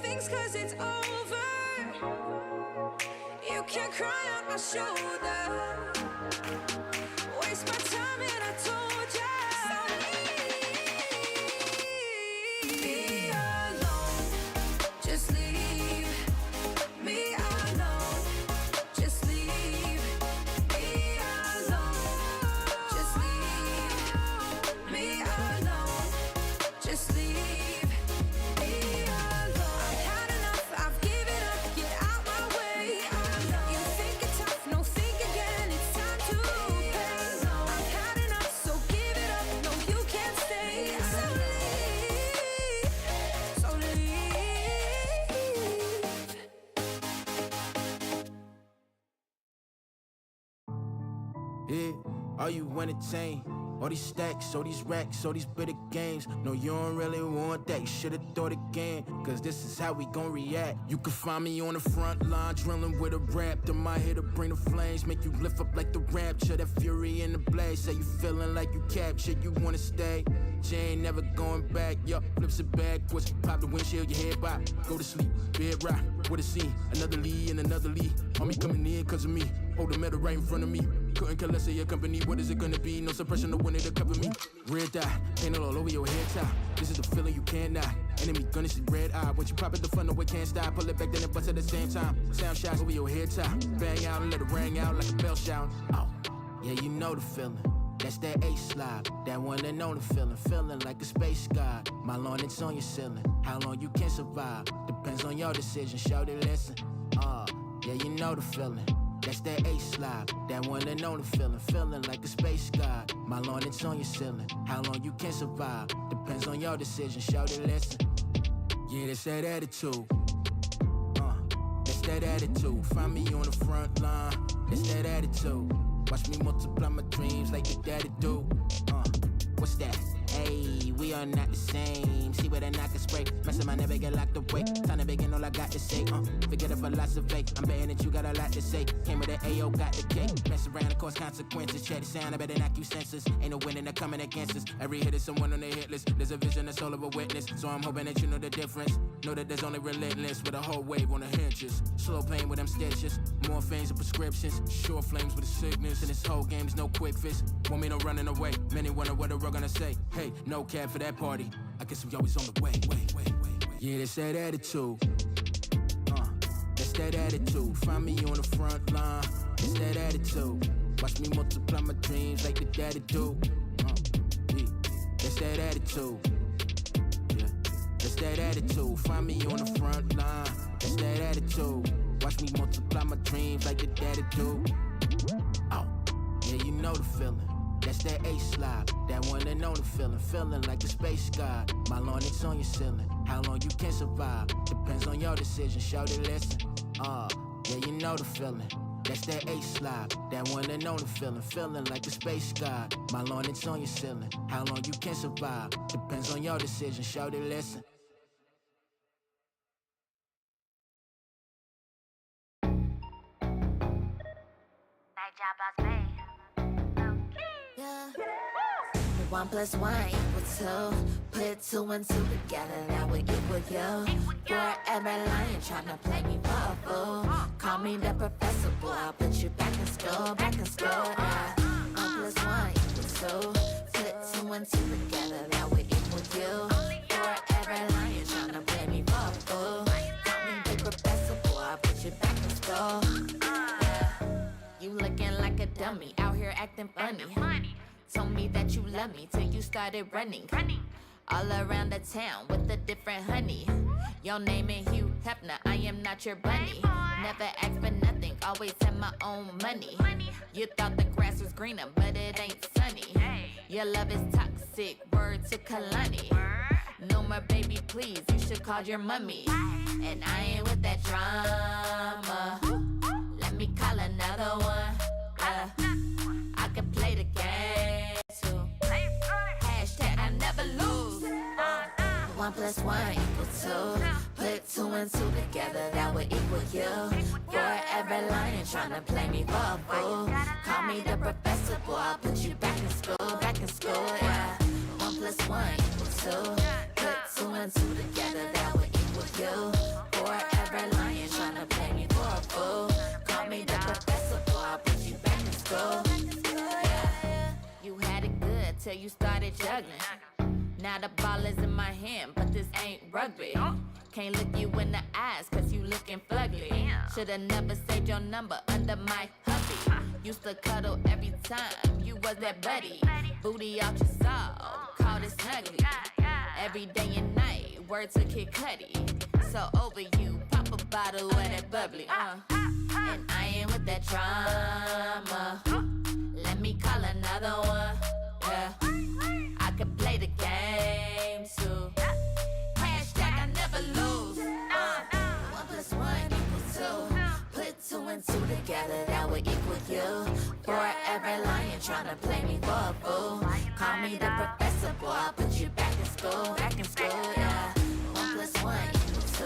things cause it's over. You can cry on my shoulder. Waste my time and I told ya. Be alone, just leave me alone, just leave me alone, just leave me alone, just leave me alone. I've had enough, I've given up, get out my way. You think it's tough, no think again, it's time to pay. I've had enough, so give it up, no you can't stay. So leave, so leave. Yeah, are you entertained? All these stacks, all these racks, all these bitter games. No, you don't really want that, you should've thought again. Cause this is how we gon' react. You can find me on the front line, drilling with a rap. To my head to bring the flames, make you lift up like the rapture. That fury in the blaze, say you feeling like you captured, you wanna stay. She ain't never going back, yup, flips it backwards. Pop the windshield, your head bop, go to sleep, bed rock, what a scene. Another lead and another lead, on me coming in cause of me. Hold the metal right in front of me. Couldn't care less of your company, what is it gonna be? No suppression, no winner to cover me. Red dot, painted all over your head top. This is the feeling you can't deny. Enemy gonna see red eye. Once you pop it, the fun, no it can't stop. Pull it back, then it bust at the same time. Sound shots over your head top. Bang out and let it ring out like a bell shout. Oh, yeah, you know the feeling. That's that ace slide, that one that know the feeling. Feeling like a space god. My lawn, it's on your ceiling. How long you can survive depends on your decision. Shout it, listen. Yeah, you know the feeling. That's that ace slide, that one that know the feeling. Feeling like a space god. My lawn, it's on your ceiling. How long you can survive depends on your decision. Shout it, listen. Yeah, that's that attitude. That's that attitude. Find me on the front line. That's that attitude. Watch me multiply my dreams like your daddy do. What's that? Hey, we are not the same. See where the knock is break. Messing my never get locked away. Time to begin, all I got to say. Forget the philosophy. I'm betting that you got a lot to say. Came with the AO, got the cake. Mess around and cause consequences. Check the sound, I better knock you senses. Ain't no winning, they're coming against us. Every hit is someone on their hit list. There's a vision, the soul of a witness. So I'm hoping that you know the difference. Know that there's only relentless with a whole wave on the hinges. Slow pain with them stitches. More fangs and prescriptions. Short flames with the sickness. And this whole game's no quick fix. Want me no running away. Many wonder what the world gonna say. Hey, no cab for that party. I guess we always on the way. Yeah, that's that attitude. That's that attitude. Find me on the front line. That's that attitude. Watch me multiply my dreams like the daddy do. Yeah, that's that attitude. Yeah, that's that attitude. Find me on the front line. That's that attitude. Watch me multiply my dreams like the daddy do. Oh, yeah, you know the feeling. That's that ace slide, that one that know the feeling. Feeling like a space god. My lawn, it's on your ceiling. How long you can survive depends on your decision. Shout it, listen. Yeah, you know the feeling. That's that ace slide, that one that know the feeling. Feeling like a space god. My lawn, it's on your ceiling. How long you can survive depends on your decision. Shout it, listen. Night job, boss, babe. Yeah. 1 + 1 = 2. Put 2 and 2 together, that would equal you. Forever lying, tryna play me for a fool. Call me the professor, boy, I'll put you back in school, yeah. 1 + 1 = 2. Put 2 and 2 together, that would equal you. Forever lying, tryna play me for a fool. Call me the professor, boy, I'll put you back in school, yeah. You looking like a dummy, out here acting funny. Told me that you love me till you started running. All around the town with a different honey. Your name ain't Hugh Hefner, I am not your bunny. Never ask for nothing, always have my own money. You thought the grass was greener, but it ain't sunny. Your love is toxic, word to Kalani. No more baby, please, you should call your mummy. And I ain't with that drama. Let me call another one. I can play the game too. Hashtag I never lose. 1 + 1 = 2. Put 2 and 2 together, that would equal you. Forever lying, tryna play me for a fool. Call me the professor, boy, I'll put you back in school, yeah. 1 + 1 = 2. Put 2 and 2 together, that would equal you. till you started juggling. Now the ball is in my hand, but this ain't rugby. Can't look you in the eyes, cause you looking fugly. Shoulda never saved your number under my hubby. Used to cuddle every time you was that buddy. Booty out your soul, called it snuggly. Every day and night, word to Kid Cudi. So over you, pop a bottle of that bubbly. And I ain't with that drama. Let me call another one. Yeah, I could play the game too. Hashtag I never lose. 1 plus 1 equals 2. Put 2 and 2 together, that would equal you. Forever lying, tryna play me for a fool. Call me the professor, boy, I'll put you back in school. Back in school, yeah. 1 plus 1 equals 2.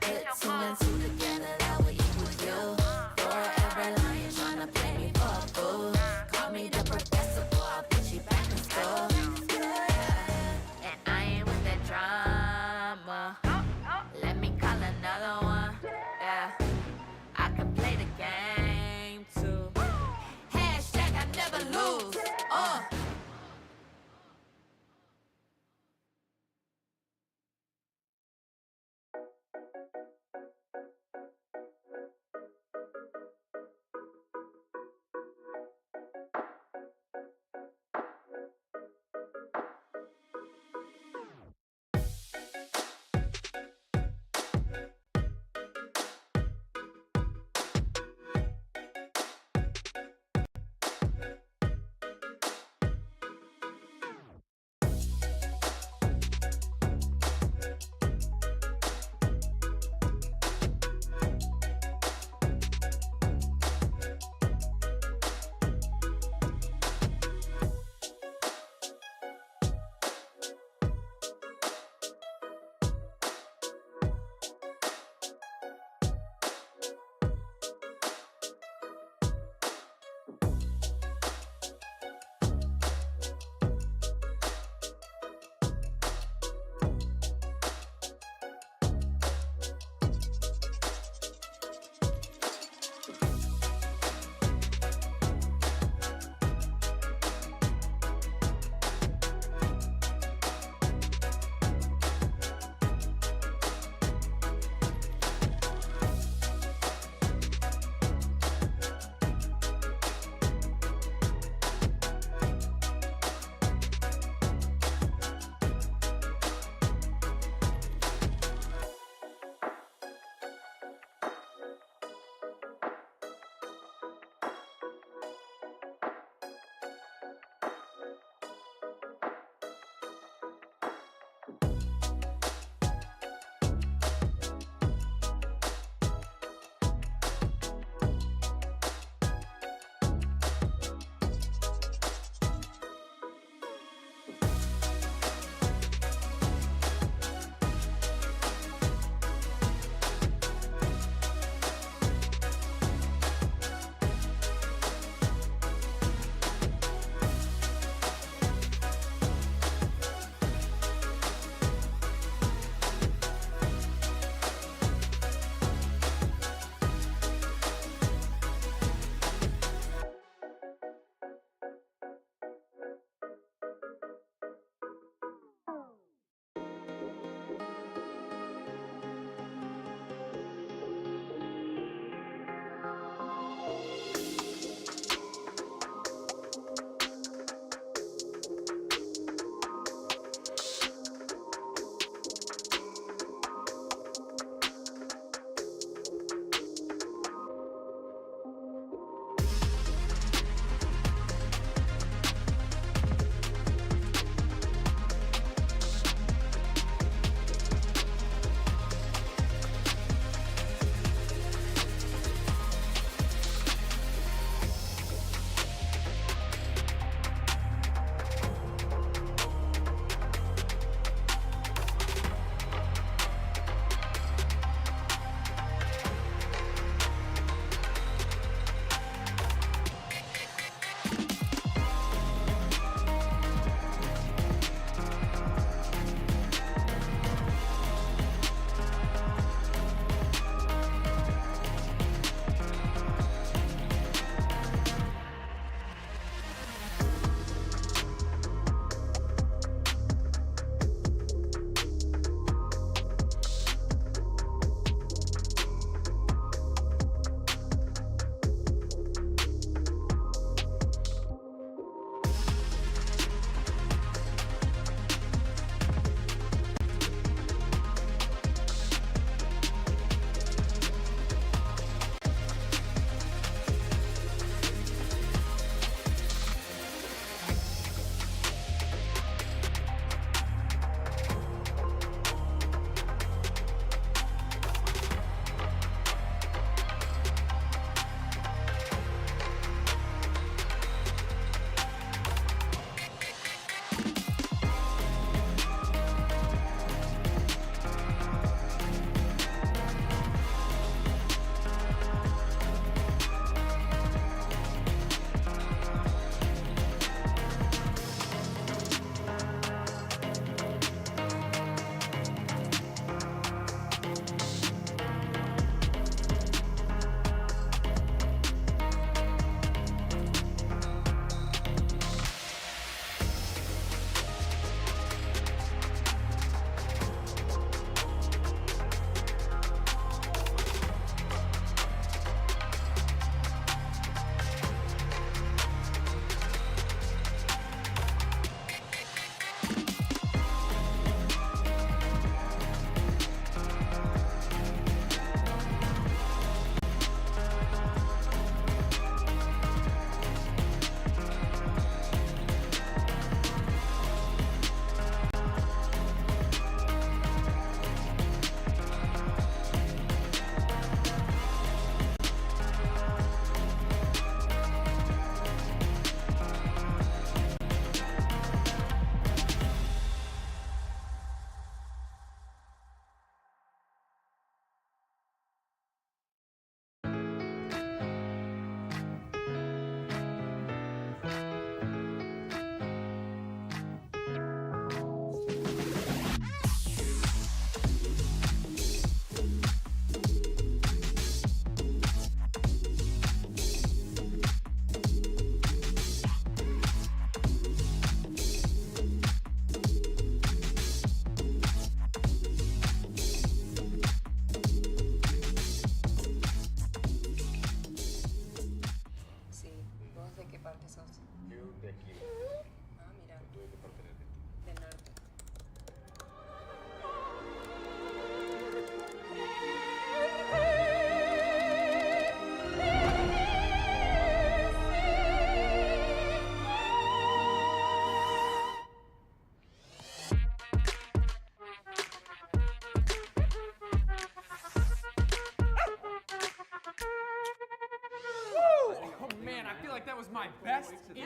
Put 2 and 2 together, that would equal you. Forever lying, tryna play me for a fool. Call me the professor, boy, I'll put you back in school. And I ain't with that drama. Let me call another one. Yeah, I can play the game too. Hashtag I never lose.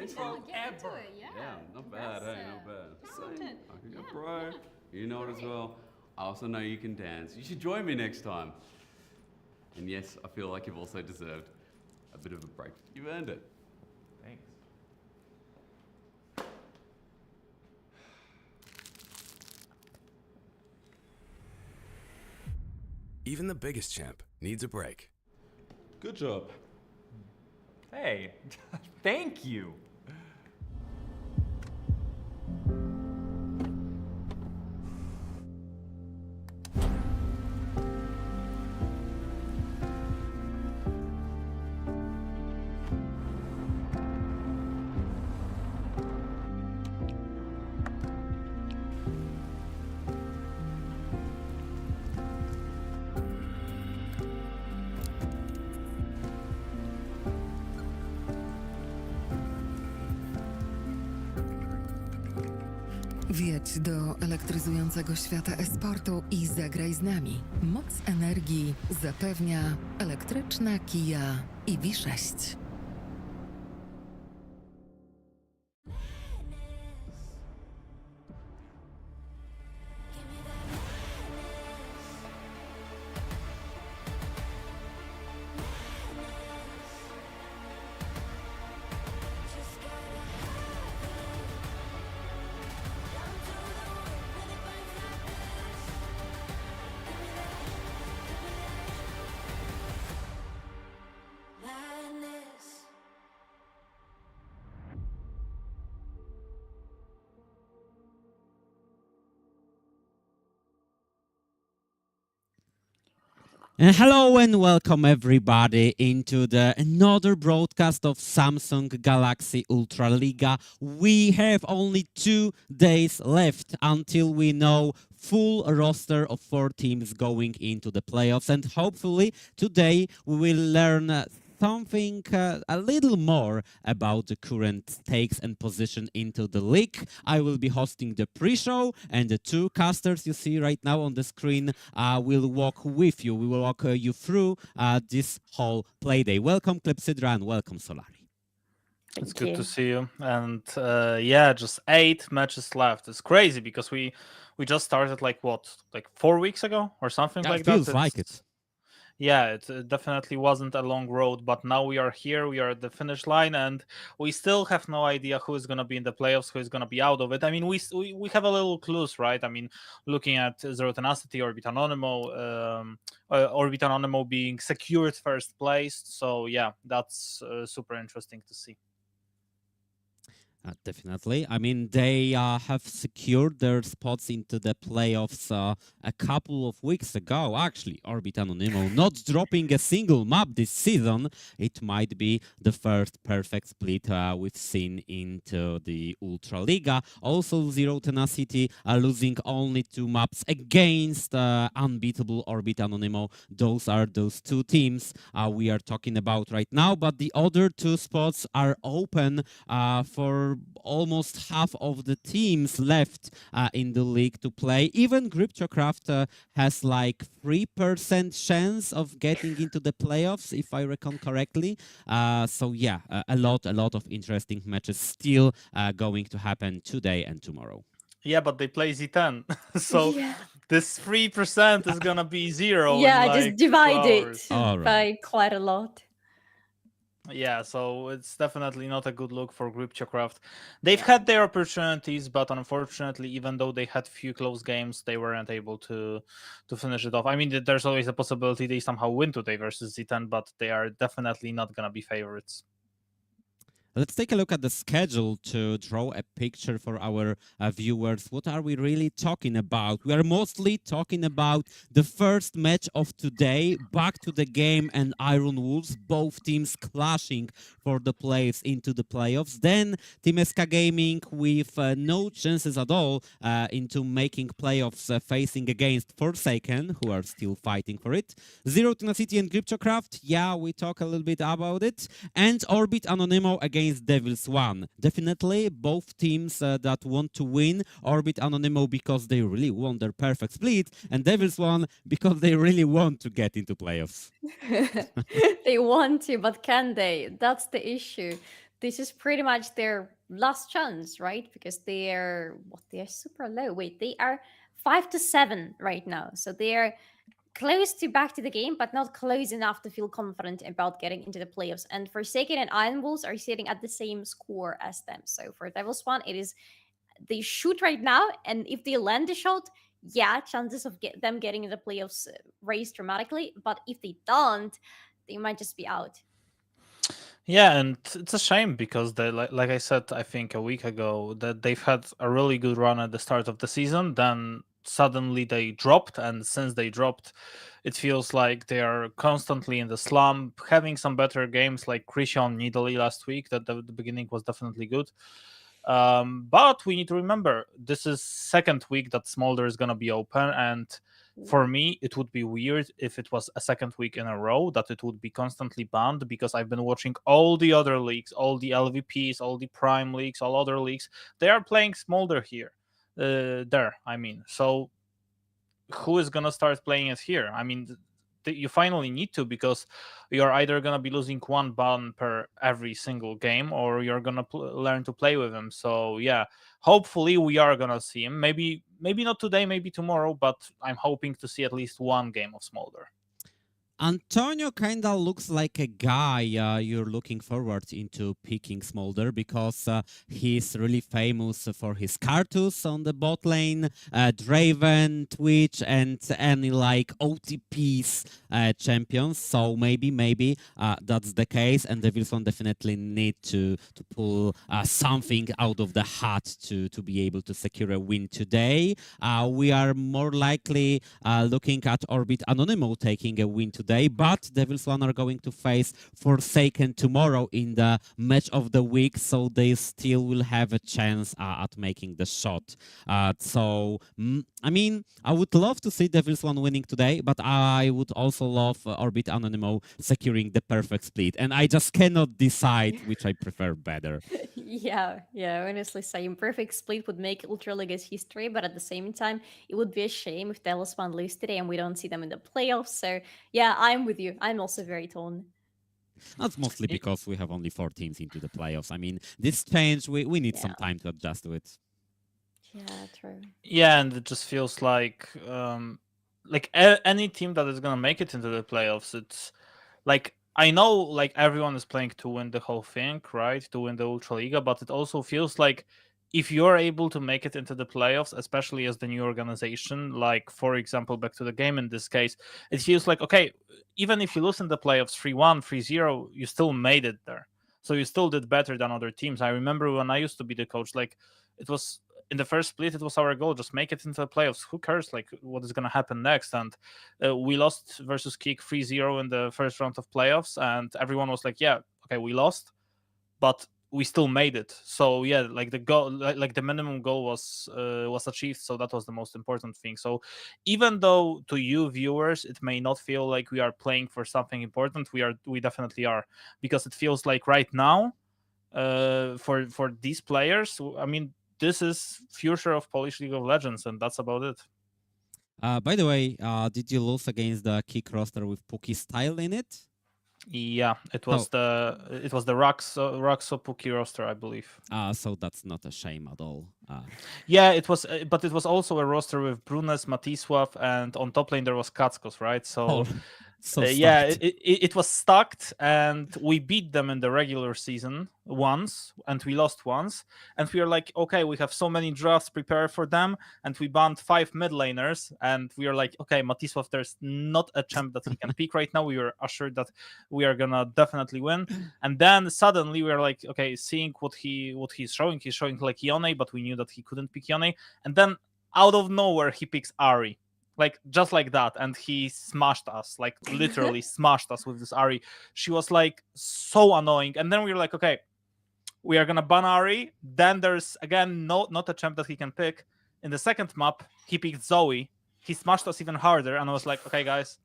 intro get into ever. it, yeah. Yeah, not bad, hey, not bad. Talented. I can go pro. You know it as well. I also know you can dance. You should join me next time. And yes, I feel like you've also deserved a bit of a break. You've earned it. Thanks. Even the biggest champ needs a break. Good job. Hey, thank you. Wjedź do elektryzującego świata esportu i zagraj z nami. Moc energii zapewnia elektryczna Kia EV6. Hello and welcome everybody into another broadcast of Samsung Galaxy Ultraliga. We have only 2 days left until we know full roster of 4 teams going into the playoffs, and hopefully today we will learn something a little more about the current stakes and position into the league. I will be hosting the pre-show, and the 2 casters you see right now on the screen will walk with you. We will walk you through this whole playday. Welcome Clepsydra and welcome Solari. It's good to see you. And yeah, just 8 matches left. It's crazy because we just started like 4 weeks ago or something like that. Feels like it. Yeah, it definitely wasn't a long road, but now we are here, we are at the finish line, and we still have no idea who is going to be in the playoffs, who is going to be out of it. I mean, we have a little clues, right? I mean, looking at Zero Tenacity, Orbit Anonymo being secured first place. So yeah, that's super interesting to see. Definitely. I mean, they have secured their spots into the playoffs a couple of weeks ago. Actually, Orbit Anonymo not dropping a single map this season. It might be the first perfect split we've seen into the Ultraliga. Also, Zero Tenacity losing only 2 maps against unbeatable Orbit Anonymo. Those are those 2 teams we are talking about right now. But the other 2 spots are open for almost half of the teams left in the league to play. Even Cryptocraft has like 3% chance of getting into the playoffs, if I reckon correctly. So yeah, a lot of interesting matches still going to happen today and tomorrow. Yeah, but they play Z10, so this 3% is gonna be 0. Yeah, in like just divide 2 it hours. by quite a lot. Yeah, so it's definitely not a good look for Cryptocraft. They've had their opportunities, but unfortunately, even though they had few close games, they weren't able to finish it off. I mean, there's always a possibility they somehow win today versus Z10, but they are definitely not gonna be favorites. Let's take a look at the schedule to draw a picture for our viewers. What are we really talking about? We are mostly talking about the first match of today, Back to the Game and Iron Wolves, both teams clashing for the place into the playoffs. Then Team ESCA Gaming with no chances at all into making playoffs, facing against Forsaken, who are still fighting for it. Zero Tenacity and Cryptocraft, yeah, we talk a little bit about it. And Orbit Anonymo against devils.one. Definitely both teams that want to win. Orbit Anonymo because they really want their perfect split, and devils.one because they really want to get into playoffs. They want to, but can they? That's the issue. this is pretty much their last chance, right? Because they're super low. Wait, they are 5-7 right now, so they're close to back to the game, but not close enough to feel confident about getting into the playoffs. And Forsaken and Iron Wolves are sitting at the same score as them. So for devils.one, it is they shoot right now, and if they land the shot, yeah, chances of them getting in the playoffs raise dramatically. But if they don't, they might just be out. Yeah, and it's a shame because they, like I said, I think a week ago, that they've had a really good run at the start of the season. Then suddenly they dropped, and since they dropped, it feels like they are constantly in the slump. Having some better games like Christian Nidalee last week, that the beginning was definitely good. But we need to remember this is second week that Smolder is gonna be open, and for me, it would be weird if it was a second week in a row that it would be constantly banned, because I've been watching all the other leagues, all the LVPs, all the Prime leagues, all other leagues. They are playing Smolder here, there. I mean, so who is gonna start playing it here? I mean, you finally need to, because you're either gonna be losing one ban per every single game, or you're gonna learn to play with him. So yeah, hopefully we are gonna see him. Maybe not today, maybe tomorrow, but I'm hoping to see at least one game of Smolder. Antonio kinda looks like a guy you're looking forward into picking Smolder, because he's really famous for his cartoons on the bot lane, Draven, Twitch, and any like OTPs champions. So maybe that's the case, and devils.one definitely need to pull something out of the hat to be able to secure a win today. We are more likely looking at Orbit Anonymo taking a win today, but devils.one are going to face Forsaken tomorrow in the match of the week, so they still will have a chance at making the shot. I mean, I would love to see devils.one winning today, but I would also love Orbit Anonymo securing the perfect split, and I just cannot decide which I prefer better. Yeah, honestly, same. Perfect split would make Ultraliga's history, but at the same time, it would be a shame if devils.one lose today and we don't see them in the playoffs. So yeah, I'm with you. I'm also very torn. That's mostly because we have only 4 teams into the playoffs. I mean, this change, we need some time to adjust to it. Yeah, true. Yeah, and it just feels like any team that is gonna make it into the playoffs, it's like, I know like everyone is playing to win the whole thing, right? To win the Ultraliga, but it also feels like if you're able to make it into the playoffs, especially as the new organization, like for example, back to the game in this case, it feels like, okay, even if you lose in the playoffs 3-1, 3-0, you still made it there. So you still did better than other teams. I remember when I used to be the coach, like it was in the first split, it was our goal, just make it into the playoffs. Who cares like what is going to happen next? And we lost versus Kick 3-0 in the first round of playoffs, and everyone was like, yeah, okay, we lost, but we still made it. So yeah, like the goal, like the minimum goal was achieved. So that was the most important thing. So even though to you viewers it may not feel like we are playing for something important, we definitely are, because it feels like right now for these players, I mean, this is future of Polish League of Legends, and that's about it. By the way, did you lose against the Kick roster with Pookie style in it? Yeah, it was the Raxo Pookie roster, I believe. So that's not a shame at all. Yeah, it was, but it was also a roster with Brunes, Matisław, and on top lane there was Kackos, right? So yeah, it was stacked, and we beat them in the regular season once, and we lost once, and we are like, okay, we have so many drafts prepared for them, and we banned 5 mid laners, and we are like, okay, Matisław, there's not a champ that he can pick right now. We were assured that we are gonna definitely win, and then suddenly we are like, okay, seeing what he's showing like Yone, but we knew that he couldn't pick Yone, and then out of nowhere he picks Ahri. Like just like that, and he smashed us, like literally smashed us with this Ahri. She was like so annoying, and then we were like, okay, we are gonna ban Ahri. Then there's again not a champ that he can pick. In the second map, he picked Zoe. He smashed us even harder, and I was like, okay, guys,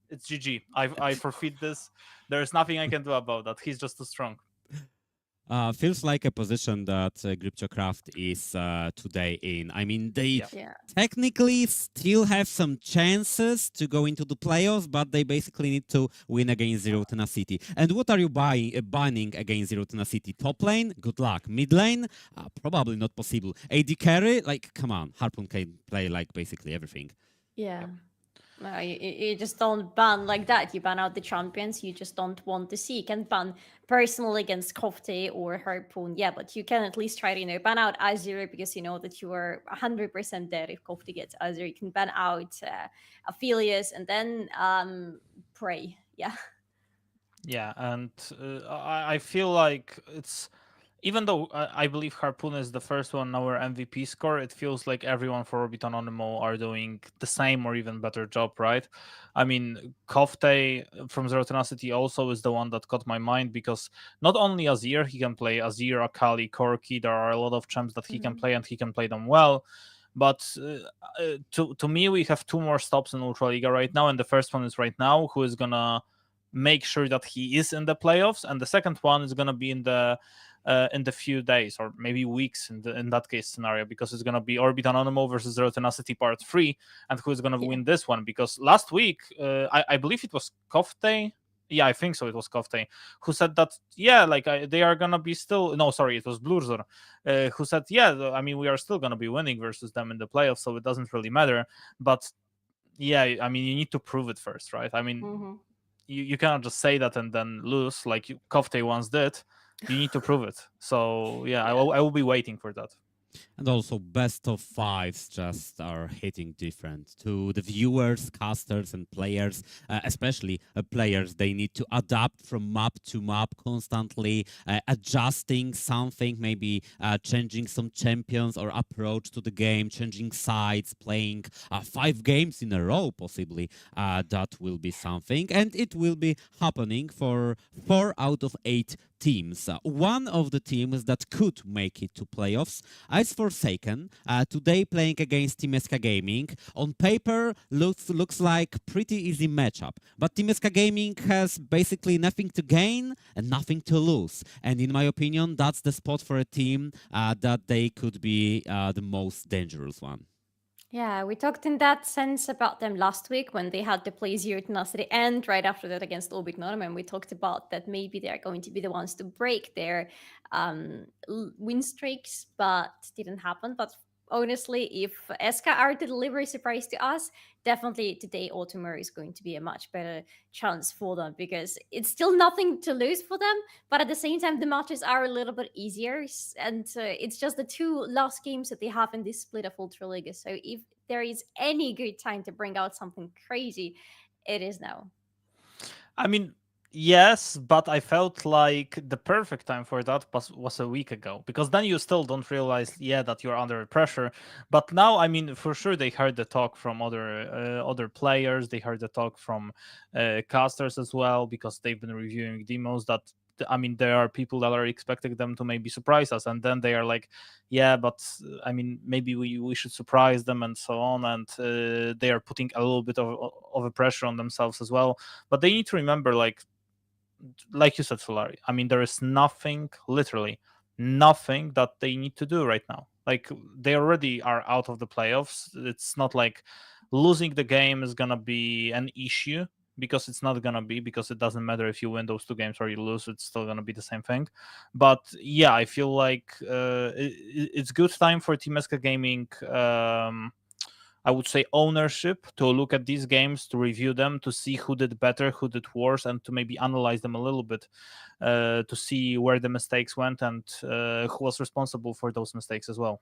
it's GG. I forfeit this. There's nothing I can do about that. He's just too strong. Feels like a position that Gripchocraft is today in. I mean, they Yeah. technically still have some chances to go into the playoffs, but they basically need to win against Zero Tenacity. And what are you banning against Zero Tenacity? Top lane? Good luck. Mid lane? Probably not possible. AD carry? Like, come on. Harpoon can play like basically everything. Yeah. No, you just don't ban like that. You ban out the champions you just don't want to see. You can ban personally against Kofte or Harpoon, yeah, but you can at least try to, ban out Azir because you know that you are 100% dead if Kofte gets Azir. You can ban out Aphelios and then pray, yeah. Yeah, and I feel like it's, even though I believe Harpoon is the first one in our MVP score, it feels like everyone for Orbit Anonymo are doing the same or even better job, right? I mean, Kofte from Zero Tenacity also is the one that caught my mind because not only Azir, he can play Azir, Akali, Korotkiy, there are a lot of champs that he can play and he can play them well. But to me, we have two more stops in Ultraliga right now, and the first one is right now, who is gonna make sure that he is in the playoffs, and the second one is gonna be in the few days or maybe weeks in that case scenario, because it's gonna be Orbit Anonymo versus Zero Tenacity Part 3, and who is gonna win this one? Because last week, I believe it was Kofte. Yeah, I think so. It was Kofte who said that, yeah, like they are gonna be still. No, sorry, it was Blurzor who said, yeah, I mean, we are still gonna be winning versus them in the playoffs, so it doesn't really matter. But yeah, I mean, you need to prove it first, right? I mean, you cannot just say that and then lose like Kofte once did. You need to prove it. So yeah, I will be waiting for that. And also, best of fives just are hitting different to the viewers, casters, and players. Especially players, they need to adapt from map to map constantly, adjusting something, maybe changing some champions or approach to the game, changing sides, playing 5 games in a row, possibly. That will be something, and it will be happening for 4 out of 8 teams. One of the teams that could make it to playoffs is Forsaken, today playing against Team ESCA Gaming. On paper, looks like pretty easy matchup, but Team ESCA Gaming has basically nothing to gain and nothing to lose. And in my opinion, that's the spot for a team that they could be the most dangerous one. Yeah, we talked in that sense about them last week when they had to play Zero Tenacity, and right after that against Orbit Anonymo, and we talked about that maybe they're going to be the ones to break their win streaks, but didn't happen. But honestly, if ESCA are to deliver a surprise to us, definitely today or tomorrow is going to be a much better chance for them, because it's still nothing to lose for them, but at the same time the matches are a little bit easier, and it's just the 2 last games that they have in this split of Ultraliga. So if there is any good time to bring out something crazy, it is now. I mean, yes, but I felt like the perfect time for that was a week ago, because then you still don't realize, yeah, that you're under pressure. But now, I mean, for sure, they heard the talk from other players. They heard the talk from casters as well, because they've been reviewing demos that, I mean, there are people that are expecting them to maybe surprise us, and then they are like, yeah, but I mean, maybe we should surprise them and so on, and they are putting a little bit of a pressure on themselves as well. But they need to remember, like you said, Solari, I mean, there is nothing, literally nothing that they need to do right now. Like, they already are out of the playoffs. It's not like losing the game is gonna be an issue, because it's not gonna be, because it doesn't matter if you win those 2 games or you lose, it's still gonna be the same thing. But yeah, I feel like it's good time for Team ESCA Gaming, I would say, ownership, to look at these games, to review them, to see who did better, who did worse, and to maybe analyze them a little bit, to see where the mistakes went and who was responsible for those mistakes as well.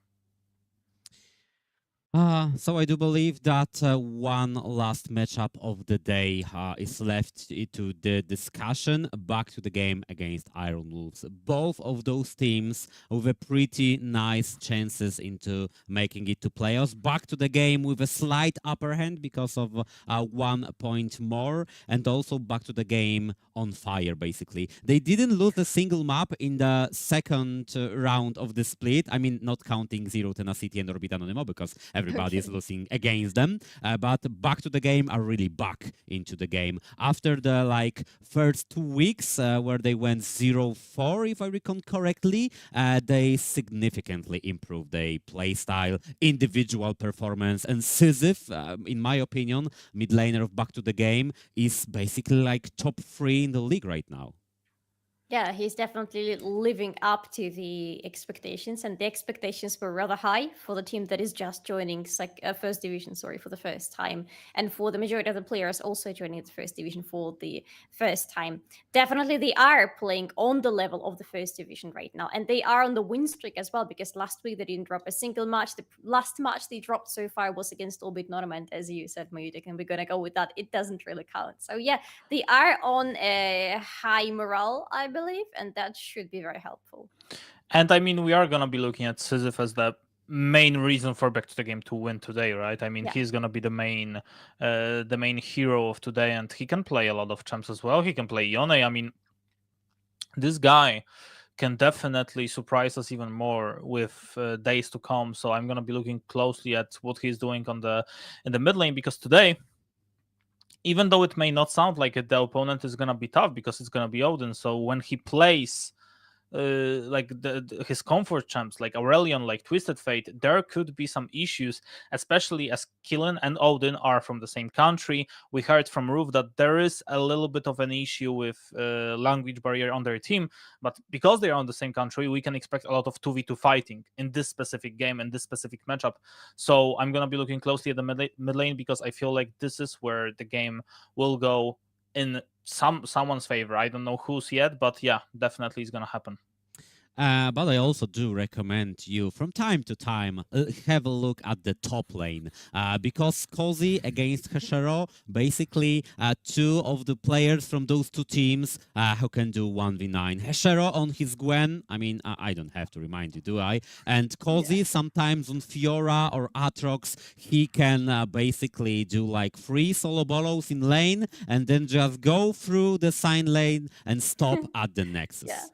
So I do believe that one last matchup of the day is left to the discussion. Back to the game against Iron Wolves. Both of those teams with a pretty nice chances into making it to playoffs. Back to the game with a slight upper hand because of 1 point more, and also back to the game on fire, basically. They didn't lose a single map in the second round of the split. I mean, not counting Zero Tenacity and Orbit Anonymo, because everything everybody is losing against them. But back to the game are really back into the game. After the first 2 weeks where they went 0-4, if I recall correctly, they significantly improved their play style, individual performance, and Sisyph, in my opinion, mid laner of back to the game, is basically top 3 in the league right now. Yeah, he's definitely living up to the expectations, and the expectations were rather high for the team that is just joining first division, for the first time, and for the majority of the players also joining the first division for the first time. Definitely, they are playing on the level of the first division right now, and they are on the win streak as well, because last week they didn't drop a single match. The last match they dropped so far was against Orbit Tournament, as you said, Mayudik, and we're gonna go with that. It doesn't really count. So yeah, they are on a high morale, I believe, and that should be very helpful. And I mean, we are gonna be looking at Sisyph as the main reason for Back to the Game to win today, right? I mean, Yeah. he's gonna be the main hero of today, and he can play a lot of champs as well. He can play Yone. I mean, this guy can definitely surprise us even more with days to come. So I'm gonna be looking closely at what he's doing in the mid lane, because today, even though it may not sound like it, the opponent is gonna be tough because it's gonna be Odin. So when he plays his comfort champs like Aurelion, like Twisted Fate, there could be some issues, especially as Killen and Odin are from the same country. We heard from Roof that there is a little bit of an issue with language barrier on their team, but because they are on the same country, we can expect a lot of 2v2 fighting in this specific game and this specific matchup. So I'm gonna be looking closely at the mid lane, because I feel like this is where the game will go in someone's favor. I don't know who's yet, but yeah, definitely it's gonna happen. But I also do recommend you from time to time have a look at the top lane, because Cozy against Heshero, basically 2 of the players from those 2 teams who can do 1v9. Heshero on his Gwen, I mean, I don't have to remind you, do I? And Cozy sometimes on Fiora or Atrox, he can basically do 3 solo bolos in lane and then just go through the sign lane and stop at the Nexus.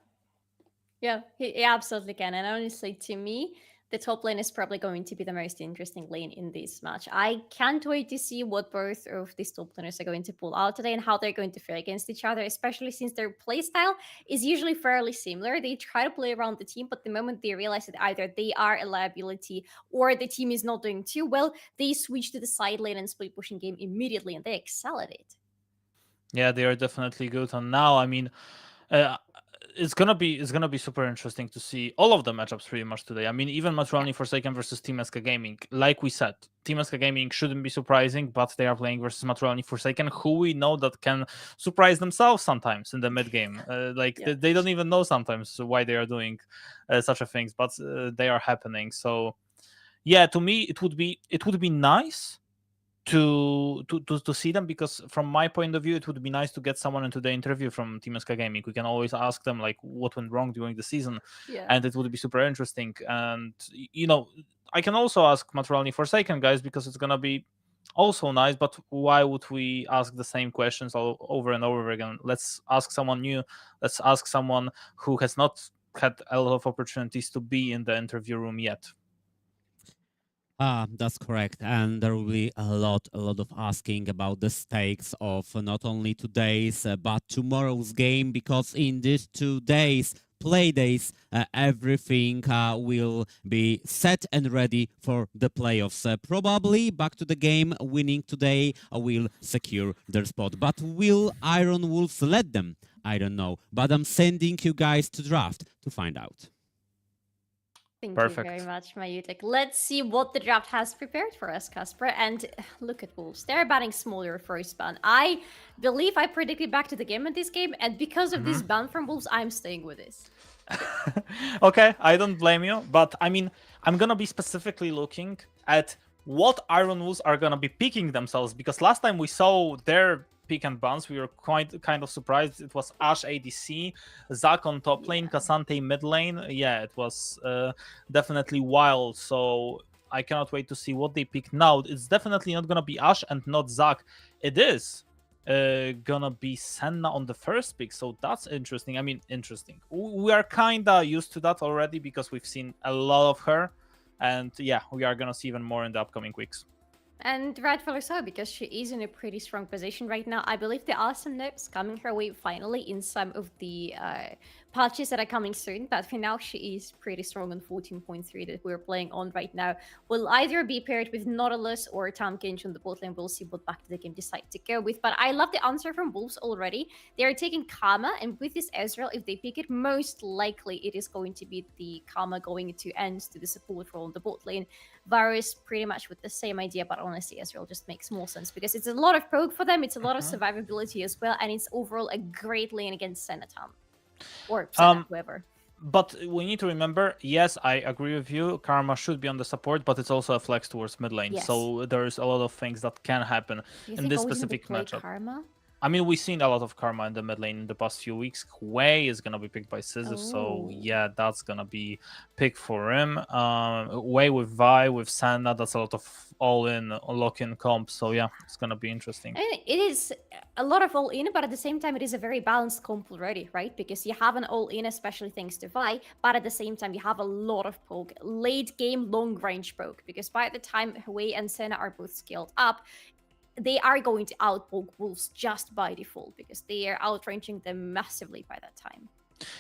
Yeah, he absolutely can. And honestly, to me, the top lane is probably going to be the most interesting lane in this match. I can't wait to see what both of these top laners are going to pull out today and how they're going to fare against each other, especially since their playstyle is usually fairly similar. They try to play around the team, but the moment they realize that either they are a liability or the team is not doing too well, they switch to the side lane and split pushing game immediately, and they excel at it. Yeah, they are definitely good. And now, I mean, it's gonna be super interesting to see all of the matchups pretty much today. I mean, even Maturalny Forsaken versus Team ESCA Gaming. Like we said, Team ESCA Gaming shouldn't be surprising, but they are playing versus Maturalny Forsaken, who we know that can surprise themselves sometimes in the mid game. They don't even know sometimes why they are doing such a things, but they are happening. So yeah, to me, it would be nice to see them, because from my point of view, it would be nice to get someone into the interview from Team SK Gaming. We can always ask them what went wrong during the season, and it would be super interesting. And I can also ask Maturalny Forsaken guys, because it's gonna be also nice. But why would we ask the same questions all over and over again? Let's ask someone new. Let's ask someone who has not had a lot of opportunities to be in the interview room yet. That's correct, and there will be a lot of asking about the stakes of not only today's but tomorrow's game, because in these 2 days, play days, everything will be set and ready for the playoffs. Probably back to the game, winning today will secure their spot. But will Iron Wolves let them? I don't know, but I'm sending you guys to draft to find out. Thank Perfect. you very much, Mayutek. Let's see what the draft has prepared for us, Kasper. And look at Wolves. They're banning smaller first ban. I believe I predicted back to the game in this game, and because of this ban from Wolves, I'm staying with this. Okay, I don't blame you, but I mean, I'm gonna be specifically looking at what Iron Wolves are gonna be picking themselves, because last time we saw their pick and bans, we were kind of surprised. It was Ashe ADC, Zac on top lane, Cassante mid lane. Yeah, it was definitely wild. So I cannot wait to see what they pick now. It's definitely not gonna be Ashe and not Zac. It is gonna be Senna on the first pick, so that's interesting. I mean, interesting. We are kinda used to that already, because we've seen a lot of her And yeah, we are gonna see even more in the upcoming weeks. And rightfully so, because she is in a pretty strong position right now. I believe there are some notes coming her way finally in some of the patches that are coming soon. But for now, she is pretty strong on 14.3 that we're playing on right now. Will either be paired with Nautilus or Tam Kench on the bot lane. We'll see what back to the game decide to go with. But I love the answer from Wolves already. They are taking Karma, and with this Ezreal, if they pick it, most likely it is going to be the Karma going to end to the support role on the bot lane. Varus pretty much with the same idea, but honestly, Ezreal just makes more sense because it's a lot of poke for them, it's a lot of survivability as well, and it's overall a great lane against Senatom. Or Senna, whoever. But we need to remember, yes, I agree with you, Karma should be on the support, but it's also a flex towards mid lane. Yes. So there's a lot of things that can happen in this specific matchup. Karma? I mean, we've seen a lot of Karma in the mid lane in the past few weeks. Wei is going to be picked by Sisyph, so yeah, that's going to be picked for him. Wei with Vi, with Senna, that's a lot of all-in, lock-in comp, so yeah, it's going to be interesting. I mean, it is a lot of all-in, but at the same time, it is a very balanced comp already, right? Because you have an all-in, especially thanks to Vi, but at the same time, you have a lot of poke. Late-game, long-range poke, because by the time Wei and Senna are both scaled up, they are going to outpoke Wolves just by default because they are outranging them massively by that time.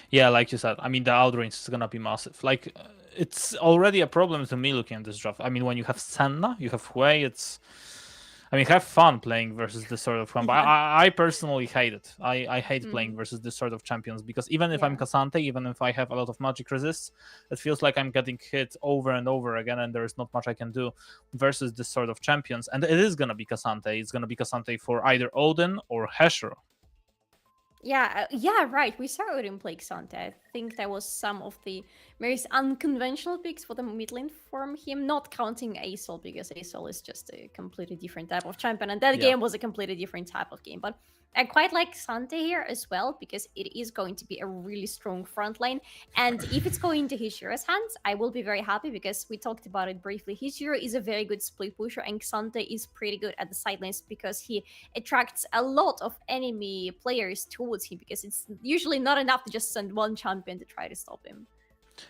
Yeah, like you said, I mean, the outrange is gonna be massive. Like, it's already a problem to me looking at this draft. I mean, when you have Senna, you have Wei, it's... I mean, have fun playing versus this sort of combo. I personally hate it. I hate playing versus this sort of champions because even if I'm Cassante, even if I have a lot of magic resists, it feels like I'm getting hit over and over again and there is not much I can do versus this sort of champions. And it is going to be Cassante. It's going to be Cassante for either Odin or Heshro. Yeah, right. We saw Odin play Xante. I think that was some of the most unconventional picks for the mid lane from him, not counting Asol, because Asol is just a completely different type of champion, and that game was a completely different type of game. But I quite like Xante here as well, because it is going to be a really strong front lane, and if it's going to Hishiro's hands, I will be very happy, because we talked about it briefly. Hishiro is a very good split pusher, and Xante is pretty good at the side lanes, because he attracts a lot of enemy players towards him, because it's usually not enough to just send one champion to try to stop him.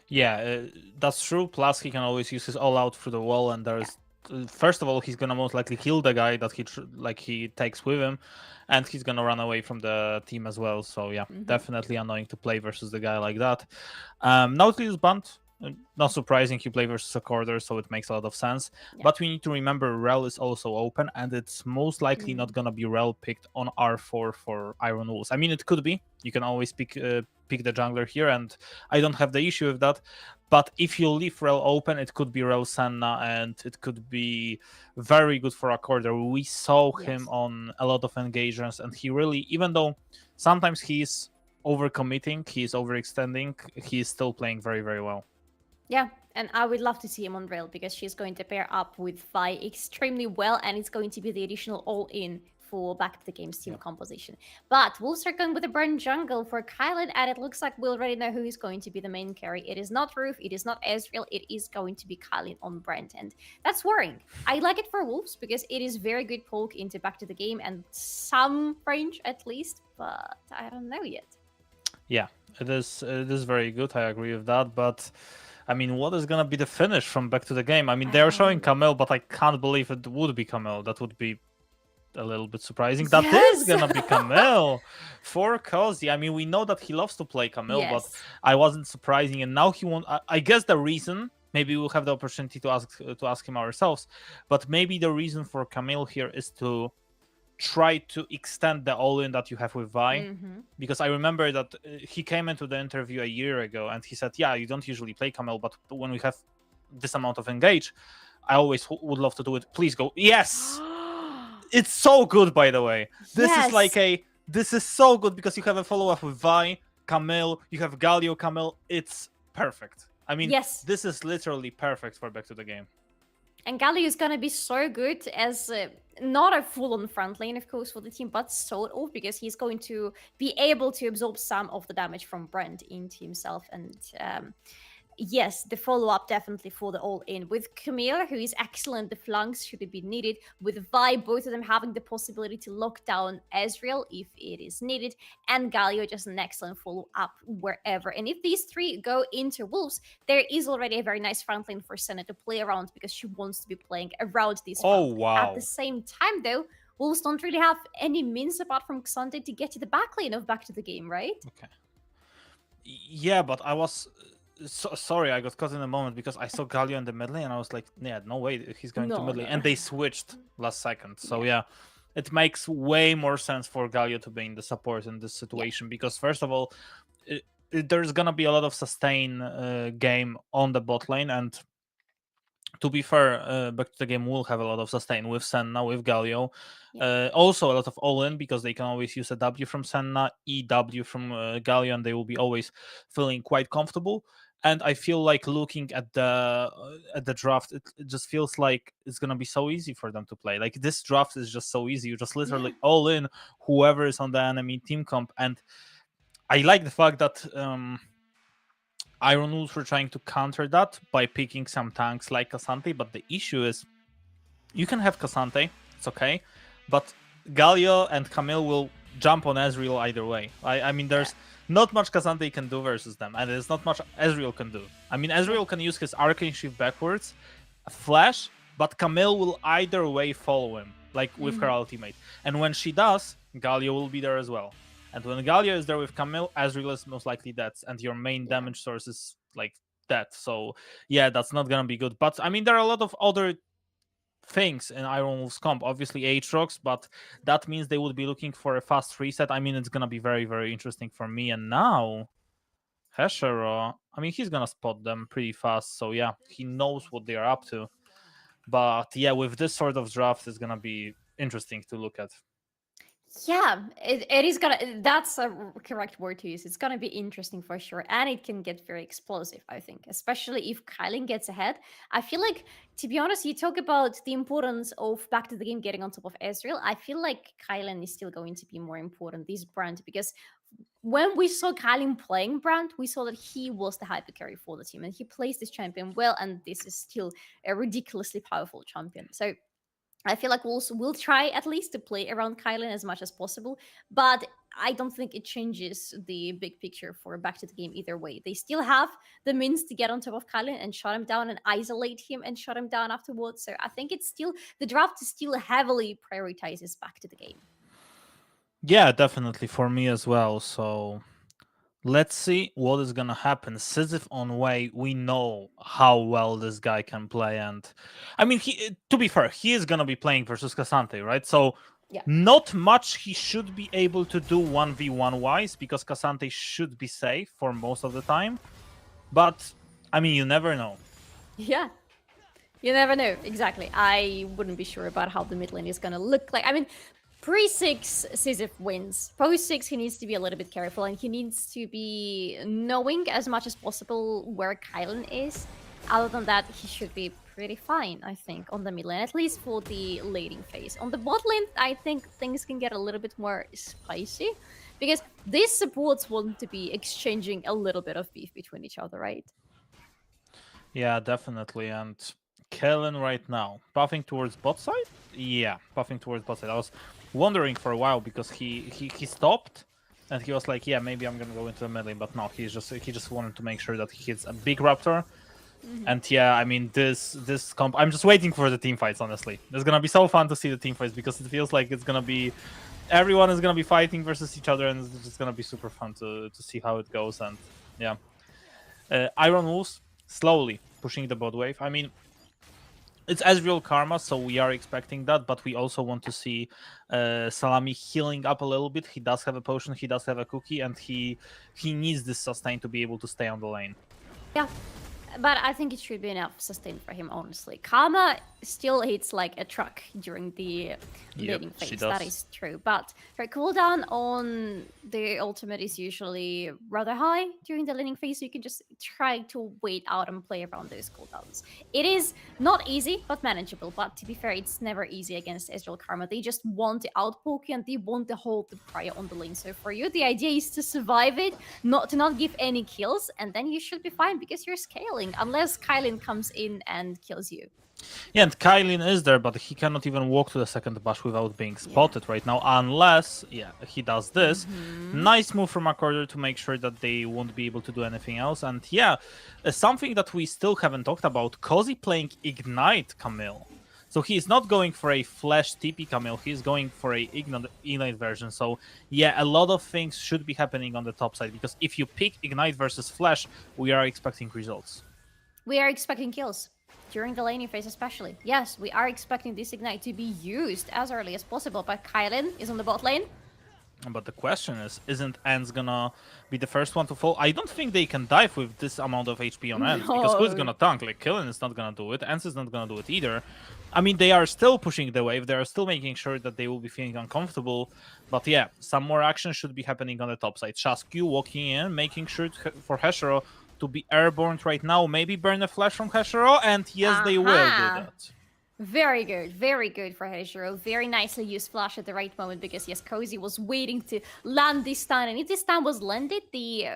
Yeah, that's true. Plus, he can always use his all-out through the wall, and there's first of all, he's gonna most likely kill the guy that he takes with him, and he's gonna run away from the team as well. So yeah, definitely annoying to play versus the guy like that. Nautilus banned. Not surprising, you play versus a quarter, so it makes a lot of sense. But we need to remember Rel is also open, and it's most likely not gonna be Rel picked on R4 for Iron Wolves. I mean, it could be. You can always pick the jungler here, and I don't have the issue with that. But if you leave Rel open, it could be Rel Senna, and it could be very good for a quarter. We saw him on a lot of engagements, and he really, even though sometimes he's overcommitting, he's overextending, he's still playing very, very well. Yeah, and I would love to see him on Rail, because she's going to pair up with Vi extremely well, and it's going to be the additional all-in for back to the game's team composition. But Wolves are going with a Brand jungle for Kylan, and it looks like we already know who is going to be the main carry. It is not Roof, it is not Ezreal, it is going to be Kylan on Brand, and that's worrying. I like it for Wolves, because it is very good poke into back to the game, and some range at least, but I don't know yet. Yeah, it is very good, I agree with that, but... I mean, what is going to be the finish from back to the game? I mean, they are showing Camille, but I can't believe it would be Camille. That would be a little bit surprising. That is going to be Camille for Cozy. I mean, we know that he loves to play Camille, but I wasn't surprising. And now he won't. I guess the reason, maybe we'll have the opportunity to ask him ourselves, but maybe the reason for Camille here is to try to extend the all-in that you have with Vi, because I remember that he came into the interview a year ago and he said, yeah, you don't usually play Camille, but when we have this amount of engage, I always would love to do it. Please go. Yes! It's so good, by the way. This is like this is so good, because you have a follow-up with Vi, Camille, you have Galio, Camille. It's perfect. I mean, this is literally perfect for back to the game. And Galio is going to be so good as not a full-on front lane, of course, for the team, but sort of, because he's going to be able to absorb some of the damage from Brand into himself. And yes, the follow-up definitely for the all-in. With Camille, who is excellent the flanks should it be needed. With Vi, both of them having the possibility to lock down Ezreal if it is needed. And Galio just an excellent follow-up wherever. And if these three go into Wolves, there is already a very nice front lane for Senna to play around because she wants to be playing around this front Oh, lane. wow. At the same time, though, Wolves don't really have any means apart from Xante to get to the back lane of Back to the Game, right? Okay. Yeah, but I was sorry, I got caught in a moment because I saw Galio in the mid lane and I was like, yeah, no way he's going to No, mid lane. no. And they switched last second. So yeah, it makes way more sense for Galio to be in the support in this situation because first of all, there's gonna be a lot of sustain game on the bot lane, and to be fair, Back to the Game will have a lot of sustain with Senna, with Galio. Also a lot of all-in because they can always use a W from Senna, EW from Galio, and they will be always feeling quite comfortable. And I feel like looking at the draft, it just feels like it's gonna be so easy for them to play. Like this draft is just so easy. You just literally all in whoever is on the enemy team comp. And I like the fact that Iron Wolves were trying to counter that by picking some tanks like Kasante, but the issue is you can have Kasante, it's okay, but Galio and Camille will jump on Ezreal either way. I mean, there's not much Kasante can do versus them, and there's not much Ezreal can do. I mean, Ezreal can use his Arcane Shift backwards, flash, but Camille will either way follow him, like with her ultimate. And when she does, Galio will be there as well. And when Galio is there with Camille, Ezreal is most likely dead, and your main damage source is like dead. So yeah, that's not gonna be good. But I mean, there are a lot of other things in Iron Wolves comp. Obviously Aatrox, but that means they would be looking for a fast reset. I mean, it's gonna be very, very interesting for me. And now Heshero, I mean, he's gonna spot them pretty fast. So yeah, he knows what they are up to. But yeah, with this sort of draft, it's gonna be interesting to look at. Yeah, it is gonna. That's a correct word to use. It's gonna be interesting for sure, and it can get very explosive. I think, especially if Kylan gets ahead. I feel like, to be honest, you talk about the importance of Back to the Game getting on top of Ezreal. I feel like Kylan is still going to be more important this brand because when we saw Kylan playing brand, we saw that he was the hyper carry for the team, and he plays this champion well. And this is still a ridiculously powerful champion. So I feel like we'll try at least to play around Kylan as much as possible, but I don't think it changes the big picture for Back to the Game either way. They still have the means to get on top of Kylan and shut him down and isolate him and shut him down afterwards. So I think it's still the draft still heavily prioritizes Back to the Game. Yeah, definitely for me as well. So let's see what is gonna happen. Sisyph on way, we know how well this guy can play, and I mean, to be fair, he is gonna be playing versus Kasante, right? So not much he should be able to do 1v1 wise because Kasante should be safe for most of the time. But I mean, you never know. Yeah. You never know. Exactly. I wouldn't be sure about how the mid lane is gonna look like. I mean, pre-6, Sisyph wins. Post-6, he needs to be a little bit careful, and he needs to be knowing as much as possible where Kylan is. Other than that, he should be pretty fine, I think, on the mid lane, at least for the laning phase. On the bot lane, I think things can get a little bit more spicy, because these supports want to be exchanging a little bit of beef between each other, right? Yeah, definitely. And Kellen right now, buffing towards bot side? Yeah, buffing towards bot side. I was wondering for a while because he stopped and he was like, yeah, maybe I'm gonna go into the mid lane, but no, he just wanted to make sure that he hits a big raptor. And yeah, I mean, this comp, I'm just waiting for the team fights, honestly. It's gonna be so fun to see the team fights because it feels like it's gonna be everyone is gonna be fighting versus each other, and it's just gonna be super fun to see how it goes. And yeah, Iron Wolves slowly pushing the bot wave. I mean, it's Ezreal Karma, so we are expecting that, but we also want to see Salami healing up a little bit. He does have a potion, he does have a cookie, and he needs this sustain to be able to stay on the lane. Yeah. But I think it should be enough sustain for him, honestly. Karma still hits like a truck during the laning phase. she That does. is true. But her cooldown on the ultimate is usually rather high during the laning phase, so you can just try to wait out and play around those cooldowns. It is not easy, but manageable. But to be fair, it's never easy against Ezreal Karma. They just want the outpoke and they want to hold the prior on the lane. So for you, the idea is to survive it, not give any kills, and then you should be fine because you're scaling. Unless Kylin comes in and kills you. Yeah, and Kylin is there, but he cannot even walk to the second bush without being spotted right now, unless, he does this. Nice move from Accorder to make sure that they won't be able to do anything else. And something that we still haven't talked about, Cozy playing Ignite Camille. So he's not going for a Flash TP Camille, he's going for a Ignite version. So a lot of things should be happening on the top side, because if you pick Ignite versus Flash, we are expecting results. We are expecting kills. During the laning phase especially. Yes, we are expecting this Ignite to be used as early as possible, but Kylin is on the bot lane. But the question is, isn't ENG gonna be the first one to fall? I don't think they can dive with this amount of HP on ENG, because who's gonna tank? Like, Kylin is not gonna do it, ENG is not gonna do it either. I mean, they are still pushing the wave, they are still making sure that they will be feeling uncomfortable, but some more action should be happening on the top side. Shasku walking in, making sure for Heshero to be airborne right now, maybe burn a flash from Heshero, and yes, they will do that. Very good for Heshero. Very nicely used flash at the right moment, because yes, Cozy was waiting to land this stun, and if this stun was landed, the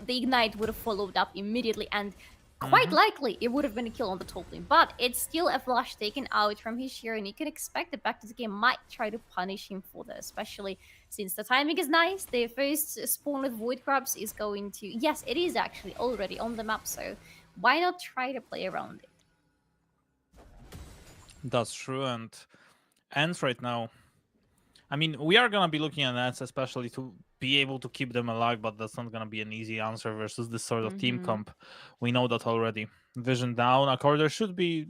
Ignite would have followed up immediately, and quite likely it would have been a kill on the top lane. But it's still a flash taken out from Heshero, and you can expect that Back to the Game might try to punish him for that, especially since the timing is nice. The first spawn with Void Crabs is going to... Yes, it is actually already on the map, so why not try to play around it? That's true, and ENG right now, I mean, we are gonna be looking at ENG especially to be able to keep them alive, but that's not gonna be an easy answer versus this sort of team comp. We know that already. Vision down, Accorder should be,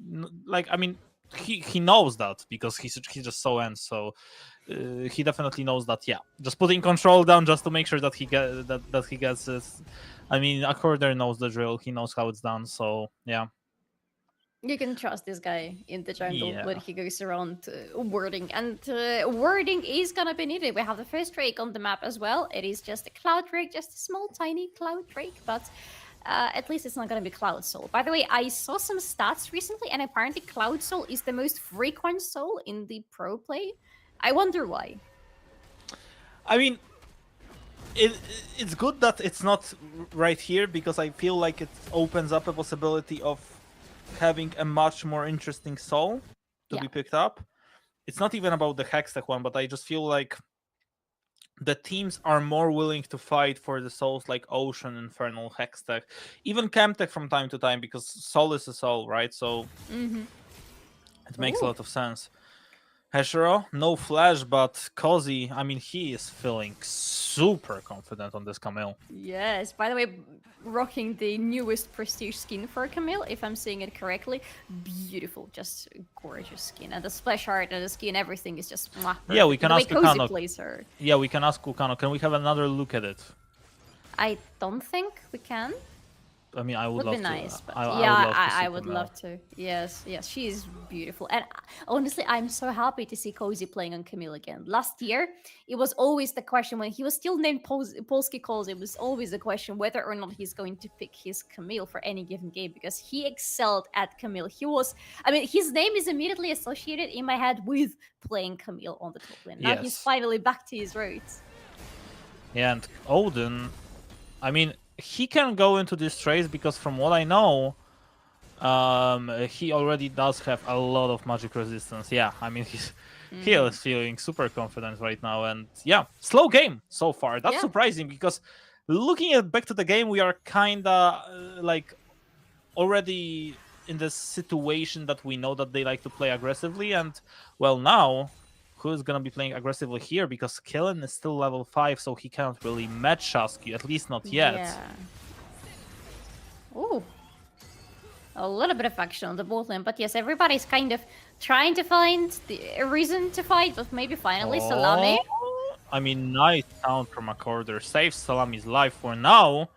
like, I mean, he knows that, because he's just so ENG, so he definitely knows that, just putting control down just to make sure that he gets it. I mean, Accorder knows the drill, he knows how it's done, so You can trust this guy in the jungle when he goes around warding. And warding is gonna be needed. We have the first Drake on the map as well. It is just a Cloud Drake, just a small, tiny Cloud Drake. But at least it's not gonna be Cloud Soul. By the way, I saw some stats recently, and apparently Cloud Soul is the most frequent soul in the pro play. I wonder why. I mean, it's good that it's not right here, because I feel like it opens up a possibility of having a much more interesting soul to be picked up. It's not even about the Hextech one, but I just feel like the teams are more willing to fight for the souls like Ocean, Infernal, Hextech, even Chemtech from time to time, because soul is a soul, right? So it makes a lot of sense. Heshero, no flash, but Cozy, I mean, he is feeling super confident on this Camille. Yes, by the way, rocking the newest prestige skin for Camille, if I'm saying it correctly. Beautiful, just gorgeous skin. And the splash art and the skin, everything is just... Yeah, we can ask Cozy plays her. Yeah, we can ask Kukano. Can we have another look at it? I don't think we can. I mean, I would love be to. nice, but I would love to. Yes, she is beautiful. And honestly, I'm so happy to see Cozy playing on Camille again. Last year, it was always the question, when he was still named Polsky Cozy, it was always the question whether or not he's going to pick his Camille for any given game, because he excelled at Camille. He was, I mean, his name is immediately associated in my head with playing Camille on the top lane. Now he's finally back to his roots. Yeah, and Odin, I mean, he can go into this trade, because from what I know, he already does have a lot of magic resistance. Yeah, I mean, he is feeling super confident right now, and slow game so far. That's surprising, because looking at back to the game, we are kinda like already in this situation that we know that they like to play aggressively, and well, now who's gonna be playing aggressively here, because Kylin is still level 5, so he cannot really match Shasky, at least not yet. Yeah. Ooh. A little bit of action on the bot lane, but yes, everybody's kind of trying to find a reason to fight, but maybe finally Salami. I mean, nice sound from Accorder. Saves Salami's life for now.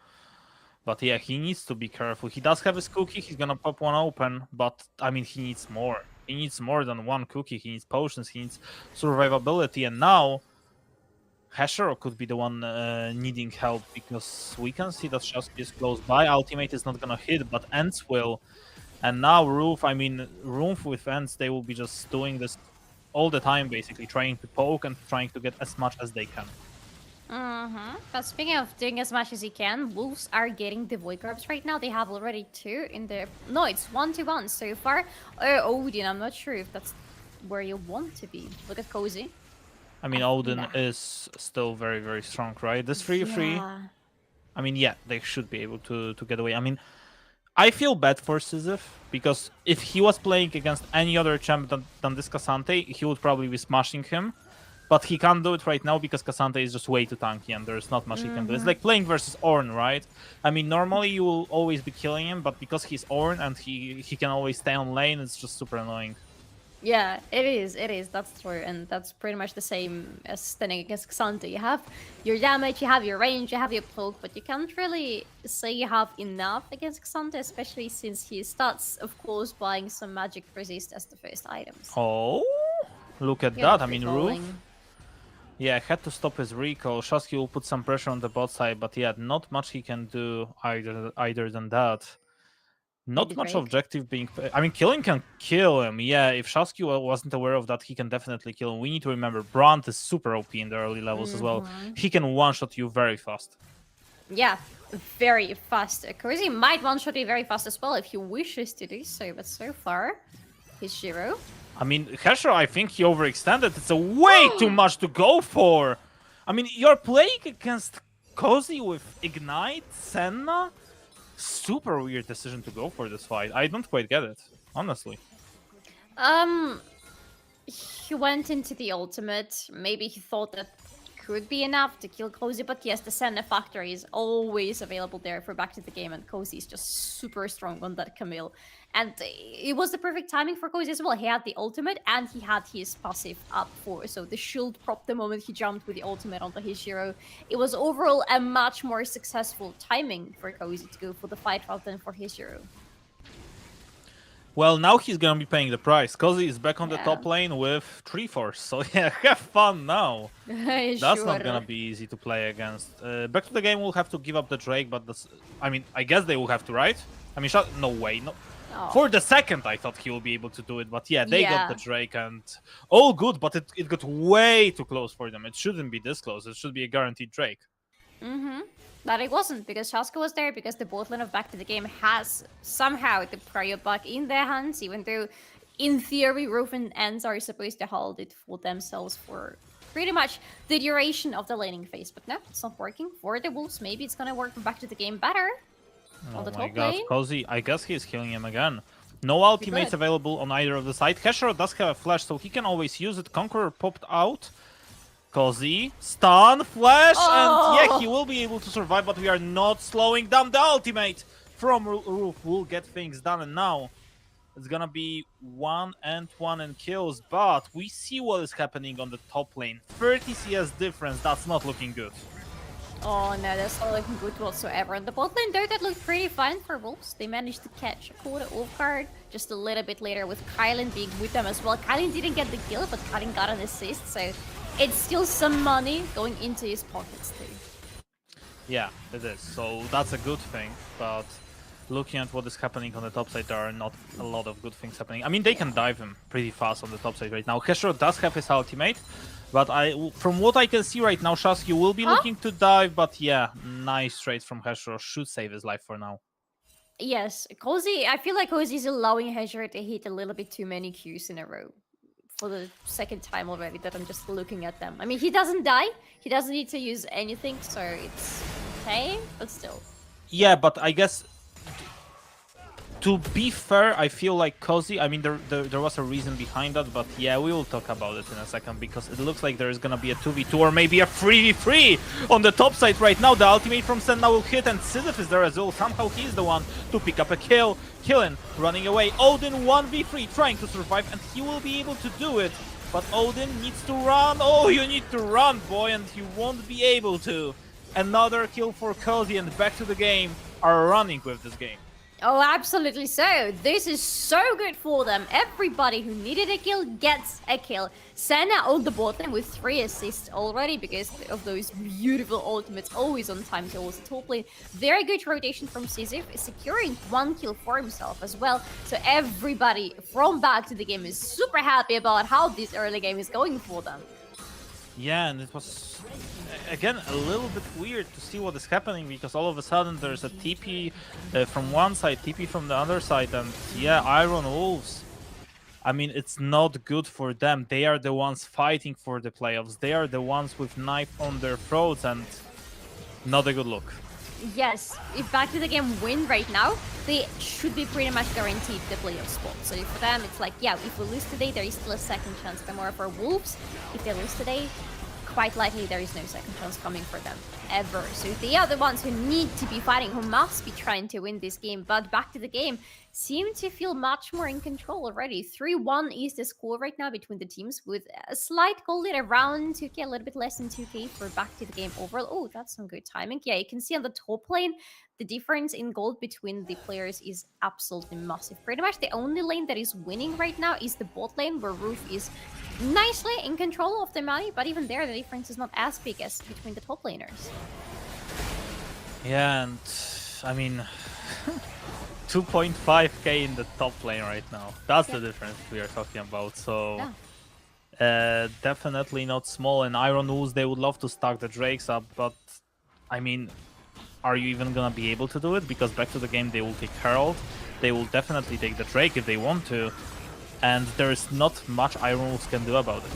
But yeah, he needs to be careful. He does have his cookie. He's gonna pop one open, but I mean, he needs more. He needs more than one cookie. He needs potions. He needs survivability. And now, Heshero could be the one needing help, because we can see that Shasky is close by. Ultimate is not gonna hit, but Ents will. And now Roof, I mean, Roof with Ents, they will be just doing this all the time, basically, trying to poke and trying to get as much as they can. But speaking of doing as much as he can, Wolves are getting the Void Grubs right now. They have already 2 in the... No, it's 1-1 so far. Odin, I'm not sure if that's where you want to be. Look at Cozy. I mean, Odin is still very, very strong, right? This 3-3, Yeah. I mean, yeah, they should be able to get away. I mean, I feel bad for Sisyph, because if he was playing against any other champ than this Cassante, he would probably be smashing him. But he can't do it right now because Cassante is just way too tanky and there's not much he can do. It's like playing versus Ornn, right? I mean, normally you will always be killing him, but because he's Ornn and he can always stay on lane, it's just super annoying. Yeah, it is, that's true, and that's pretty much the same as standing against Xante. You have your damage, you have your range, you have your poke, but you can't really say you have enough against Xante, especially since he starts, of course, buying some magic resist as the first items. Oh, look at that. I mean, Roof. Yeah, had to stop his recall. Shasky will put some pressure on the bot side, but yeah, not much he can do either than that. Not much objective being... I mean, killing can kill him. Yeah, if Shasky wasn't aware of that, he can definitely kill him. We need to remember, Brandt is super OP in the early levels as well. He can one-shot you very fast. Yeah, very fast. Cozy might one-shot you very fast as well if he wishes to do so, but so far, he's Shiro. I mean, Heshero, I think he overextended. It's a way too much to go for. I mean, you're playing against Cozy with Ignite, Senna. Super weird decision to go for this fight. I don't quite get it, honestly. He went into the ultimate. Maybe he thought that could be enough to kill Cozy, but yes, the Senna factor is always available there for back to the game, and Cozy is just super strong on that Camille. And it was the perfect timing for Cozy as well. He had the ultimate and he had his passive up for, so the shield propped the moment he jumped with the ultimate onto his hero. It was overall a much more successful timing for Cozy to go for the fight route than for his hero. Well, now he's gonna be paying the price. Cozy is back on the top lane with 3-4, so yeah, have fun now. That's not gonna be easy to play against. Back to the game, we'll have to give up the Drake, but that's... I mean, I guess they will have to, right? I mean, no way, no. Oh. For the second, I thought he will be able to do it, but yeah, they got the Drake and all good, but it got way too close for them. It shouldn't be this close. It should be a guaranteed Drake. But it wasn't, because Shaska was there, because the bot lane of Back to the Game has somehow the prior back in their hands, even though in theory Roof and Ents are supposed to hold it for themselves for pretty much the duration of the laning phase. But no, it's not working for the Wolves. Maybe it's gonna work for Back to the Game better. Oh my god, Cozy, I guess he's killing him again. No ultimates available on either of the side. Heshero does have a flash, so he can always use it. Conqueror popped out. Cozy, stun, flash, and yeah, he will be able to survive, but we are not slowing down the ultimate from Roof. Will get things done, and now it's gonna be 1-1 and kills, but we see what is happening on the top lane. 30 CS difference, that's not looking good. Oh no, that's not looking good whatsoever. And the bot lane though, that looked pretty fine for Wolves. They managed to catch a quarter off guard just a little bit later with Kylan being with them as well. Kylan didn't get the kill, but Kylan got an assist, so it's still some money going into his pockets too. Yeah, it is. So that's a good thing, but looking at what is happening on the top side, there are not a lot of good things happening. I mean, they can dive him pretty fast on the top side right now. Heshero does have his ultimate, but from what I can see right now, Shasky will be looking to dive, but yeah, nice trade from Heshero. Should save his life for now. Yes, Cozy, I feel like Cozy is allowing Heshero to hit a little bit too many Qs in a row. For the second time already that I'm just looking at them. I mean, he doesn't die. He doesn't need to use anything, so it's okay, but still. Yeah, but I guess... To be fair, I feel like Cozy, I mean, there was a reason behind that, but yeah, we will talk about it in a second, because it looks like there is gonna be a 2v2 or maybe a 3v3 on the top side right now. The ultimate from Senna will hit, and Sisyph is there as well. Somehow he is the one to pick up a kill. Killen running away. Odin 1v3 trying to survive, and he will be able to do it. But Odin needs to run. Oh, you need to run, boy, and he won't be able to. Another kill for Cozy, and back to the game. are running with this game. Oh, absolutely so. This is so good for them. Everybody who needed a kill gets a kill. Senna on the bot lane with 3 assists already because of those beautiful ultimates, always on time towards the top lane. Very good rotation from Sisyph, securing 1 kill for himself as well. So everybody from back to the game is super happy about how this early game is going for them. Yeah, and it was, again, a little bit weird to see what is happening, because all of a sudden there's a TP from one side, TP from the other side, and yeah, Iron Wolves, I mean, it's not good for them. They are the ones fighting for the playoffs. They are the ones with knife on their throats, and not a good look. Yes, if back to the game win right now, they should be pretty much guaranteed the playoff spot. So for them, it's like, yeah, if we lose today, there is still a second chance. The more for Wolves, if they lose today, quite likely there is no second chance coming for them, ever. So they are the ones who need to be fighting, who must be trying to win this game. But back to the game, seem to feel much more in control already. 3-1 is the score right now between the teams, with a slight goal lead around 2k, a little bit less than 2k for back to the game overall. Oh, that's some good timing. Yeah, you can see on the top lane, the difference in gold between the players is absolutely massive. Pretty much the only lane that is winning right now is the bot lane, where Roof is nicely in control of the money, but even there, the difference is not as big as between the top laners. Yeah, and I mean, 2.5k in the top lane right now. That's the difference we are talking about. So definitely not small. And Iron Wolves, they would love to stack the Drakes up, but I mean, are you even gonna be able to do it? Because back to the game, they will take Herald. They will definitely take the Drake if they want to. And there is not much Iron Wolves can do about it.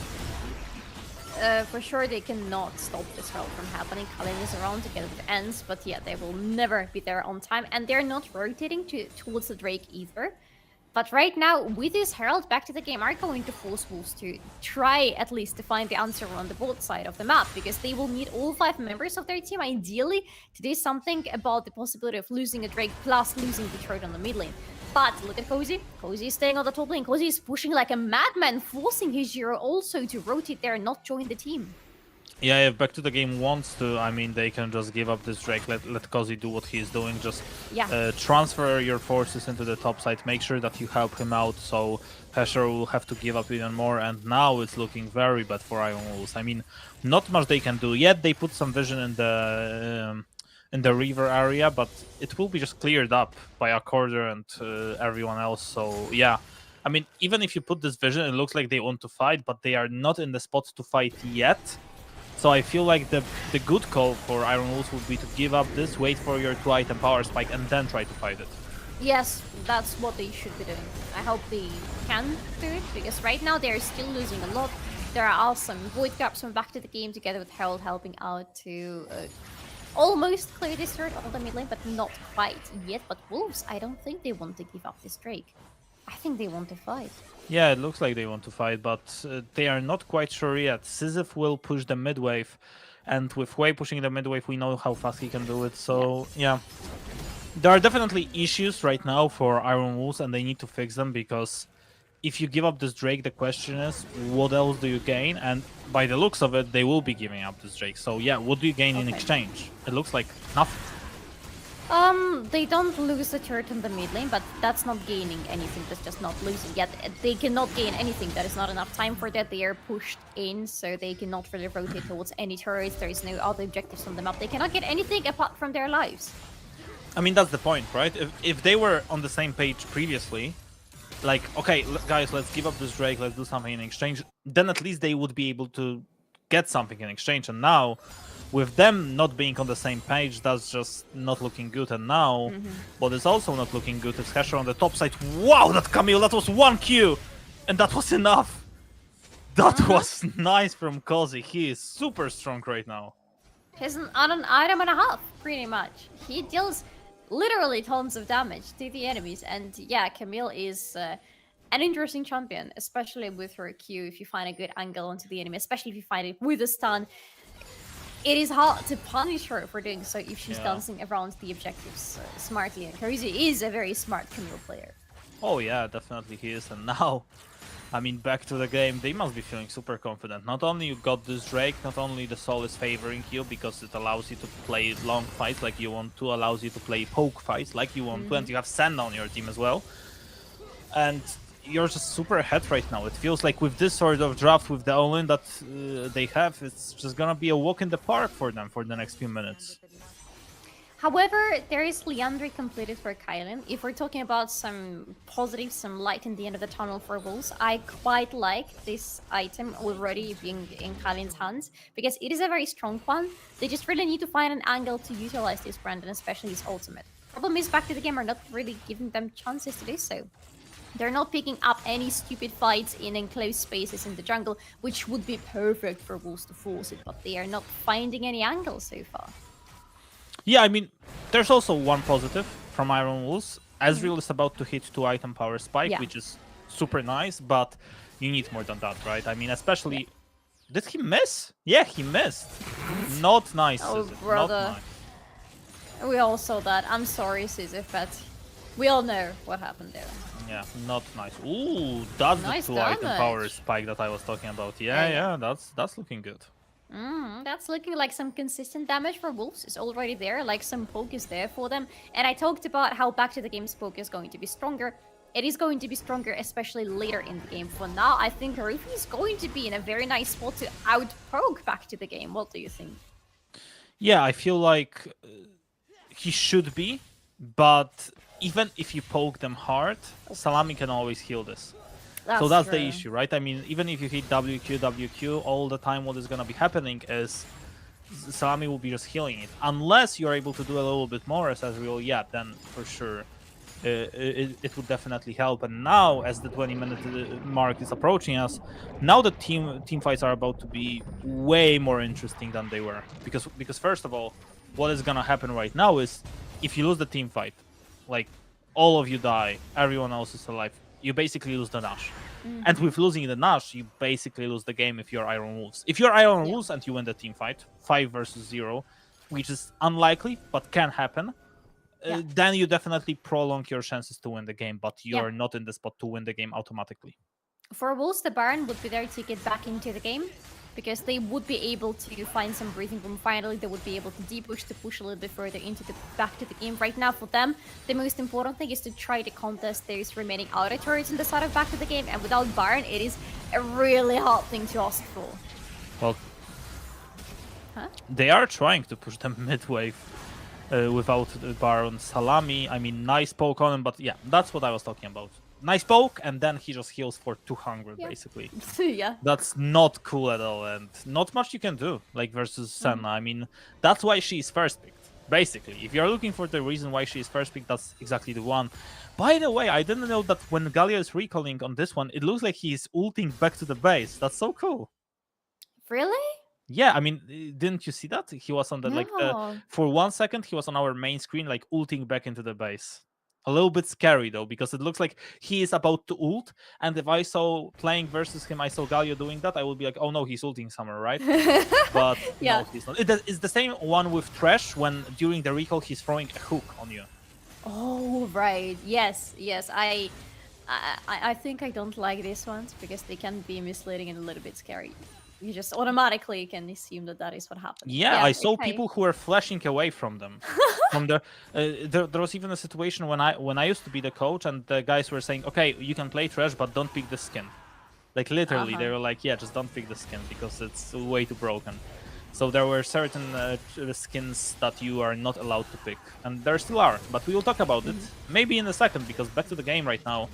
For sure, they cannot stop this Herald from happening. Kalin is around to get it ends, but yeah, they will never be there on time. And they're not rotating towards the Drake either. But right now, with this Herald, back to the game are going to force Wolves to try at least to find the answer on the both side of the map, because they will need all 5 members of their team, ideally, to do something about the possibility of losing a Drake plus losing the turret on the mid lane. But look at Cozy. Cozy is staying on the top lane. Cozy is pushing like a madman, forcing his hero also to rotate there and not join the team. Yeah, if back to the game wants to, I mean, they can just give up this Drake, let Cozy do what he's doing, just transfer your forces into the top side, make sure that you help him out, so Pressure will have to give up even more, and now it's looking very bad for Iron Wolves. I mean, not much they can do yet. They put some vision in the river area, but it will be just cleared up by Accorder and everyone else, so yeah. I mean, even if you put this vision, it looks like they want to fight, but they are not in the spot to fight yet. So I feel like the good call for Iron Wolves would be to give up this, wait for your 2-item power spike, and then try to fight it. Yes, that's what they should be doing. I hope they can do it, because right now they're still losing a lot. There are awesome Void Grabs from back to the game together with Herald helping out to almost clear this turret on the mid lane, but not quite yet. But Wolves, I don't think they want to give up this Drake. I think they want to fight. Yeah, it looks like they want to fight, but they are not quite sure yet. Sisyph will push the mid wave, and with Wei pushing the mid wave, we know how fast he can do it. So yeah, there are definitely issues right now for Iron Wolves, and they need to fix them, because if you give up this Drake, the question is, what else do you gain? And by the looks of it, they will be giving up this Drake. So yeah, what do you gain in exchange? It looks like nothing. They don't lose the turret in the mid lane, but that's not gaining anything. That's just not losing yet. They cannot gain anything. There is not enough time for that. They are pushed in, so they cannot really rotate towards any turrets. There is no other objectives on the map. They cannot get anything apart from their lives. I mean, that's the point, right? If they were on the same page previously, like, okay, guys, let's give up this Drake, let's do something in exchange, then at least they would be able to get something in exchange. And now, with them not being on the same page, that's just not looking good. And now, what is also not looking good is Hesher on the top side. Wow, that Camille, that was 1 Q! And that was enough! That was nice from Cozy. He is super strong right now. He's on an item and a half, pretty much. He deals literally tons of damage to the enemies. And yeah, Camille is an interesting champion, especially with her Q, if you find a good angle onto the enemy, especially if you find it with a stun. It is hard to punish her for doing so if she's dancing around the objectives smartly. And Cozy is a very smart Camille player. Oh yeah, definitely he is. And now I mean, back to the game, they must be feeling super confident. Not only you got this Drake, not only the Soul is favoring you because it allows you to play long fights like you want to, allows you to play poke fights like you want to, and you have Sand on your team as well. And you're just super ahead right now. It feels like with this sort of draft, with the all-in that they have, it's just gonna be a walk in the park for them for the next few minutes. However, there is Leandri completed for Kylan. If we're talking about some positives, some light in the end of the tunnel for Wolves, I quite like this item already being in Kylan's hands because it is a very strong one. They just really need to find an angle to utilize this brand, and especially his ultimate. Problem is, back to the game are not really giving them chances to do so. They're not picking up any stupid fights in enclosed spaces in the jungle, which would be perfect for Wolves to force it, but they are not finding any angles so far. Yeah, I mean, there's also one positive from Iron Wolves. Ezreal is about to hit 2-item power spike, which is super nice, but you need more than that, right? I mean, especially... Did he miss? Yeah, he missed. Not nice, Oh, Sizif. brother. Not nice. We all saw that. I'm sorry, Sizif, but we all know what happened there. Yeah, not nice. Ooh, that's Nice the 2-item damage. power spike that I was talking about. Yeah, that's looking good. That's looking like some consistent damage for Wolves is already there, like some poke is there for them. And I talked about how back to the game's poke is going to be stronger. It is going to be stronger, especially later in the game. For now, I think Rufi is going to be in a very nice spot to out-poke back to the game. What do you think? Yeah, I feel like he should be, but even if you poke them hard, Salami can always heal this. So that's the issue, right? I mean, even if you hit WQ, all the time what is going to be happening is Salami will be just healing it. Unless you're able to do a little bit more as Ezreal, yeah, then for sure it would definitely help. And now, as the 20-minute mark is approaching us, now the team fights are about to be way more interesting than they were. Because first of all, what is going to happen right now is if you lose the team fight, like all of you die, everyone else is alive, you basically lose the Nash. And with losing the Nash, you basically lose the game if you're Iron Wolves. If you're Iron Wolves and you win the team fight, 5 versus 0, which is unlikely, but can happen, then you definitely prolong your chances to win the game, but you're not in the spot to win the game automatically. For Wolves, the Baron would be their ticket back into the game, because they would be able to find some breathing room. Finally, they would be able to de-push to push a little bit further into the back to the game. Right now, for them, the most important thing is to try to contest those remaining outer turrets in the side of back to the game. And without Baron, it is a really hard thing to ask for. Well, they are trying to push them mid-wave without Baron. Salami, I mean, nice poke on him, but yeah, that's what I was talking about. Nice poke, and then he just heals for 200, basically. Yeah. That's not cool at all, and not much you can do, like, versus Senna. I mean, that's why she's first picked, basically. If you're looking for the reason why she's first picked, that's exactly the one. By the way, I didn't know that when Galio is recalling on this one, it looks like he's ulting back to the base. That's so cool. Really? Yeah, I mean, didn't you see that? He was on the, like, for 1 second, he was on our main screen, like, ulting back into the base. A little bit scary though, because it looks like he is about to ult, and if I saw playing versus him, I saw Galio doing that, I would be like, oh no, he's ulting somewhere, right? But no, he's not. It's the same one with Thresh when during the recall he's throwing a hook on you. Oh right, yes. I think I don't like these ones because they can be misleading and a little bit scary. You just automatically can assume that that is what happened. Yeah, I saw people who were flashing away from them. From the there was even a situation when I used to be the coach, and the guys were saying, okay, you can play Thresh, but don't pick the skin. Like literally, they were like, yeah, just don't pick the skin because it's way too broken. So there were certain skins that you are not allowed to pick, and there still are, but we will talk about it maybe in a second, because back to the game right now.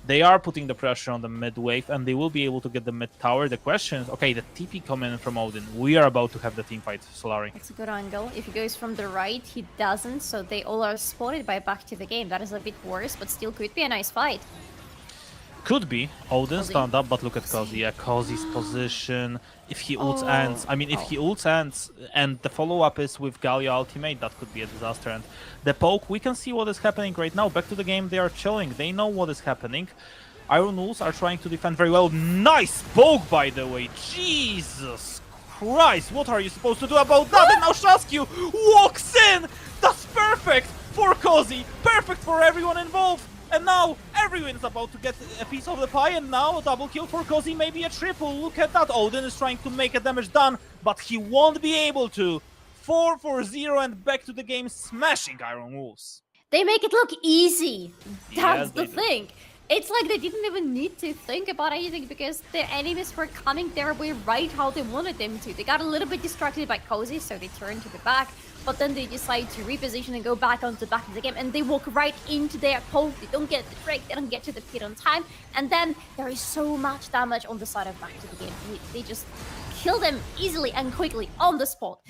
They are putting the pressure on the mid wave, and they will be able to get the mid tower. The question is, okay, the TP coming in from Odin. We are about to have the team fight, Solari. It's a good angle. If he goes from the right, he doesn't, so they all are spotted by back to the game. That is a bit worse, but still could be a nice fight. Could be. Odin stand up, but look at Kozi. Yeah, Kozi's position. If he ults ends, I mean, if he ults ends, and the follow-up is with Galio ultimate, that could be a disaster. And the poke, we can see what is happening right now. Back to the game, they are chilling. They know what is happening. Iron Wolves are trying to defend very well. Nice poke, by the way. Jesus Christ, what are you supposed to do about that? And now Shasku walks in. That's perfect for Kozi. Perfect for everyone involved. And now everyone's about to get a piece of the pie, and now a double kill for Kozi, maybe a triple. Look at that. Odin is trying to make a damage done, but he won't be able to. 4-4-0 and back to the game, smashing Iron Wolves. They make it look easy. That's Yes, the they do. thing. It's like they didn't even need to think about anything because their enemies were coming their way right how they wanted them to. They got a little bit distracted by Cozy, so they turned to the back, but then they decide to reposition and go back onto the back of the game, and they walk right into their poke. They don't get the break, they don't get to the pit on time, and then there is so much damage on the side of back to the game. They just kill them easily and quickly on the spot.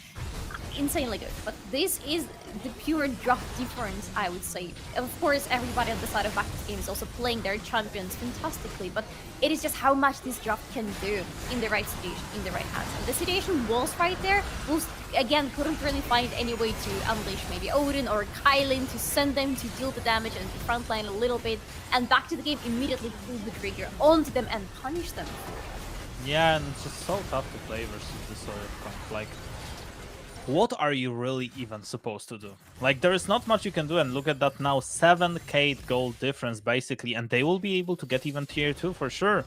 Insanely good, but this is the pure draft difference, I would say. Of course, everybody on the side of back to the game is also playing their champions fantastically, but it is just how much this draft can do in the right situation, in the right hands. And the situation was right there. Wolves, again, couldn't really find any way to unleash maybe Odin or Kylin to send them to deal the damage and to frontline a little bit, and back to the game immediately pulled the trigger onto them and punish them. Yeah, and it's just so tough to play versus this sort of comp. Like, what are you really even supposed to do? Like, there is not much you can do, and look at that now, 7k gold difference basically, and they will be able to get even tier 2 for sure.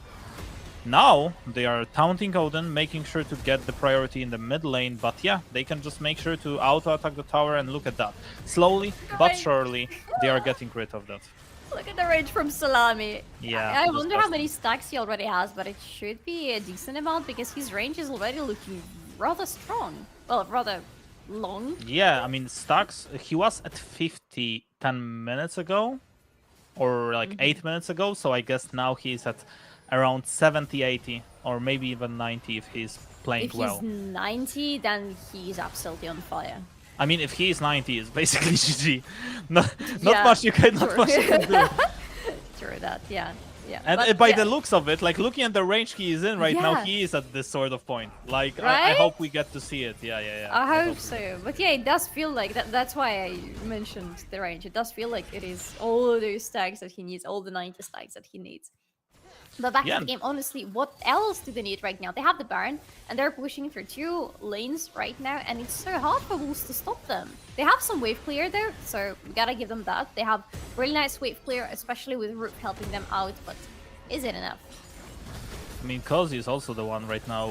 Now, they are taunting Odin, making sure to get the priority in the mid lane, but yeah, they can just make sure to auto-attack the tower, and look at that. Slowly, but surely, they are getting rid of that. Look at the range from Salami. Yeah, I wonder how many stacks he already has, but it should be a decent amount because his range is already looking rather strong. Well, rather long. Yeah, I mean, stacks, he was at 50 10 minutes ago, or like 8 minutes ago, so I guess now he's at around 70, 80, or maybe even 90 if he's playing well. If he's 90, then he's absolutely on fire. I mean, if he is 90, it's basically GG. Not Yeah, much you can, not true. much you can do. True that, yeah. Yeah. And But by yeah. the looks of it, like looking at the range he is in right now, Yeah. he is at this sort of point. Like, I Right? hope we get to see it. Yeah. I hope so. But yeah, it does feel like that. That's why I mentioned the range. It does feel like it is all those stacks that he needs, all the 90 stacks that he needs. But back Yeah. to the game, honestly, what else do they need right now? They have the Baron, and they're pushing for 2 lanes right now, and it's so hard for Wolves to stop them. They have some wave clear there, so we gotta give them that. They have really nice wave clear, especially with Rook helping them out, but is it enough? I mean, Kozi is also the one right now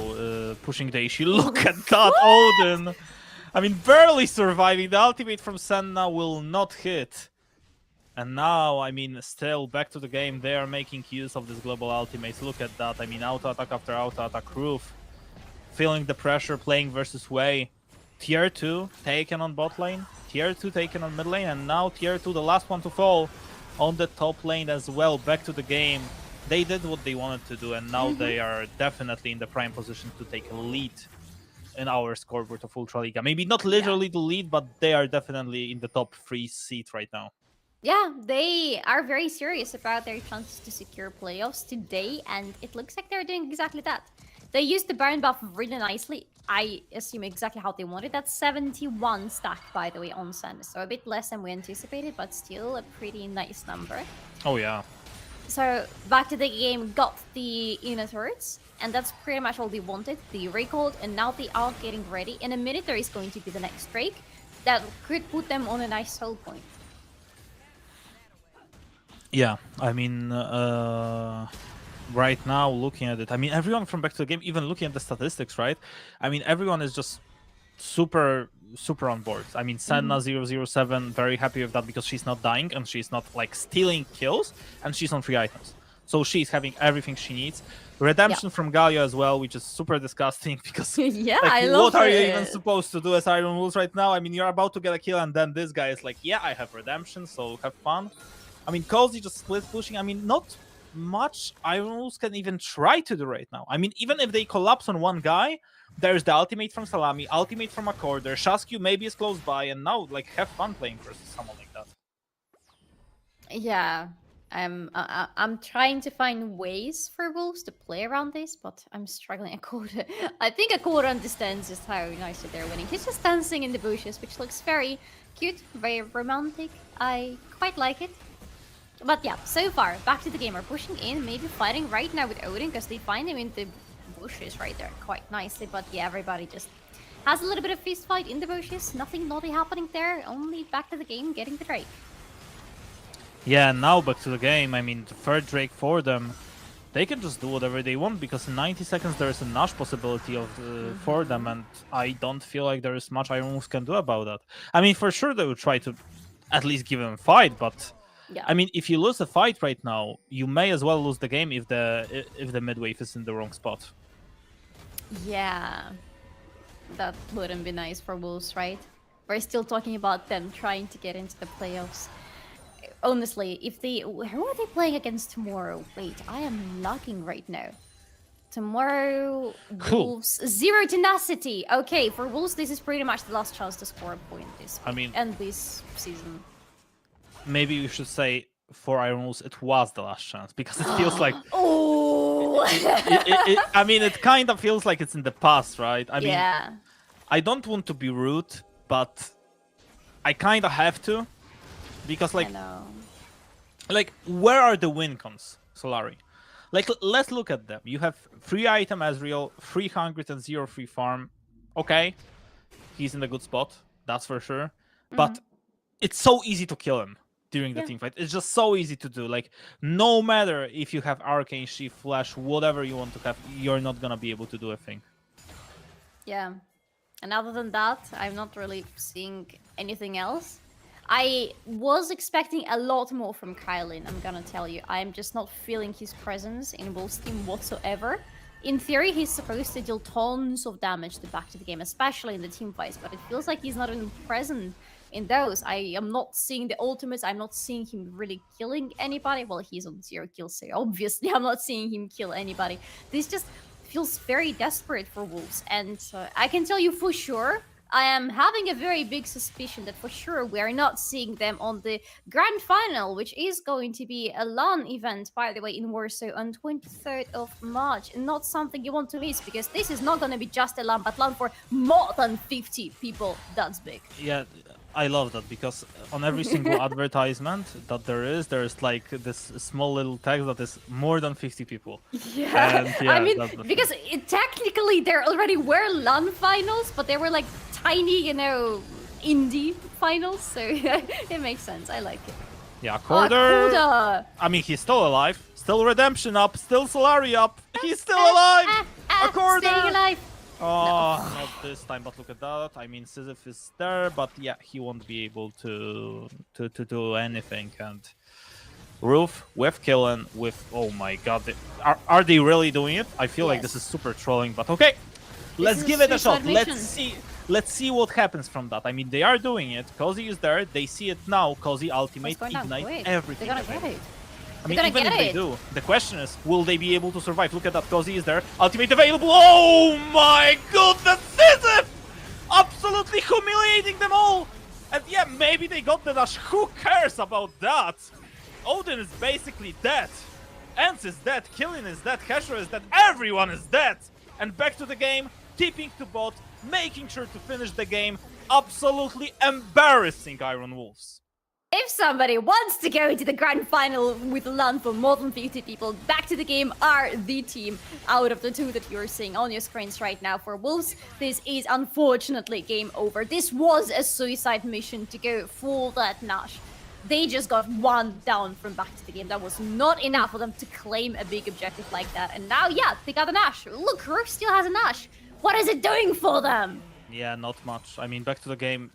pushing the issue. Look at that, Odin! I mean, barely surviving. The ultimate from Senna will not hit. And now, I mean, still back to the game. They are making use of this global ultimates. Look at that. I mean, auto-attack after auto-attack. Roof. Feeling the pressure, playing versus Wei. Tier 2 taken on bot lane. Tier 2 taken on mid lane. And now Tier 2, the last one to fall, on the top lane as well. Back to the game. They did what they wanted to do, and now they are definitely in the prime position to take a lead in our scoreboard of Ultraliga. Maybe not literally the lead, but they are definitely in the top 3 seat right now. Yeah, they are very serious about their chances to secure playoffs today, and it looks like they're doing exactly that. They used the Baron buff really nicely. I assume exactly how they wanted. That's 71 stack, by the way, on Sen. So a bit less than we anticipated, but still a pretty nice number. Oh, yeah. So back to the game, got the inner turrets, and that's pretty much all they wanted. They recalled, and now they are getting ready. In a minute, there is going to be the next Drake that could put them on a nice hold point. Yeah, I mean, right now, looking at it, I mean, everyone from back to the game, even looking at the statistics, right? I mean, everyone is just super on board. I mean, Senna 007, very happy with that because she's not dying and she's not like stealing kills, and she's on 3 items. So she's having everything she needs. Redemption from Galio as well, which is super disgusting because Yeah, like, I love what are you it. even supposed to do as Iron Wolves right now? I mean, you're about to get a kill and then this guy is like, yeah, I have redemption, so have fun. I mean, Cozy just split pushing. I mean, not much Iron Wolves can even try to do right now. I mean, even if they collapse on one guy, there's the ultimate from Salami, ultimate from Accord, their Shasku maybe is close by, and now, like, have fun playing versus someone like that. Yeah, I'm trying to find ways for Wolves to play around this, but I'm struggling. Accord, I think Accord understands just how nicely they're winning. He's just dancing in the bushes, which looks very cute, very romantic. I quite like it. But yeah, so far, back to the game. We're pushing in, maybe fighting right now with Odin, because they find him in the bushes right there quite nicely. But yeah, everybody just has a little bit of fist fight in the bushes. Nothing naughty happening there, only back to the game, getting the Drake. Yeah, now back to the game. I mean, the third Drake for them, they can just do whatever they want because in 90 seconds there is a Nash possibility of for them, and I don't feel like there is much Iron Wolves can do about that. I mean, for sure they will try to at least give them a fight, but Yeah. I mean, if you lose a fight right now, you may as well lose the game if the mid wave is in the wrong spot. Yeah. That wouldn't be nice for Wolves, right? We're still talking about them trying to get into the playoffs. Honestly, if they... Who are they playing against tomorrow? Wait, I am lagging right now. Tomorrow, Cool. Wolves... 0 Tenacity! Okay, for Wolves, this is pretty much the last chance to score a point this I week mean- and this season. Maybe you should say for Iron Wolves it was the last chance because it feels like Oh! I mean, it kind of feels like it's in the past, right? I mean, yeah. I don't want to be rude, but I kind of have to because I know. like where are the win cons, Solari? Like let's look at them. You have 3 item Ezreal, 3 Hungry and 0 free farm. Okay, he's in a good spot, that's for sure. But it's so easy to kill him during the Yeah. team fight. It's just so easy to do. Like no matter if you have Arcane Shift, Flash, whatever you want to have, you're not gonna be able to do a thing. Yeah. And other than that, I'm not really seeing anything else. I was expecting a lot more from Kylin, I'm gonna tell you. I'm just not feeling his presence in Wolves team whatsoever. In theory, he's supposed to deal tons of damage to back to the game, especially in the team fights, but it feels like he's not even present in those. I am not seeing the ultimates, I'm not seeing him really killing anybody. Well, he's on 0 kills, so obviously I'm not seeing him kill anybody. This just feels very desperate for Wolves, and I can tell you for sure, I am having a very big suspicion that for sure we are not seeing them on the grand final, which is going to be a LAN event, by the way, in Warsaw on 23rd of March. And not something you want to miss, because this is not going to be just a LAN, but LAN for more than 50 people. That's big. Yeah, I love that because on every single advertisement that there is like this small little text that is more than 50 people. Yeah, And, yeah, I mean, that's the because technically there already were LAN finals, but they were like tiny, you know, indie finals, so it makes sense. I like it. Yeah, Oh, Corder. Korda. I mean, he's still alive. Still Redemption up. Still Solari up. He's still alive. A Corder. Staying alive. Oh, not this time, but look at that. I mean, Sisyph is there, but yeah, he won't be able to do anything. And Roof with Killen, with... Oh my god. Are they really doing it? I feel like this is super trolling, but okay. Let's is give a it a shot. suicide mission. Let's see what happens from that. I mean, they are doing it. Cozy is there. They see it now. Cozy ultimate, What's going on? ignite, Wait, everything. they're gonna get it. I mean, They're even gonna if get they it. do, the question is, will they be able to survive? Look at that, Cozy is there. Ultimate available. Oh my goodness, Sisyph! Absolutely humiliating them all. And yeah, maybe they got the dash. Who cares about that? Odin is basically dead. Ents is dead. Killing is dead. Kasper is dead. Everyone is dead. And back to the game, tipping to bot, making sure to finish the game. Absolutely embarrassing Iron Wolves. If somebody wants to go to the grand final with LAN for more than 50 people, back to the game are the team out of the two that you're seeing on your screens right now. For Wolves, this is unfortunately game over. This was a suicide mission to go for that Nash. They just got 1 down from back to the game. That was not enough for them to claim a big objective like that. And now, yeah, they got a Nash. Look, Rook still has a Nash. What is it doing for them? Yeah, not much. I mean, back to the game.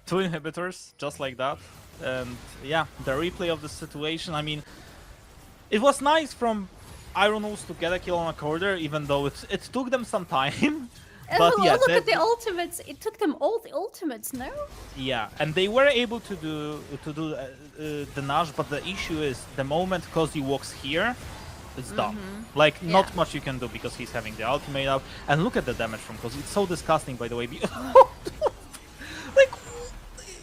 2 inhibitors, just like that. And yeah, the replay of the situation. I mean, it was nice from Iron Wolves to get a kill on a Corder, even though it took them some time. But Oh, yeah, look at the ultimates. It took them all the ultimates, no? yeah, and they were able to do the Nash, but the issue is the moment Cozy walks here, it's done. Like, not much you can do because he's having the ultimate up. And look at the damage from Cozy. It's so disgusting, by the way. Like,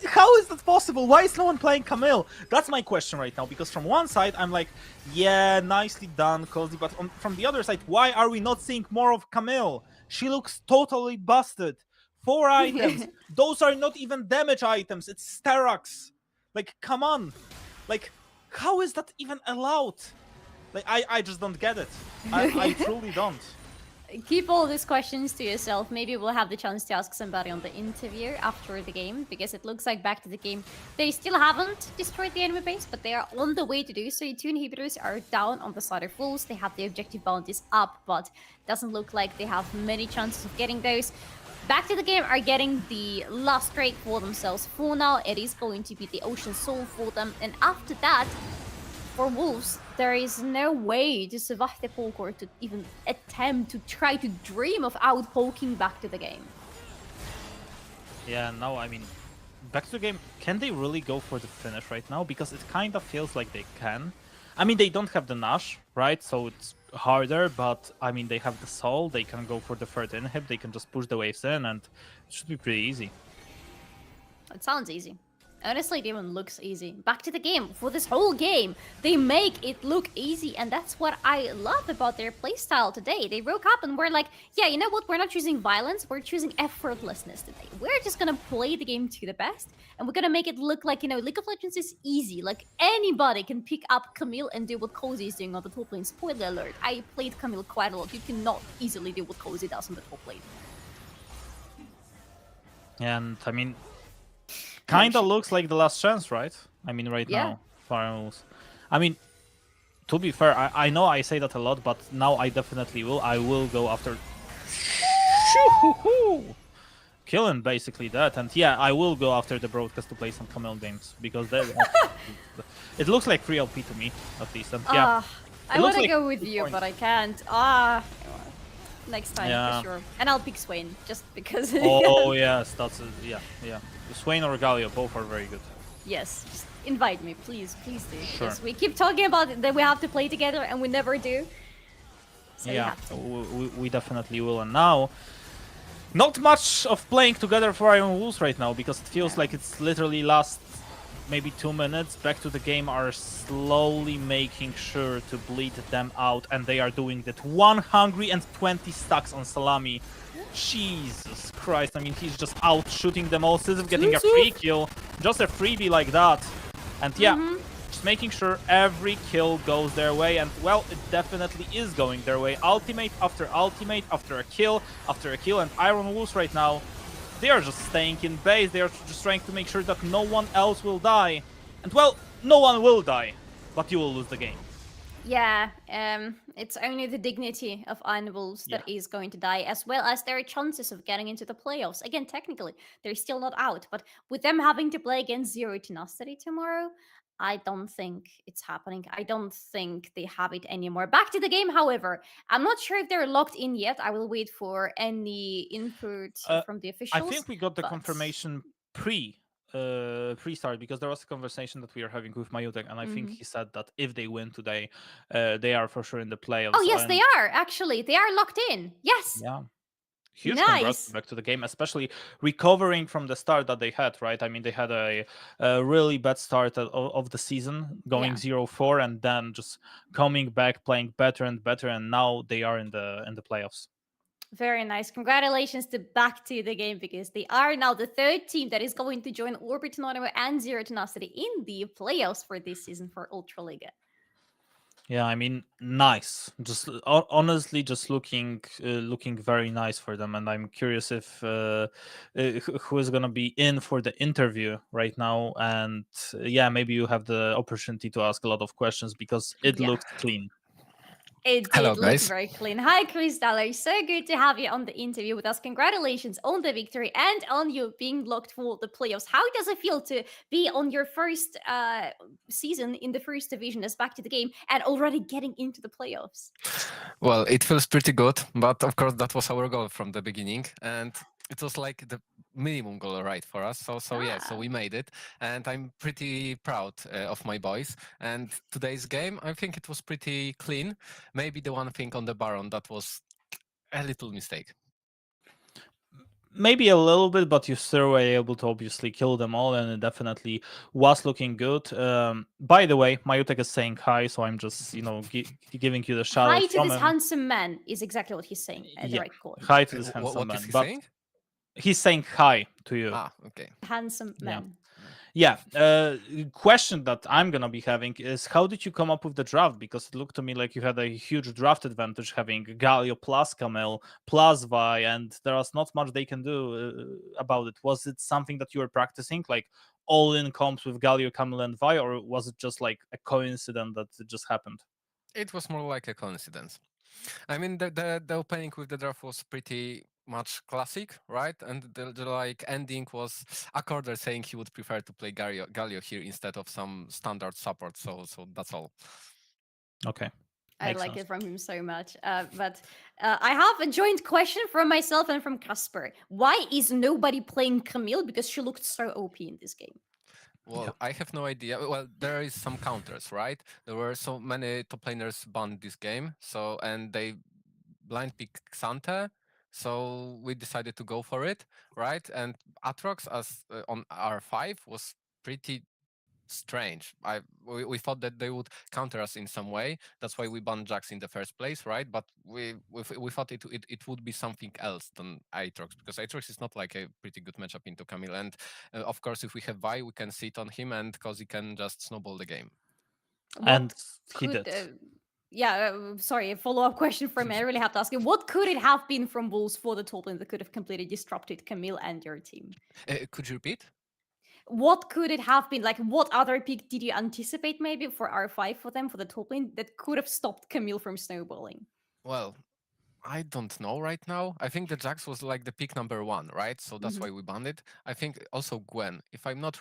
how is that possible? Why is no one playing Camille? That's my question right now, because from one side, I'm like, yeah, nicely done, Cozy, but from the other side, why are we not seeing more of Camille? She looks totally busted. 4 items. Those are not even damage items. It's Sterax. Like, come on. Like, how is that even allowed? Like, I just don't get it. I truly don't. keep all these questions to yourself. Maybe we'll have the chance to ask somebody on the interview after the game, because it looks like back to the game, they still haven't destroyed the enemy base, but they are on the way to do so. 2 inhibitors are down on the side of Wolves. They have the objective bounties up, but doesn't look like they have many chances of getting those. Back to the game are getting the last trade for themselves. For now, it is going to be the Ocean Soul for them, and after that, for Wolves, there is no way to survive the poke or to even attempt to try to dream of outpoking back to the game. Yeah, no, I mean, back to the game, can they really go for the finish right now? Because it kind of feels like they can. I mean, they don't have the Nash, right? So it's harder, but I mean, they have the Soul, they can go for the third inhib, they can just push the waves in, and it should be pretty easy. It sounds easy. Honestly, it even looks easy. Back to the game. For this whole game, they make it look easy, and that's what I love about their playstyle today. They woke up and were like, yeah, you know what? We're not choosing violence, we're choosing effortlessness today. We're just gonna play the game to the best, and we're gonna make it look like, you know, League of Legends is easy. Like, anybody can pick up Camille and do what Cozy is doing on the top lane. Spoiler alert, I played Camille quite a lot. You cannot easily do what Cozy does on the top lane. And, I mean, kinda looks like the last chance, right? I mean, right Yeah. now, finals. I mean, to be fair, I know I say that a lot, but now I definitely will. I will go after killing basically that, and yeah, I will go after the broadcast to play some Camille games because it looks like 3 LP to me at least. And yeah, I want to go with you, but I can't. Next time Yeah. for sure. And I'll pick Swain just because. Oh yes, that's yeah. Swain or Galio, both are very good. Yes, just invite me, please do. Sure. Because we keep talking about it, that we have to play together, and we never do. So you Yeah, have to. we definitely will. And now, not much of playing together for Iron Wolves right now, because it feels like it's literally last maybe 2 minutes. Back to the game are slowly making sure to bleed them out, and they are doing that. 120 stacks on Salami. Jesus Christ, I mean, he's just out shooting them all, Sisyph getting a free kill, just a freebie like that. And yeah, just making sure every kill goes their way, and well, it definitely is going their way. Ultimate after a kill, and Iron Wolves right now, they are just staying in base, they are just trying to make sure that no one else will die. And well, no one will die, but you will lose the game. Yeah, it's only the dignity of Iron Wolves that is going to die, as well as their chances of getting into the playoffs. Again, technically, they're still not out, but with them having to play against Zero Tenacity tomorrow, I don't think it's happening. I don't think they have it anymore. Back to the game, however, I'm not sure if they're locked in yet. I will wait for any input from the I officials. think we got the but- confirmation pre-start, because there was a conversation that we are having with Majutek, and I think he said that if they win today, they are for sure in the playoffs. Oh, yes, they are, actually. They are locked in. Yes. Yeah. Huge Nice. congrats back to the game, especially recovering from the start that they had, right? I mean, they had a really bad start of the season, going 0-4, and then just coming back, playing better and better, and now they are in the playoffs. Very nice. Congratulations to Back to the Game, because they are now the third team that is going to join Orbit, Anonymo, and Zero Tenacity in the playoffs for this season for Ultraliga. Yeah, I mean, nice. Just honestly, just looking very nice for them, and I'm curious if who is gonna be in for the interview right now. And yeah, maybe you have the opportunity to ask a lot of questions, because it looks clean. It did look very clean. Hi, Crystal. So good to have you on the interview with us. Congratulations on the victory and on you being locked for the playoffs. How does it feel to be on your first season in the first division as Back to the Game and already getting into the playoffs? Well, it feels pretty good, but of course that was our goal from the beginning, and it was like the minimum goal, right, for us. So yeah, so we made it, and I'm pretty proud of my boys. And today's game, I think it was pretty clean. Maybe the one thing on the Baron that was a little mistake. Maybe a little bit, but you still were able to obviously kill them all, and it definitely was looking good. By the way, Majutek is saying hi, so I'm just, giving you the shout out. Hi to this handsome man is exactly what he's saying. The right call. Hi to this handsome man. What is he saying? He's saying hi to you. Ah, okay. Handsome man. Yeah. Question that I'm gonna be having is how did you come up with the draft? Because it looked to me like you had a huge draft advantage having Galio plus Camel plus Vi, and there was not much they can do about it. Was it something that you were practicing, like all in comps with Galio, Camel, and Vi, or was it just like a coincidence that it just happened? It was more like a coincidence. I mean, the opening with the draft was pretty much classic, right? And the like ending was Accorder saying he would prefer to play Galio here instead of some standard support. So that's all. Okay. I Makes like sense. it from him so much. But I have a joint question from myself and from Kasper. Why is nobody playing Camille? Because she looked so OP in this game. Well, I have no idea. Well, there is some counters, right? There were so many top laners banned this game, so and they blind pick Xante, so we decided to go for it, right? And Atrox as on R5 was pretty strange. We thought that they would counter us in some way. That's why we banned Jax in the first place, right? But we thought it would be something else than Aatrox, because Aatrox is not like a pretty good matchup into Camille. And of course, if we have Vi, we can sit on him, and Cozy can just snowball the game. And he Could, did. sorry, a follow-up question from me. I really have to ask you, what could it have been from Wolves for the top lane that could have completely disrupted Camille and your team? Could you repeat? What could it have been? Like, what other pick did you anticipate maybe for R5 for them, for the top lane, that could have stopped Camille from snowballing? Well, I don't know right now. I think the Jax was like the pick number 1, right? So that's why we banned it. I think also Gwen. If I'm not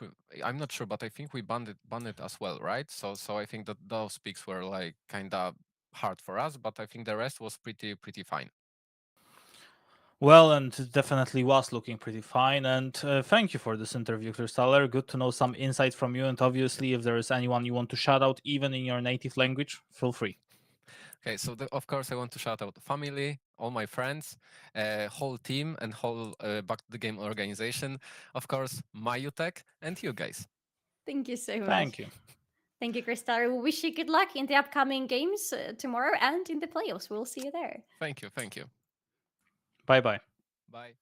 sure, but I think we banned it as well, right? So I think that those picks were like kind of hard for us, but I think the rest was pretty fine. Well, and it definitely was looking pretty fine. And thank you for this interview, Kristaller. Good to know some insight from you. And obviously, if there is anyone you want to shout out, even in your native language, feel free. Okay, so of course I want to shout out the family, all my friends, whole team, and whole Back to the Game organization. Of course, Mayutek and you guys. Thank you so much. Thank you. Thank you, Kristaller. We wish you good luck in the upcoming games tomorrow and in the playoffs. We'll see you there. Thank you. Bye-bye. Bye.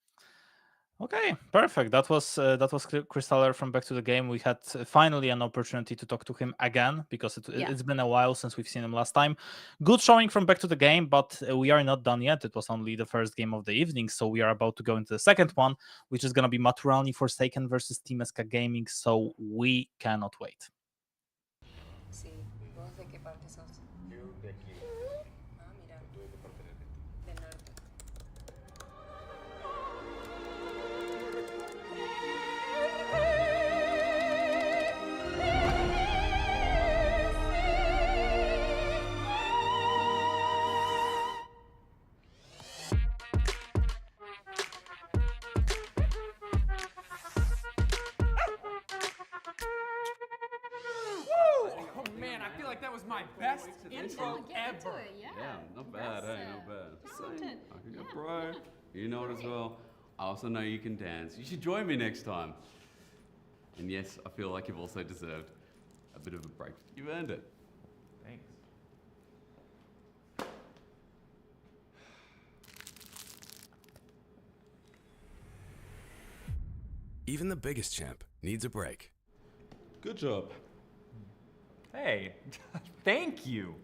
Okay, perfect. That was Kristaller from Back to the Game. We had finally an opportunity to talk to him again, because it's been a while since we've seen him last time. Good showing from Back to the Game, but we are not done yet. It was only the first game of the evening, so we are about to go into the second one, which is going to be Maturalny Forsaken versus Team ESCA Gaming, so we cannot wait. Sí, ¿vos de qué parte sos? Yo de aquí. Ah, mira. ¿Tú de qué parte eres? Del norte. Oh man, I feel like that was my best intro ever. Yeah, not bad, hey, not bad. I can go pro. You know it as well. I also know you can dance. You should join me next time. And yes, I feel like you've also deserved a bit of a break. You've earned it. Thanks. Even the biggest champ needs a break. Good job. Hey, thank you.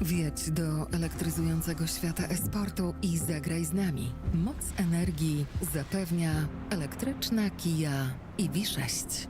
Wjedź do elektryzującego świata esportu i zagraj z nami. Moc energii zapewnia elektryczna Kia EV6.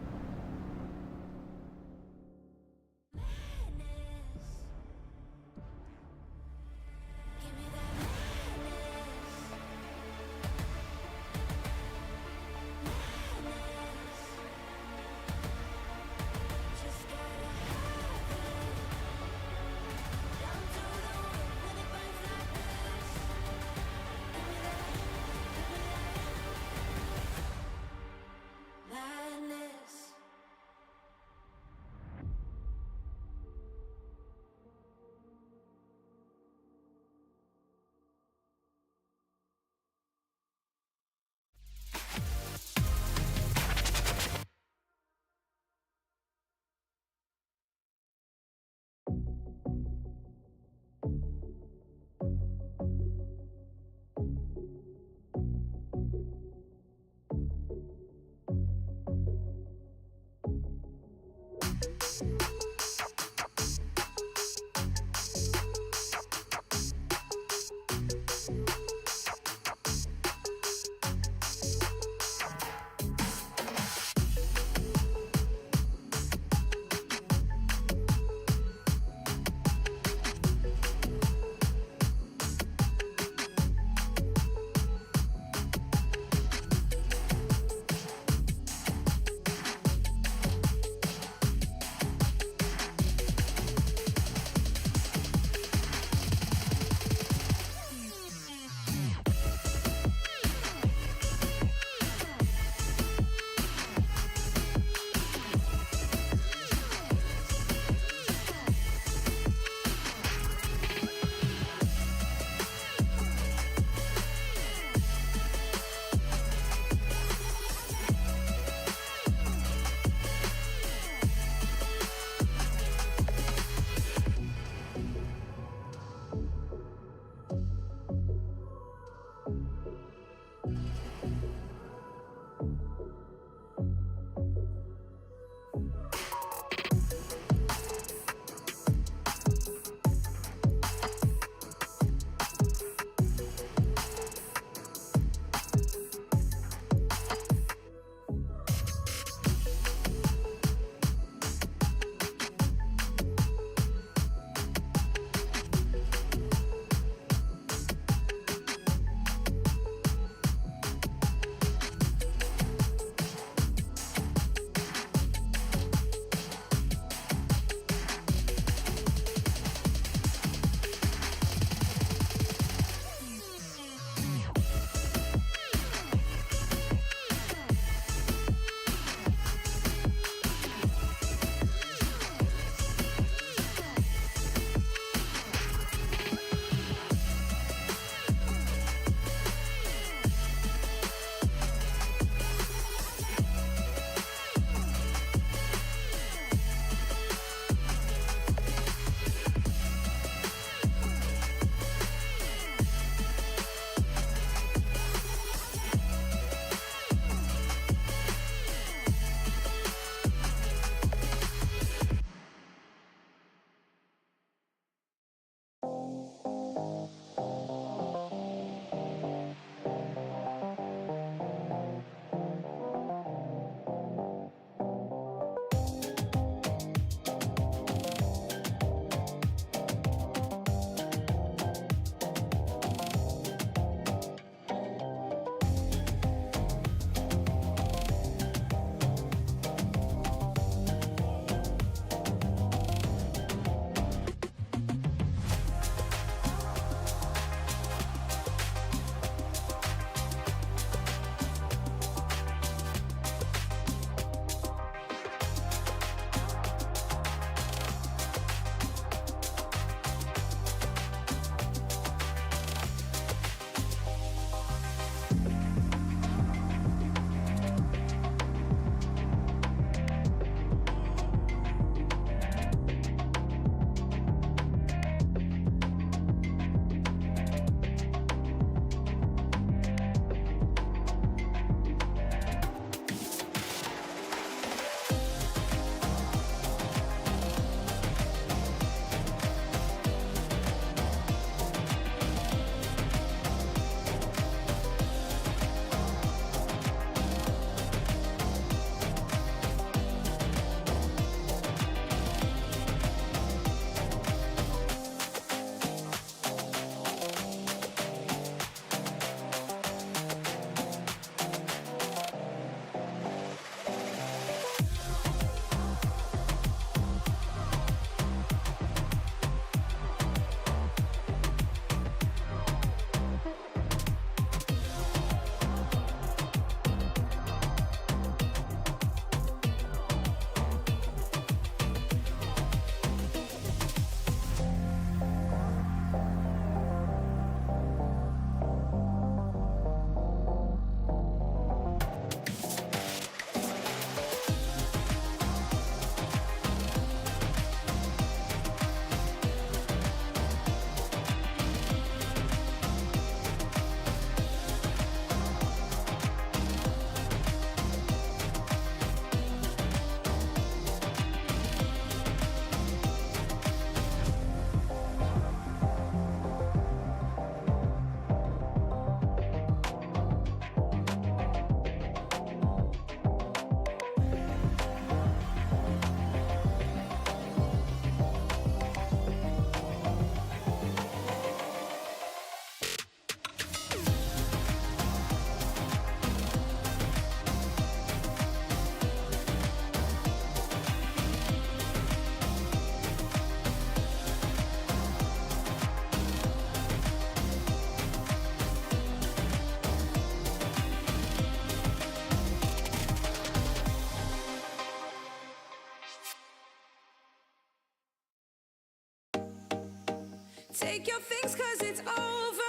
Take your things cause it's over.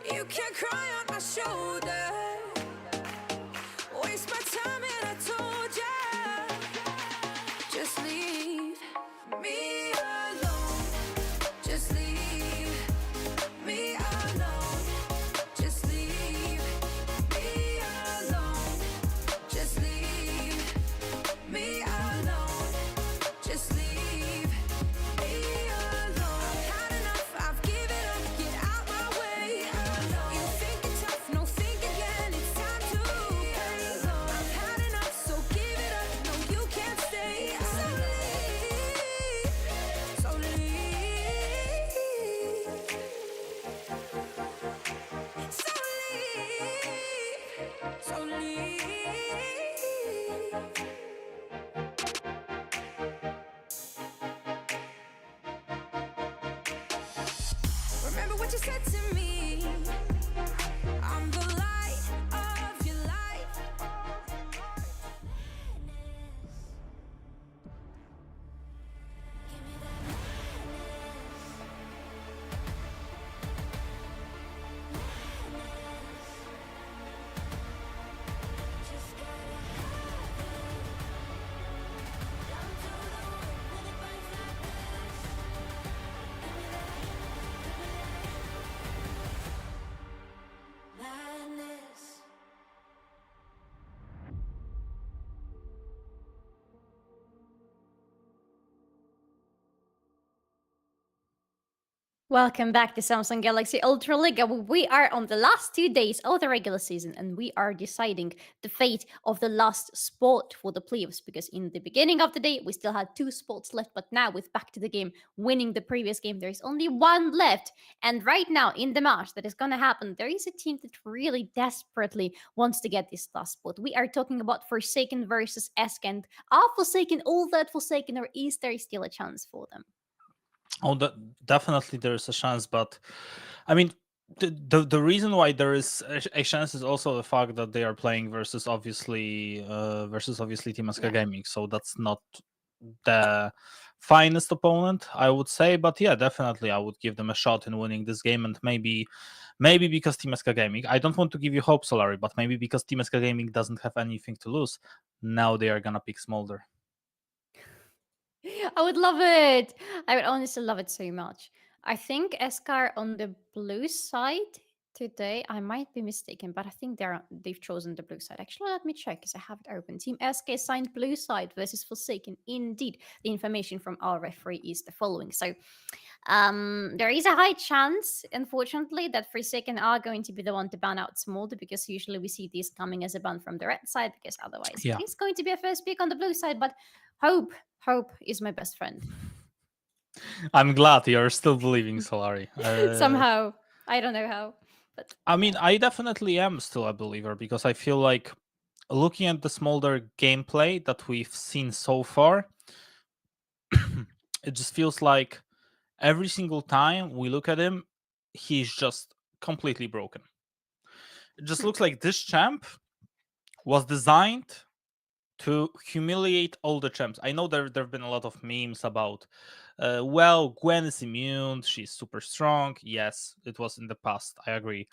You can cry on my shoulder. Waste my time and I told ya, just leave me alone. Just leave me alone. Just leave me alone. Just leave me alone. Just leave me alone. I've had enough, I've given up, get out my way. You think it's tough, no think again, it's time to pay. I've had enough, so give it up, no you can't stay. So leave, so leave. So leave, so leave. Remember what you said to me. I'm the light of your life. Madness. Welcome back to Samsung Galaxy Ultraliga. We are on the last 2 days of the regular season and we are deciding the fate of the last spot for the playoffs, because in the beginning of the day we still had 2 spots left, but now with back to the game winning the previous game there is only 1 left. And right now in the match that is going to happen, there is a team that really desperately wants to get this last spot. We are talking about Forsaken versus ESCA, and are Forsaken all that Forsaken, or is there still a chance for them? Oh, definitely there is a chance, but I mean, the reason why there is a chance is also the fact that they are playing versus obviously Team ESCA Gaming, so that's not the finest opponent, I would say. But yeah, definitely I would give them a shot in winning this game, and maybe because Team ESCA Gaming, I don't want to give you hope, Solari, but maybe because Team ESCA Gaming doesn't have anything to lose, now they are gonna pick Smolder. I would love it. I would honestly love it so much. I think ESCA are on the blue side today. I might be mistaken, but I think they've chosen the blue side. Actually, let me check because I have it open. Team ESCA is signed blue side versus Forsaken. Indeed, the information from our referee is the following. So there is a high chance, unfortunately, that Forsaken are going to be the one to ban out Smolder, because usually we see these coming as a ban from the red side, because otherwise Yeah. it is going to be a first pick on the blue side. But hope is my best friend. I'm glad you're still believing, Solari. Somehow. I don't know how. But I mean, I definitely am still a believer, because I feel like looking at the Smolder gameplay that we've seen so far, it just feels like every single time we look at him, he's just completely broken. It just looks like this champ was designed to humiliate all the champs. I know there have been a lot of memes about, well, Gwen is immune, she's super strong. Yes, it was in the past. I agree.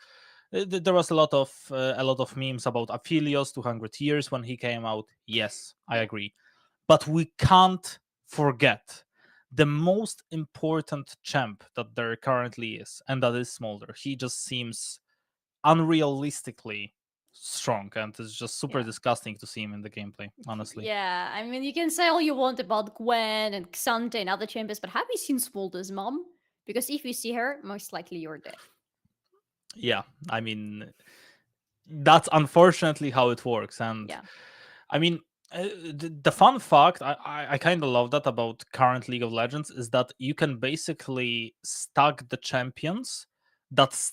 There was a lot of memes about Aphelios 200 years when he came out. Yes, I agree. But we can't forget the most important champ that there currently is, and that is Smolder. He just seems unrealistically strong, and it's just super disgusting to see him in the gameplay, honestly. yeah, I mean, you can say all you want about Gwen and Xante and other champions, but have you seen Smolder's mom? Because if you see her, most likely you're dead. Yeah, I mean, that's unfortunately how it works. And Yeah. I mean, the fun fact, I kind of love that about current League of Legends, is that you can basically stack the champions that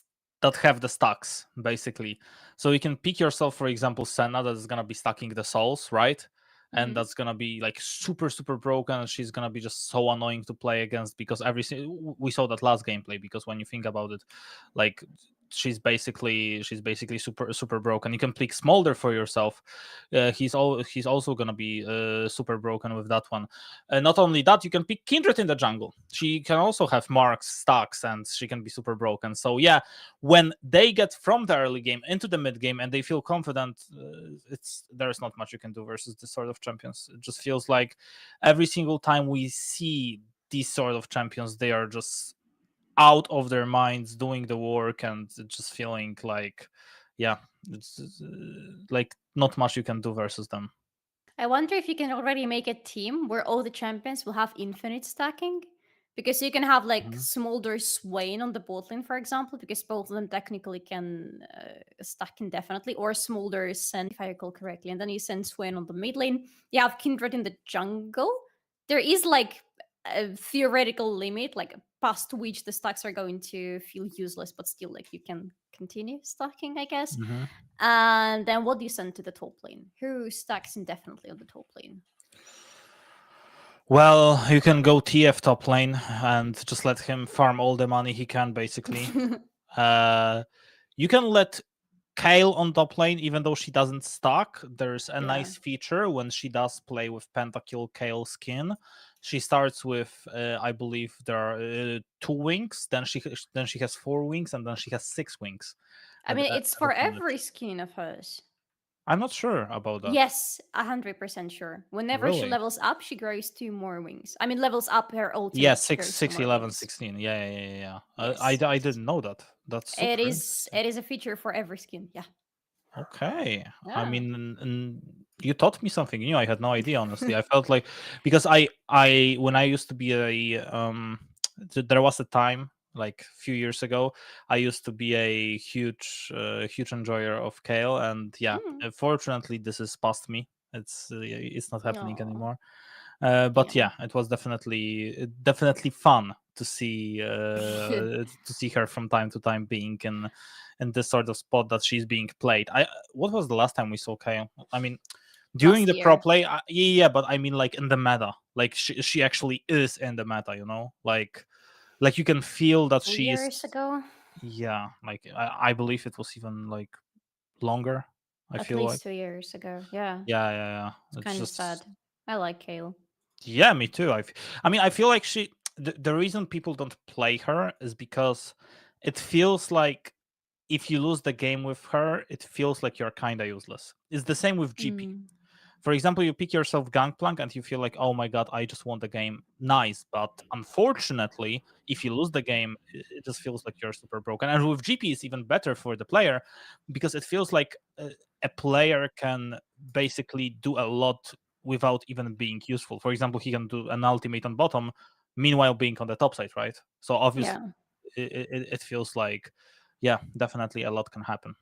have the stacks, basically. So you can pick yourself, for example, Senna, that is going to be stacking the souls, right? And that's going to be like super, super broken. And she's going to be just so annoying to play against, because we saw that last gameplay, because when you think about it, like she's basically super broken. You can pick Smolder for yourself. He's also gonna be super broken with that one. Not only that, you can pick Kindred in the jungle. She can also have marks, stacks, and she can be super broken. So yeah, when they get from the early game into the mid game and they feel confident, there's not much you can do versus this sort of champions. It just feels like every single time we see these sort of champions, they are just out of their minds doing the work and just feeling like, yeah, it's like not much you can do versus them. I wonder if you can already make a team where all the champions will have infinite stacking. Because you can have like Smolder Swain on the bot lane, for example, because both of them technically can stack indefinitely, or Smolder Send, if I recall correctly, and then you send Swain on the mid lane. You have Kindred in the jungle. There is like a theoretical limit, like past which the stacks are going to feel useless, but still like you can continue stacking, I guess. And then what do you send to the top lane? Who stacks indefinitely on the top lane? Well, you can go TF top lane and just let him farm all the money he can, basically. You can let Kayle on top lane, even though she doesn't stack. There's a nice feature when she does play with Pentakill Kayle skin. She starts with, I believe there are 2 wings, then she has 4 wings, and then she has 6 wings. I mean, it's for every skin of hers. I'm not sure about that. Yes, 100% sure. Whenever she levels up, she grows 2 more wings. I mean, levels up her ultimate. Yeah, 6, 11, 16. Yeah. Yes. I didn't know that. That's super it is a feature for every skin. Yeah. Okay. Yeah. I mean, you taught me something new. I had no idea, honestly. I felt like, because I when I used to be there was a time like a few years ago, I used to be a huge enjoyer of Kayle, and fortunately this is past me. It's not happening anymore. But yeah, it was definitely fun to see her from time to time being in this sort of spot that she's being played. What was the last time we saw Kayle? I mean, during the pro play, but I mean like in the meta, like she actually is in the meta, you know, like you can feel that 2 she is. years ago. Yeah, like I believe it was even like longer. At least 2 years ago. Yeah. Yeah. It's kind of sad. I like Kayle. Yeah, me too. I mean, I feel like the reason people don't play her is because it feels like if you lose the game with her, it feels like you're kind of useless. It's the same with GP. For example, you pick yourself Gangplank and you feel like, oh my god, I just won the game. Nice. But unfortunately, if you lose the game, it just feels like you're super broken. And with GP, it's even better for the player because it feels like a player can basically do a lot without even being useful. For example, he can do an ultimate on bottom, meanwhile being on the top side, right? So obviously, it feels like, yeah, definitely a lot can happen.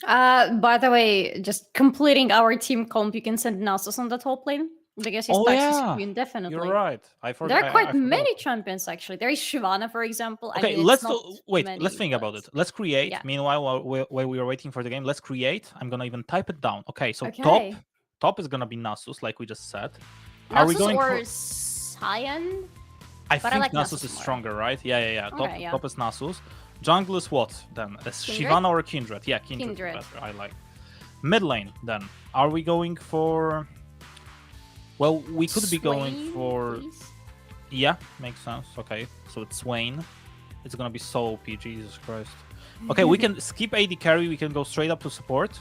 By the way, just completing our team comp, you can send Nasus on the top lane because he stacks his queen indefinitely. You're right. I forgot. There are quite many champions actually. There is Shyvana, for example. Okay, I mean, let's many, let's think about it. Let's create. Yeah. Meanwhile, while we are waiting for the game, let's create. I'm gonna even type it down. Okay, so top is gonna be Nasus, like we just said. Nasus, are we going or Cyan? I think Nasus is stronger, right? Yeah. Top is Nasus. Jungle is what then? Shyvana or Kindred? Yeah, Kindred. Better. I like. Mid lane then. Are we going for? Well, we could be going for. Please? Yeah, makes sense. Okay, so it's Swain. It's gonna be so OP. Jesus Christ. Okay, we can skip AD carry. We can go straight up to support,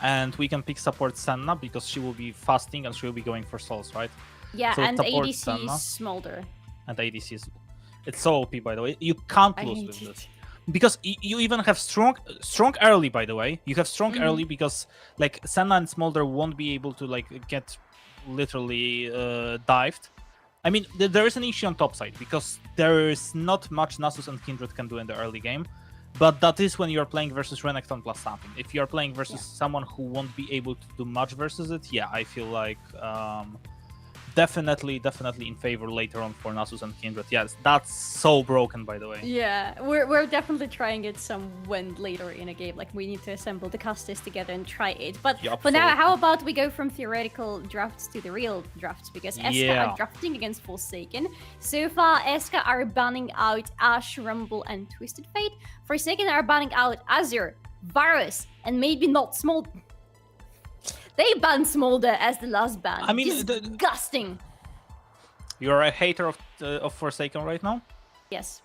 and we can pick support Senna because she will be fasting and she will be going for souls, right? Yeah, so and ADC Senna, is Smolder. And ADC is. It's so OP, by the way. You can't lose with this. Because you even have strong early, by the way. You have strong early because like Senna and Smolder won't be able to like get literally dived. I mean, there is an issue on top side because there is not much Nasus and Kindred can do in the early game. But that is when you're playing versus Renekton plus something. If you're playing versus someone who won't be able to do much versus it, yeah, I feel like definitely in favor later on for Nasus and Kindred. Yes, that's so broken, by the way. Yeah, we're definitely trying it some when later in a game. Like we need to assemble the casters together and try it. But Yup, for now, so- how about we go from theoretical drafts to the real drafts? Because ESCA Yeah. are drafting against Forsaken. So far, ESCA are banning out Ash, Rumble, and Twisted Fate. Forsaken are banning out Azure, Varus, and maybe not Small. They banned Smolder as the last ban. I mean, disgusting. You're a hater of Forsaken right now? Yes,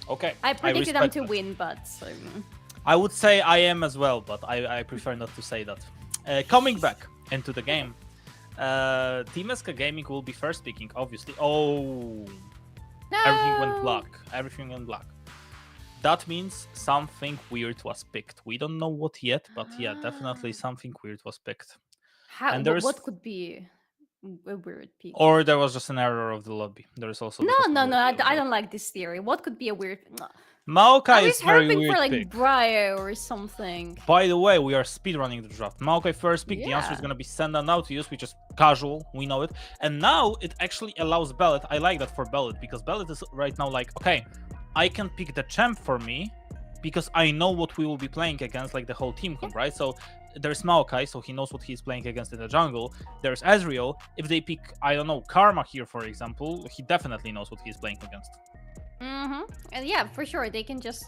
Okay. I predicted them respect to that. win, but I would say I am as well, but I prefer not to say that. Coming back into the game, Team ESCA Gaming will be first picking, obviously. Oh, everything went black. Everything went black. That means something weird was picked. We don't know what yet, but yeah, definitely something weird was picked. how? And there's- What could be a weird pick? Or there was just an error of the lobby. There is also the No, possibility of I that. don't like this theory. What could be a weird? Maokai I is was very hoping weird for like pick. Brio or something. By the way, we are speedrunning the draft. Maokai first pick. The answer is Yeah. going to be send out to use, which is casual. We know it. And now it actually allows Bellet. I like that for Bellet because Bellet is right now like, okay, I can pick the champ for me because I know what we will be playing against, like the whole team comp, right? So there's Maokai, so he knows what he's playing against in the jungle. There's Ezreal. If they pick, I don't know, Karma here, for example, he definitely knows what he's playing against. And yeah, for sure, they can just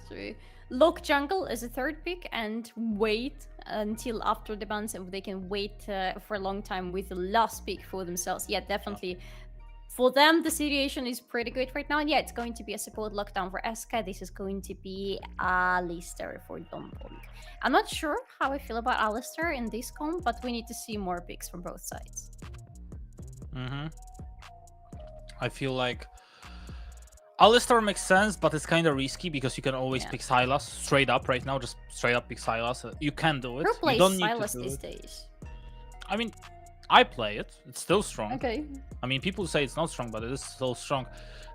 lock jungle as a third pick and wait until after the bans, and they can wait for a long time with the last pick for themselves. Yeah, definitely. For them, the situation is pretty good right now. And yeah, it's going to be a support lockdown for ESCA. This is going to be Alistair for Dombong. I'm not sure how I feel about Alistair in this comp, but we need to see more picks from both sides. I feel like Alistair makes sense, but it's kind of risky because you can always pick Sylas straight up right now. Just straight up pick Sylas. You can do it. Who You plays don't need Sylas to do these it. days? I mean, I play it. It's still strong. Okay. I mean, people say it's not strong, but it is still strong.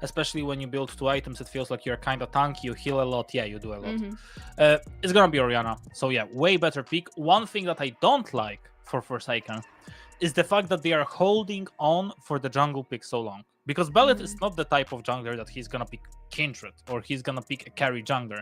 Especially when you build 2 items, it feels like you're kind of tanky. You heal a lot. Yeah, you do a lot. It's gonna be Orianna. So yeah, way better pick. One thing that I don't like for Forsaken is the fact that they are holding on for the jungle pick so long. Because Bellet is not the type of jungler that he's gonna pick Kindred or he's gonna pick a carry jungler.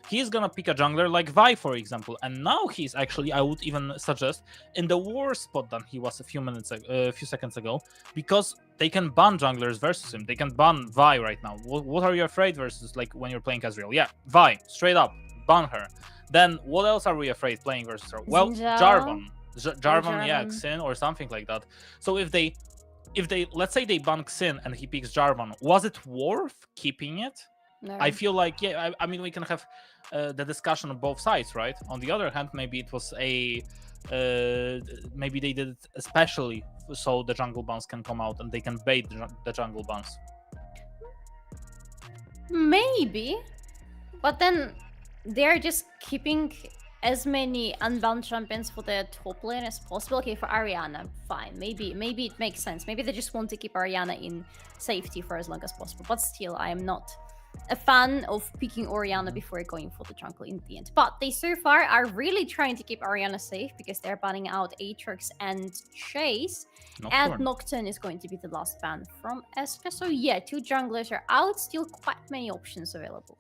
He's gonna pick a jungler like Vi, for example. And now he's actually, I would even suggest, in the worse spot than he was a few seconds ago, because they can ban junglers versus him. They can ban Vi right now. What are you afraid versus, like, when you're playing Ezreal? Yeah, Vi, straight up, ban her. Then what else are we afraid playing versus her? Well, Xinjiao? Jarvan. Jarvan, yeah, Jarvan. Xin or something like that. So if they let's say they ban Xin and he picks Jarvan, was it worth keeping it? No. I feel like, yeah, I mean, we can have the discussion on both sides, right? On the other hand, maybe it was maybe they did it especially so the jungle bans can come out and they can bait the jungle bans. Maybe, but then they're just keeping as many unbound champions for the top lane as possible. Okay, for Ariana, fine. Maybe it makes sense. Maybe they just want to keep Ariana in safety for as long as possible. But still, I am not a fan of picking Orianna before going for the jungle in the end. But they so far are really trying to keep Ariana safe because they're banning out Aatrox and Chase. And Nocturne is going to be the last ban from ESCA. So yeah, 2 junglers are out. Still quite many options available.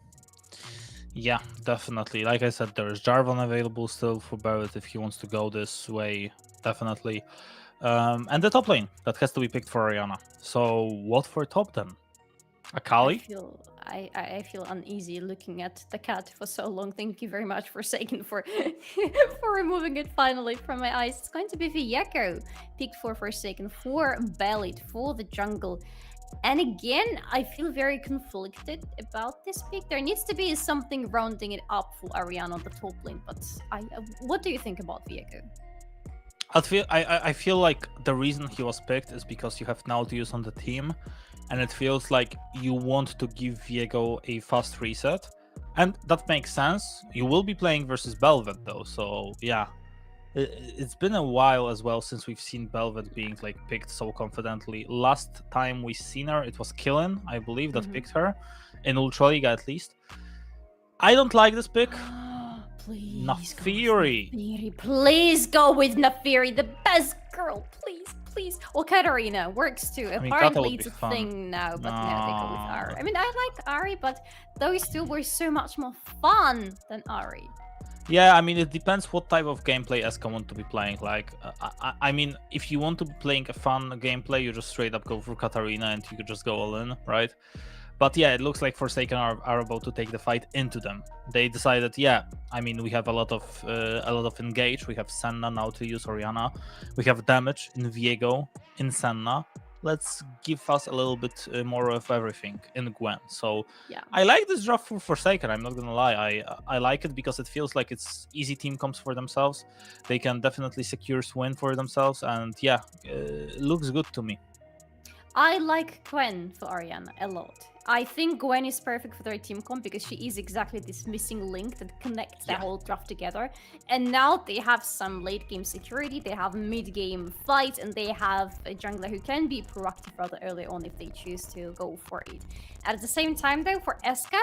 Yeah, definitely. Like I said, there is Jarvan available still for Barrett if he wants to go this way, definitely. And the top lane, that has to be picked for Orianna. So what for top then? Akali? I feel uneasy looking at the cat for so long. Thank you very much, Forsaken, for for removing it finally from my eyes. It's going to be Vieko, picked for Forsaken, for Bellet, for the jungle. And again, I feel very conflicted about this pick. There needs to be something rounding it up for Ariana on the top lane. But what do you think about Vieko? I feel like the reason he was picked is because you have Nautilus on the team, and it feels like you want to give Viego a fast reset, and that makes sense. You will be playing versus Belvet though, so yeah. It's been a while as well since we've seen Belvet being like picked so confidently. Last time we seen her, it was Killen, I believe, that picked her in Ultraliga at least. I don't like this pick. Please, Nafiri. Please go with Nafiri, the best girl. Please, please. Well, Katarina works too. Kata Apparently, would it's be a fun. thing now, but no, they go with Ari. No. I mean, I like Ari, but those two were so much more fun than Ari. Yeah, I mean, it depends what type of gameplay ESCA want to be playing. Like, I mean, if you want to be playing a fun gameplay, you just straight up go for Katarina and you could just go all in, right? But yeah, it looks like Forsaken are about to take the fight into them. They decided, yeah, I mean, we have a lot of engage. We have Senna now to use Orianna. We have damage in Viego, in Senna. Let's give us a little bit more of everything in Gwen. So Yeah. I like this draft for Forsaken. I'm not gonna lie. I like it because it feels like it's easy team comps for themselves. They can definitely secure win for themselves, and yeah, it looks good to me. I like Gwen for Orianna a lot. I think Gwen is perfect for their team comp because she is exactly this missing link that connects the whole draft together. And now they have some late game security, they have mid game fight, and they have a jungler who can be proactive rather early on if they choose to go for it. At the same time, though, for ESCA,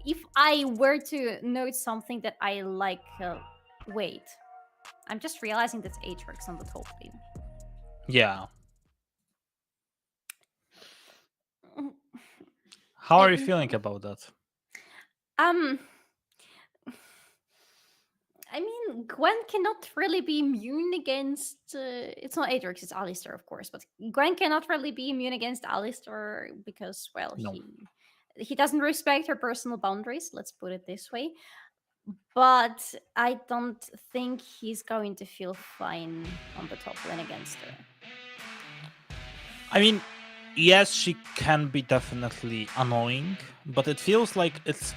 if I were to note something that I like, wait, I'm just realizing that's Aatrox on the top lane. Yeah. How are you feeling about that? I mean, Gwen cannot really be immune against... it's not Aatrox, it's Alistar, of course, but Gwen cannot really be immune against Alistar because, well, No. he doesn't respect her personal boundaries, let's put it this way. But I don't think he's going to feel fine on the top lane against her. I mean, yes, she can be definitely annoying, but it feels like it's,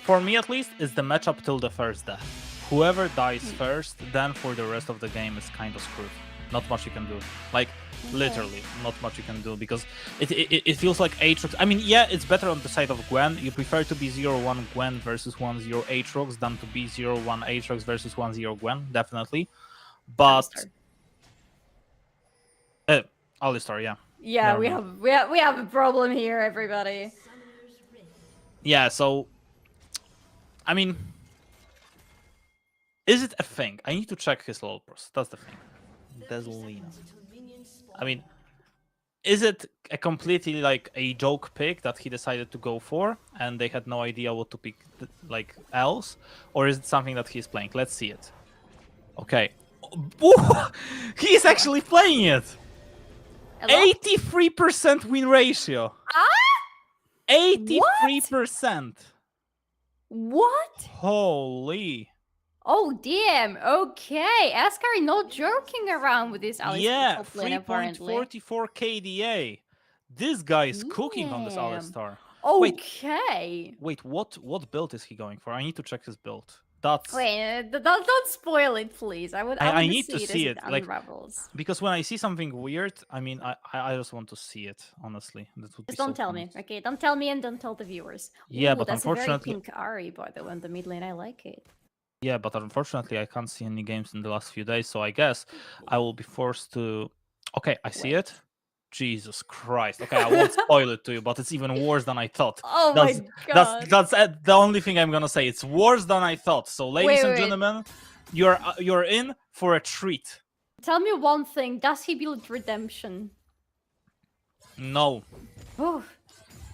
for me at least, is the matchup till the first death. Whoever dies first, then for the rest of the game is kind of screwed. Not much you can do. Like, literally, not much you can do, because it feels like Aatrox. I mean, yeah, it's better on the side of Gwen. You prefer to be 0-1 Gwen versus 1-0 Aatrox than to be 0-1 Aatrox versus 1-0 Gwen, definitely. But... Alistar, yeah. Yeah, we have a problem here, everybody. Yeah, so I mean, is it a thing? I need to check his LoL pros. That's the thing. Desolina. I mean, is it a completely like a joke pick that he decided to go for, and they had no idea what to pick like else, or is it something that he's playing? Let's see it. Okay, he's actually playing it. 83% win ratio. 83%. What? Holy. Oh, damn. Okay. ESCA not joking around with this Alistar Yeah, top lane, apparently. 3.44 KDA. This guy is cooking on this Damn. Alistar. Okay. Wait, what build is he going for? I need to check his build. That's... Wait, don't spoil it, please. I need to see it. Like, unravels. because when I see something weird, I mean, I just want to see it, honestly. That would be Just don't so tell fun. me, okay? Don't tell me and don't tell the viewers. Yeah, Ooh, but that's a very unfortunately... pink Ari, by the way, on the mid lane. I like it. Yeah, but unfortunately, I can't see any games in the last few days, so I guess I will be forced to... Okay, I see it. Jesus Christ. Okay, I won't spoil it to you, but it's even worse than I thought. Oh my god. That's the only thing I'm gonna say. It's worse than I thought. So, ladies and gentlemen, you're in for a treat. Tell me one thing. Does he build redemption? No. Oh,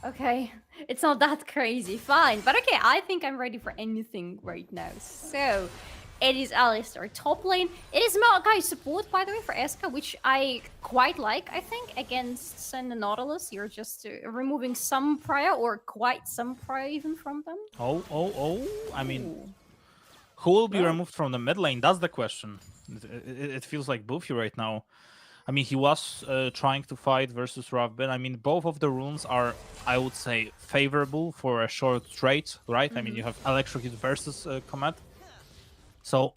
okay. It's not that crazy. Fine. But okay, I think I'm ready for anything right now. So, it is Alistar top lane. It is Maokai support, by the way, for ESCA, which I quite like, I think. Against Sen and Nautilus, you're just removing some prior, or quite some prior even from them. Oh. I mean, who will be removed from the mid lane? That's the question. It feels like Boofy right now. I mean, he was trying to fight versus Ravbin. I mean, both of the runes are, I would say, favorable for a short trade, right? I mean, you have Electrocute versus Comet. So,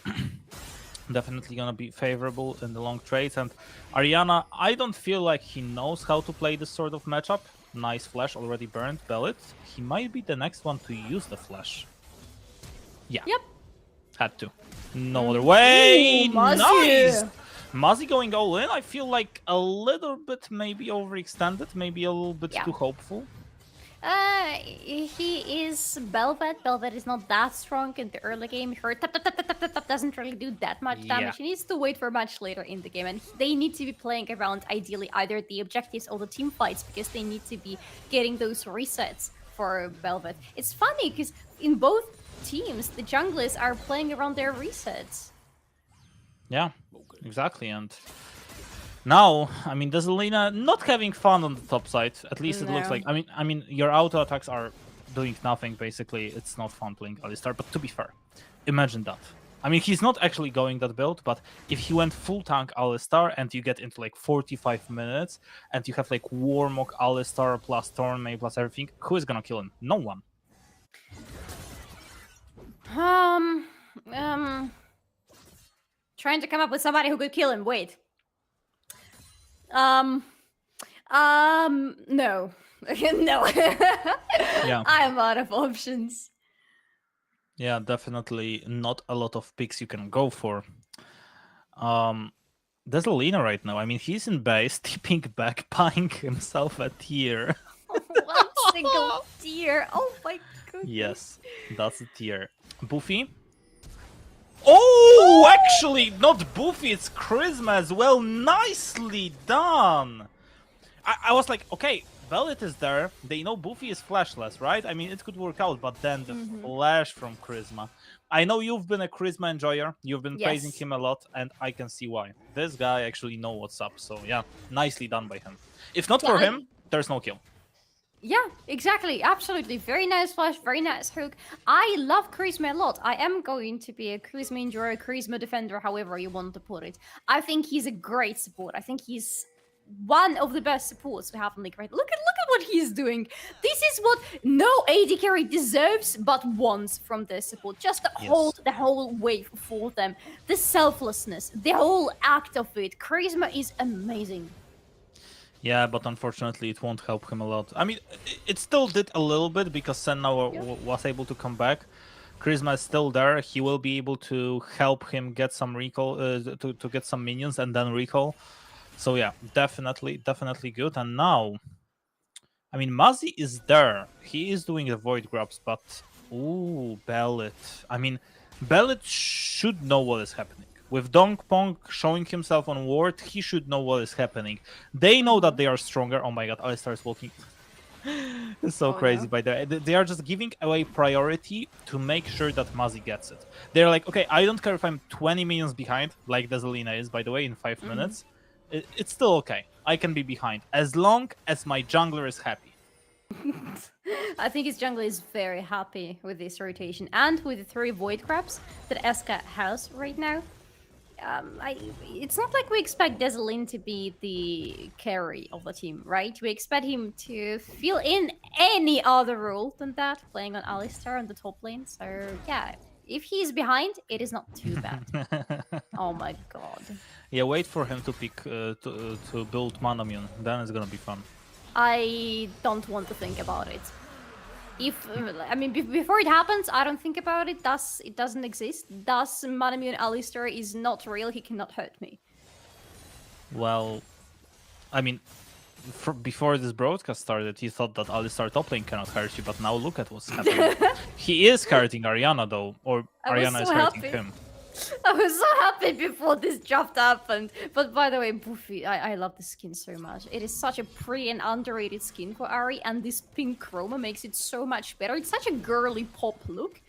definitely gonna be favorable in the long trades. And Ariana, I don't feel like he knows how to play this sort of matchup. Nice flash, already burned. Bellet. He might be the next one to use the flash. Yeah. Yep. Had to. No other way. Ooh, Muzzy. Nice. Muzzy going all in. I feel like a little bit maybe overextended, maybe a little bit too hopeful. he is Velvet. Velvet is not that strong in the early game. Her tap tap tap tap tap tap tap doesn't really do that much damage. He needs to wait for much later in the game, and they need to be playing around ideally either the objectives or the team fights because they need to be getting those resets for Velvet. It's funny because in both teams, the junglers are playing around their resets. Yeah, exactly. And now, I mean, Desalina not having fun on the top side. At least it looks like. I mean, your auto attacks are doing nothing. Basically, it's not fun playing Alistar. But to be fair, imagine that. I mean, he's not actually going that build, but if he went full tank Alistar and you get into like 45 minutes and you have like Warmog Alistar plus Thornmail plus everything, who is gonna kill him? No one. Trying to come up with somebody who could kill him. Wait. No. No. Yeah. I'm out of options. Yeah, definitely not a lot of picks you can go for. Desalina right now, I mean, he's in base, tipping back, buying himself a tier. One single tier. Oh my goodness. Yes, that's a tier. Buffy? Oh, actually, not Buffy, it's Charisma as well. Nicely done. I was like, okay, Velvet is there. They know Buffy is flashless, right? I mean, it could work out, but then the flash from Charisma. I know you've been a Charisma enjoyer. You've been praising him a lot, and I can see why. This guy actually knows what's up. So yeah, nicely done by him. If not for him, there's no kill. Yeah, exactly. Absolutely. Very nice flash, very nice hook. I love Charisma a lot. I am going to be a Charisma enjoyer, Charisma defender, however you want to put it. I think he's a great support. I think he's one of the best supports we have in League, right? Look at what he's doing. This is what no AD carry deserves but wants from their support. Just to hold the whole wave for them. The selflessness, the whole act of it. Charisma is amazing. Yeah, but unfortunately it won't help him a lot. I mean, it still did a little bit because Senna was able to come back. Charisma is still there. He will be able to help him get some recall, to get some minions and then recall. So yeah, definitely good. And now, I mean, Muzzy is there. He is doing the void grabs, but ooh, Bellet. I mean, Bellet should know what is happening. With Donk Pong showing himself on ward, he should know what is happening. They know that they are stronger. Oh my god, Alistar is walking. It's so crazy by the way. They are just giving away priority to make sure that Muzzy gets it. They're like, okay, I don't care if I'm 20 minions behind, like Desalina is, by the way, in 5 minutes. It's still okay. I can be behind as long as my jungler is happy. I think his jungler is very happy with this rotation and with the 3 void grabs that ESCA has right now. It's not like we expect Desalin to be the carry of the team, right? We expect him to fill in any other role than that, playing on Alistar on the top lane. So yeah, if he's behind, it is not too bad. Oh my god. Yeah, wait for him to pick to build Manamune. Then it's gonna be fun. I don't want to think about it. I mean, before it happens, I don't think about it. Thus, it doesn't exist. Thus, Manamune Alistar is not real. He cannot hurt me. Well, I mean, before this broadcast started, you thought that Alistar top lane cannot hurt you, but now look at what's happening. He is hurting Ariana, though, or Ariana is hurting him. I was so happy before this draft happened. But by the way, Buffy, I love the skin so much. It is such a pretty and underrated skin for Ari, and this pink chroma makes it so much better. It's such a girly pop look,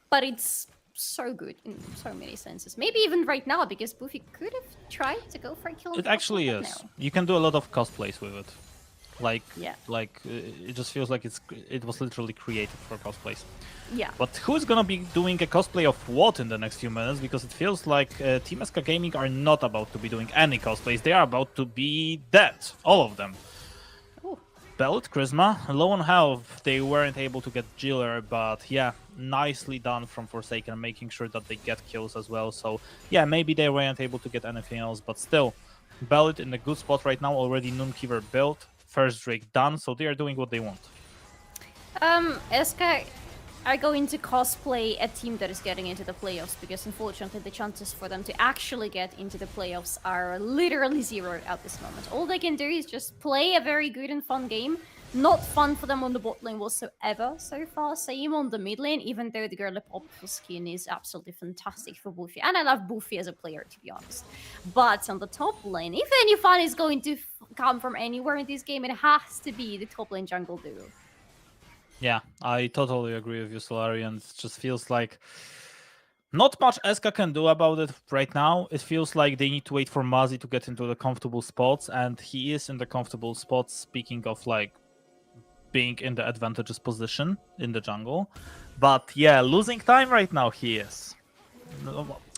but it's so good in so many senses. Maybe even right now, because Buffy could have tried to go for a kill. It actually is. No. You can do a lot of cosplays with it. Like, yeah. It just feels like it was literally created for cosplays. Yeah. But who's gonna be doing a cosplay of what in the next few minutes? Because it feels like Team ESCA Gaming are not about to be doing any cosplays. They are about to be dead, all of them. Belt, Charisma, low on health. They weren't able to get Jiller, but yeah, nicely done from Forsaken, making sure that they get kills as well. So yeah, maybe they weren't able to get anything else, but still, Bellet in a good spot right now. Already Noonkeeper built, first Drake done, so they are doing what they want. ESCA are going to cosplay a team that is getting into the playoffs, because unfortunately the chances for them to actually get into the playoffs are literally zero at this moment. All they can do is just play a very good and fun game, not fun for them on the bot lane whatsoever so far. Same on the mid lane, even though the Gleb skin is absolutely fantastic for Buffy. And I love Buffy as a player, to be honest. But on the top lane, if any fun is going to come from anywhere in this game, it has to be the top lane jungle duo. Yeah, I totally agree with you, Solari, and it just feels like not much ESCA can do about it right now. It feels like they need to wait for Mazi to get into the comfortable spots, and he is in the comfortable spots, speaking of like being in the advantageous position in the jungle. But yeah, losing time right now he is.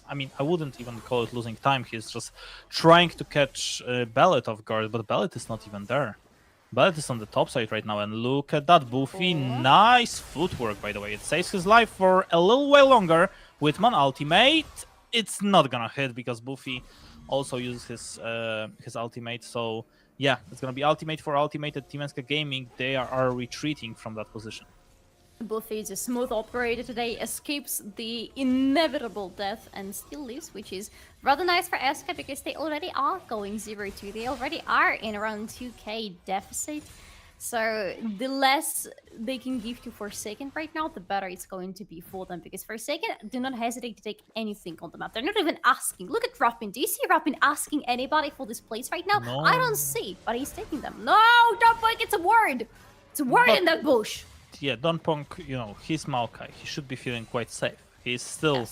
I mean, I wouldn't even call it losing time. He's just trying to catch Bellet off guard, but Bellet is not even there. Bellet is on the top side right now, and look at that, Buffy. Nice footwork, by the way. It saves his life for a little while longer. Whitman ultimate. It's not gonna hit because Buffy also uses his ultimate, so yeah, it's gonna be ultimate for ultimate at Team ESCA Gaming. They are retreating from that position. Buffy is a smooth operator today, escapes the inevitable death and still lives, which is rather nice for ESCA because they already are going 0-2. They already are in around 2k deficit. So the less they can give to Forsaken right now, the better it's going to be for them. Because Forsaken do not hesitate to take anything on the map. They're not even asking. Look at Rapin. Do you see Rapin asking anybody for this place right now? No. I don't see, but he's taking them. No, don't point. It's a word. It's a word in that bush. Yeah, Don't Punk, you know, he's Maokai. He should be feeling quite safe. He's still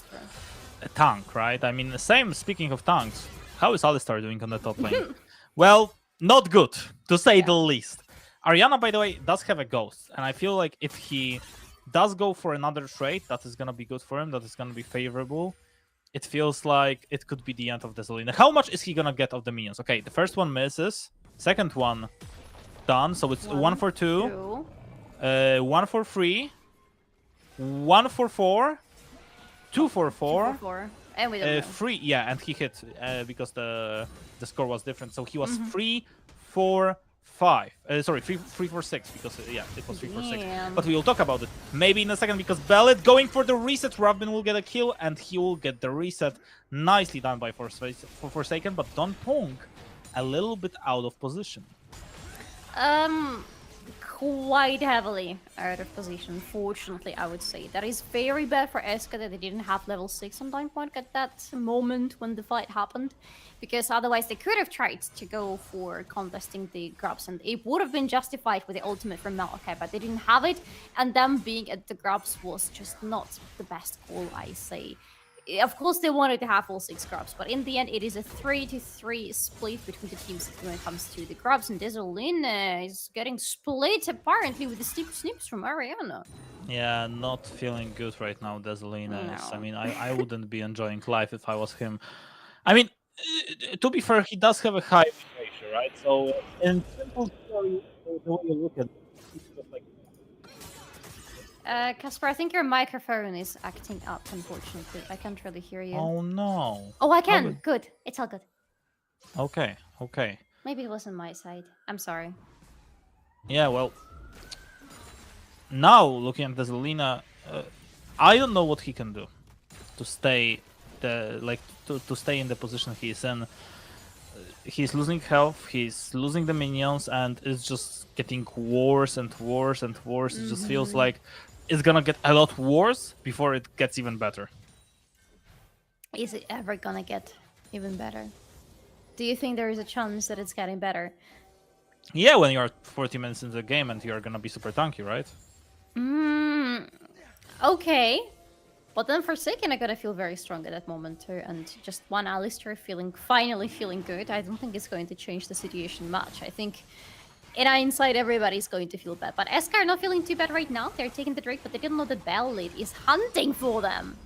a tank, right? I mean, the same, speaking of tanks, how is Alistar doing on the top lane? Well, not good, to say the least. Ariana, by the way, does have a ghost, and I feel like if he does go for another trade, that is going to be good for him, that is going to be favorable. It feels like it could be the end of Desolina. How much is he going to get of the minions? Okay, the first one misses, second one done, so it's 1 for 2. 1 for 3, 1 for 4, 2 for 4, 2 for 4. And we don't know. 3, yeah, and he hit because the score was different. So he was 3, 4, 5. Sorry, 3 for 6 because yeah, it was 3 for 6. But we will talk about it maybe in a second because Bellet going for the reset. Ravbin will get a kill and he will get the reset. Nicely done by Forsaken, but Don Pong a little bit out of position. Quite heavily out of position, fortunately, I would say. That is very bad for ESCA that they didn't have level 6 on Down Point at that moment when the fight happened, because otherwise they could have tried to go for contesting the grubs, and it would have been justified with the ultimate from Malachi, but they didn't have it, and them being at the grubs was just not the best call, I say. Of course, they wanted to have all 6 grubs, but in the end, it is a 3-3 split between the teams when it comes to the grubs, and Desolina is getting split, apparently, with the snips from Ariana. Yeah, not feeling good right now, Desolina. No. I mean, I wouldn't be enjoying life if I was him. I mean, to be fair, he does have a high ratio, right? So, in simple theory, the way you look at it, it's just like... Kasper, I think your microphone is acting up, unfortunately. I can't really hear you. Oh, no. Oh, I can. Good. It's all good. Okay, okay. Maybe it was on my side. I'm sorry. Yeah, well... Now, looking at Desolina, I don't know what he can do to stay to stay in the position he is in. He's losing health, he's losing the minions, and it's just getting worse and worse and worse. It just feels like it's gonna get a lot worse before it gets even better. Is it ever gonna get even better? Do you think there is a chance that it's getting better? Yeah, when you're 40 minutes into the game and you're gonna be super tanky, right? Okay. But then Forsaken, I gotta feel very strong at that moment too, and just one Alistar finally feeling good. I don't think it's going to change the situation much. I think in hindsight, everybody's going to feel bad. But ESCA are not feeling too bad right now. They're taking the Drake, but they didn't know that Bellet is hunting for them.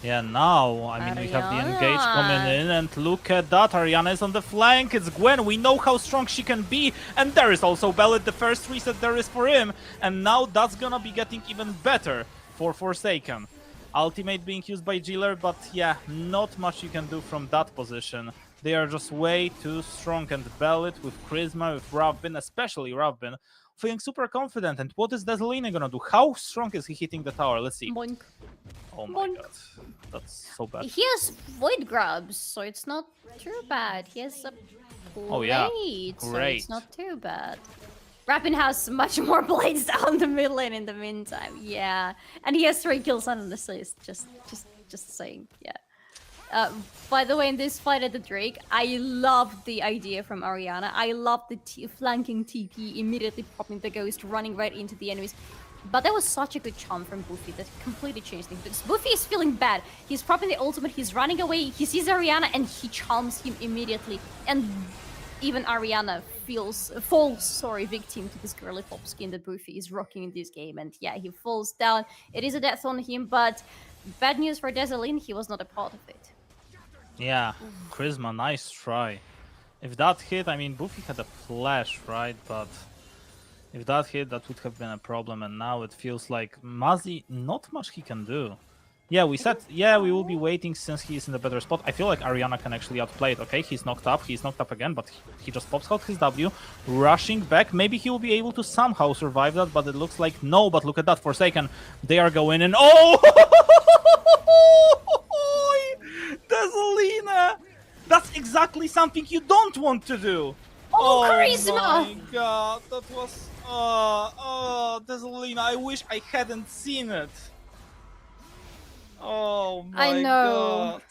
Yeah, now, I mean, we have the engage coming in, and look at that, Ariana is on the flank, it's Gwen, we know how strong she can be, and there is also Bellet, the first reset there is for him, and now that's gonna be getting even better for Forsaken. Ultimate being used by Jiller, but yeah, not much you can do from that position. They are just way too strong, and Bellet with Charisma, with Ravbin, especially Ravbin, feeling super confident. And what is Desolina gonna do? How strong is he hitting the tower? Let's see. Boink. Oh my god, that's so bad. He has Void Grubs, so it's not too bad. He has a Oh yeah, So great. it's not too bad. Rapin has much more blades down the mid lane in the meantime. Yeah, and he has 3 kills on an assist. Just saying. Yeah. By the way, in this fight at the Drake, I love the idea from Ariana. I love the flanking TP, immediately popping the ghost, running right into the enemies. But that was such a good charm from Buffy that completely changed things. Because Buffy is feeling bad. He's popping the ultimate, he's running away, he sees Ariana, and he charms him immediately. And even Ariana falls victim to this girly pop skin that Buffy is rocking in this game. And yeah, he falls down. It is a death on him, but bad news for Desaline, he was not a part of it. Yeah, Charisma, nice try. If that hit, I mean, Buffy had a flash, right? But if that hit, that would have been a problem. And now it feels like Mazi, not much he can do. Yeah, we said, yeah, we will be waiting since he's in a better spot. I feel like Ariana can actually outplay it. Okay, he's knocked up again, but he just pops out his W, rushing back. Maybe he will be able to somehow survive that, but it looks like no. But look at that, Forsaken. They are going in. Oh! Desalina! That's exactly something you don't want to do! Oh, Charisma! My god, that was... Desalina, I wish I hadn't seen it. Oh my god.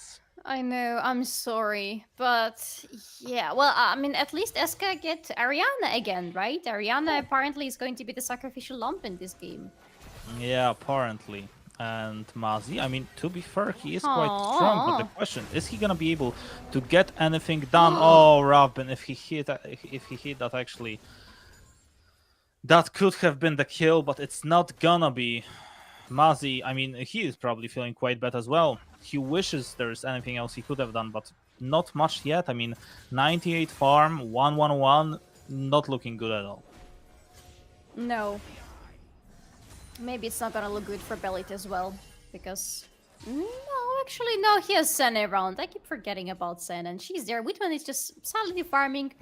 I know, I'm sorry. But yeah, well, I mean, at least ESCA get Ariana again, right? Ariana apparently is going to be the sacrificial lamb in this game. Yeah, apparently. And Mazi, I mean, to be fair, he is quite strong, but the question, is he gonna be able to get anything done? Oh, Robin, if he hit that actually, that could have been the kill, but it's not gonna be. Mazi, I mean, he is probably feeling quite bad as well. He wishes there's anything else he could have done, but not much yet. I mean, 98 farm, 1-1-1, not looking good at all. No. Maybe it's not gonna look good for Belit as well, because... No, actually, no, he has Sen around. I keep forgetting about Sen, and she's there. Whitman is just silently farming.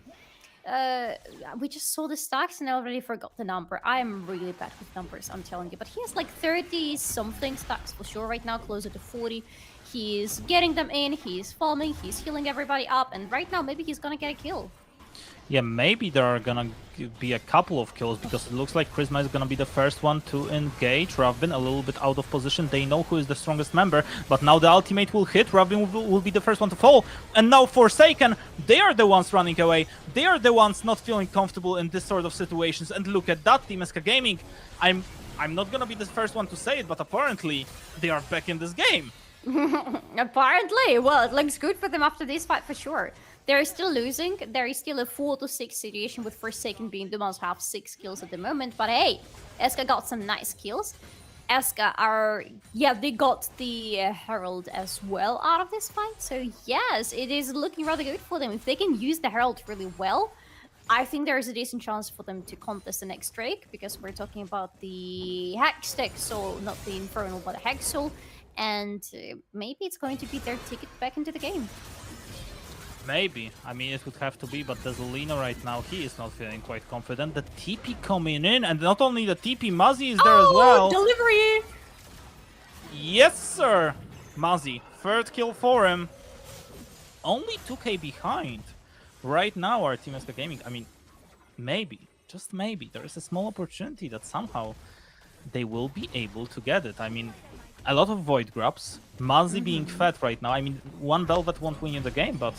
We just saw the stacks and I already forgot the number. I am really bad with numbers, I'm telling you. But he has like 30-something stacks for sure right now, closer to 40. He's getting them in, he's farming, he's healing everybody up, and right now maybe he's gonna get a kill. Yeah, maybe there are gonna be a couple of kills, because it looks like Charisma is gonna be the first one to engage. Ravbin a little bit out of position. They know who is the strongest member, but now the ultimate will hit. Ravbin will be the first one to fall. And now Forsaken, they are the ones running away. They are the ones not feeling comfortable in this sort of situations. And look at that, Team ESCA Gaming. I'm not gonna be the first one to say it, but apparently they are back in this game. Apparently, well, it looks good for them after this fight for sure. They're still losing. There is still a 4-6 situation with Forsaken being the ones who have 6 kills at the moment. But hey, ESCA got some nice kills. ESCA are... Yeah, they got the Herald as well out of this fight. So yes, it is looking rather good for them. If they can use the Herald really well, I think there is a decent chance for them to contest the next Drake. Because we're talking about the Hextech Soul, not the Infernal, but the Hex Soul. And maybe it's going to be their ticket back into the game. Maybe. I mean, it would have to be, but Desalina right now, he is not feeling quite confident. The TP coming in, and not only the TP, Mazi is there as well. Delivery! Yes, sir! Mazi, third kill for him. Only 2k behind. Right now, our Team ESCA Gaming, I mean, maybe, just maybe, there is a small opportunity that somehow they will be able to get it. I mean, a lot of Void grabs. Mazi being fed right now. I mean, one Velvet won't win you the game, but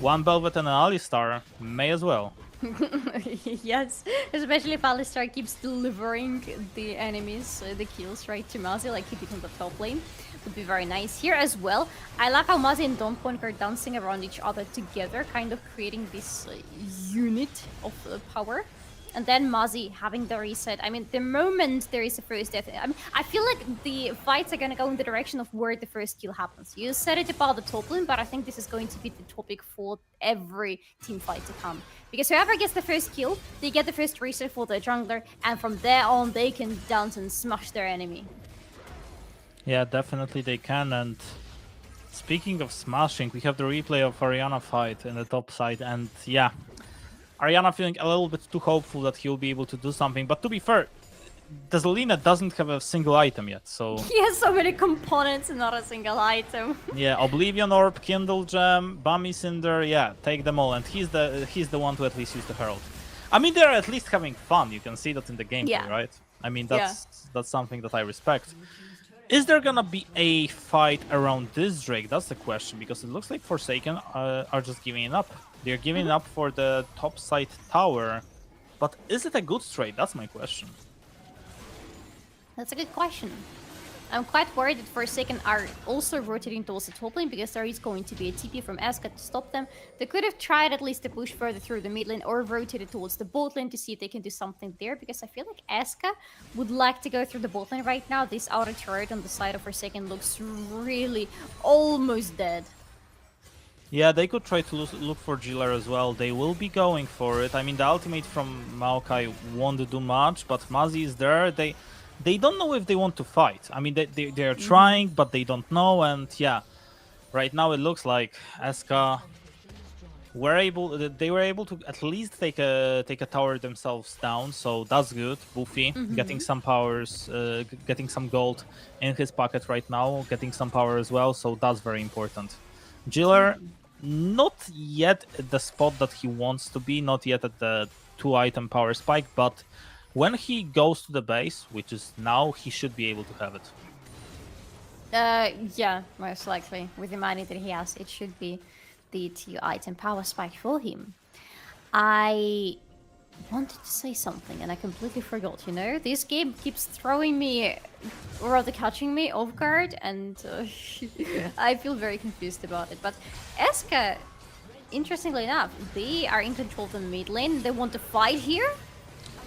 one Velvet and an Alistar may as well. Yes, especially if Alistar keeps delivering the enemies, the kills, right, to Mazi, like he did in the top lane. Would be very nice here as well. I like how Mazi and Donpunk are dancing around each other together, kind of creating this unit of power. And then Mazi having the reset. I mean, the moment there is a first death, I mean, I feel like the fights are going to go in the direction of where the first kill happens. You said it about the top lane, but I think this is going to be the topic for every team fight to come. Because whoever gets the first kill, they get the first reset for the jungler, and from there on, they can dance and smash their enemy. Yeah, definitely they can. And speaking of smashing, we have the replay of Ariana fight in the top side, and yeah, Ariana feeling a little bit too hopeful that he'll be able to do something. But to be fair, Desolina doesn't have a single item yet, so He has so many components and not a single item. yeah, Oblivion Orb, Kindle Gem, Bami Cinder, yeah, take them all, and he's the one to at least use the Herald. I mean, they're at least having fun. You can see that in the gameplay, Yeah. right? I mean, that's something that I respect. Is there gonna be a fight around this Drake? That's the question, because it looks like Forsaken are just giving it up. They're giving up for the top side tower, but is it a good trade? That's my question. That's a good question. I'm quite worried that Forsaken are also rotating towards the top lane because there is going to be a TP from ESCA to stop them. They could have tried at least to push further through the mid lane or rotated towards the bot lane to see if they can do something there, because I feel like ESCA would like to go through the bot lane right now. This outer turret on the side of Forsaken looks really almost dead. Yeah, they could try to look for Jiller as well. They will be going for it. I mean, the ultimate from Maokai won't do much, but Mazi is there. They don't know if they want to fight. I mean, they're trying, but they don't know. And yeah, right now it looks like ESCA they were able to at least take a tower themselves down. So that's good. Buffy getting some powers, getting some gold in his pocket right now, getting some power as well. So that's very important. Jiller, not yet at the spot that he wants to be, not yet at the 2-item power spike, but when he goes to the base, which is now, he should be able to have it. Yeah, most likely. With the money that he has, it should be the 2-item power spike for him. I wanted to say something and I completely forgot, you know? This game keeps throwing me, or rather catching me off guard, and I feel very confused about it. But ESCA, interestingly enough, they are in control of the mid lane. They want to fight here.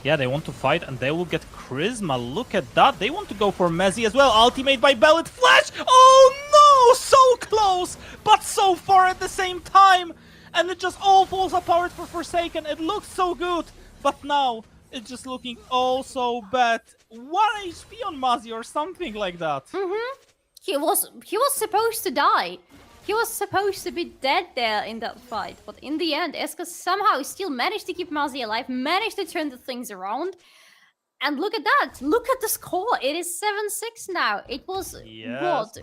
Yeah, they want to fight and they will get Charisma. Look at that. They want to go for Mezzi as well. Ultimate by Bellet Flash. Oh no! So close, but so far at the same time. And it just all falls apart for Forsaken. It looks so good, but now it's just looking all so bad. 1 HP on Muzzy or something like that. He was supposed to die. He was supposed to be dead there in that fight, but in the end, ESCA somehow still managed to keep Muzzy alive, managed to turn the things around. And look at that! Look at the score! It is 7-6 now. It was, what,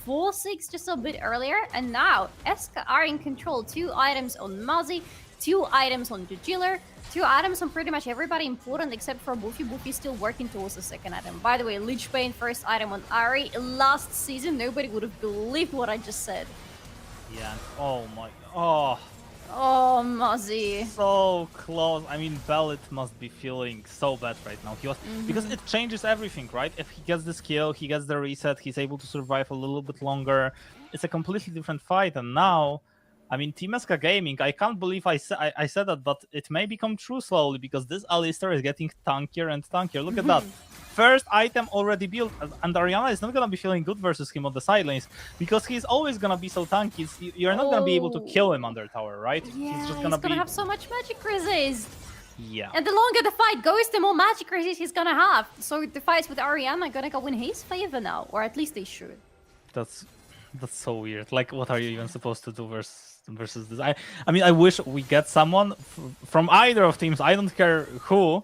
4-6 just a bit earlier? And now, ESCA are in control. 2 items on Muzzy, 2 items on Jujiller, 2 items on pretty much everybody important except for Buffy. Buffy still working towards the second item. By the way, Lich Bane first item on Ahri. Last season, nobody would have believed what I just said. Yeah, oh my, oh. Oh, Muzzy. So close. I mean, Bellet must be feeling so bad right now. He was because it changes everything, right? If he gets this kill, he gets the reset, he's able to survive a little bit longer. It's a completely different fight, and now, I mean, Team ESCA Gaming, I can't believe I said that, but it may become true slowly because this Alistar is getting tankier and tankier. Look at that. First item already built, and Ariana is not going to be feeling good versus him on the side lanes because he's always going to be so tanky. You're not going to be able to kill him under tower, right? Yeah, he's just going to to have so much magic resist. Yeah. And the longer the fight goes, the more magic resist he's going to have. So the fights with Ariana are going to go in his favor now, or at least they should. That's so weird. Like, what are you even supposed to do versus this? I mean, I wish we get someone from either of teams. I don't care who.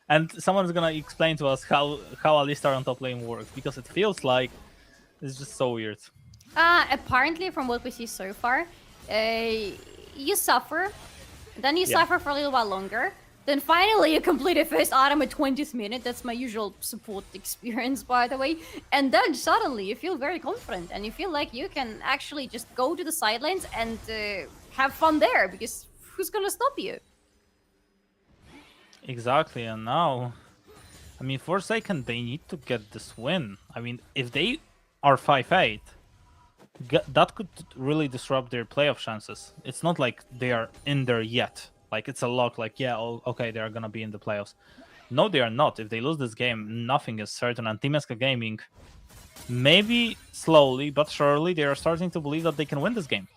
And someone's gonna explain to us how Alistar on top lane works, because it feels like it's just so weird. Apparently, from what we see so far, you suffer, then you suffer for a little while longer, then finally you complete a first item at 20th minute. That's my usual support experience, by the way. And then suddenly you feel very confident and you feel like you can actually just go to the sidelines and have fun there, because who's gonna stop you? Exactly, and now, I mean, Forsaken, they need to get this win. I mean, if they are 5-8, that could really disrupt their playoff chances. It's not like they are in there yet. Like, it's a lock, like, yeah, okay, they are gonna be in the playoffs. No, they are not. If they lose this game, nothing is certain. And Team ESCA Gaming, maybe slowly but surely, they are starting to believe that they can win this game.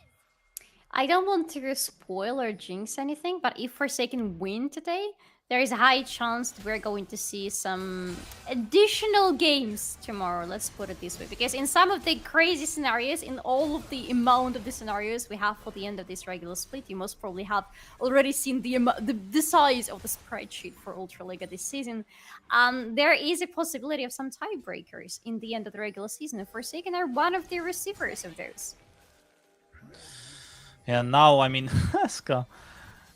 I don't want to spoil or jinx anything, but if Forsaken win today, there is a high chance that we're going to see some additional games tomorrow, let's put it this way. Because in some of the crazy scenarios, in all of the amount of the scenarios we have for the end of this regular split, you most probably have already seen the size of the spreadsheet for Ultraliga this season. There is a possibility of some tiebreakers in the end of the regular season, and Forsaken are one of the receivers of those. Yeah, now, I mean, ESCA.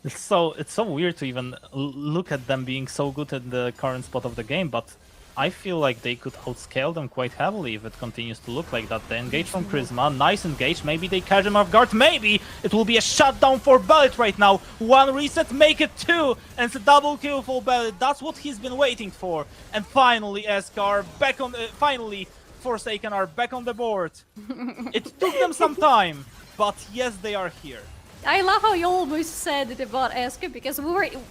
It's so weird to even look at them being so good in the current spot of the game, but I feel like they could outscale them quite heavily if it continues to look like that. The engage from Charisma, nice engage, maybe they catch him off guard, maybe it will be a shutdown for Bellet right now. One reset, make it 2, and it's a double kill for Bellet. That's what he's been waiting for. And finally, ESCA are back on, finally, Forsaken are back on the board. It took them some time, but yes, they are here. I love how you almost said it about ESCA, because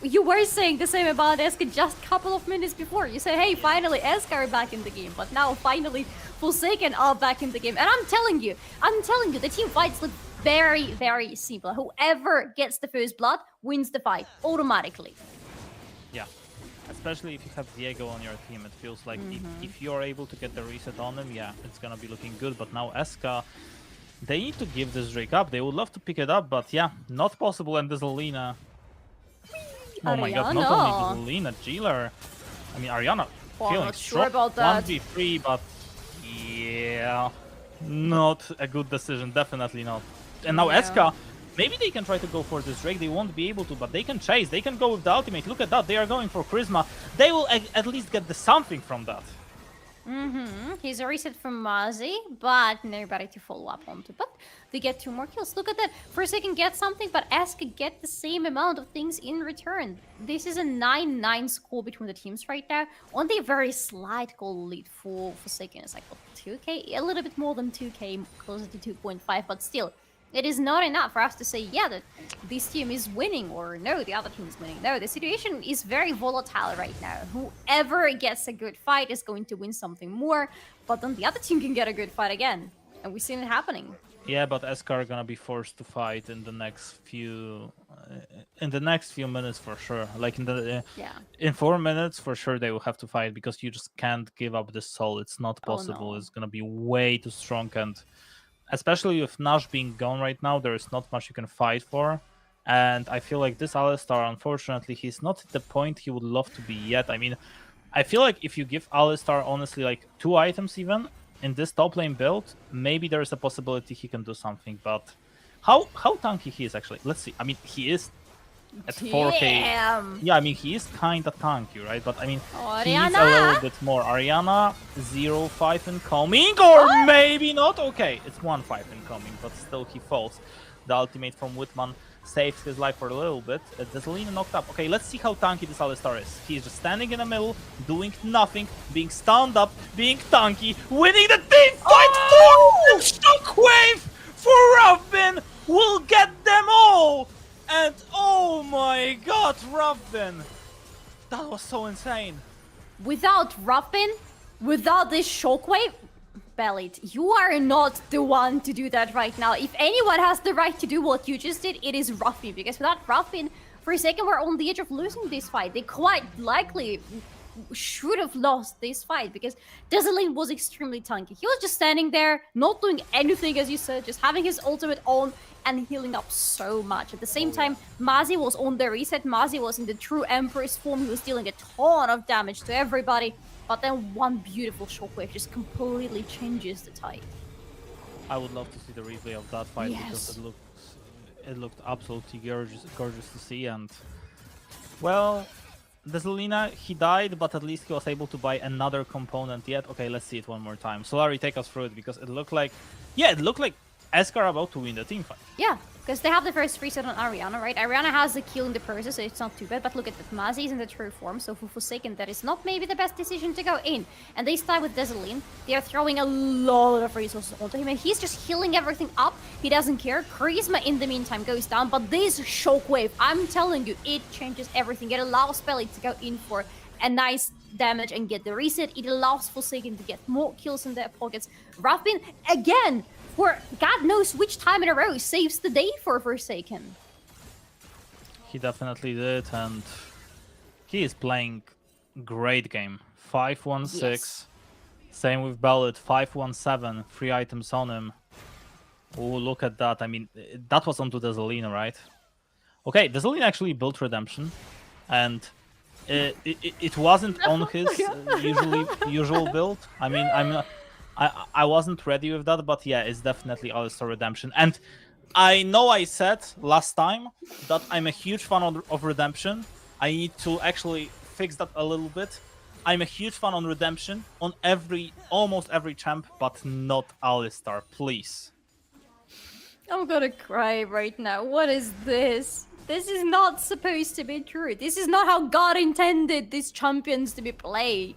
you were saying the same about ESCA just a couple of minutes before. You said, hey, finally ESCA are back in the game, but now finally Forsaken are back in the game. And I'm telling you, the team fights look very, very simple. Whoever gets the first blood wins the fight automatically. Yeah, especially if you have Diego on your team, it feels like if you're able to get the reset on him, yeah, it's gonna be looking good. But now ESCA, they need to give this Drake up. They would love to pick it up, but yeah, not possible. And this Alina. Oh my god, not only this Alina, Jailer. I mean, Ariana feeling not sure about that. 1v3, but yeah, not a good decision. Definitely not. And now ESCA, maybe they can try to go for this Drake. They won't be able to, but they can chase. They can go with the ultimate. Look at that. They are going for Charisma. They will at least get the something from that. He's a reset from Mazi, but nobody to follow up onto. But they get 2 more kills. Look at that. Forsaken get something, but ESCA get the same amount of things in return. This is a 9-9 score between the teams right now. Only a very slight goal lead for Forsaken. It's like, what, 2k? A little bit more than 2k, closer to 2.5, but still. It is not enough for us to say, yeah, that this team is winning, or no, the other team is winning. No, the situation is very volatile right now. Whoever gets a good fight is going to win something more, but then the other team can get a good fight again. And we've seen it happening. Yeah, but ESCA are gonna be forced to fight in the next few minutes for sure. Like in 4 minutes for sure they will have to fight, because you just can't give up this soul. It's not possible. It's gonna be way too strong, and especially with Nash being gone right now, there is not much you can fight for. And I feel like this Alistar, unfortunately, he's not at the point he would love to be yet. I mean, I feel like if you give Alistar, honestly, like 2 items even, in this top lane build, maybe there is a possibility he can do something. But how tanky he is, actually? Let's see. I mean, he is at 4k. Damn. Yeah, I mean, he is kind of tanky, right? But I mean, he Ariana. needs a little bit more. Ariana, 0-5 incoming, or maybe not. Okay, it's 1-5 incoming, but still he falls. The ultimate from Whitman saves his life for a little bit. Desalina knocked up. Okay, let's see how tanky this Alistar is. He's just standing in the middle, doing nothing, being stunned up, being tanky, winning the team fight for Shockwave for Ravbin will get them all. And oh my god, Ravbin! That was so insane. Without Ravbin, without this Shockwave, Bellet, you are not the one to do that right now. If anyone has the right to do what you just did, it is Ravbin. Because without Ravbin, for a second we're on the edge of losing this fight. They quite likely should have lost this fight, because Desalin was extremely tanky. He was just standing there, not doing anything, as you said, just having his ultimate on and healing up so much. At the same time, Mazi was on the reset. Mazi was in the true Empress form. He was dealing a ton of damage to everybody. But then one beautiful Shockwave just completely changes the tide. I would love to see the replay of that fight, because it looked absolutely gorgeous to see. And well, Desalina, he died, but at least he was able to buy another component yet. Okay, let's see it one more time. Solari, take us through it, because it looked like, yeah, it looked like ESCA are about to win the team fight. Yeah, because they have the first reset on Ariana, right? Ariana has the kill in the process, so it's not too bad. But look at that, Mazi is in the true form, so for Forsaken, that is not maybe the best decision to go in. And they start with Desalin. They are throwing a lot of resources onto him, and he's just healing everything up. He doesn't care. Charisma, in the meantime, goes down, but this Shockwave, I'm telling you, it changes everything. It allows Bellet to go in for a nice damage and get the reset. It allows Forsaken to get more kills in their pockets. Ravbin, again, for God knows which time in a row, saves the day for Forsaken. He definitely did, and He is playing great game. 5-1-6. Yes. Same with Bellet. 5-1-7. 3 items on him. Oh, look at that. I mean, that was onto Desolina, right? Okay, Desolina actually built Redemption, and it wasn't on his usual build. I mean, I wasn't ready with that, but yeah, it's definitely Alistar Redemption. And I know I said last time that I'm a huge fan of Redemption. I need to actually fix that a little bit. I'm a huge fan on Redemption on almost every champ, but not Alistar, please. I'm gonna cry right now. What is this? This is not supposed to be true. This is not how God intended these champions to be played.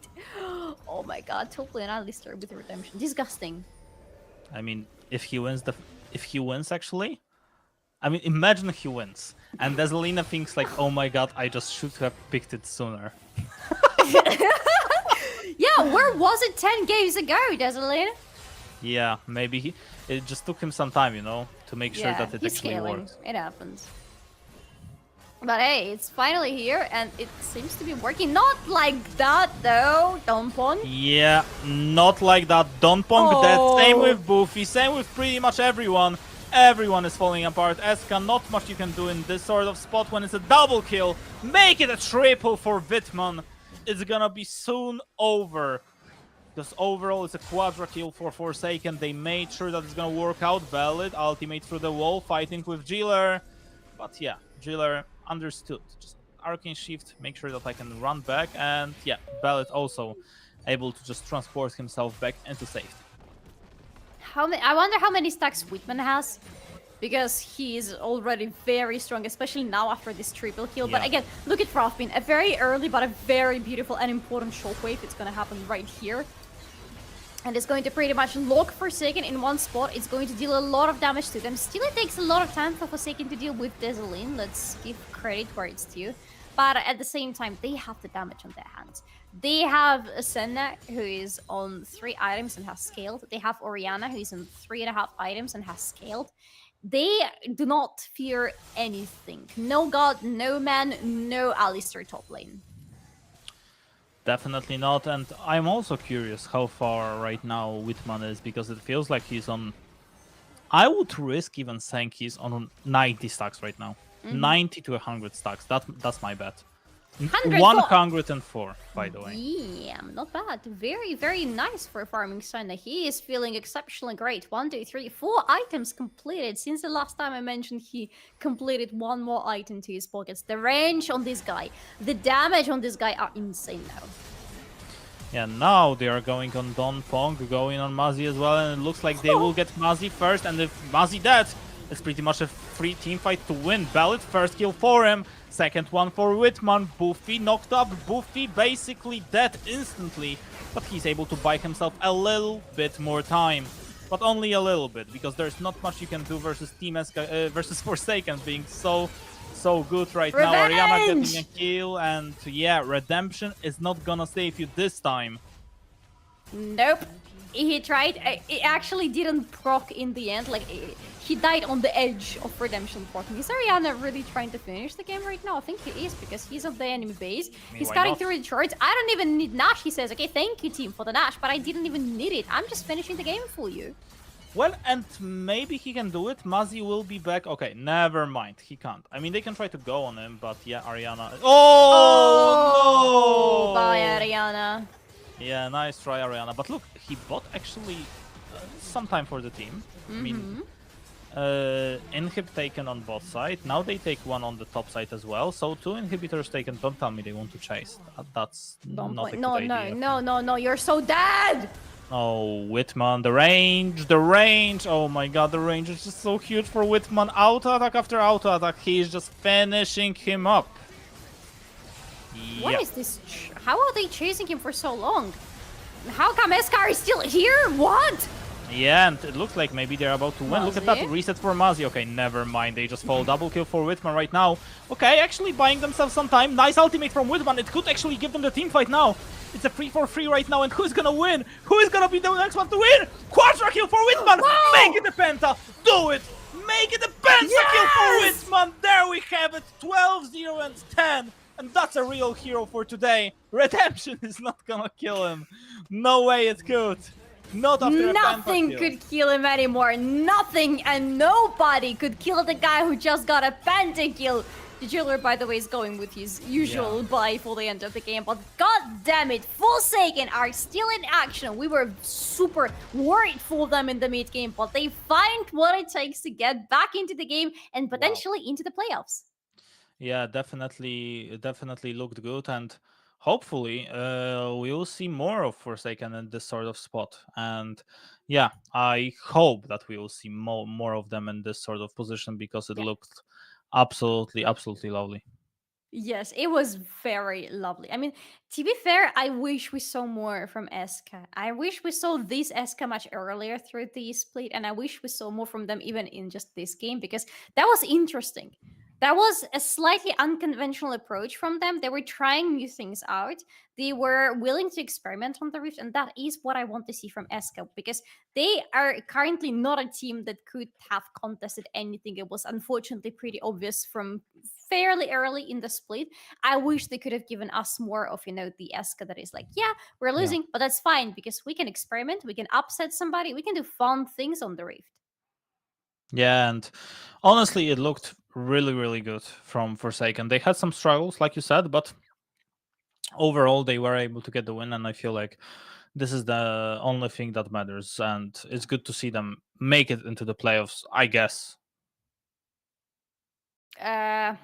Oh my god, totally an Alistar with Redemption. Disgusting. I mean, if he wins actually, I mean, imagine he wins. And Desolina thinks like, oh my god, I just should have picked it sooner. Yeah, where was it 10 games ago, Desolina? Yeah, maybe it just took him some time, you know, to make sure that it he's actually scaling. works. It happens. But hey, it's finally here, and it seems to be working. Not like that, though, Donpong. Yeah, not like that. Donpong dead. Same with Boofy. Same with pretty much everyone. Everyone is falling apart. ESCA, not much you can do in this sort of spot when it's a double kill. Make it a triple for Wittmann. It's gonna be soon over. Because overall it's a quadra kill for Forsaken. They made sure that it's gonna work out. Valid, ultimate through the wall, fighting with Jiller. But yeah, Jiller understood. Just Arcane Shift, make sure that I can run back. And yeah, Valid also able to just transport himself back into safety. I wonder how many stacks Wittmann has. Because he is already very strong, especially now after this triple kill. Yeah. But again, look at Frostbin. A very early but a very beautiful and important shockwave. It's going to happen right here. And it's going to pretty much lock Forsaken in one spot. It's going to deal a lot of damage to them. Still, it takes a lot of time for Forsaken to deal with Desolin. Let's give credit where it's due. But at the same time, they have the damage on their hands. They have Senna, who is on 3 items and has scaled. They have Orianna, who is on 3.5 items and has scaled. They do not fear anything. No god, no man, no Alistar top lane. Definitely not, and I'm also curious how far right now Wittmann is, because it feels like he's on... I would risk even saying he's on 90 stacks right now. 90 to 100 stacks, that's my bet. 104, by the way. Yeah, not bad. Very, very nice for farming Senna. He is feeling exceptionally great. 1, 2, 3, 4 items completed. Since the last time I mentioned, he completed 1 more item to his pockets. The range on this guy, the damage on this guy are insane now. Yeah, now they are going on Donpong, going on Mazi as well, and it looks like they will get Mazi first, and if Mazi dead, it's pretty much a free team fight to win. Ballot, first kill for him. Second one for Wittmann. Boofy knocked up. Boofy basically dead instantly. But he's able to buy himself a little bit more time. But only a little bit, because there's not much you can do versus Team ESCA, versus Forsaken being so good right now. Orianna getting a kill, and yeah, Redemption is not gonna save you this time. Nope. He tried. It actually didn't proc in the end. Like, he died on the edge of Redemption procking. Is Orianna really trying to finish the game right now? I think he is, because he's on the enemy base. He's cutting through the charts. I don't even need Nash. He says, okay, thank you, team, for the Nash, but I didn't even need it. I'm just finishing the game for you. Well, and maybe he can do it. Mazi will be back. Okay, never mind. He can't. I mean, they can try to go on him, but yeah, Orianna... Oh, no! Bye, Orianna. Yeah, nice try, Orianna. But look, he bought actually some time for the team. I mean, inhib taken on bot side. Now they take one on the top side as well. So 2 inhibitors taken. Don't tell me they want to chase. That's not a good idea. No, you're so dead! Oh, Wittmann, the range! Oh my god, the range is just so huge for Wittmann. Auto attack after auto attack. He is just finishing him up. What is this? How are they chasing him for so long? How come ESCA is still here? What? Yeah, and it looks like maybe they're about to win. Mazi? Look at that reset for Mazi. Okay, never mind. They just fall double kill for Wittmann right now. Okay, actually buying themselves some time. Nice ultimate from Wittmann. It could actually give them the team fight now. It's a 3-for-3 right now, and who's gonna win? Who is gonna be the next one to win? Quadra kill for Wittmann! Make it a penta! Do it! Make it a penta kill for Wittmann! There we have it! 12-0 and 10. and that's a real hero for today. Redemption is not gonna kill him. No way it could. Not after a Nothing pentakill. could kill him anymore. Nothing and nobody could kill the guy who just got a pentakill. The Jailer, by the way, is going with his usual buy for the end of the game, but god damn it, Forsaken are still in action. We were super worried for them in the mid game, but they find what it takes to get back into the game and potentially into the playoffs. Yeah, definitely looked good, and hopefully we will see more of Forsaken in this sort of spot. And yeah, I hope that we will see more of them in this sort of position, because it looked absolutely lovely. Yes, it was very lovely. I mean, to be fair, I wish we saw more from ESCA. I wish we saw this ESCA much earlier through the split, and I wish we saw more from them even in just this game, because that was interesting. That was a slightly unconventional approach from them. They were trying new things out. They were willing to experiment on the Rift, and that is what I want to see from ESCA, because they are currently not a team that could have contested anything. It was unfortunately pretty obvious from fairly early in the split. I wish they could have given us more of, the ESCA that is like, yeah, we're losing, but that's fine, because we can experiment, we can upset somebody, we can do fun things on the Rift. Yeah, and honestly, it looked really good from Forsaken. They had some struggles, like you said, but overall they were able to get the win, and I feel like this is the only thing that matters, and it's good to see them make it into the playoffs, I guess. Yeah,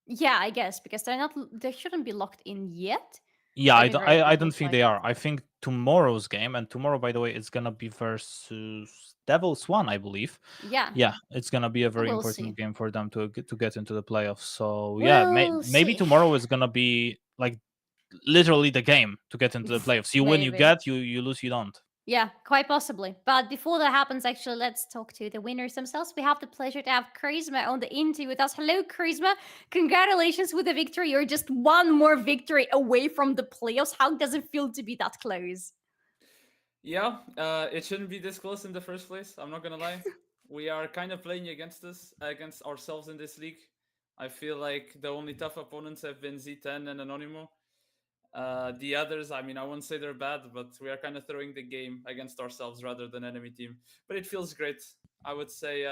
I guess, because they shouldn't be locked in yet. Yeah, Let me very I don't quickly think check. they are. I think tomorrow's game, and tomorrow, by the way, it's gonna be versus devils.one, I believe. Yeah. Yeah, it's gonna be a very We'll important see. game for them to get into the playoffs. So yeah, We'll maybe see. tomorrow is gonna be like literally the game to get into the playoffs. You win, you Maybe. get. You lose, you don't. Yeah, quite possibly. But before that happens, actually, let's talk to the winners themselves. We have the pleasure to have Charisma on the Inti with us. Hello, Charisma. Congratulations with the victory. You're just one more victory away from the playoffs. How does it feel to be that close? Yeah, it shouldn't be this close in the first place. I'm not gonna lie. We are kind of playing against ourselves in this league. I feel like the only tough opponents have been Z10 and Anonymo. The others, I mean, I won't say they're bad, but we are kind of throwing the game against ourselves rather than enemy team. But it feels great. I would say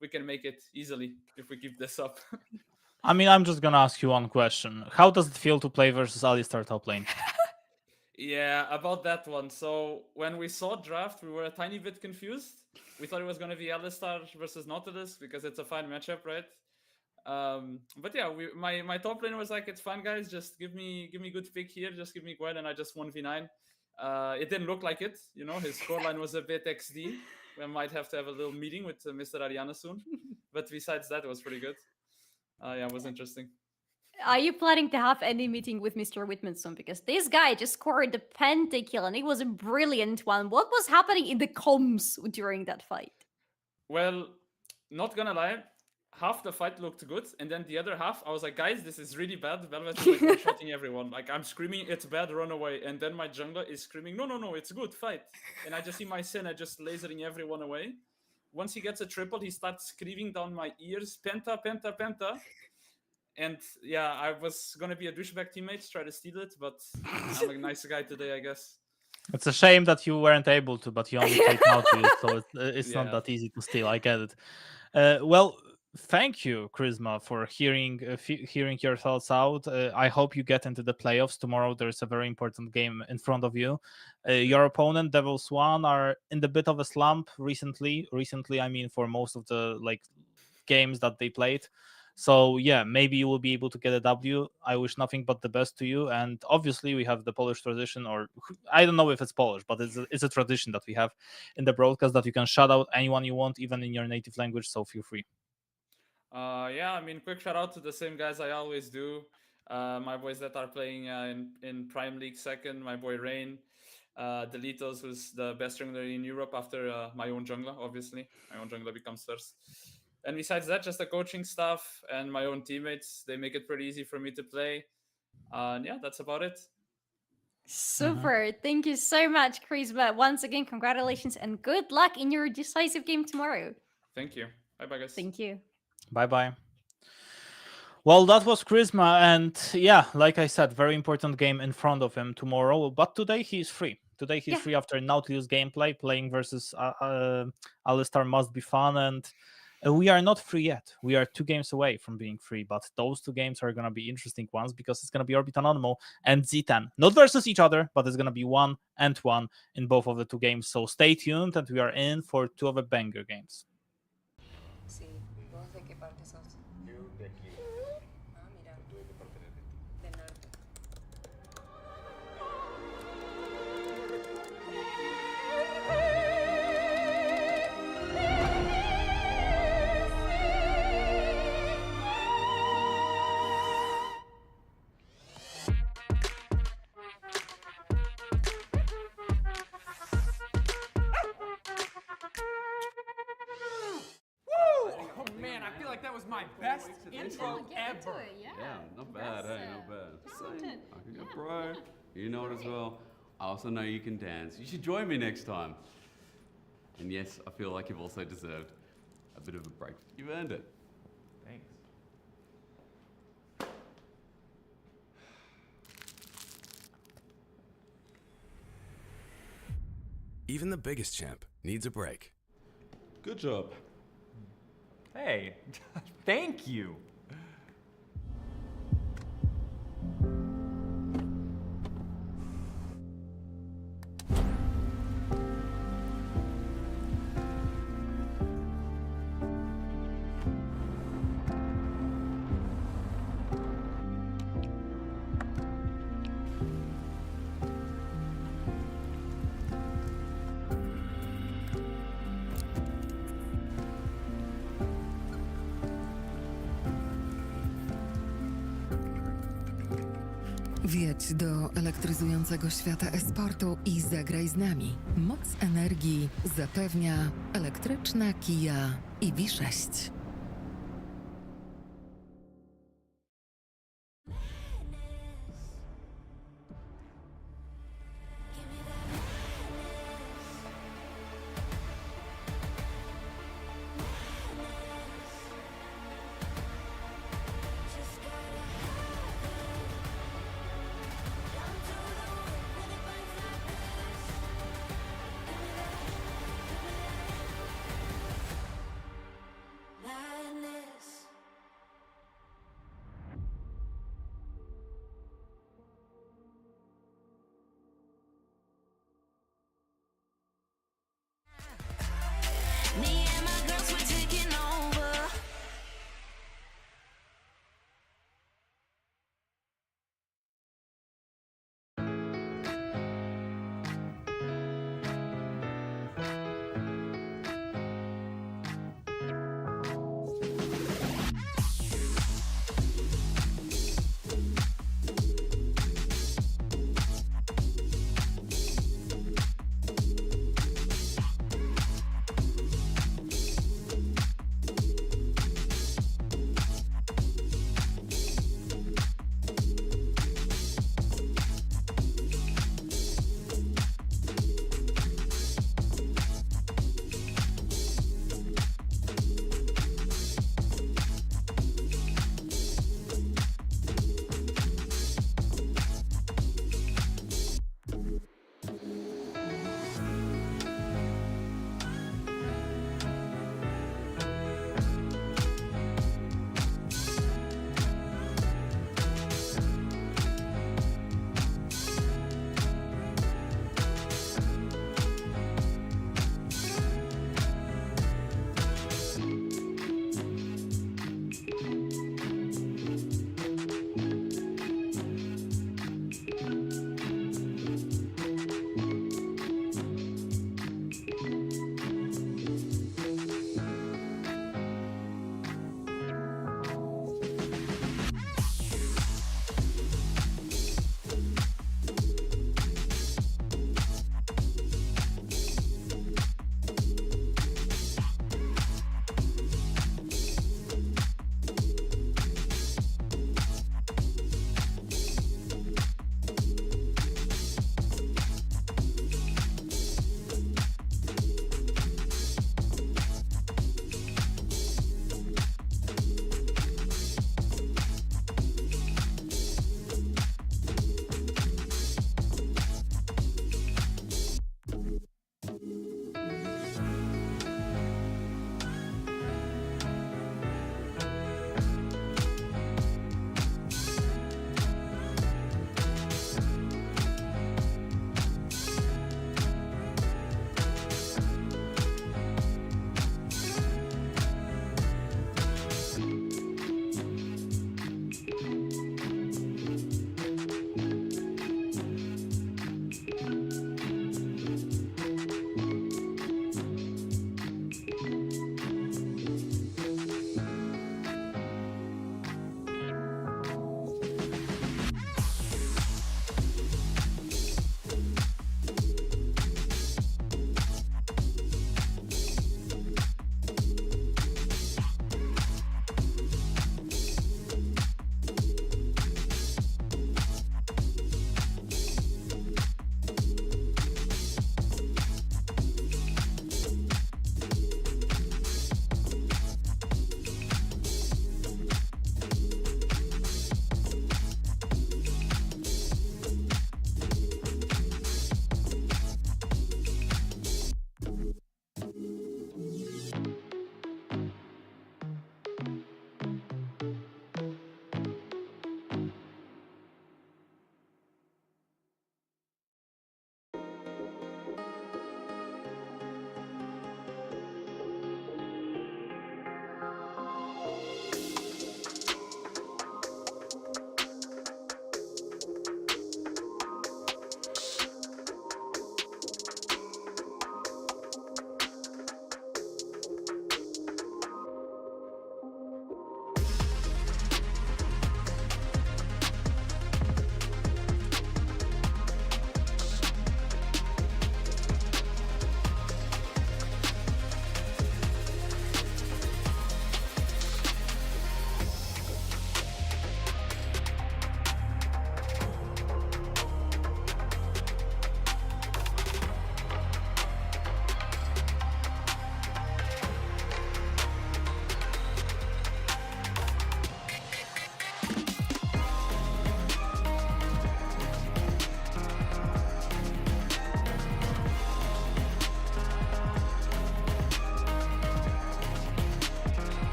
we can make it easily if we keep this up. I mean, I'm just gonna ask you one question. How does it feel to play versus Alistar top lane? Yeah, about that one. So when we saw draft, we were a tiny bit confused. We thought it was going to be Alistar versus Nautilus because it's a fine matchup, right? But yeah, my top lane was like, it's fine, guys. Just give me good pick here. Just give me Gwen, and I just 1v9. It didn't look like it. His scoreline was a bit XD. We might have to have a little meeting with Mr. Ariana soon. But besides that, it was pretty good. Yeah, it was interesting. Are you planning to have any meeting with Mr. Whitman soon? Because this guy just scored the pentakill, and it was a brilliant one. What was happening in the comms during that fight? Well, not gonna lie, half the fight looked good, and then the other half, I was like, guys, this is really bad. Velvet is like one-shotting everyone. Like, I'm screaming, it's bad, run away. And then my jungler is screaming, no, it's good, fight. And I just see my Senna just lasering everyone away. Once he gets a triple, he starts screaming down my ears, penta, penta, penta. And yeah, I was gonna be a douchebag teammate, try to steal it, but I'm a nice guy today, I guess. It's a shame that you weren't able to, but you only played Nautilus, so it's not that easy to steal. I get it. Well, thank you, Charisma, for hearing your thoughts out. I hope you get into the playoffs tomorrow. There's a very important game in front of you. Your opponent, devils.one, are in the bit of a slump recently. Recently, I mean, for most of the games that they played. So yeah, maybe you will be able to get a W. I wish nothing but the best to you. And obviously we have the Polish tradition, or I don't know if it's Polish, but it's a tradition that we have in the broadcast that you can shout out anyone you want, even in your native language. So feel free. Yeah, I mean, quick shout out to the same guys I always do. My boys that are playing in Prime League second, my boy Rain, Delitos, who's the best jungler in Europe after my own jungler, obviously. My own jungler becomes first. And besides that, just the coaching staff and my own teammates, they make it pretty easy for me to play. And yeah, that's about it. Super. Thank you so much, Charisma. Once again, congratulations and good luck in your decisive game tomorrow. Thank you. Bye-bye, guys. Thank you. Bye-bye. Well, that was Charisma, and yeah, like I said, very important game in front of him tomorrow. But today he's free. Today he's free after Nautilus gameplay, playing versus Alistar must be fun, and we are not free yet. We are 2 games away from being free, but those 2 games are gonna be interesting ones because it's gonna be Orbit Anonymo and Z10, not versus each other, but it's gonna be 1-1 in both of the 2 games. So stay tuned, and we are in for 2 of the banger games. Sí, ¿vos de qué parte sos? Yo de aquí. Ah, mira. ¿Tú de qué parte eres? Del norte. Oh man, I feel like that was my best intro ever. Yeah, not bad, hey, not bad. Same. I can go pro. You know it as well. I also know you can dance. You should join me next time. And yes, I feel like you've also deserved a bit of a break. You've earned it. Thanks. Even the biggest champ needs a break. Good job. Hey, thank you. Wjedź do elektryzującego świata esportu i zagraj z nami. Moc energii zapewnia elektryczna Kia EV6.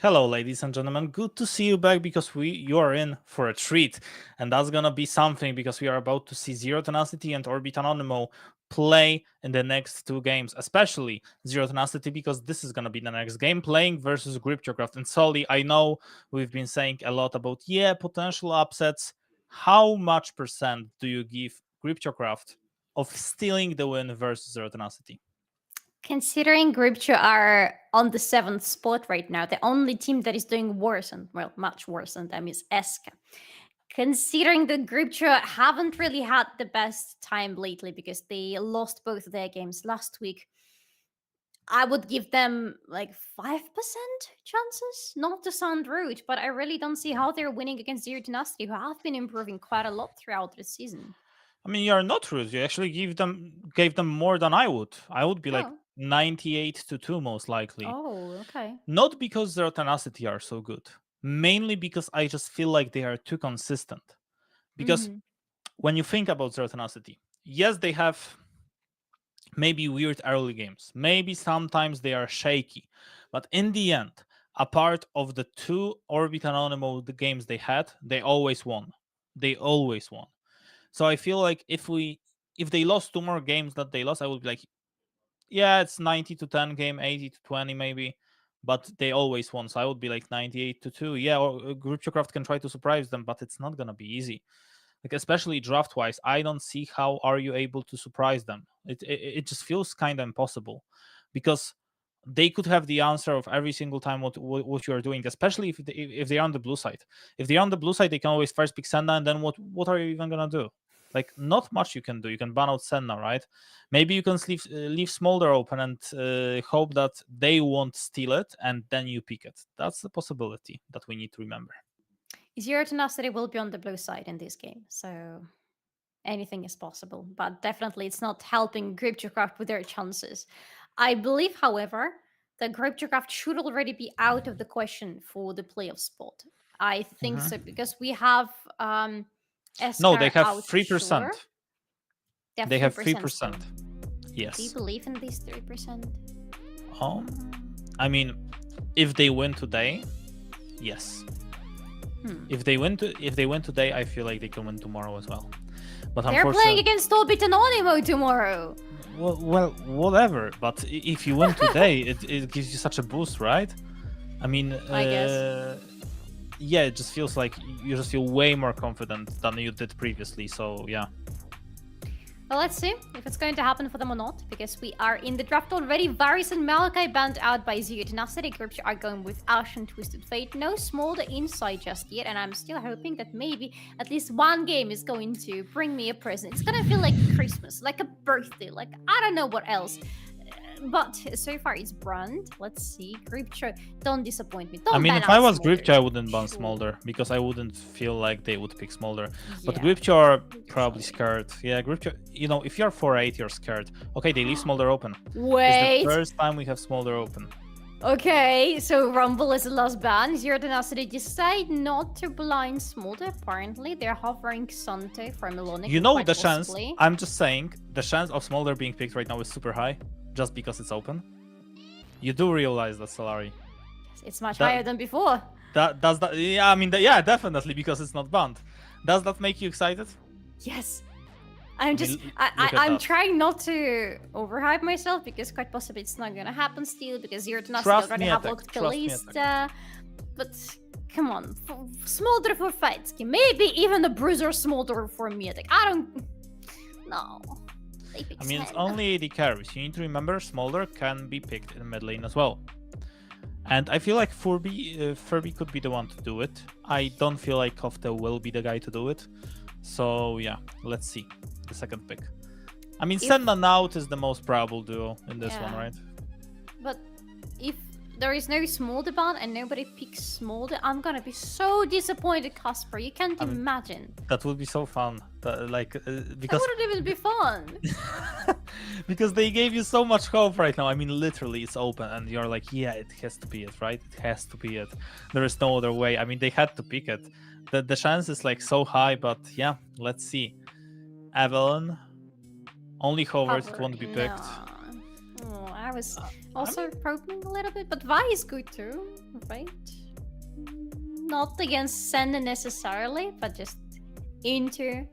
Hello, ladies and gentlemen. Good to see you back because you are in for a treat, and that's gonna be something because we are about to see Zero Tenacity and Orbit Anonymo play in the next 2 games, especially Zero Tenacity because this is gonna be the next game playing versus Gripchocraft. And Soli, I know we've been saying a lot about potential upsets. How much percent do you give Gripchocraft of stealing the win versus Zero Tenacity? Considering Gripcho are on the 7th spot right now, the only team that is doing worse, and well, much worse than them, is ESCA. Considering that Gripcho haven't really had the best time lately because they lost both of their games last week, I would give them like 5% chances. Not to sound rude, but I really don't see how they're winning against Zero Tenacity, who have been improving quite a lot throughout the season. I mean, you're not rude. You actually gave them more than I would. I would be like 98-2 most likely. Oh, okay. Not because their Tenacity are so good. Mainly because I just feel like they are too consistent. Because when you think about their Tenacity, yes, they have maybe weird early games. Maybe sometimes they are shaky. But in the end, apart of the 2 Orbit Anonymo the games they had, they always won. They always won. So I feel like if they lost 2 more games that they lost, I would be like, yeah, it's 90-10 game, 80-20 maybe, but they always won. So I would be like 98-2. Yeah, or Gripchocraft can try to surprise them, but it's not gonna be easy. Like especially draft wise, I don't see how are you able to surprise them. It just feels kind of impossible, because they could have the answer of every single time what you are doing, especially if they're on the blue side. If they're on the blue side, they can always first pick Senna, and then what are you even gonna do? Like, not much you can do. You can ban out Senna, right? Maybe you can leave Smolder open and hope that they won't steal it, and then you pick it. That's the possibility that we need to remember. Zero Tenacity will be on the blue side in this game, so anything is possible. But definitely it's not helping Gripchocraft with their chances. I believe, however, that Gripchocraft should already be out of the question for the playoff spot. I think so, because we have No, they have out 3%. sure. They have 3%. 3%. Yes. Do you believe in these 3%? I mean, if they win today, yes. If they win today, I feel like they can win tomorrow as well. But they're playing against Orbit Anonymo tomorrow. Well, whatever. But if you win today, it gives you such a boost, right? I mean, I guess. Yeah, it just feels like you just feel way more confident than you did previously. So yeah. Well, let's see if it's going to happen for them or not, because we are in the draft already. Varys and Malachi banned out by Zero Tenacity. Gripcho are going with Ash and Twisted Fate. No Smolder inside just yet, and I'm still hoping that maybe at least one game is going to bring me a present. It's gonna feel like Christmas, like a birthday, like I don't know what else. But so far it's Brand. Let's see. Gripcho, don't disappoint me. Don't I mean, ban if out I was Smolder. Gripcho, I wouldn't ban Smolder, because I wouldn't feel like they would pick Smolder. But Gripcho are probably scared. Yeah, Gripcho, if you're 4-8, you're scared. Okay, they leave Smolder open. Wait. It's the first time we have Smolder open. Okay, so Rumble is the last ban. Zero Tenacity decide not to blind Smolder. Apparently, they're hovering Sante for Melonic. You know quite the chance, possibly. I'm just saying, the chance of Smolder being picked right now is super high, just because it's open. You do realize that, Solari. It's much higher than before. Does that? Yeah, I mean, yeah, definitely, because it's not banned. Does that make you excited? Yes. I'm just, look at I'm that. trying not to overhype myself, because quite possibly it's not gonna happen still, because Zero Tenacity Trust already me, have Attack. locked Trust me, Kalista. But come on, Smolder for fight scheme. Maybe even a Bruiser Smolder for me. Like, I don't. No. I mean, it's only 80 carries. You need to remember Smolder can be picked in mid lane as well. And I feel like Furby could be the one to do it. I don't feel like Kofta will be the guy to do it. So yeah, let's see the second pick. I mean, Senna and Out is the most probable duo in this one, right? But if there is no Smolder ban and nobody picks Smolder, I'm gonna be so disappointed, Kasper. You can't imagine. That would be so fun. Because That wouldn't even be fun. because they gave you so much hope right now. I mean, literally, it's open, and you're like, yeah, it has to be it, right? It has to be it. There is no other way. I mean, they had to pick it. The chance is like so high, but yeah, let's see. Evelyn only hovers, it won't be picked. Oh, I was also probing a little bit, but Vi is good too, right? Not against Senna necessarily, but just into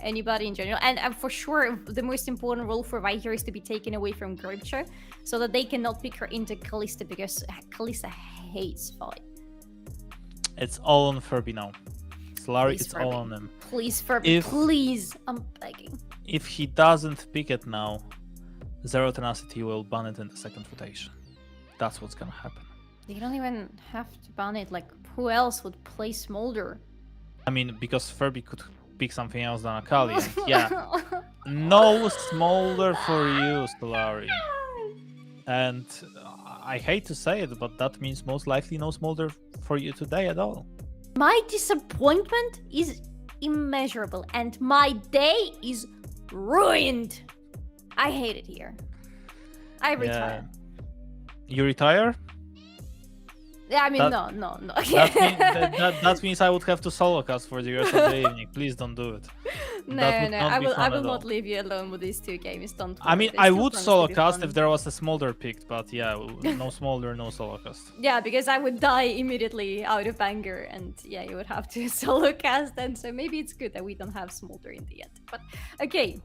anybody in general. And for sure, the most important role for Vi here is to be taken away from Gripcho, so that they cannot pick her into Kalista, because Kalista hates Vi. It's all on Furby now. Solari, Please, it's Furby. all on him. Please, Furby, please, I'm begging. If he doesn't pick it now, Zero Tenacity will ban it in the second rotation. That's what's gonna happen. They don't even have to ban it. Like, who else would play Smolder? I mean, because Furby could pick something else than Akali. And yeah, no Smolder for you, Solari. And I hate to say it, but that means most likely no Smolder for you today at all. My disappointment is immeasurable, and my day is ruined. I hate it here. I retire. You retire? Yeah, I mean, That- no. That means I would have to solo cast for the rest of the evening. Please don't do it. No, That would no, not I be will. fun I at will all. not leave you alone with these two games. Don't. I mean, worry, I they still would promise solo to be cast fun. if there was a Smolder picked, but yeah, no Smolder, no solo cast. Yeah, because I would die immediately out of anger, and yeah, you would have to solo cast, and so maybe it's good that we don't have Smolder in the end. But okay,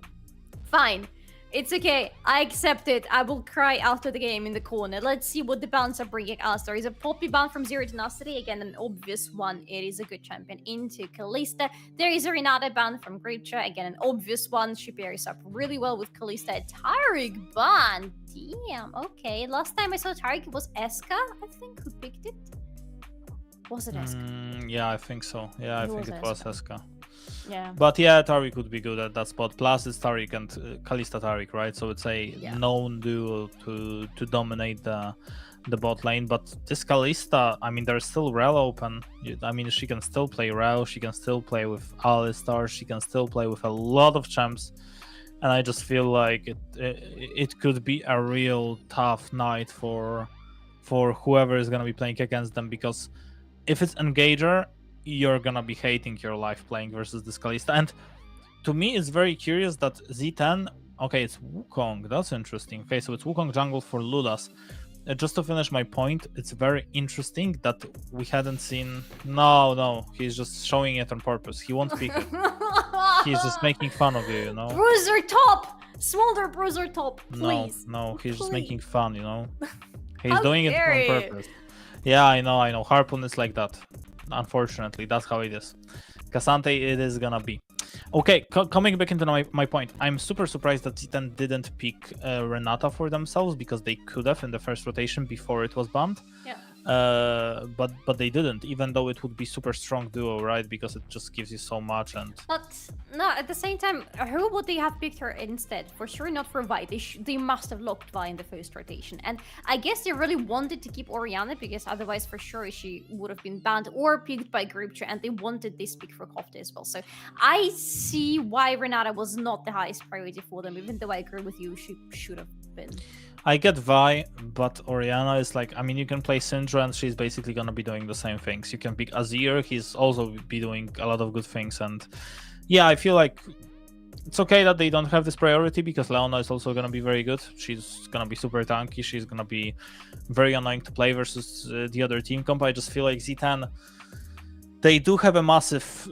fine. It's okay. I accept it. I will cry after the game in the corner. Let's see what the bans are bringing us. There is a Poppy ban from Zero Tenacity. Again, an obvious one. It is a good champion into Kalista. There is a Renata ban from Gripcho. Again, an obvious one. She pairs up really well with Kalista. A Tariq ban. Damn. Okay. Last time I saw Tariq, it was ESCA, I think, who picked it. Was it ESCA? Yeah, I think so. Yeah, I It think was it was ESCA. Yeah. But yeah, Tariq would be good at that spot. Plus, it's Tariq and Kalista Tariq, right? So it's a known duo to dominate the bot lane. But this Kalista, I mean, there's still Rel open. I mean, she can still play Rel. She can still play with Alistar. She can still play with a lot of champs. And I just feel like it could be a real tough night for whoever is gonna be playing against them, because if it's Engager, you're gonna be hating your life playing versus this Kalista. And to me, it's very curious that Z10, okay, it's Wukong, that's interesting. Okay, so it's Wukong jungle for Lulas. Just to finish my point, it's very interesting that we hadn't seen... No, he's just showing it on purpose. He won't pick it. He's just making fun of you, you know? Bruiser top! Smolder Bruiser top, please. No, he's just making fun, you know? He's How doing it dare on you. purpose. Yeah, I know. Harpoon is like that. Unfortunately, that's how it is. Cassante, it is gonna be. Okay, coming back into my point, I'm super surprised that Z10 didn't pick Renata for themselves, because they could have in the first rotation before it was banned. Yeah. But they didn't, even though it would be super strong duo, right? Because it just gives you so much. And But no, at the same time, who would they have picked her instead? For sure not for Vi. They must have locked Vi in the first rotation. And I guess they really wanted to keep Orianna, because otherwise for sure she would have been banned or picked by Gripcho, and they wanted this pick for Kofta as well. So I see why Renata was not the highest priority for them, even though I agree with you, she should have been. I get Vi, but Orianna is like, I mean, you can play Syndra and she's basically gonna be doing the same things. You can pick Azir, he's also be doing a lot of good things. And yeah, I feel like it's okay that they don't have this priority, because Leona is also gonna be very good. She's gonna be super tanky, she's gonna be very annoying to play versus the other team comp. I just feel like Z10, they do have a massive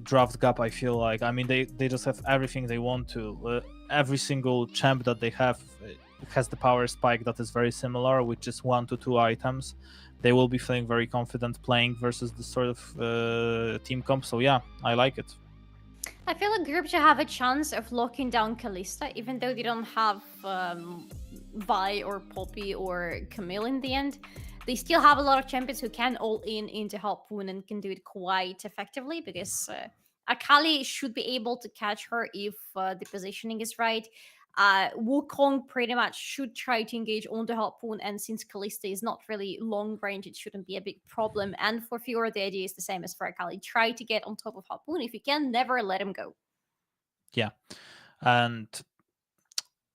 draft gap, I feel like. I mean, they just have everything they want to. Every single champ that they have has the power spike that is very similar, which is 1 to 2 items. They will be feeling very confident playing versus this sort of team comp. So yeah, I like it. I feel like Gripcho have a chance of locking down Kalista, even though they don't have Vi or Poppy or Camille in the end. They still have a lot of champions who can all in into Harpoon and can do it quite effectively, because Akali should be able to catch her if the positioning is right. Wukong pretty much should try to engage on the Harpoon, and since Kalista is not really long range, it shouldn't be a big problem. And for Fiora, the idea is the same as for Akali. Try to get on top of Harpoon. If you can, never let him go. Yeah. And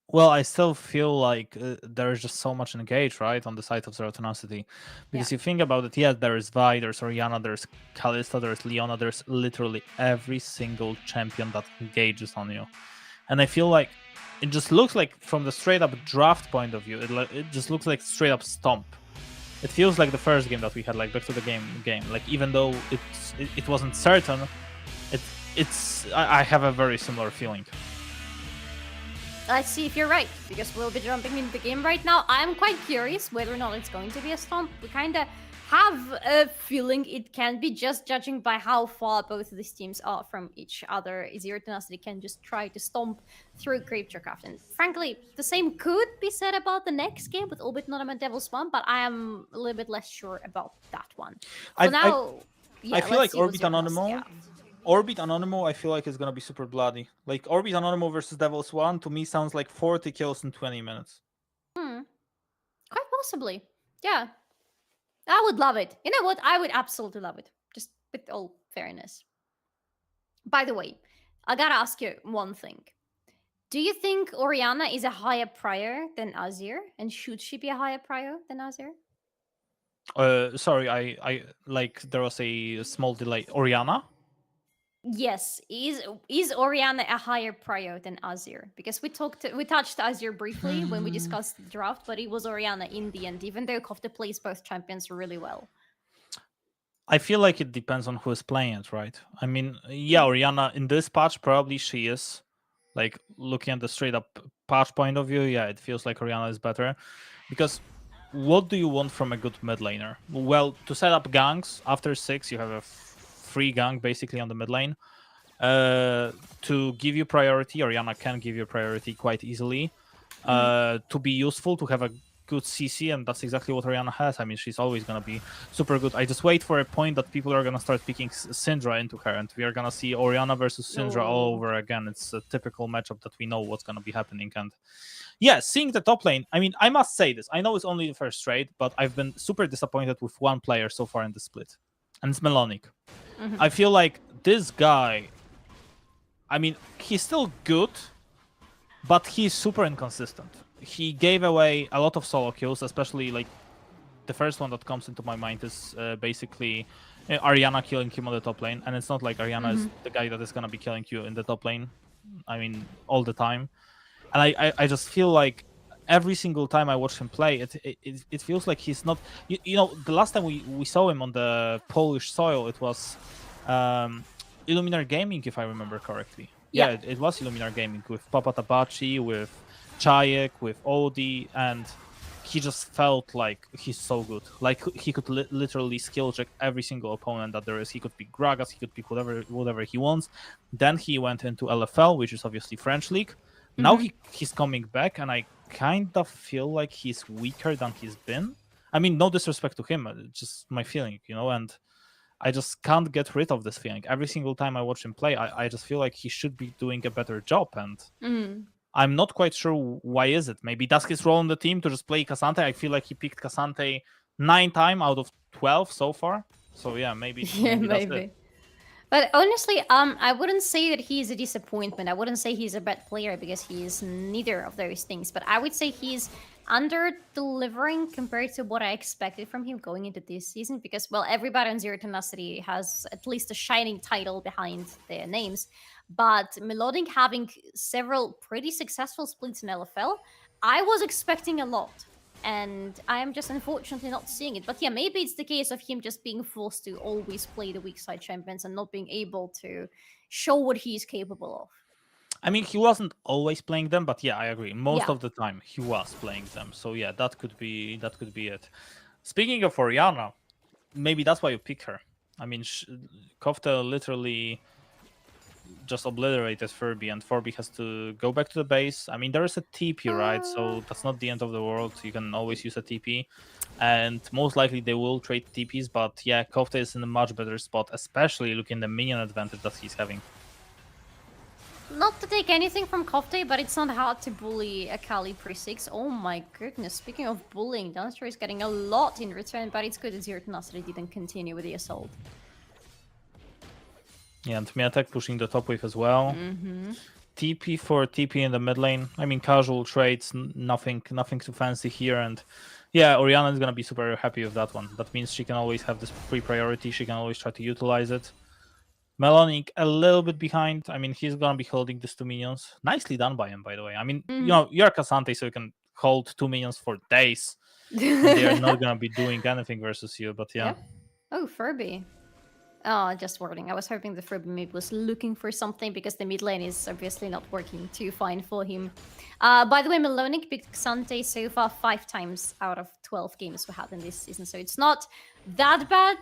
well, I still feel like there is just so much engage, right, on the side of Zero Tenacity. Because you think about it, yeah, there is Vi, there's Orianna, there's Kalista, there's Leona, there's literally every single champion that engages on you. And I feel like it just looks like, from the straight up draft point of view, it just looks like straight up stomp. It feels like the first game that we had, like back to the game. Like, even though it wasn't certain, I have a very similar feeling. Let's see if you're right, because we'll be jumping into the game right now. I'm quite curious whether or not it's going to be a stomp. We kind of have a feeling it can be, just judging by how far both of these teams are from each other. Zero Tenacity can just try to stomp through GRP. And frankly, the same could be said about the next game with Orbit Anonymo and devils.one, but I am a little bit less sure about that one. For now, I feel like Orbit Anonymo... Orbit Anonymo, I feel like is gonna be super bloody. Like, Orbit Anonymo versus devils.one to me sounds like 40 kills in 20 minutes. Quite possibly. Yeah. I would love it. You know what? I would absolutely love it. Just with all fairness. By the way, I gotta ask you one thing. Do you think Orianna is a higher prior than Azir? And should she be a higher prior than Azir? Sorry, I like, there was a small delay. Orianna? Yes, is Orianna a higher prior than Azir? Because we touched Azir briefly when we discussed the draft, but it was Orianna in the end, even though Kofta plays both champions really well. I feel like it depends on who is playing it, right? I mean, yeah, Orianna in this patch probably she is. Like, looking at the straight up patch point of view, yeah, it feels like Orianna is better. Because what do you want from a good mid laner? Well, to set up ganks after 6, you have a free gank basically on the mid lane. To give you priority, Orianna can give you priority quite easily. To be useful, to have a good CC, and that's exactly what Orianna has. I mean, she's always going to be super good. I just wait for a point that people are going to start picking Syndra into her, and we are going to see Orianna versus Syndra all over again. It's a typical matchup that we know what's going to be happening. And yeah, seeing the top lane, I mean, I must say this. I know it's only the first trade, but I've been super disappointed with one player so far in the split, and it's Melonic. I feel like this guy, I mean, he's still good, but he's super inconsistent. He gave away a lot of solo kills, especially like the first one that comes into my mind is basically Ariana killing him on the top lane. And it's not like Ariana is the guy that is going to be killing you in the top lane, I mean, all the time. And I just feel like every single time I watch him play, it feels like he's not... You know, the last time we saw him on the Polish soil, it was Illuminar Gaming, if I remember correctly. Yeah, it was Illuminar Gaming with Papa Tabachi, with Chayek, with Odi, and he just felt like he's so good. Like, he could literally skill check every single opponent that there is. He could pick Gragas, he could pick whatever he wants. Then he went into LFL, which is obviously French League. Now he's coming back, and I kind of feel like he's weaker than he's been. I mean, no disrespect to him, it's just my feeling, you know, and I just can't get rid of this feeling. Every single time I watch him play, I just feel like he should be doing a better job, and I'm not quite sure why is it. Maybe that's his role on the team, to just play Cassante. I feel like he picked Cassante 9 times out of 12 so far. So yeah, maybe that's it. But honestly, I wouldn't say that he's a disappointment. I wouldn't say he's a bad player, because he is neither of those things. But I would say he's under-delivering compared to what I expected from him going into this season. Because, well, everybody on Zero Tenacity has at least a shining title behind their names. But Melodic having several pretty successful splits in LFL, I was expecting a lot. And I am just unfortunately not seeing it. But yeah, maybe it's the case of him just being forced to always play the weak side champions and not being able to show what he's capable of. I mean, he wasn't always playing them, but yeah, I agree. Most of the time he was playing them. So yeah, that could be it. Speaking of Orianna, maybe that's why you pick her. I mean, Kofta literally just obliterated Furby, and Furby has to go back to the base. I mean, there is a TP, right? So that's not the end of the world. You can always use a TP, and most likely they will trade TPs. But yeah, Kofta is in a much better spot, especially looking at the minion advantage that he's having. Not to take anything from Kofta, but it's not hard to bully a Kali pre-6. Oh my goodness, speaking of bullying, Dunstar is getting a lot in return, but it's good that Zero Tenacity didn't continue with the assault. Yeah, and Miatek pushing the top wave as well. TP for TP in the mid lane. I mean, casual trades, nothing too fancy here. And yeah, Orianna is going to be super happy with that one. That means she can always have this free priority. She can always try to utilize it. Melonic a little bit behind. I mean, he's gonna be holding these 2 minions. Nicely done by him, by the way. I mean, you know, you're Cassante, so you can hold 2 minions for days. And they are not gonna be doing anything versus you, but yeah. Oh, Furby. Oh, just wording. I was hoping the Furby maybe was looking for something because the mid lane is obviously not working too fine for him. By the way, Melonic picked Xante so far 5 times out of 12 games we had in this season, so it's not that bad,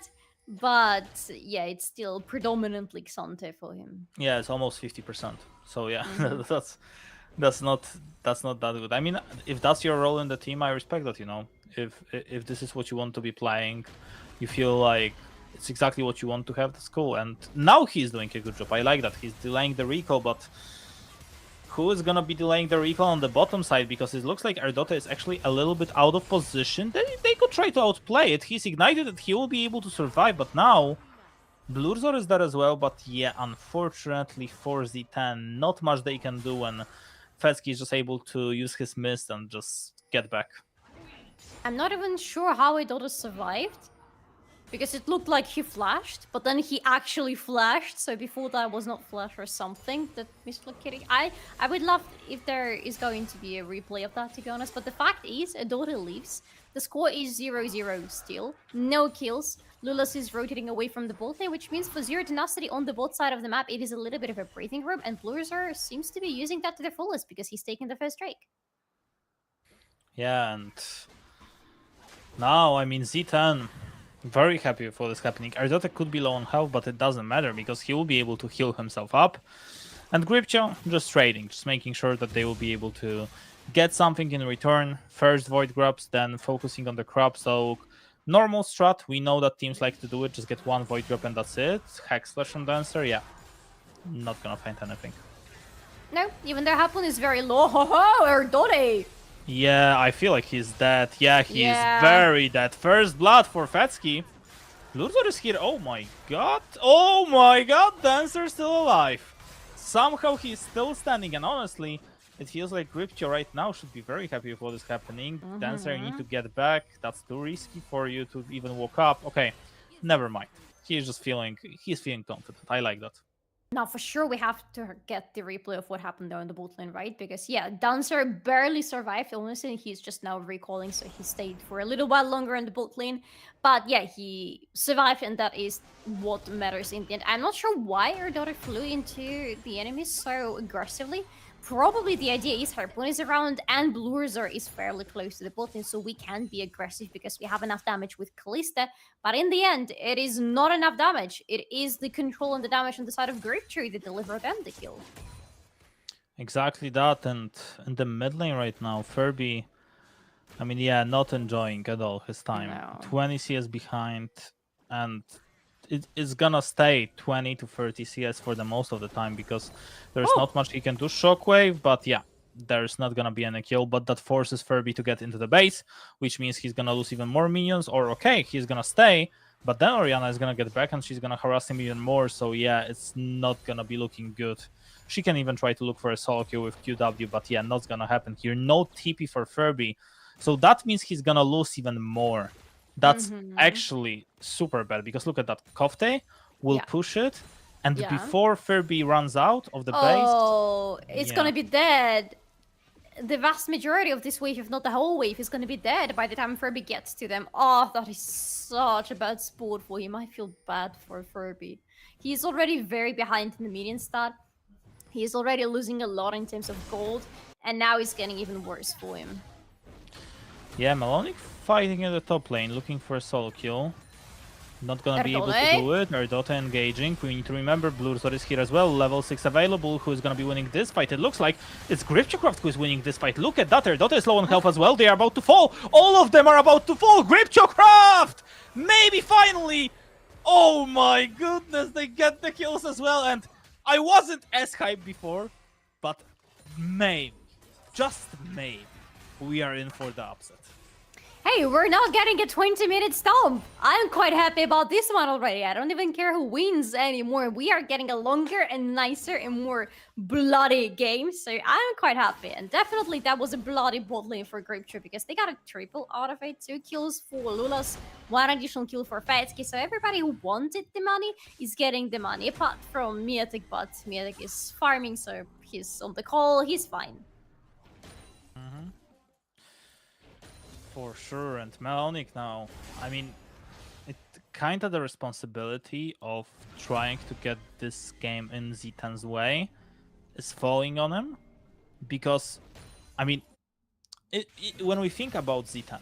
but yeah, it's still predominantly Xante for him. Yeah, it's almost 50%. So yeah, that's not that good. I mean, if that's your role in the team, I respect that. You know, if this is what you want to be playing, you feel like it's exactly what you want to have. That's cool. And now he's doing a good job. I like that he's delaying the recall, but who is gonna be delaying the recall on the bottom side? Because it looks like Ardota is actually a little bit out of position. They could try to outplay it. He's ignited it. He will be able to survive, but now Blurzor is there as well. But yeah, unfortunately for Z10, not much they can do when Fesky is just able to use his mist and just get back. I'm not even sure how Ardota survived, because it looked like he flashed, but then he actually flashed, so before that was not flash or something that misclicked. I would love if there is going to be a replay of that, to be honest, but the fact is, Ardota leaves, the score is 0-0 still, no kills, Lulas is rotating away from the bot lane, which means for Zero Tenacity on the bot side of the map, it is a little bit of a breathing room, and Blurzor seems to be using that to the fullest because he's taking the first Drake. Yeah, and now, I mean, Z10, very happy for this happening. Ardota could be low on health, but it doesn't matter because he will be able to heal himself up. And Gripcho just trading, just making sure that they will be able to get something in return. First Void Grubs, then focusing on the crop. So normal strat, we know that teams like to do it. Just get 1 Void Grub and that's it. Hex Flash from Dancer, yeah. Not gonna find anything. No, even their Hapun is very low. Ho ho, Ardota! Yeah, I feel like he's dead. Yeah, he's very dead. First blood for Fetsky. Blurzor is here. Oh my god. Oh my god, Dancer's still alive. Somehow he's still standing, and honestly, it feels like Gripcho right now should be very happy with what is happening. Dancer, you need to get back. That's too risky for you to even walk up. Okay, never mind. He's feeling confident. I like that. Now, for sure, we have to get the replay of what happened there in the bot lane, right? Because, yeah, Dancer barely survived. Honestly, he's just now recalling, so he stayed for a little while longer in the bot lane. But, yeah, he survived, and that is what matters in the end. I'm not sure why Ardota flew into the enemies so aggressively. Probably the idea is Harpoon is around and Blurzor is fairly close to the bot lane, so we can be aggressive because we have enough damage with Kalista. But in the end, it is not enough damage. It is the control and the damage on the side of Gripcho that deliver them the kill. Exactly that, and in the mid lane right now, Furby, I mean, yeah, not enjoying at all his time. No. 20 CS behind, and it's gonna stay 20 to 30 CS for the most of the time because there's not much he can do. Shockwave, but yeah, there's not gonna be any kill, but that forces Furby to get into the base, which means he's gonna lose even more minions, or okay, he's gonna stay, but then Orianna is gonna get back and she's gonna harass him even more, so yeah, it's not gonna be looking good. She can even try to look for a solo kill with QW, but yeah, not gonna happen here. No TP for Furby, so that means he's gonna lose even more. That's actually super bad because look at that. Kofte will push it, and before Furby runs out of the base, it's gonna be dead. The vast majority of this wave, if not the whole wave, is gonna be dead by the time Furby gets to them. Oh, that is such a bad sport for him. I feel bad for Furby. He's already very behind in the minion stat. He's already losing a lot in terms of gold, and now it's getting even worse for him. Yeah, Melonic fighting in the top lane, looking for a solo kill. Not gonna be able to do it. Ardota engaging. We need to remember Blurzor is here as well. Level 6 available. Who is gonna be winning this fight? It looks like it's Gripchocraft who is winning this fight. Look at that. Ardota is low on health as well. They are about to fall. All of them are about to fall. Gripchocraft! Maybe finally! Oh my goodness, they get the kills as well. And I wasn't as hyped before, but maybe, just maybe, we are in for the upset. Hey, Hey, we're not getting a 20-minute stomp. I'm quite happy about this one already. I don't even care who wins anymore. We are getting a longer and nicer and more bloody game, so I'm quite happy. And definitely that was a bloody bot lane for GRP because they got a triple out of it. 2 kills for Lulas, 1 additional kill for Fetsky. So everybody who wanted the money is getting the money, apart from Miatek, but Miatek is farming, so he's on the call, he's fine. For sure, and Melonic now, I mean, it kind of the responsibility of trying to get this game in Z10's way is falling on him, because, I mean, when we think about Z10,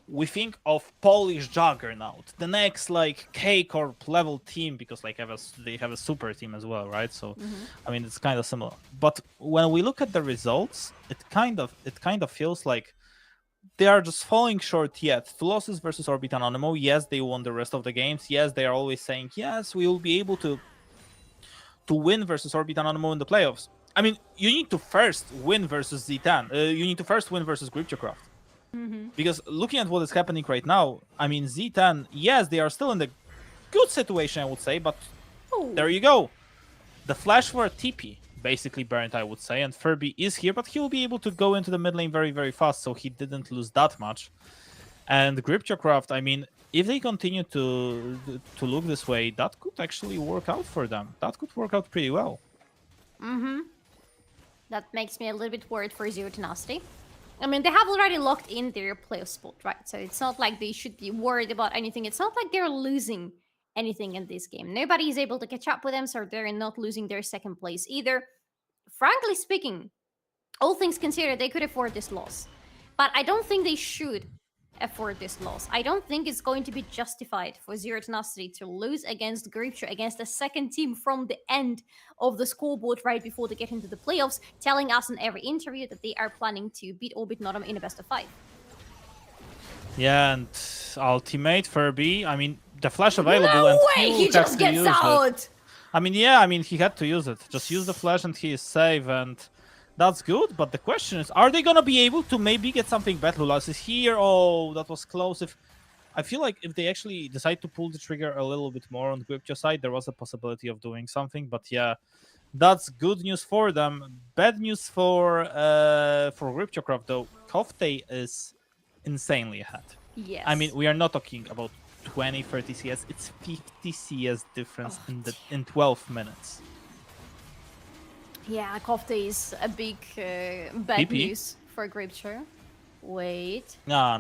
we think of Polish juggernaut, the next like K-Corp level team, because like they have a super team as well, right? So, I mean, it's kind of similar. But when we look at the results, it kind of feels like they are just falling short yet. 2 losses versus Orbit Anonymo. Yes, they won the rest of the games. Yes, they are always saying, yes, we will be able to win versus Orbit Anonymo in the playoffs. I mean, you need to first win versus Z10. You need to first win versus GRP. Because looking at what is happening right now, I mean, Z10, yes, they are still in the good situation, I would say, but there you go. The flash for a TP basically burnt, I would say, and Furby is here, but he'll be able to go into the mid lane very, very fast, so he didn't lose that much. And GRP, I mean, if they continue to look this way, that could actually work out for them. That could work out pretty well. That makes me a little bit worried for Zero Tenacity. I mean, they have already locked in their playoff spot, right? So it's not like they should be worried about anything. It's not like they're losing anything in this game. Nobody is able to catch up with them, so they're not losing their second place either. Frankly speaking, all things considered, they could afford this loss. But I don't think they should afford this loss. I don't think it's going to be justified for Zero Tenacity to lose against GRP, against the second team from the end of the scoreboard right before they get into the playoffs, telling us in every interview that they are planning to beat Orbit Nottingham in a best of 5. Yeah, and ultimate Furby, I mean, the flash available, No and way! He just gets out! I mean, yeah, I mean, he had to use it. Just use the flash and he is safe, and that's good. But the question is, are they gonna be able to maybe get something better? Lulas is here. Oh, that was close. I feel like if they actually decide to pull the trigger a little bit more on GRP side, there was a possibility of doing something. But yeah, that's good news for them. Bad news for GRP though. Korotkiy is insanely ahead. Yes. I mean, we are not talking about 20, 30 CS. It's 50 CS difference in 12 minutes. Yeah, Korotkiy is a big bad news for GRP. Wait. No.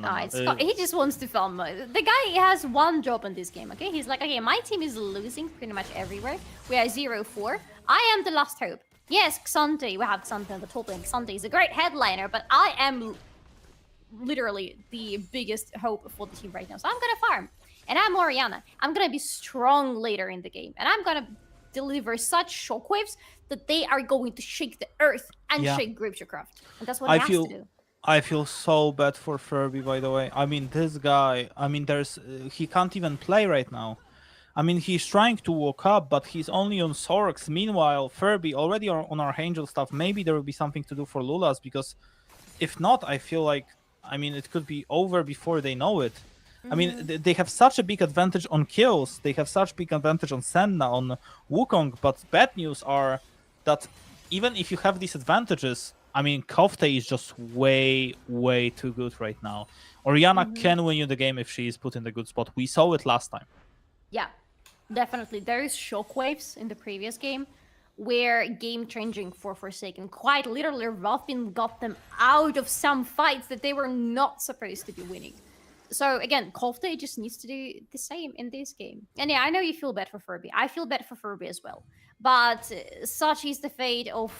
He just wants to film. The guy has one job in this game, okay? He's like, okay, my team is losing pretty much everywhere. We are 0-4. I am the last hope. Yes, Xante, we have Xante on the top lane. Xante is a great headliner, but I am literally the biggest hope for the team right now. So I'm gonna farm. And I'm Orianna. I'm gonna be strong later in the game. And I'm gonna deliver such shockwaves that they are going to shake the earth and shake GRP. And that's what he has to do. I feel so bad for Furby, by the way. I mean, this guy, I mean, he can't even play right now. I mean, he's trying to walk up, but he's only on Sorks. Meanwhile, Furby already on Archangel stuff. Maybe there will be something to do for Lulas, because if not, I feel like, I mean, it could be over before they know it. I mean, they have such a big advantage on kills. They have such big advantage on Senna, on Wukong. But bad news are that even if you have these advantages, I mean, Korotkiy is just way, way too good right now. Orianna can win you the game if she is put in the good spot. We saw it last time. Yeah, definitely. There is shockwaves in the previous game where game-changing for Forsaken. Quite literally, Rothin got them out of some fights that they were not supposed to be winning. So again, Korotkiy just needs to do the same in this game. And yeah, I know you feel bad for Furby. I feel bad for Furby as well. But such is the fate of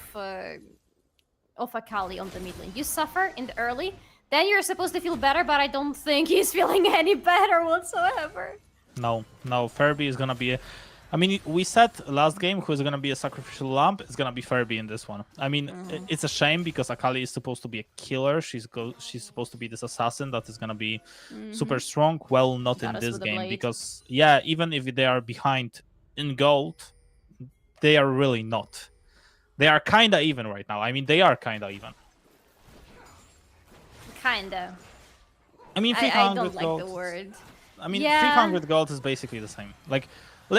Akali on the mid lane. You suffer in the early, then you're supposed to feel better, but I don't think he's feeling any better whatsoever. No, Furby is gonna be I mean, we said last game who's gonna be a sacrificial lamb. It's gonna be Furby in this one. I mean, it's a shame because Akali is supposed to be a killer. She's supposed to be this assassin that is gonna be super strong. Well, not in this game because yeah, even if they are behind in gold, they are really not. They are kinda even right now. I mean, they are kinda even. Kinda. I mean, I 300 don't like gold. the word. I mean, Yeah. 300 gold is basically the same. Like,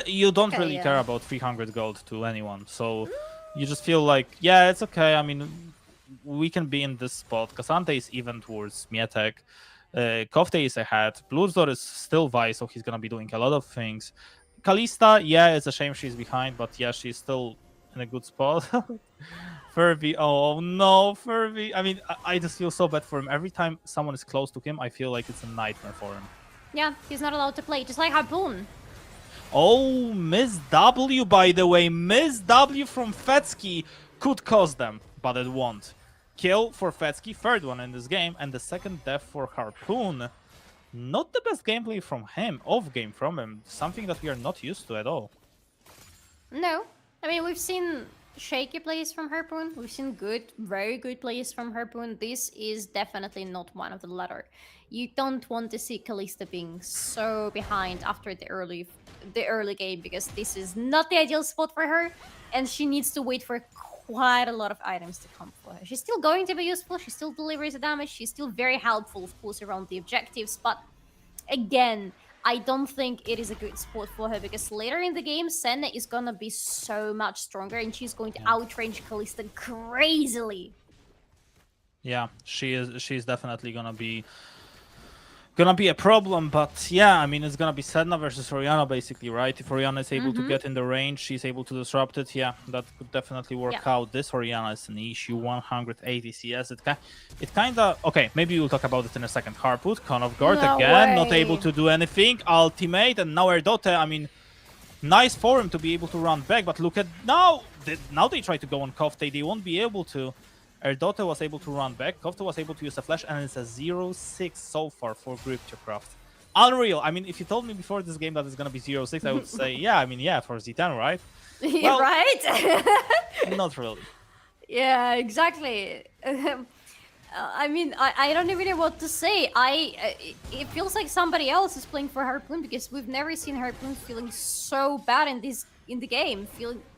you don't Okay, really yeah. care about 300 gold to anyone, so you just feel like, yeah, it's okay. I mean, we can be in this spot. Kasante is even towards Mietek. Kofte is ahead. Blurzor is still Vice, so he's gonna be doing a lot of things. Kalista, yeah, it's a shame she's behind, but yeah, she's still in a good spot. Furby, oh no, Furby. I mean, I just feel so bad for him. Every time someone is close to him, I feel like it's a nightmare for him. Yeah, he's not allowed to play, just like Harpoon. Oh, Miss W, by the way. Miss W from Fetsky could cost them, but it won't. Kill for Fetsky, third one in this game, and the second death for Harpoon. Not the best gameplay from him, off game from him. Something that we are not used to at all. No. I mean, we've seen shaky plays from Harpoon. We've seen good, very good plays from Harpoon. This is definitely not one of the latter. You don't want to see Kalista being so behind after the early game, because this is not the ideal spot for her, and she needs to wait for quite a lot of items to come for her. She's still going to be useful. She still delivers the damage. She's still very helpful, of course, around the objectives, but again, I don't think it is a good spot for her, because later in the game, Senna is gonna be so much stronger, and she's going to outrange Kalista crazily. Yeah, she's definitely gonna be a problem, but yeah, I mean, it's gonna be Senna versus Orianna basically, right? If Orianna is able to get in the range, she's able to disrupt it, yeah, that could definitely work out. This Orianna is an issue, 180 CS. It kinda, okay, maybe we'll talk about it in a second. Harpoon, Con of Guard again, not able to do anything, ultimate, and now Erdote, I mean, nice for him to be able to run back, but look at now they try to go on Kofte, they won't be able to. Erdote was able to run back, Kofte was able to use a flash, and it's a 0-6 so far for GRP. Unreal. I mean, if you told me before this game that it's gonna be 0-6, I would say, yeah, I mean, yeah, for Z10, right? Well, right? Not really. Yeah, exactly. I mean, I don't even know what to say. It feels like somebody else is playing for Harpoon, because we've never seen Harpoon feeling so bad in the game,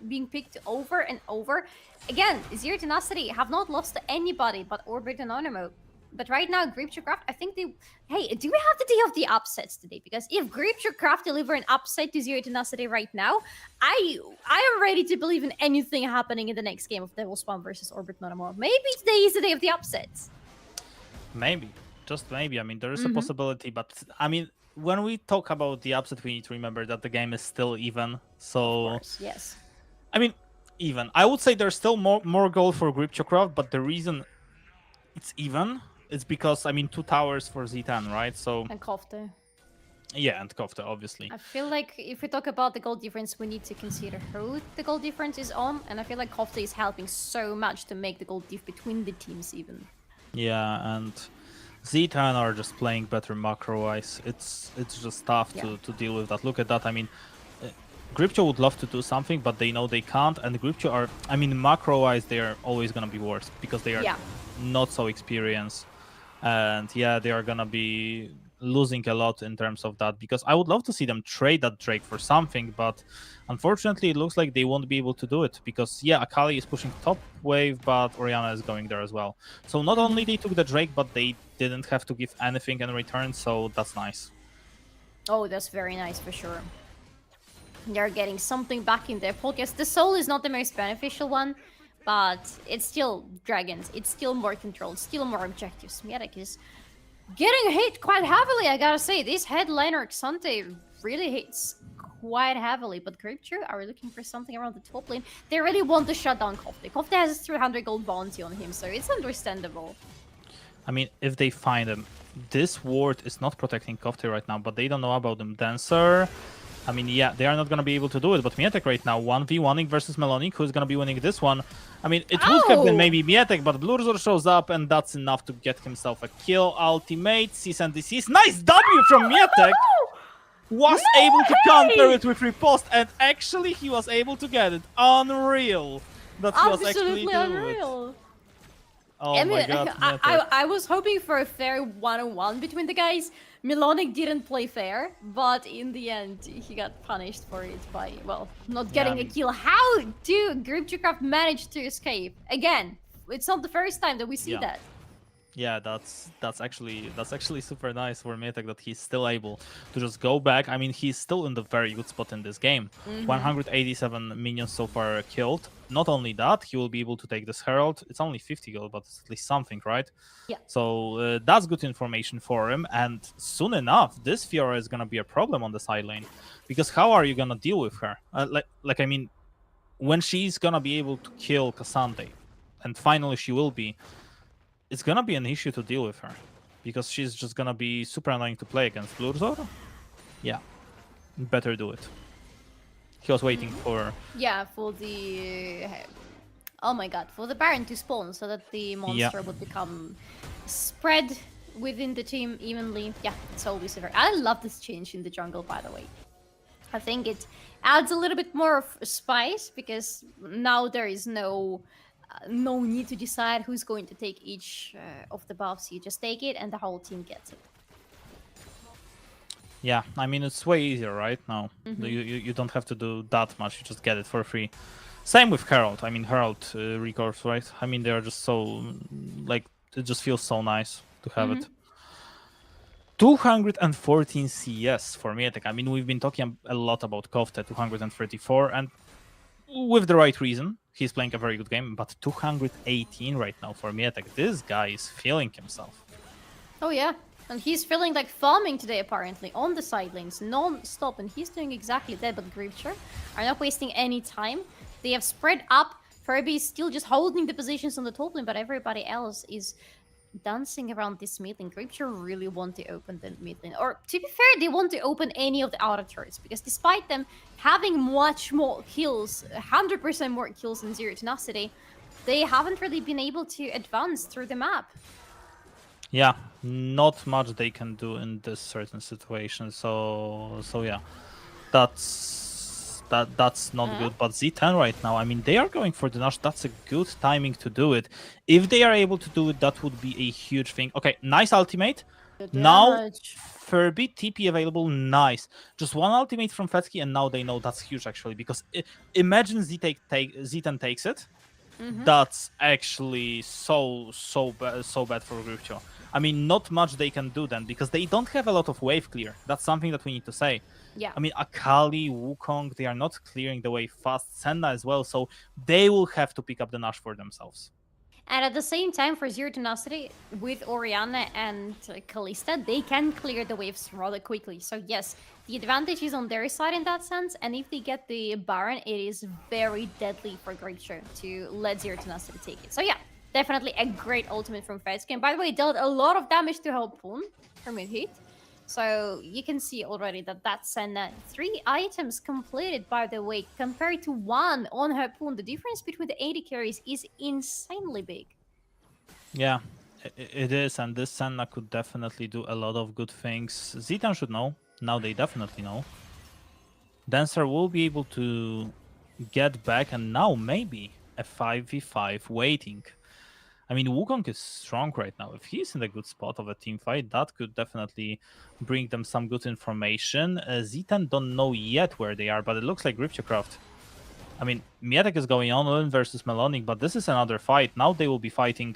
being picked over and over. Again, Zero Tenacity have not lost to anybody but Orbit and Anonymo. But right now, GRP I think they... Hey, do we have the day of the upsets today? Because if GRP deliver an upset to Zero Tenacity right now, I am ready to believe in anything happening in the next game of devils.one versus Orbit and Anonymo. Maybe today is the day of the upsets. Maybe. Just maybe. I mean, there is a possibility, but I mean, when we talk about the upset, we need to remember that the game is still even. So, of course, yes. I mean, even. I would say there's still more goal for GRP, but the reason it's even is because, I mean, 2 towers for Z10, right? So And Kofte. Yeah, and Kofte, obviously. I feel like if we talk about the goal difference, we need to consider who the goal difference is on, and I feel like Kofte is helping so much to make the goal diff between the teams even. Yeah, and Z10 are just playing better macro-wise. It's just tough to deal with that. Look at that. I mean, GRP would love to do something, but they know they can't. And GRP are, I mean, macro-wise, they are always going to be worse because they are not so experienced. And yeah, they are going to be losing a lot in terms of that, because I would love to see them trade that Drake for something, but unfortunately it looks like they won't be able to do it, because yeah, Akali is pushing top wave, but Orianna is going there as well. So not only they took the Drake, but they didn't have to give anything in return, so that's nice. Oh, that's very nice for sure. They're getting something back in their pockets. The soul is not the most beneficial one, but it's still dragons. It's still more controlled, still more objectives. Mietek is getting hit quite heavily, I gotta say. This headliner Xante really hits quite heavily, but GRP are looking for something around the top lane. They really want to shut down Kofte. Kofte has a 300 gold bounty on him, so it's understandable. I mean, if they find him, this ward is not protecting Kofte right now, but they don't know about them. Dancer, I mean, yeah, they are not going to be able to do it, but Mietek right now, 1v1ing versus Melonic, who's going to be winning this one. I mean, it would have been maybe Mietek, but Blurzor shows up, and that's enough to get himself a kill. Ultimate, cease and desist. Nice W from Mietek! Was able to counter it with riposte, and actually he was able to get it. Unreal that he was actually unreal. It. Oh my god, I was hoping for a fair one-on-one between the guys. Melonic didn't play fair, but in the end, he got punished for it by, well, not getting a kill. How do GRP manage to escape? Again, it's not the first time that we see that. Yeah, that's actually super nice for Mietek that he's still able to just go back. I mean, he's still in the very good spot in this game. 187 minions so far killed. Not only that, he will be able to take this Herald. It's only 50 gold, but it's at least something, right? Yeah. So that's good information for him. And soon enough, this Fiora is gonna be a problem on the side lane, because how are you gonna deal with her? I mean, when she's gonna be able to kill Cassandre, and finally she will be. It's gonna be an issue to deal with her, because she's just gonna be super annoying to play against. Blurzor? Yeah. Better do it. He was waiting for... Yeah, for the... Oh my god, for the Baron to spawn, so that the monster would become spread within the team evenly. Yeah, it's always very... I love this change in the jungle, by the way. I think it adds a little bit more of spice, because now there is no need to decide who's going to take each of the buffs. You just take it and the whole team gets it. Yeah, I mean, it's way easier right now. You don't have to do that much, you just get it for free. Same with Herald. I mean, Herald recurves, right? I mean, they are just so, like, it just feels so nice to have it. 214 CS for Mietek. I mean, we've been talking a lot about Kofte, 234, and with the right reason. He's playing a very good game, but 218 right now for Mietek. This guy is feeling himself. Oh yeah, and he's feeling like farming today apparently, on the side lanes, non-stop, and he's doing exactly that, but Greaver are not wasting any time. They have spread up. Furby is still just holding the positions on the top lane, but everybody else is dancing around this mid lane. Greaver really want to open the mid lane, or to be fair, they want to open any of the outer turrets, because despite them having much more kills, 100% more kills than Zero Tenacity, they haven't really been able to advance through the map. Yeah, not much they can do in this certain situation. So yeah, that's not good. But Z10 right now, I mean, they are going for the Nash. That's a good timing to do it. If they are able to do it, that would be a huge thing. Okay, nice ultimate. Now Furby TP available, nice. Just one ultimate from Fetsky, and now they know that's huge actually, because imagine Z10 takes it. That's actually so bad for Grypcio. I mean, not much they can do then, because they don't have a lot of wave clear. That's something that we need to say. Yeah. I mean, Akali, Wukong, they are not clearing the wave fast. Senna as well, so they will have to pick up the Nash for themselves. And at the same time, for Zero Tenacity, with Orianna and Kalista, they can clear the waves rather quickly. So yes, the advantage is on their side in that sense, and if they get the Baron, it is very deadly for Greater to let Zero Tenacity take it. So yeah, definitely a great ultimate from Fetsky. And by the way, it dealt a lot of damage to Harpoon from mid-hit. So you can see already that that's 3 items completed, by the way, compared to 1 on Harpoon. The difference between the 80 carries is insanely big. Yeah, it is, and this Senna could definitely do a lot of good things. Zitan should know. Now they definitely know. Dancer will be able to get back, and now maybe a 5v5 waiting. I mean, Wukong is strong right now. If he's in a good spot of a team fight, that could definitely bring them some good information. Zitan don't know yet where they are, but it looks like Gripchecraft. I mean, Mietek is going on versus Melonic, but this is another fight. Now they will be fighting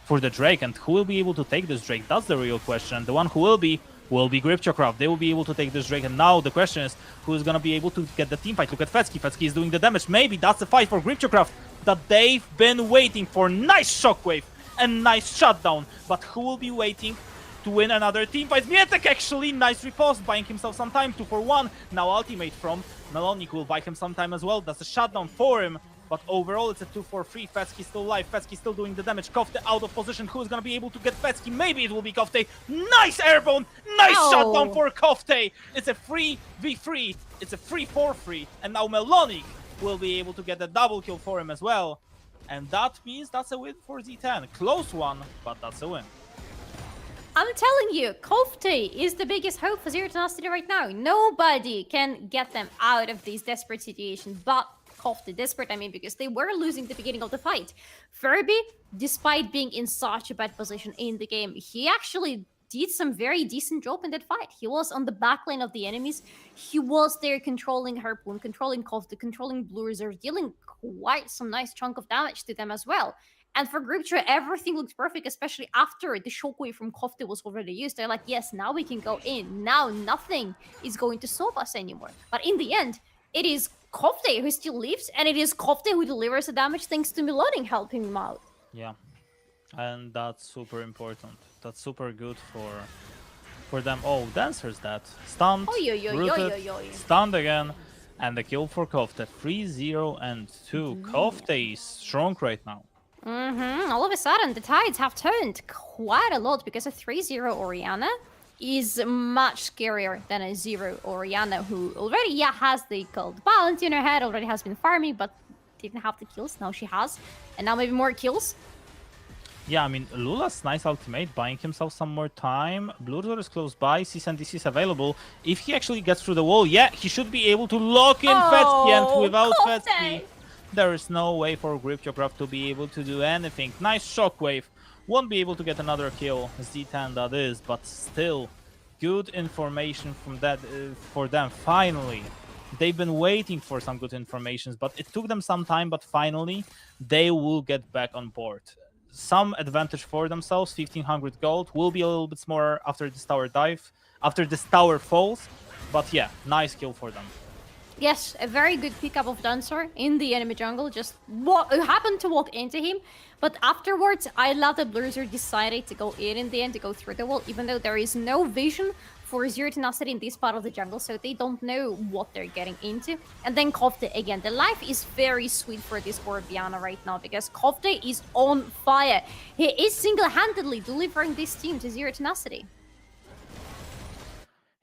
for the Drake, and who will be able to take this Drake? That's the real question. The one who will be Gripchecraft. They will be able to take this Drake, and now the question is, who is going to be able to get the team fight? Look at Fetsky. Fetsky is doing the damage. Maybe that's the fight for Gripchecraft that they've been waiting for. Nice shockwave and nice shutdown, but who will be waiting to win another team fight? Mietek actually, nice riposte, buying himself some time, 2 for 1. Now ultimate from Melonic will buy him some time as well. That's a shutdown for him, but overall it's a 2 for 3. Fetsky still alive, Fetsky still doing the damage. Kofte out of position. Who is gonna be able to get Fetsky? Maybe it will be Kofte. Nice airbone, nice shutdown for Kofte. It's a 3v3, it's a 3-4-3, and now Melonic will be able to get a double kill for him as well. And that means that's a win for Z10. Close one, but that's a win. I'm telling you, Kofte is the biggest hope for Zero Tenacity right now. Nobody can get them out of these desperate situations but Kofte. Desperate, I mean, because they were losing the beginning of the fight. Furby, despite being in such a bad position in the game, he actually did some very decent job in that fight. He was on the back lane of the enemies. He was there controlling Harpoon, controlling Kofte, controlling Blurzor, dealing quite some nice chunk of damage to them as well. And for Group Trio, everything looks perfect, especially after the shockwave from Kofte was already used. They're like, yes, now we can go in. Now nothing is going to stop us anymore. But in the end, it is Kofte who still lives, and it is Kofte who delivers the damage thanks to Miloding helping him out. Yeah, and that's super important. That's super good for them. Oh, Dancer's that. Stunned, Oy, oy, oy, rooted, oy, oy, oy. stunned again, and the kill for Kofte. 3-0 and 2. Kofte is strong right now. All of a sudden, the tides have turned quite a lot because a 3-0 Orianna is much scarier than a 0 Orianna, who already has the gold bounty in her head, already has been farming, but didn't have the kills. Now she has, and now maybe more kills. Yeah, I mean, Lula's nice ultimate, buying himself some more time. Blurzor is close by, Cease and Desist is available. If he actually gets through the wall, yeah, he should be able to lock in Fetsky, and without Kofte! Fetsky, there is no way for Gripchokraft to be able to do anything. Nice shockwave. Won't be able to get another kill, Z10 that is, but still, good information from that for them, finally. They've been waiting for some good information, but it took them some time, but finally, they will get back on board. Some advantage for themselves, 1500 gold, will be a little bit more after this tower dive, after this tower falls, but yeah, nice kill for them. Yes, a very good pickup of Dancer in the enemy jungle. Just happened to walk into him, but afterwards, I love that Blurzor decided to go in the end, to go through the wall, even though there is no vision for Zero Tenacity in this part of the jungle, so they don't know what they're getting into. And then Kofte again. The life is very sweet for this Orbiana right now because Kofte is on fire. He is single-handedly delivering this team to Zero Tenacity.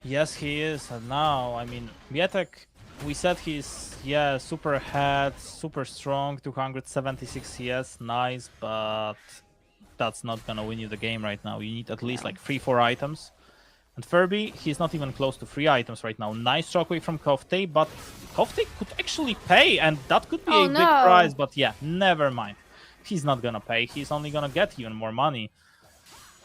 Yes, he is. And now, I mean, Mietek, we said he's, yeah, super ahead, super strong, 276 CS, nice, but that's not gonna win you the game right now. You need at least like 3-4 items. And Furby, he's not even close to 3 items right now. Nice shockwave from Kofte, but Kofte could actually pay, and that could be a big prize, but yeah, never mind. He's not gonna pay, he's only gonna get even more money.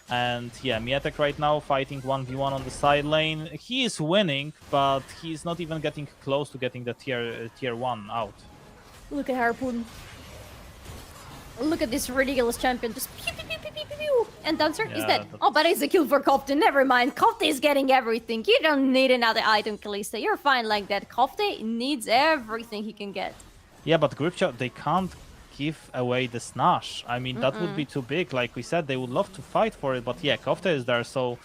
And yeah, Mietek right now fighting 1v1 on the side lane. He is winning, but he's not even getting close to getting the tier 1 out. Look at Harpoon. Look at this ridiculous champion. Just pew, pew, pew, pew, pew, pew, pew. And Dancer is dead. Oh, but it's a kill for Kofte. Never mind. Kofte is getting everything. You don't need another item, Kalista. You're fine like that. Kofte needs everything he can get. Yeah, but Gripcha, they can't give away the Snash. I mean, that would be too big. Like we said, they would love to fight for it, but yeah, Kofte is there, so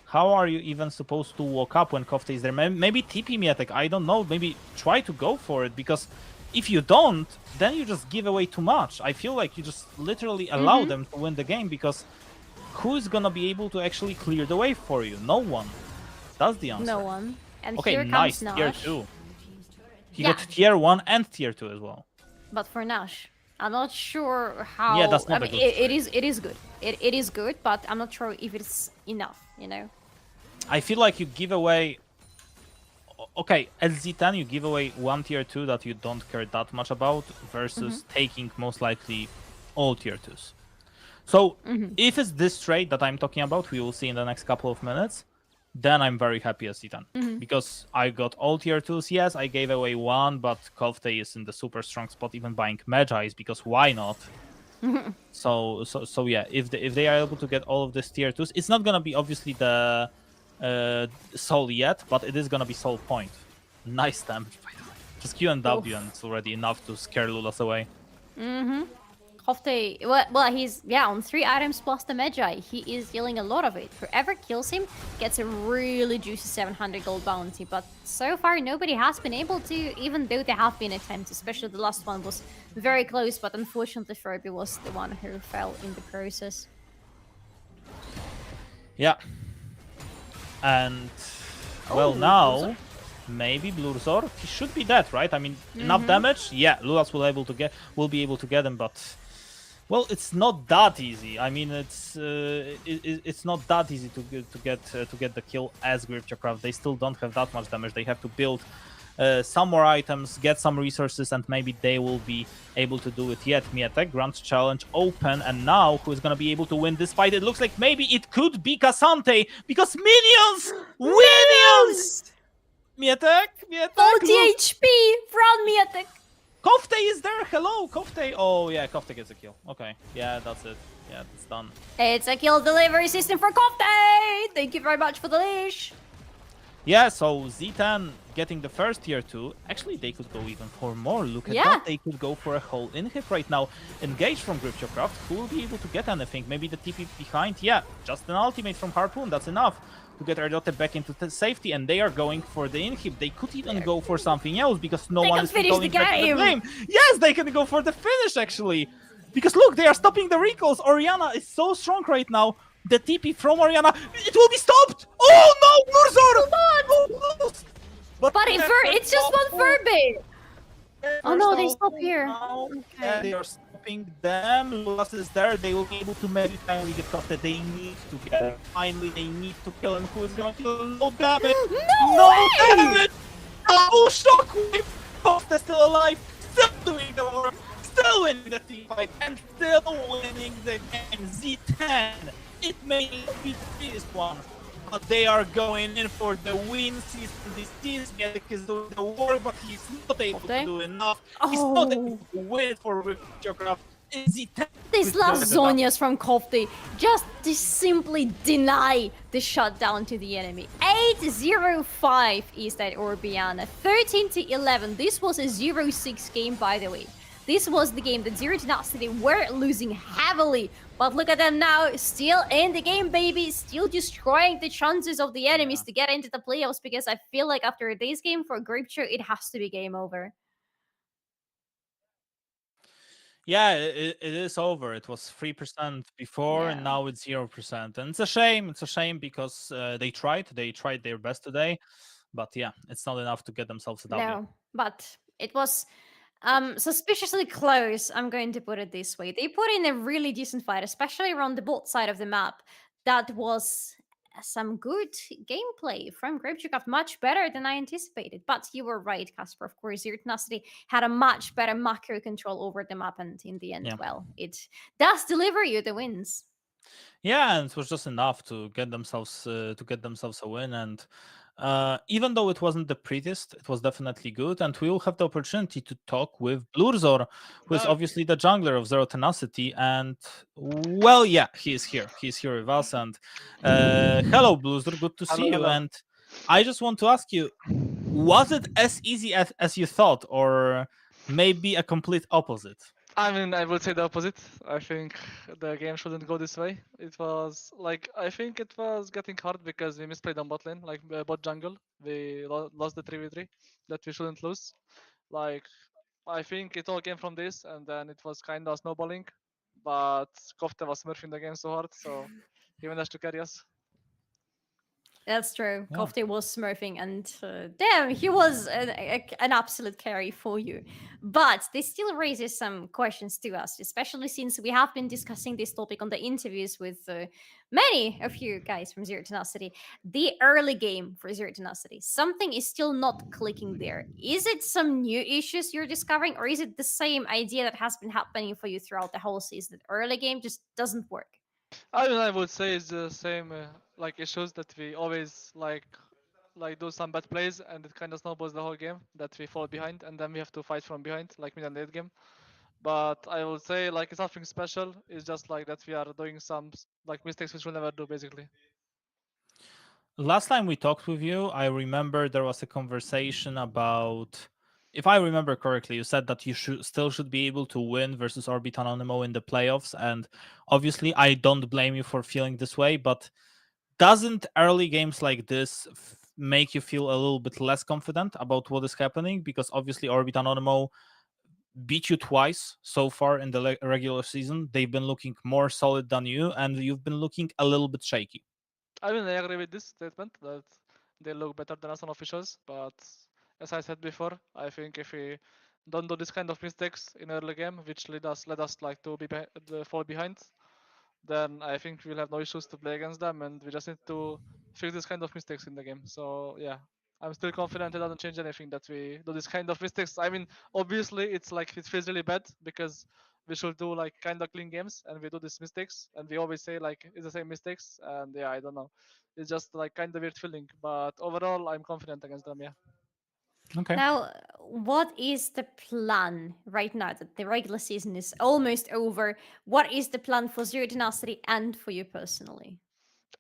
how are you even supposed to walk up when Kofte is there? Maybe TP Mietek, I don't know. Maybe try to go for it, because if you don't, then you just give away too much. I feel like you just literally allow them to win the game, because who is gonna be able to actually clear the way for you? No one. That's the answer. No one. And okay, here nice. comes Tier Nash. 2. He got tier 1 and tier 2 as well. But for Nash, I'm not sure how. Yeah, that's not I a mean, good it is good. It is good, but I'm not sure if it's enough. You know. I feel like you give away. Okay, at Z10 you give away 1 tier 2 that you don't care that much about versus taking most likely all tier 2s. So if it's this trade that I'm talking about, we will see in the next couple of minutes, then I'm very happy as Z10. Because I got all tier 2s, yes, I gave away 1, but Kofte is in the super strong spot, even buying Magi's, because why not? So yeah, if they are able to get all of these tier 2s, it's not gonna be obviously the soul yet, but it is gonna be soul point. Nice damage, by the way. Just Q and W, and it's already enough to scare Lulas away. Kofte, well, he's on 3 items plus the Magi. He is dealing a lot of it. Whoever kills him gets a really juicy 700 gold bounty. But so far, nobody has been able to, even though there have been attempts. Especially the last one was very close, but unfortunately, Furby was the one who fell in the process. Yeah. And well, now maybe Blurzor, he should be dead, right? I mean, enough damage. Yeah, Lulas will be able to get him, but well, it's not that easy. I mean, it's not that easy to get the kill as Gripchokraft. They still don't have that much damage. They have to build some more items, get some resources, and maybe they will be able to do it yet. Mietek, Grand Challenge open, and now who is going to be able to win this fight? It looks like maybe it could be Kasante, because minions! Minions! Mietek? 40 HP from Mietek. Kofte is there. Hello, Kofte. Oh yeah, Kofte gets a kill. Okay, yeah, that's it. Yeah, it's done. It's a kill delivery system for Kofte! Thank you very much for the leash. Yeah, so Z10 getting the first tier 2. Actually, they could go even for more. Look at that. They could go for a whole inhib right now. Engaged from GripCraft. Who will be able to get anything? Maybe the TP behind? Yeah, just an ultimate from Harpoon. That's enough to get Ardote back into safety. And they are going for the inhib. They could even go for something else because no one is going back to the game. Yes, they can go for the finish, actually. Because look, they are stopping the recalls. Orianna is so strong right now. The TP from Orianna, it will be stopped! Oh no, Murzor! But it's just one Furby! Oh no, they stop here. Okay. Yeah, they are stopping them. Lulas is there. They will be able to maybe finally get caught that they need to get him. Finally, they need to kill him. Who is going to kill him? No damage! No damage! Oh, shockwave! Costa still alive, still doing the work, still winning the team fight, and still winning the game. Z10. It may not be this one, but they are going in for the win. This Medic is doing the work, but he's not able to do enough. He's not able to win for GripCraft. These last Zonias from Kofte just simply deny the shutdown to the enemy. 8-0-5 is that Orbiana. 13-11. This was a 0-6 game, by the way. This was the game that Zero Tenacity were losing heavily. But look at them now, still in the game, baby. Still destroying the chances of the enemies to get into the playoffs, because I feel like after this game for GripCraft, it has to be game over. Yeah, it is over. It was 3% before, and now it's 0%. And it's a shame. It's a shame because they tried their best today. But yeah, it's not enough to get themselves a W. No, but it was suspiciously close, I'm going to put it this way. They put in a really decent fight, especially around the bot side of the map. That was some good gameplay from GripCraft, much better than I anticipated. But you were right, Kasper. Of course, Zero Tenacity had a much better macro control over the map, and in the end, well, it does deliver you the wins. Yeah, and it was just enough to get themselves a win. And even though it wasn't the prettiest, it was definitely good. And we will have the opportunity to talk with Blurzor, who is obviously the jungler of Zero Tenacity. And well, yeah, he is here. He's here with us. And hello, Blurzor. Good to see you. And I just want to ask you, was it as easy as you thought, or maybe a complete opposite? I mean, I would say the opposite. I think the game shouldn't go this way. It was like, I think it was getting hard because we misplayed on bot lane, like bot jungle. We lost the 3v3 that we shouldn't lose. Like, I think it all came from this, and then it was kind of snowballing. But Kofte was smurfing the game so hard, so he managed to carry us. That's true. Yeah. Kofte was smurfing, and damn, he was an absolute carry for you. But this still raises some questions to us, especially since we have been discussing this topic on the interviews with many of you guys from Zero Tenacity. The early game for Zero Tenacity, something is still not clicking there. Is it some new issues you're discovering, or is it the same idea that has been happening for you throughout the whole season? That early game just doesn't work? I mean, I would say it's the same like issues that we always like do some bad plays, and it kind of snowballs the whole game, that we fall behind and then we have to fight from behind like mid and late game. But I would say like it's nothing special. It's just like that we are doing some like mistakes which we'll never do, basically. Last time we talked with you, I remember there was a conversation about, if I remember correctly, you said that you should be able to win versus Orbit Anonymo in the playoffs. And obviously, I don't blame you for feeling this way, but doesn't early games like this make you feel a little bit less confident about what is happening? Because obviously, Orbit Anonymo beat you twice so far in the regular season. They've been looking more solid than you, and you've been looking a little bit shaky. I mean, I agree with this statement that they look better than us on officials, but as I said before, I think if we don't do this kind of mistakes in early game, which led us like to fall behind, then I think we'll have no issues to play against them, and we just need to fix this kind of mistakes in the game. So yeah, I'm still confident it doesn't change anything that we do this kind of mistakes. I mean, obviously it's like it feels really bad because we should do like kind of clean games and we do these mistakes, and we always say like it's the same mistakes, and yeah, I don't know, it's just like kind of weird feeling. But overall, I'm confident against them. Yeah. Okay. Now, what is the plan right now that the regular season is almost over? What is the plan for Zero Tenacity and for you personally?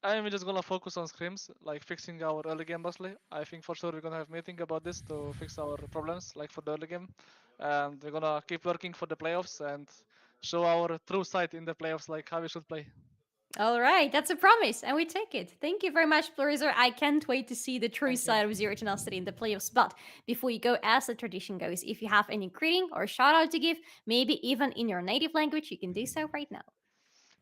I'm just gonna focus on scrims, like fixing our early game mostly. I think for sure we're gonna have meeting about this to fix our problems, like for the early game, and we're gonna keep working for the playoffs and show our true side in the playoffs, like how we should play. All right, that's a promise, and we take it. Thank you very much, Blurizer. I can't wait to see the true Thank you. side of Zero Tenacity in the playoffs. But before you go, as the tradition goes, if you have any greeting or shout out to give, maybe even in your native language, you can do so right now.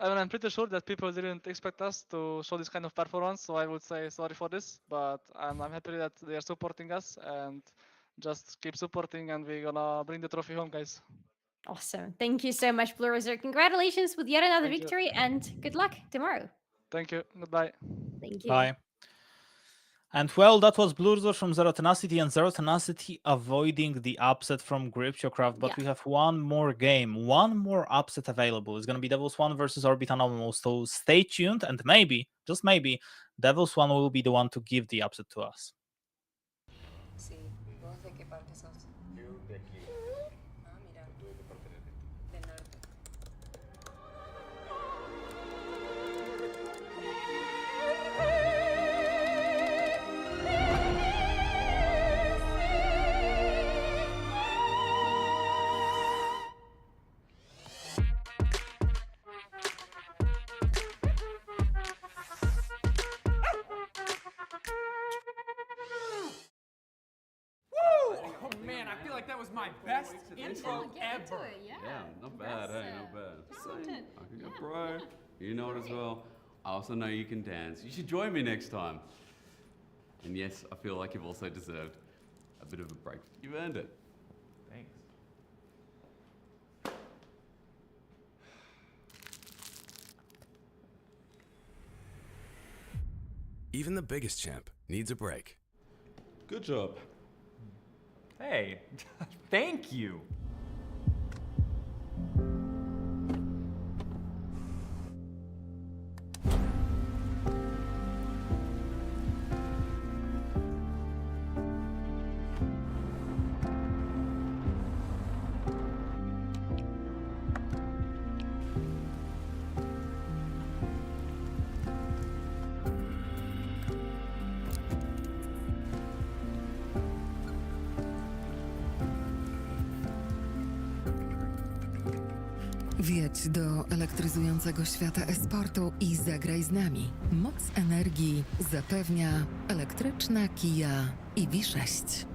I mean, I'm pretty sure that people didn't expect us to show this kind of performance, so I would say sorry for this. But I'm happy that they are supporting us and just keep supporting, and we're gonna bring the trophy home, guys. Awesome. Thank you so much, Blurizer. Congratulations with yet another Thank you. victory, and good luck tomorrow. Thank you. Goodbye. Thank you. Bye. And well, that was Blurzer from Zero Tenacity, and Zero Tenacity avoiding the upset from Gripchocraft. But Yeah. we have one more game, one more upset available. It's going to be devils.one versus Anonymo. So stay tuned, and maybe, just maybe, devils.one will be the one to give the upset to us. Sí, ¿vos de qué parte sos? Yo de aquí. Ah, mira. ¿Tú de qué parte eres? Del norte. Oh man, I feel like that was my best intro ever. Yeah, not bad, hey, not bad. Okay, bro. You know it as well. I also know you can dance. You should join me next time. And yes, I feel like you've also deserved a bit of a break. You've earned it. Thanks. Even the biggest champ needs a break. Good job. Hey, thank you. Wjedź do elektryzującego świata esportu i zagraj z nami. Moc energii zapewnia elektryczna Kia EV6.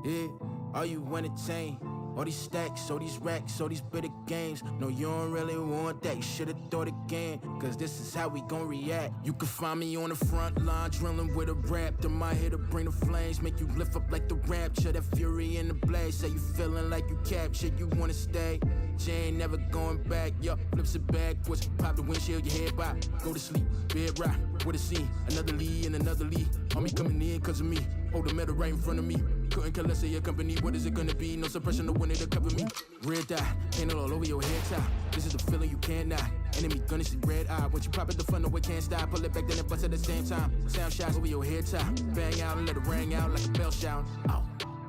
Yeah, are you entertained? All these stacks, all these racks, all these bitter games. No, you don't really want that. You should've thought again, cause this is how we gon' react. You can find me on the front line, drilling with a rap. To my head to bring the flames, make you lift up like the rapture. That fury in the blaze, say you feeling like you captured. You wanna stay, she ain't never going back. Yup, flips it backwards, pop the windshield, your head bop. Go to sleep, bed rock, with a scene. Another lead and another lead. On me coming in cause of me. Hold the metal right in front of me. Couldn't care less of your company, what is it gonna be? No suppression, no winner to cover me. Red dot, painted all over your head top. This is the feeling you can't deny. Enemy gonna see red eye. Once you pop it, the fun, no, it can't stop. Pull it back, then it bust at the same time. Sound shots over your head top. Bang out and let it ring out like a bell shout. Oh,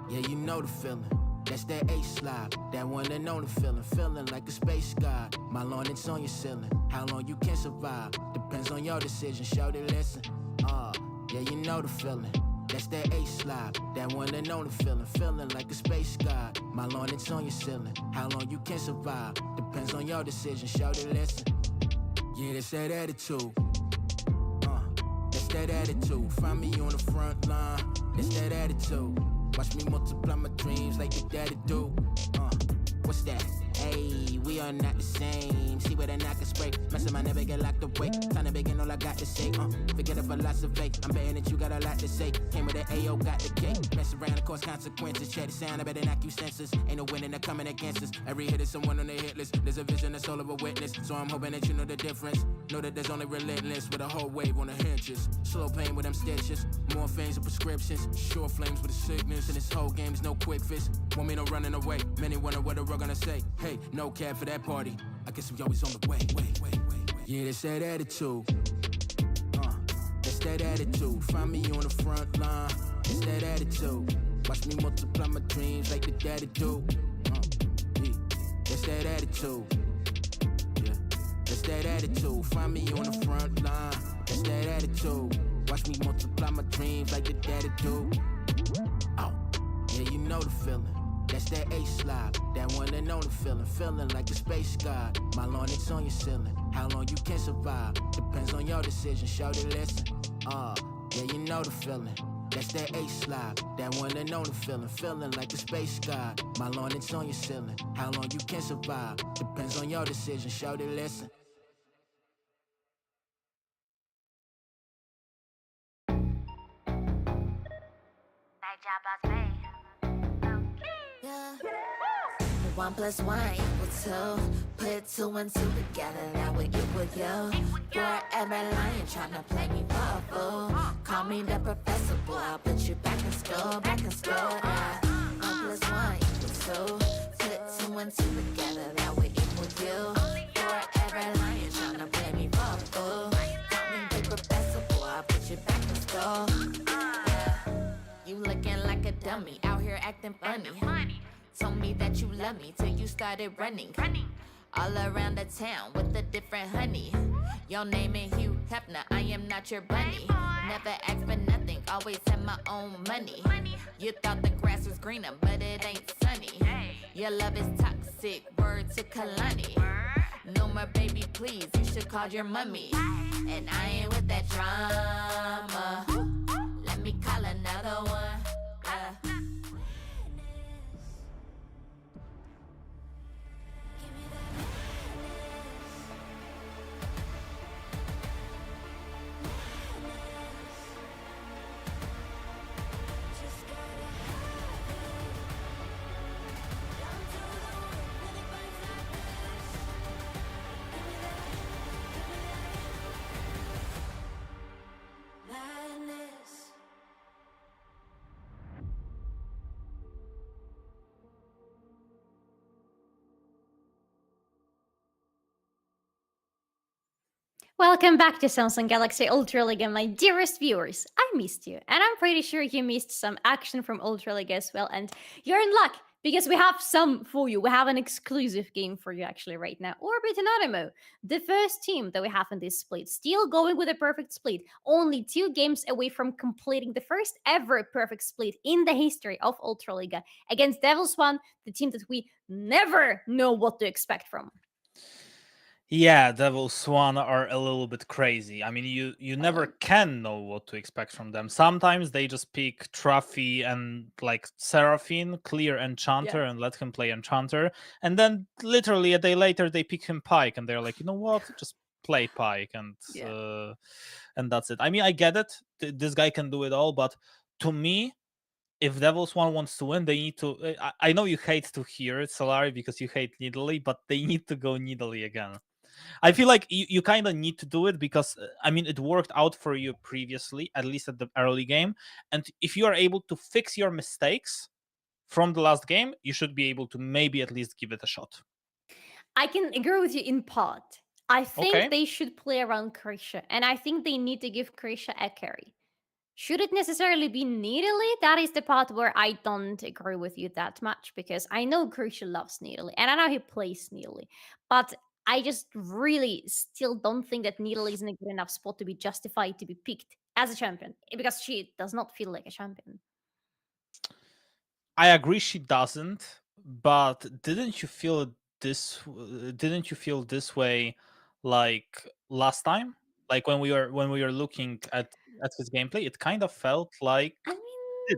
yeah, you know the feeling. That's that ace slide, that one that know the feeling. Feeling like a space god. My lawn, it's on your ceiling. How long you can survive depends on your decision. Shout it, listen. Yeah, you know the feeling. That's that ace slide, that one that know the feeling. Feeling like a space god. My lawn, it's on your ceiling. How long you can survive depends on your decision. Shout it, listen. Yeah, that's that attitude. That's that attitude. Find me on the front line. That's that attitude. Watch me multiply my dreams like your daddy do. What's that? Hey, we are not the same. See where the knock is spray. Messing my never get locked away. Time to begin, all I got to say. Forget a philosophy. I'm betting that you got a lot to say. Came with the AO, got the cake. Mess around and cause consequences. Check the sound, I better knock you senses. Ain't no winning, they're coming against us. Every hit is someone on the hit list. There's a vision, that's all of a witness. So I'm hoping that you know the difference. Know that there's only relentless with a whole wave on the hinges. Slow pain with them stitches. More fangs and prescriptions. Short flames with the sickness. And this whole game is no quick fix. Want me no running away. Many wonder what the world gonna say. Hey, no cab for that party. I guess we always on the way. Yeah, that's that attitude. That's that attitude. Find me on the front line. That's that attitude. Watch me multiply my dreams like the daddy do. Yeah, that's that attitude. Yeah, that's that attitude. Find me on the front line. That's that attitude. Watch me multiply my dreams like the daddy do. Oh, yeah, you know the feeling. That's that ace slide, that one that know the feeling. Feeling like a space god. My lawn, it's on your ceiling. How long you can survive depends on your decision. Shout it, listen. Yeah, you know the feeling. That's that ace slide, that one that know the feeling. Feeling like a space god. My lawn, it's on your ceiling. How long you can survive depends on your decision. Shout it, listen. Night job, boss babe. Yeah. 1 + 1 = 2. Put 2 and 2 together, that would equal you. Forever lying, tryna play me for a fool. Call me the professor, boy, I'll put you back in school, yeah. 1 + 1 = 2. Put 2 and 2 together, that would equal you. Forever lying, tryna play me for a fool. Call me the professor, boy, I'll put you back in school. You looking like a dummy, out here acting funny. Told me that you love me till you started running. All around the town with a different honey. Your name is Hugh Hefner, I am not your bunny. Never ask for nothing, always have my own money. You thought the grass was greener, but it ain't sunny. Your love is toxic, word to Kalani. No more baby, please, you should call your mummy. And I ain't with that drama. Let me call another one. Welcome back to Samsung Galaxy Ultraliga, my dearest viewers. I missed you, and I'm pretty sure you missed some action from Ultraliga as well, and you're in luck, because we have some for you. We have an exclusive game for you actually right now. Orbit and Anonymo, the first team that we have in this split, still going with a perfect split, only 2 games away from completing the first ever perfect split in the history of Ultraliga against devils.one, the team that we never know what to expect from. Yeah, devils.one are a little bit crazy. I mean, you never can know what to expect from them. Sometimes they just pick Traffy and like Seraphine, clear Enchanter, and let him play Enchanter. And then literally a day later they pick him Pike, and they're like, you know what? Just play Pike, and that's it. I mean, I get it. This guy can do it all, but to me, if devils.one wants to win, they need to. I know you hate to hear it, Solari, because you hate Nidalee, but they need to go Nidalee again. I feel like you kind of need to do it because, I mean, it worked out for you previously, at least at the early game. And if you are able to fix your mistakes from the last game, you should be able to maybe at least give it a shot. I can agree with you in part. I think Okay. they should play around Krisha, and I think they need to give Krisha a carry. Should it necessarily be Nidalee? That is the part where I don't agree with you that much, because I know Krisha loves Nidalee, and I know he plays Nidalee, but I just really still don't think that Nidalee is in a good enough spot to be justified to be picked as a champion, because she does not feel like a champion. I agree she doesn't, but didn't you feel this way like last time? Like when we were looking at his gameplay, it kind of felt like I mean,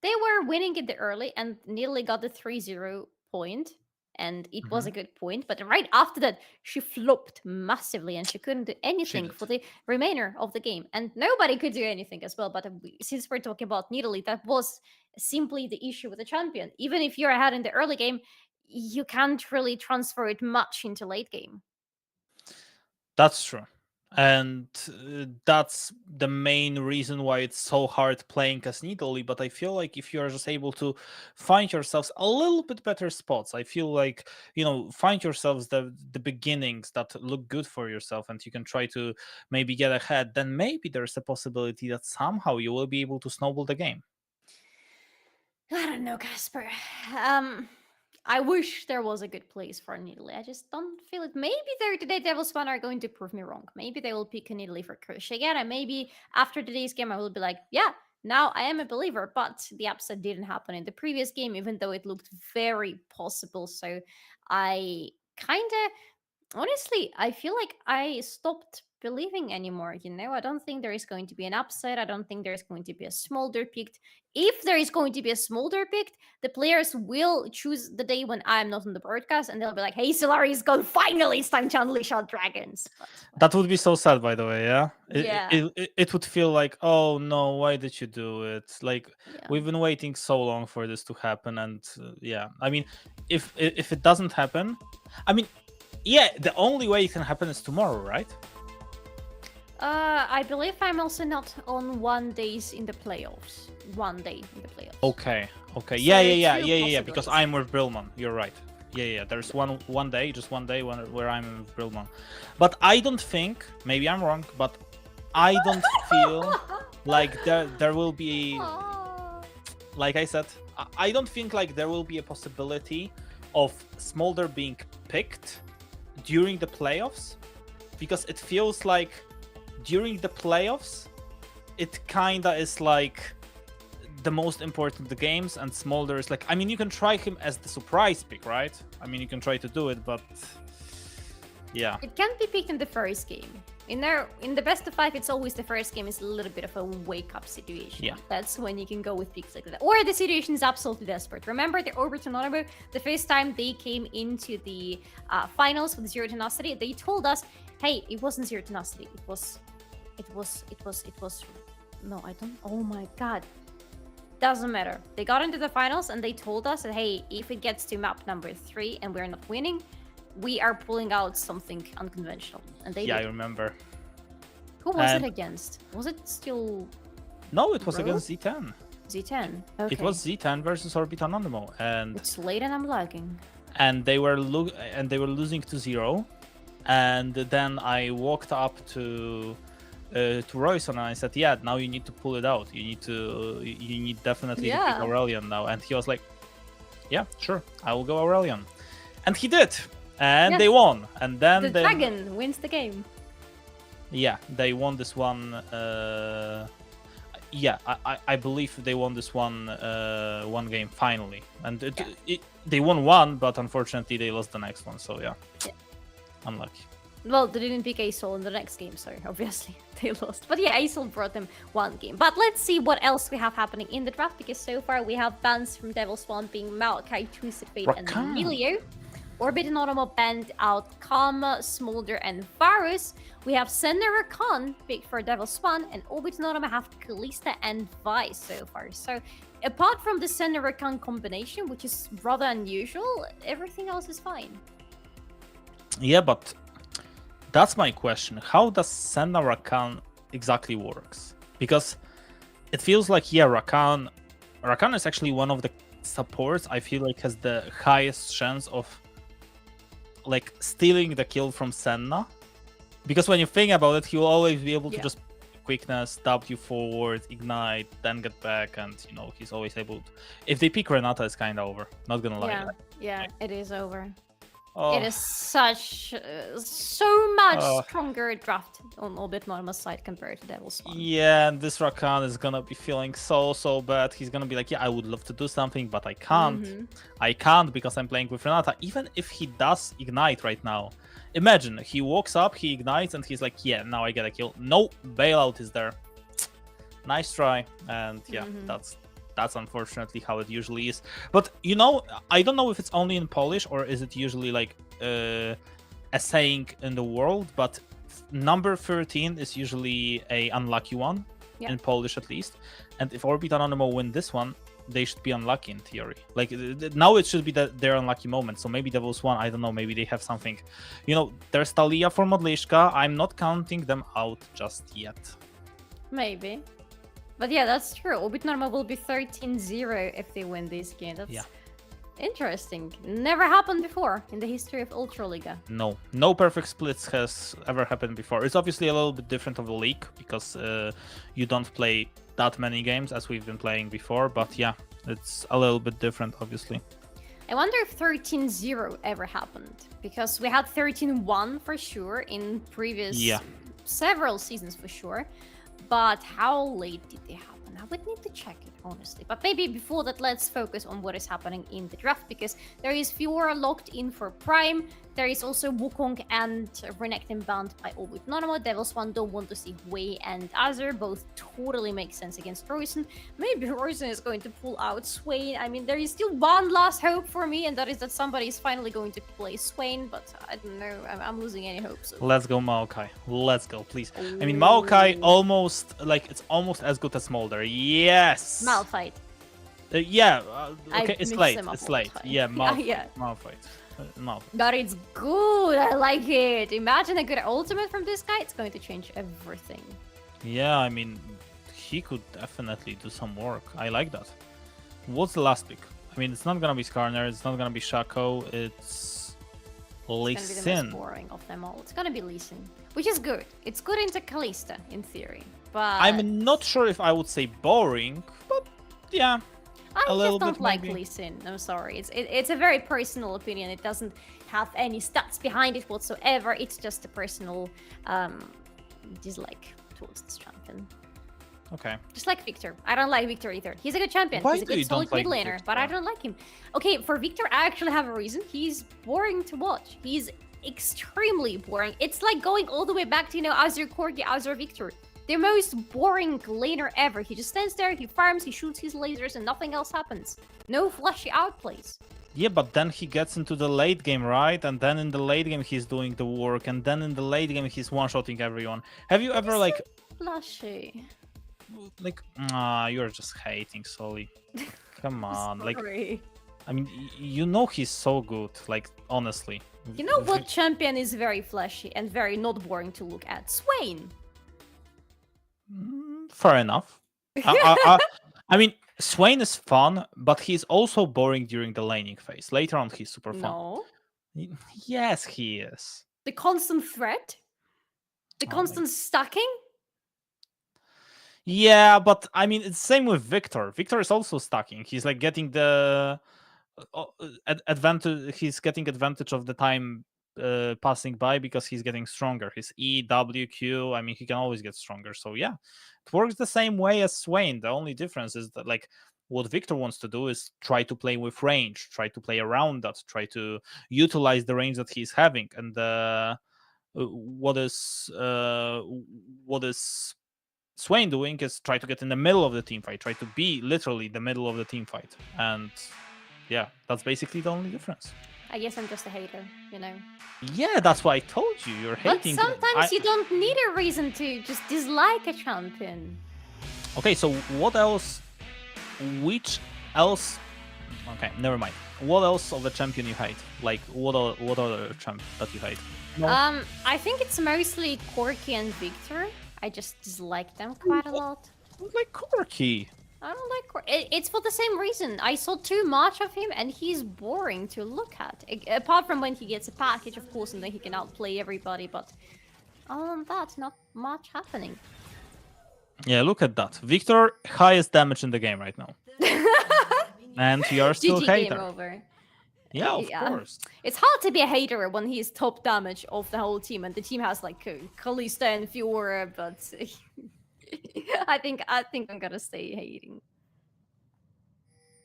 they were winning in the early, and Nidalee got the 3-0 point, and it was a good point. But right after that, she flopped massively, and she couldn't do anything for the remainder of the game. And nobody could do anything as well. But since we're talking about Nidalee, that was simply the issue with the champion. Even if you're ahead in the early game, you can't really transfer it much into late game. That's true. And that's the main reason why it's so hard playing as Nidalee. But I feel like if you are just able to find yourselves a little bit better spots, I feel like, find yourselves the beginnings that look good for yourself, and you can try to maybe get ahead, then maybe there's a possibility that somehow you will be able to snowball the game. I don't know, Kasper. I wish there was a good place for Nidalee. I just don't feel it. Maybe today devils.one are going to prove me wrong. Maybe they will pick a Nidalee for Krish again, and maybe after today's game I will be like, yeah, now I am a believer. But the upset didn't happen in the previous game, even though it looked very possible. So I kind of, honestly, I feel like I stopped believing anymore. I don't think there is going to be an upset. I don't think there's going to be a smolder picked. If there is going to be a smolder picked, the players will choose the day when I'm not on the broadcast, and they'll be like, hey, Solari is gone, finally it's time to unleash our dragons. That would be so sad, by the way. Yeah, Yeah. It would feel like, oh no, why did you do it? Like, we've been waiting so long for this to happen, and yeah, I mean, if it doesn't happen, I mean, yeah, the only way it can happen is tomorrow, right? I believe I'm also not on 1 day in the playoffs. 1 day in the playoffs. Okay. So Yeah. Because I'm with DrBrilmann. You're right. Yeah. There's one day, just 1 day where I'm with DrBrilmann. But I don't think, maybe I'm wrong, but I don't feel like there will be, like I said, I don't think like there will be a possibility of Smolder being picked during the playoffs, because it feels like during the playoffs, it kinda is like the most important games, and Smolder is like, I mean, you can try him as the surprise pick, right? I mean, you can try to do it, but yeah. It can't be picked in the first game. In the best of 5, it's always the first game is a little bit of a wake-up situation. Yeah. That's when you can go with picks like that. Or the situation is absolutely desperate. Remember the Orbit Anonymo, the first time they came into the finals with Zero Tenacity, they told us, hey, it wasn't Zero Tenacity. It was... No, I don't... Oh my god. Doesn't matter. They got into the finals and they told us that, hey, if it gets to map number 3 and we're not winning, we are pulling out something unconventional. And they Yeah, did. I remember. Who was it against? Was it still... No, it was Bro? against Z10. Z10? Okay. It was Z10 versus Orbit Anonymo, and It's late and I'm lagging. and they were losing to 0, and then I walked up to Royson and I said, yeah, now you need to pull it out. You need definitely to pick Aurelion now. And he was like, yeah, sure, I will go Aurelion. And he did. And they won. And then the dragon wins the game. Yeah, they won this one. Yeah, I believe they won this one game finally. And they won one, but unfortunately they lost the next one. So yeah. unlucky. Well, they didn't pick Asol in the next game, so obviously they lost. But yeah, Asol brought them one game. But let's see what else we have happening in the draft, because so far we have bans from devils.one being Maokai, Twisted Fate, and Emilio. Orbit and Anonymo banned out Kama, Smolder, and Varus. We have Senna Rakan picked for devils.one, and Orbit and Anonymo have Kalista and Vice so far. So apart from the Senna Rakan combination, which is rather unusual, everything else is fine. Yeah, but that's my question. How does Senna Rakan exactly works? Because it feels like, yeah, Rakan is actually one of the supports I feel like has the highest chance of like stealing the kill from Senna. Because when you think about it, he will always be able to just quickness, W forward, ignite, then get back, and you know, he's always able to... If they pick Renata, it's kind of over. Not gonna lie. Yeah, it is over. Oh. It is such so much stronger draft on Orbit Anonymo's side compared to devils.one. Yeah, and this Rakan is gonna be feeling so bad. He's gonna be like, yeah, I would love to do something, but I can't. I can't because I'm playing with Renata. Even if he does ignite right now, imagine he walks up, he ignites, and he's like, yeah, now I get a kill. No, bailout is there. Nice try, and yeah, that's unfortunately how it usually is. But you know, I don't know if it's only in Polish or is it usually like a saying in the world, but number 13 is usually a unlucky one, in Polish at least. And if Orbit Anonymo win this one, they should be unlucky in theory. Like now it should be their unlucky moment. So maybe devils.one, I don't know, maybe they have something. You know, there's Talia for Modlishka. I'm not counting them out just yet. Maybe. But yeah, that's true. Orbit Anonymo will be 13-0 if they win this game. That's interesting. Never happened before in the history of Ultraliga. No perfect splits has ever happened before. It's obviously a little bit different of the league because you don't play that many games as we've been playing before. But yeah, it's a little bit different, obviously. I wonder if 13-0 ever happened, because we had 13-1 for sure in previous several seasons for sure. But how late did they happen? I would need to check it, honestly. But maybe before that, let's focus on what is happening in the draft, because there is Fiora locked in for Prime. There is also Wukong and Renekton banned by Orbit Anonymo. devils.one don't want to see Wei and Azure. Both totally make sense against Roizen. Maybe Roizen is going to pull out Swain. I mean, there is still one last hope for me, and that is that somebody is finally going to play Swain, but I don't know. I'm losing any hopes. Let's go Maokai. Let's go, please. I mean, Maokai almost, like, it's almost as good as Smolder. Yes! Malphite. Okay, it's late. It's late. Yeah, Malphite. No. But it's good. I like it. Imagine a good ultimate from this guy. It's going to change everything. Yeah, I mean, he could definitely do some work. I like that. What's the last pick? I mean, it's not gonna be Skarner. It's not gonna be Shaco. It's Lee Sin. It's gonna be the most boring of them all. It's gonna be Lee Sin, which is good. It's good into Kalista in theory, but I'm not sure if I would say boring, but yeah. I just don't like Lee Sin. I'm sorry. It's a very personal opinion. It doesn't have any stats behind it whatsoever. It's just a personal dislike towards this champion. Okay. Just like Victor. I don't like Victor either. He's a good champion. He's a good solid mid laner, but I don't like him. Okay, for Victor, I actually have a reason. He's boring to watch. He's extremely boring. It's like going all the way back to, you know, Azure Korotkiy, Azure Victor. The most boring laner ever. He just stands there, he farms, he shoots his lasers, and nothing else happens. No flashy outplays. Yeah, but then he gets into the late game, right? And then in the late game, he's doing the work. And then in the late game, he's one-shotting everyone. Have you ever, like... Flashy. Like, you're just hating, Soli. Come on. Like, I mean, you know he's so good, like, honestly. You know what champion is very flashy and very not boring to look at? Swain. Fair enough. I mean, Swain is fun, but he's also boring during the laning phase. Later on, he's super fun. No. Yes, he is. The constant threat? The constant stacking? Yeah, but I mean, it's the same with Victor. Victor is also stacking. He's like getting the advantage. He's getting advantage of the time passing by because he's getting stronger. His E, W, Q, I mean, he can always get stronger. So yeah, it works the same way as Swain. The only difference is that, like, What Victor wants to do is try to play with range, try to play around that, try to utilize the range that he's having. And what is Swain doing is try to get in the middle of the team fight, try to be literally the middle of the team fight. And yeah, that's basically the only difference. I guess I'm just a hater, you know. Yeah, that's why I told you you're But hating. sometimes you don't need a reason to just dislike a champion. Okay, so what else? Which else? Okay, never mind. What else of a champion you hate? Like, what other champ that you hate? No? I think it's mostly Korotkiy and Victor. I just dislike them quite a lot. I don't like Korotkiy. I don't like Korotkiy. It's for the same reason. I saw too much of him, and he's boring to look at. Apart from when he gets a package, of course, and then he can outplay everybody. But other than that, not much happening. Yeah, look at that. Victor, highest damage in the game right now. And you're still GG hater. game over. Yeah, of course. It's hard to be a hater when he's top damage of the whole team, and the team has like Kalista and Fiora, but I think I'm gonna stay hating.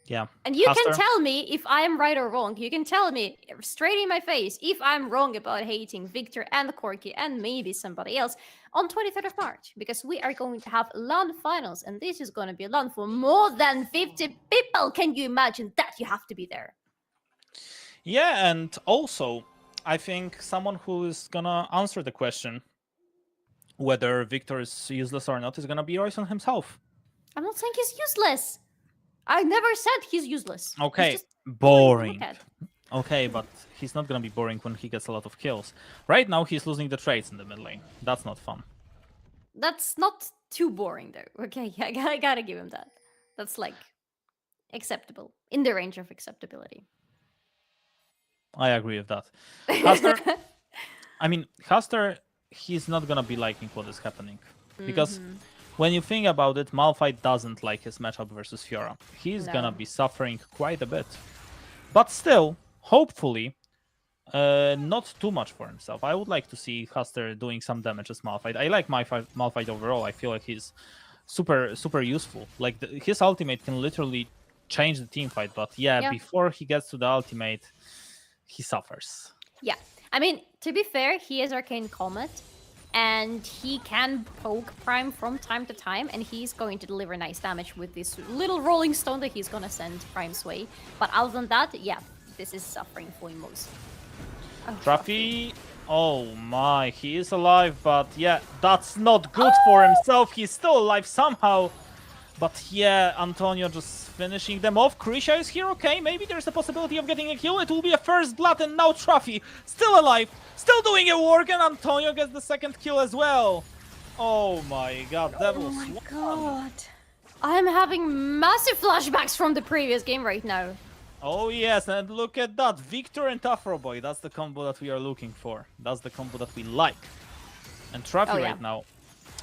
Yeah. And you Kasper? can tell me if I am right or wrong. You can tell me straight in my face if I'm wrong about hating Victor and Korotkiy and maybe somebody else on 23rd of March, because we are going to have LAN finals, and this is going to be LAN for more than 50 people. Can you imagine that? You have to be there. Yeah, and also, I think someone who is gonna answer the question whether Victor is useless or not is gonna be Royson himself. I'm not saying he's useless. I never said he's useless. He's Okay, just boring. to look at. Okay, but he's not gonna be boring when he gets a lot of kills. Right now, he's losing the trades in the mid lane. That's not fun. That's not too boring though. Okay, I gotta give him that. That's like acceptable, in the range of acceptability. I agree with that. Kasper, I mean, Kasper, he's not gonna be liking what is happening. Because when you think about it, Malphite doesn't like his matchup versus Fiora. He's gonna be suffering quite a bit. But still, hopefully, not too much for himself. I would like to see Kasper doing some damage as Malphite. I like Malphite overall. I feel like he's super useful. Like, his ultimate can literally change the team fight. But yeah, before he gets to the ultimate, he suffers. Yeah, I mean, to be fair, he is Arcane Comet, and he can poke Prime from time to time, and he's going to deliver nice damage with this little Rolling Stone that he's gonna send Prime's way. But other than that, yeah, this is suffering for him most. Trafi, oh my, he is alive, but yeah, that's not good for himself. He's still alive somehow. But yeah, Antonio just finishing them off. Krisha is here, okay, maybe there's a possibility of getting a kill. It will be a first blood, and now Trafi, still alive, still doing a work, and Antonio gets the second kill as well. Oh my god, devils. Oh my god. I'm having massive flashbacks from the previous game right now. Oh yes, and look at that, Victor and Afro Boy, that's the combo that we are looking for. That's the combo that we like. And Trafi right now,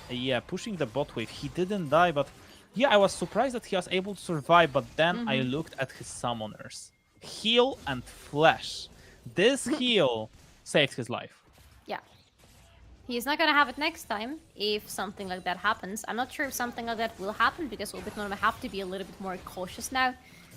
yeah, pushing the bot wave. He didn't die, but yeah, I was surprised that he was able to survive, but then I looked at his summoners. Heal and Flash. This heal saved his life. Yeah. He's not gonna have it next time if something like that happens. I'm not sure if something like that will happen, because Orbit have to be a little bit more cautious now.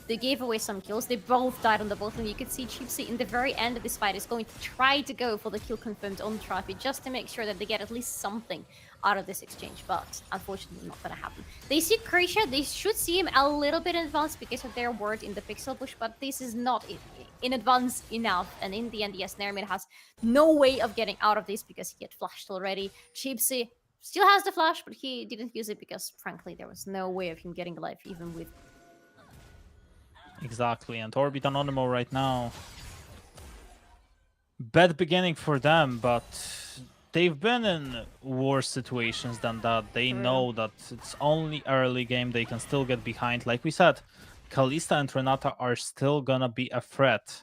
They gave away some kills. They both died on the bot, and you could see Chipsy in the very end of this fight is going to try to go for the kill confirmed on Trafi just to make sure that they get at least something out of this exchange, but unfortunately not gonna happen. They see Krisha, they should see him a little bit in advance because of their word in the pixel bush, but this is not in advance enough, and in the end, yes, Nermid has no way of getting out of this because he had flashed already. Chipsy still has the flash, but he didn't use it because, frankly, there was no way of him getting alive, even with... Exactly, and Orbit Anonymo right now. Bad beginning for them, but they've been in worse situations than that. They know that it's only early game, they can still get behind. Like we said, Kalista and Renata are still gonna be a threat.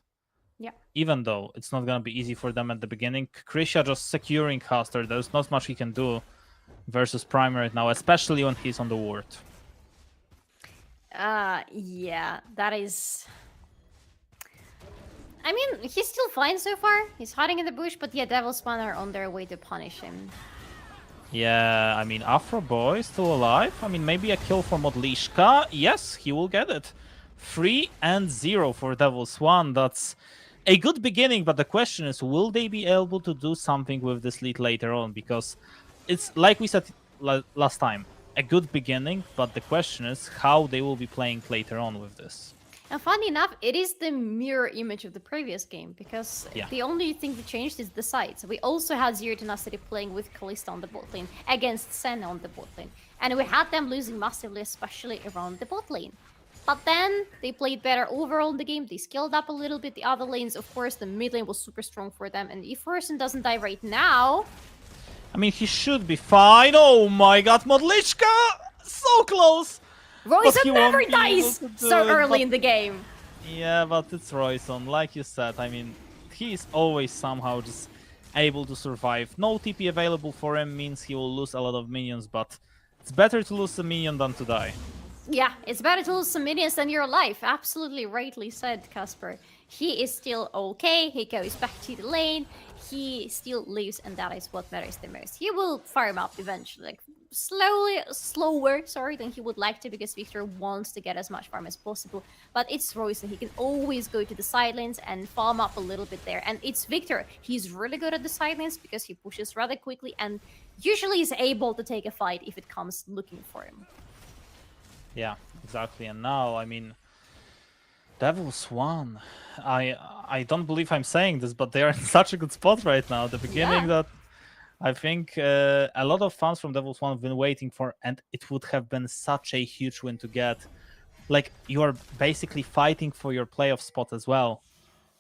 Yeah. Even though it's not gonna be easy for them at the beginning. Krisha just securing Kasper, there's not much he can do versus Prime right now, especially when he's on the ward. Yeah, that is... I mean, he's still fine so far. He's hiding in the bush, but yeah, devils.one are on their way to punish him. Yeah, I mean, Afro Boy still alive. I mean, maybe a kill for Modlishka. Yes, he will get it. 3-0 for devils.one. That's a good beginning, but the question is, will they be able to do something with this lead later on? Because it's like we said last time, a good beginning, but the question is how they will be playing later on with this. And funny enough, it is the mirror image of the previous game, because Yeah. the only thing that changed is the sides. We also had Zero Tenacity playing with Kalista on the bot lane against Senna on the bot lane. And we had them losing massively, especially around the bot lane. But then they played better overall in the game. They scaled up a little bit. The other lanes, of course, the mid lane was super strong for them. And if Rosen doesn't die right now... I mean, he should be fine. Oh my god, Modlishka! So close! Rosen never dies so early in the game. Yeah, but it's Royson, like you said. I mean, he is always somehow just able to survive. No TP available for him means he will lose a lot of minions, but it's better to lose a minion than to die. Yeah, it's better to lose some minions than your life. Absolutely rightly said, Kasper. He is still okay. He goes back to the lane. He still lives, and that is what matters the most. He will farm up eventually, like slower, than he would like to, because Victor wants to get as much farm as possible. But it's Royce, he can always go to the side lanes and farm up a little bit there. And it's Victor. He's really good at the side lanes because he pushes rather quickly and usually is able to take a fight if it comes looking for him. Yeah, exactly. And now, I mean, devils.one. I don't believe I'm saying this, but they are in such a good spot right now. The beginning that I think a lot of fans from devils.one have been waiting for, and it would have been such a huge win to get. Like, you are basically fighting for your playoff spot as well.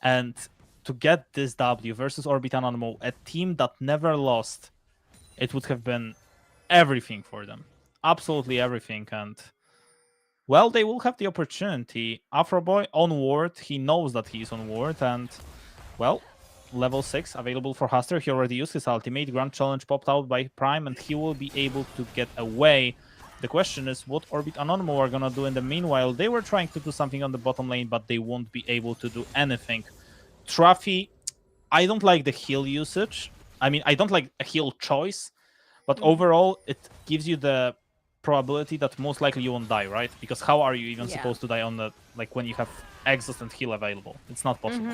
And to get this W versus Orbit Anonymo, a team that never lost, it would have been everything for them. Absolutely everything. And well, they will have the opportunity. Afroboy on ward, he knows that he is on ward, and well, level 6 available for Haster. He already used his ultimate. Grand Challenge popped out by Prime, and he will be able to get away. The question is what Orbit Anonymo are gonna do in the meanwhile. They were trying to do something on the bottom lane, but they won't be able to do anything. Trafi, I don't like the heal usage. I mean, I don't like a heal choice, but overall, it gives you the probability that most likely you won't die, right? Because how are you even supposed to die on the, like, when you have exhaust and heal available? It's not possible.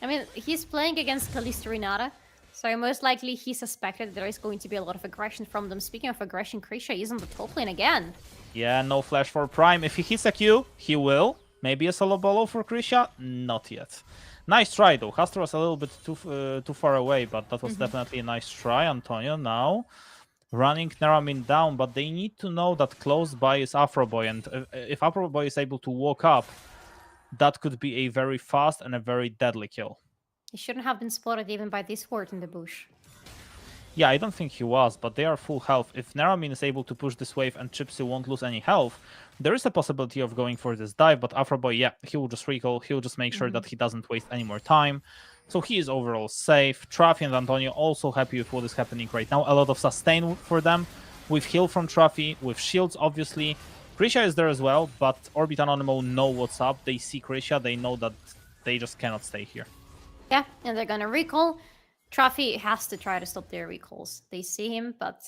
I mean, he's playing against Kalista Renata, so most likely he suspected there is going to be a lot of aggression from them. Speaking of aggression, Krisha is on the top lane again. Yeah, no flash for Prime. If he hits a Q, he will. Maybe a solo bolo for Krisha? Not yet. Nice try, though. Haster was a little bit too far away, but that was definitely a nice try. Antonio now running Naramin down, but they need to know that close by is Afroboy, and if Afroboy is able to walk up, that could be a very fast and a very deadly kill. He shouldn't have been spotted even by this ward in the bush. Yeah, I don't think he was, but they are full health. If Naramin is able to push this wave and Chipsy won't lose any health, there is a possibility of going for this dive, but Afroboy, yeah, he will just recall, he'll just make sure that he doesn't waste any more time. So he is overall safe. Trafi and Antonio also happy with what is happening right now. A lot of sustain for them, with heal from Trafi, with shields, obviously. Krisha is there as well, but Orbit Anonymo know what's up. They see Krisha, they know that they just cannot stay here. Yeah, and they're gonna recall. Trafi has to try to stop their recalls. They see him, but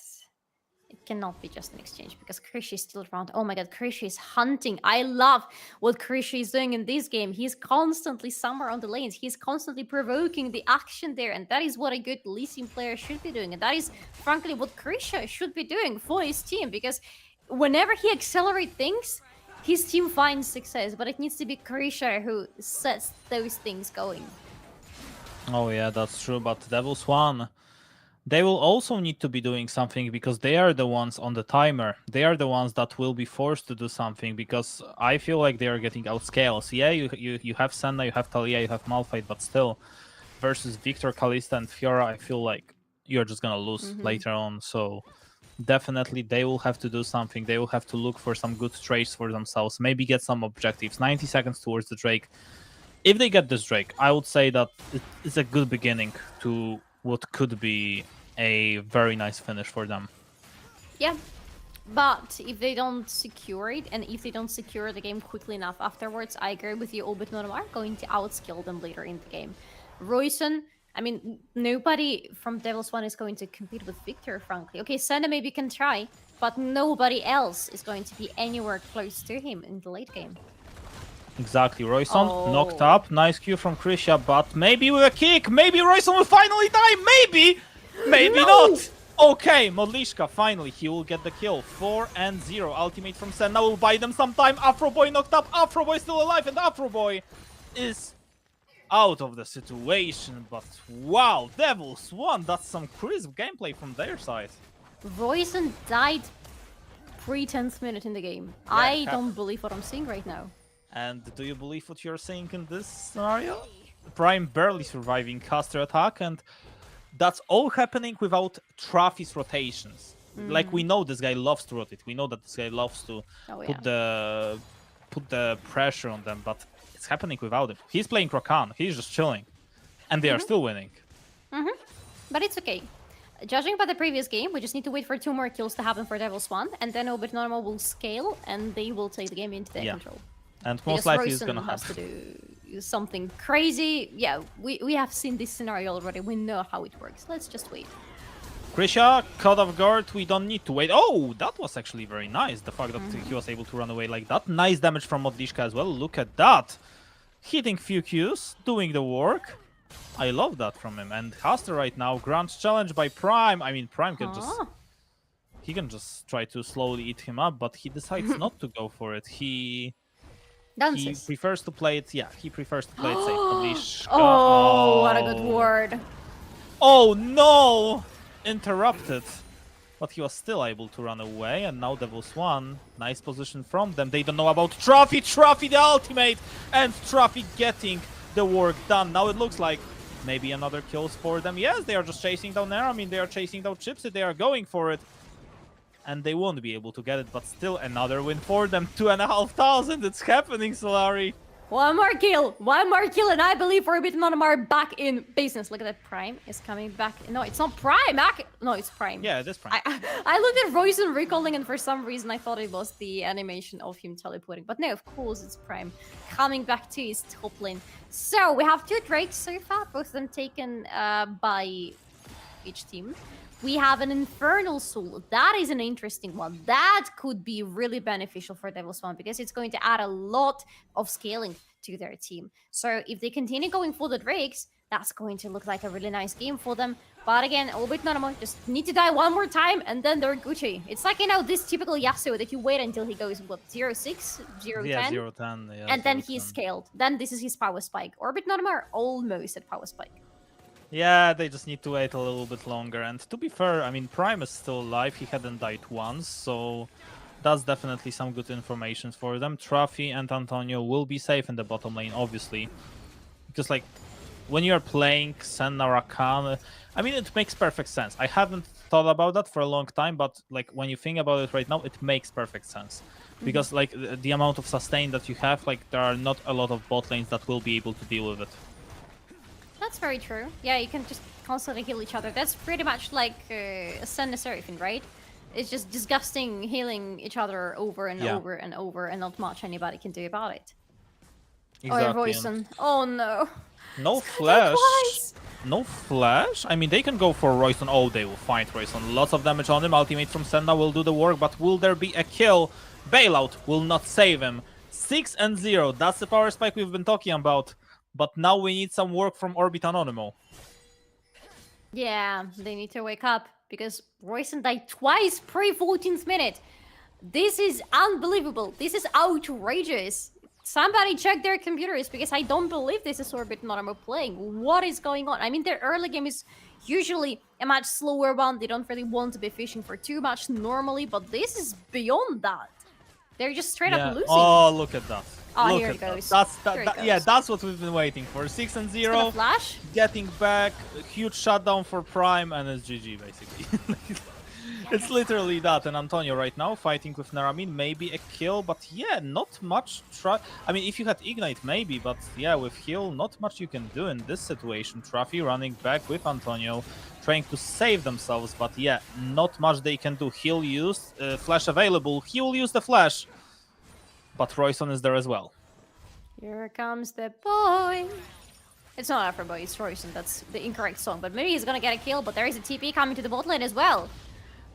it cannot be just an exchange because Krisha is still around. Oh my god, Krisha is hunting. I love what Krisha is doing in this game. He's constantly somewhere on the lanes. He's constantly provoking the action there, and that is what a good Lee Sin player should be doing. And that is, frankly, what Krisha should be doing for his team, because whenever he accelerates things, his team finds success, but it needs to be Krisha who sets those things going. Oh yeah, that's true, but devils.one, they will also need to be doing something because they are the ones on the timer. They are the ones that will be forced to do something because I feel like they are getting outscaled. Yeah, you have Senna, you have Talia, you have Malphite, but still, versus Victor, Kalista, and Fiora, I feel like you're just gonna lose later on. So definitely they will have to do something. They will have to look for some good trades for themselves, maybe get some objectives. 90 seconds towards the Drake. If they get this Drake, I would say that it's a good beginning to what could be a very nice finish for them. Yeah, but if they don't secure it, and if they don't secure the game quickly enough afterwards, I agree with you, Orbit Anonymo are going to outskill them later in the game. Royson I mean, nobody from devils.one is going to compete with Victor, frankly. Okay, Senna maybe can try, but nobody else is going to be anywhere close to him in the late game. Exactly, Royson knocked Oh. up. Nice cue from Krisha, but maybe with a kick. Maybe Royson will finally die. Maybe! Maybe not! Okay, Modlishka, finally, he will get the kill. 4-0. Ultimate from Senna will buy them some time. Afro Boy knocked up. Afro Boy still alive, and Afro Boy is out of the situation. But wow, devils.one, that's some crisp gameplay from their side. Royson died pre-10th minute in the game. I don't believe what I'm seeing right now. And do you believe what you're saying in this scenario? Prime barely surviving caster attack, and that's all happening without Trafi's rotations. Like, we know this guy loves to rotate. We know that this guy loves to put the pressure on them, but it's happening without him. He's playing Rakan. He's just chilling. And they are still winning. But it's okay. Judging by the previous game, we just need to wait for 2 more kills to happen for devils.one, and then Anonymo will scale, and they will take the game into their control. And most likely it's Royson gonna has happen. to do something crazy. Yeah, we have seen this scenario already. We know how it works. Let's just wait. Krisha, caught off guard. We don't need to wait. Oh, that was actually very nice. The fact that he was able to run away like that. Nice damage from Modlishka as well. Look at that. Hitting few Qs, doing the work. I love that from him. And Caster right now, grants challenge by Prime. I mean, Prime can just... He can just try to slowly eat him up, but he decides not to go for it. He prefers to play it, he prefers to play it safe. Modlishka. Oh, what a good ward. Oh no! Interrupted. But he was still able to run away, and now devils.one. Nice position from them. They don't know about Trafi. Trafi the ultimate! And Trafi getting the work done. Now it looks like maybe another kills for them. Yes, they are just chasing down there. I mean, they are chasing down Chipsy. They are going for it. And they won't be able to get it, but still another win for them. 2,500. It's happening, Solari. One more kill, and I believe devils.one are back in business. Look at that, Prime is coming back. No, it's not Prime. No, it's Prime. Yeah, it is Prime. I looked at Royson recalling, and for some reason I thought it was the animation of him teleporting. But no, of course it's Prime coming back to his top lane. So we have 2 Drakes so far, both of them taken by each team. We have an Infernal Soul. That is an interesting one. That could be really beneficial for devils.one because it's going to add a lot of scaling to their team. So if they continue going for the Drakes, that's going to look like a really nice game for them. But again, Anonymo just need to die 1 more time and then they're Gucci. It's like, you know, this typical Yasuo that you wait until he goes, what, 0-6, 0-10? Yeah, 0-10. Yeah, and then he's scaled. Then this is his power spike. Anonymo are almost at power spike. Yeah, they just need to wait a little bit longer. And to be fair, I mean, Prime is still alive. He hadn't died once, so that's definitely some good information for them. Trafi and Antonio will be safe in the bottom lane, obviously. Because, like, when you're playing Senna Rakan, I mean, it makes perfect sense. I haven't thought about that for a long time, but, like, when you think about it right now, it makes perfect sense. Because, like, the amount of sustain that you have, like, there are not a lot of bot lanes that will be able to deal with it. That's very true. Yeah, you can just constantly heal each other. That's pretty much like Senna Seraphine, right? It's just disgusting healing each other over and over and over, and not much anybody can do about it. Exactly. Oh, Royson. Oh no. No flash. No flash? I mean, they can go for Royson. Oh, they will find Royson. Lots of damage on him. Ultimate from Senna will do the work, but will there be a kill? Bailout will not save him. 6-0. That's the power spike we've been talking about. But now we need some work from Anonymo. Yeah, they need to wake up because Royson died twice pre-14th minute. This is unbelievable. This is outrageous. Somebody check their computers because I don't believe this is Anonymo playing. What is going on? I mean, their early game is usually a much slower one. They don't really want to be fishing for too much normally, but this is beyond that. They're just straight up losing. Oh, look at that. Oh, look here at it goes. That. Yeah, that's what we've been waiting for. 6-0. Flash. Getting back. A huge shutdown for Prime, and it's GG, basically. It's literally that. And Antonio right now fighting with Naramin. Maybe a kill, but yeah, not much. I mean, if you had Ignite, maybe, but yeah, with heal, not much you can do in this situation. Trafi running back with Antonio, trying to save themselves, but yeah, not much they can do. Heal used, flash available. He will use the flash. But Royson is there as well. Here comes the boy. It's not Afroboy, it's Royson. That's the incorrect song. But maybe he's gonna get a kill, but there is a TP coming to the bot lane as well.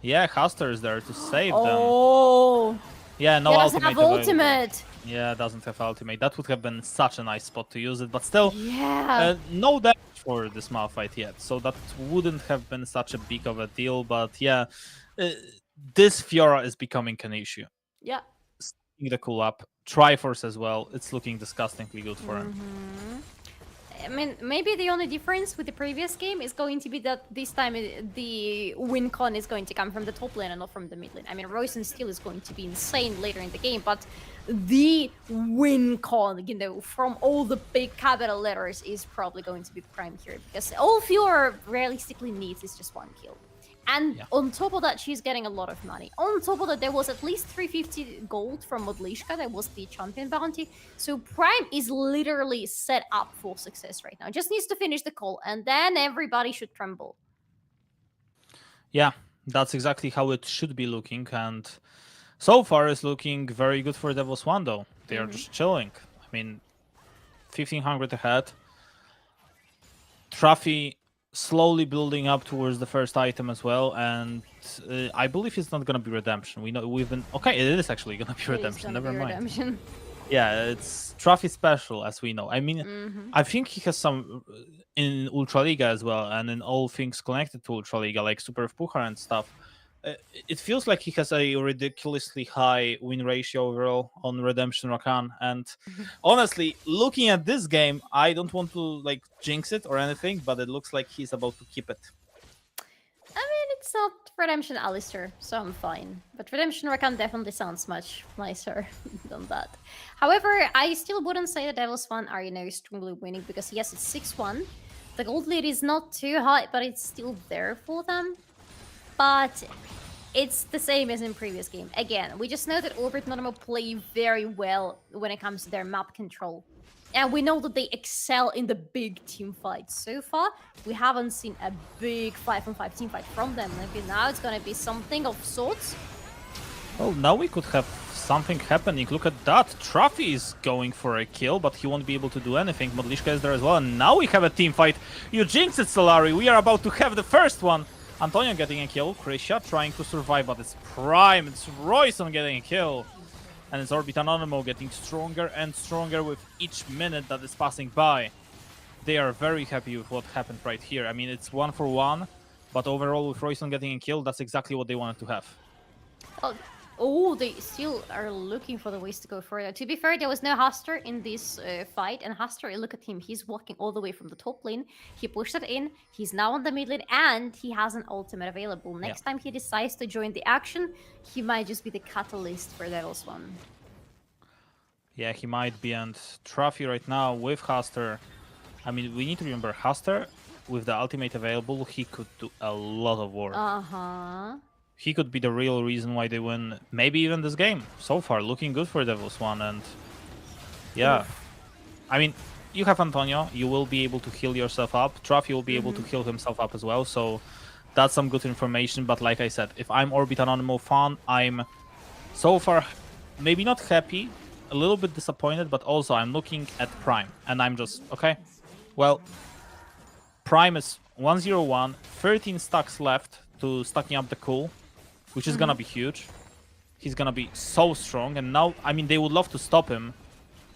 Yeah, Haster is there to save them. Oh! Yeah, no He doesn't ultimate. have ultimate! Yeah, doesn't have ultimate. That would have been such a nice spot to use it, but still, Yeah. no damage for this Malphite yet, so that wouldn't have been such a big of a deal. But yeah, this Fiora is becoming an issue. Yeah. The cool up, Triforce as well. It's looking disgustingly good for him. I mean, maybe the only difference with the previous game is going to be that this time the win con is going to come from the top lane and not from the mid lane. I mean, Royson still is going to be insane later in the game, but the win con, you know, from all the big capital letters is probably going to be prime here, because all Fiora realistically needs is just one kill. And on top of that, she's getting a lot of money. On top of that, there was at least 350 gold from Modlishka. That was the champion bounty. So Prime is literally set up for success right now. Just needs to finish the call, and then everybody should tremble. Yeah, that's exactly how it should be looking. And so far, it's looking very good for devils.one, though. They are just chilling. I mean, 1500 ahead. Trophy slowly building up towards the first item as well, and I believe it's not gonna be redemption. We know we've been okay. It is actually gonna be redemption. Never mind. Redemption. Yeah, it's trophy special, as we know. I mean, I think he has some in Ultraliga as well, and in all things connected to Ultraliga, like Super Puchar and stuff. It feels like he has a ridiculously high win ratio overall on Redemption Rakan, and honestly, looking at this game, I don't want to like jinx it or anything, but it looks like he's about to keep it. I mean, it's not Redemption Alistair, so I'm fine. But Redemption Rakan definitely sounds much nicer than that. However, I still wouldn't say the devils.one are, you know, strongly winning, because yes, it's 6-1. The gold lead is not too high, but it's still there for them. But it's the same as in previous game. Again, we just know that Orbit and Anonymo play very well when it comes to their map control. And we know that they excel in the big team fights. So far, we haven't seen a big 5-on-5 team fight from them. Maybe now it's gonna be something of sorts. Well, now we could have something happening. Look at that. Trophy is going for a kill, but he won't be able to do anything. Modlishka is there as well, and now we have a team fight. You jinxed it, Solari. We are about to have the first one. Antonio getting a kill, Krisha trying to survive, but it's Prime, it's Royson getting a kill. And it's Orbit and Anonymo getting stronger and stronger with each minute that is passing by. They are very happy with what happened right here. I mean, it's 1-for-1, but overall with Royson getting a kill, that's exactly what they wanted to have. Oh, they still are looking for the ways to go further. To be fair, there was no Haster in this fight, and Haster, look at him, he's walking all the way from the top lane. He pushed it in, he's now on the mid lane, and he has an ultimate available. Next time he decides to join the action, he might just be the catalyst for devils.one. Yeah, he might be, and Trophy right now with Haster. I mean, we need to remember, Haster, with the ultimate available, he could do a lot of work. He could be the real reason why they win, maybe even this game. So far, looking good for devils.one, and yeah. I mean, you have Antonio, you will be able to heal yourself up. Trophy will be able to heal himself up as well, so that's some good information. But like I said, if I'm Orbit and Anonymo fan, I'm so far maybe not happy, a little bit disappointed, but also I'm looking at Prime, and I'm just, okay, well, Prime is 1-0-1, 13 stacks left to stacking up the cool, which is gonna be huge. He's gonna be so strong, and now, I mean, they would love to stop him,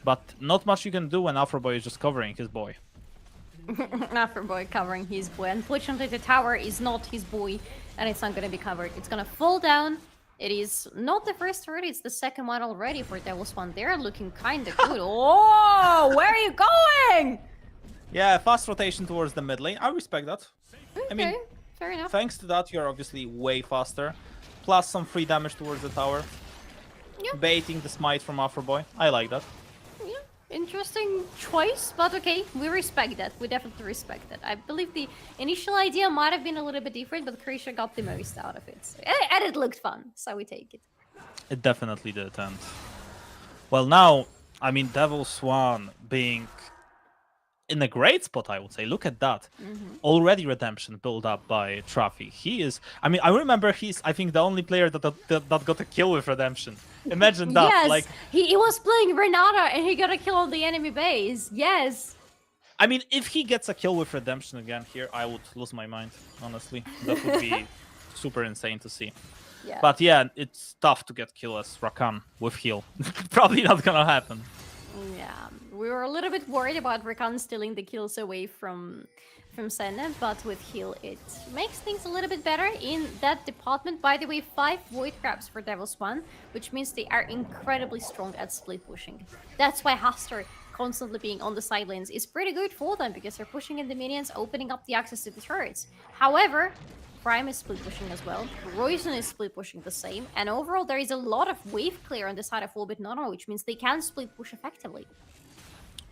but not much you can do when Afroboy is just covering his boy. Afroboy covering his boy. Unfortunately, the tower is not his boy, and it's not gonna be covered. It's gonna fall down. It is not the first turret, it's the second one already for devils.one. They're looking kinda good. Oh, where are you going? Yeah, fast rotation towards the mid lane. I respect that. Okay, I mean, fair enough. Thanks to that, you're obviously way faster. Plus some free damage towards the tower. Yeah. Baiting the smite from Afroboy. I like that. Yeah, interesting choice, but okay, we respect that. We definitely respect that. I believe the initial idea might have been a little bit different, but Krisha got the most out of it. And it looked fun, so we take it. It definitely did, and well, now, I mean, devils.one being in a great spot, I would say. Look at that. Already redemption built up by Trophy. He is, I mean, I remember he's, I think, the only player that got a kill with redemption. Imagine that. Yes, like he was playing Renata and he got a kill on the enemy base. Yes. I mean, if he gets a kill with Redemption again here, I would lose my mind, honestly. That would be super insane to see. Yeah. But yeah, it's tough to get kill as Rakan with heal. Probably not gonna happen. Yeah, we were a little bit worried about Rakan stealing the kills away from Senna, but with heal it makes things a little bit better in that department. By the way, 5 Void Grabs for devils.one, which means they are incredibly strong at split pushing. That's why Haster constantly being on the sidelines is pretty good for them, because they're pushing in the minions, opening up the access to the turrets. However, Prime is split pushing as well, Royson is split pushing the same, and overall there is a lot of wave clear on the side of Orbit Nano, which means they can split push effectively.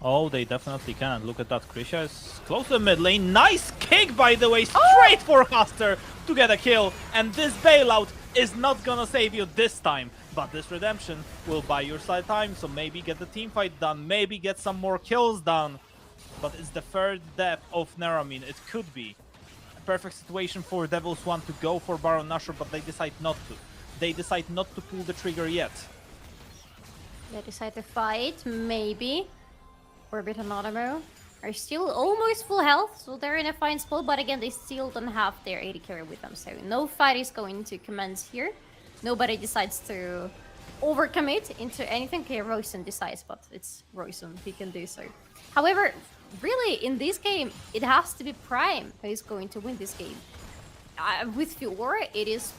Oh, they definitely can. Look at that. Krisha is close to the mid lane. Nice kick, by the way, straight for Haster to get a kill. And this bailout is not gonna save you this time. But this redemption will buy your side time, so maybe get the team fight done, maybe get some more kills done. But it's the third death of Neramin. It could be a perfect situation for devils.one to go for Baron Nashor, but they decide not to. They decide not to pull the trigger yet. They decide to fight, maybe. Orbit and Anonymo are still almost full health, so they're in a fine spot, but again, they still don't have their AD carry with them, so no fight is going to commence here. Nobody decides to overcommit into anything. Okay, Royson decides, but it's Royson, he can do so. However, really, in this game, it has to be Prime who is going to win this game. With Fiora, it is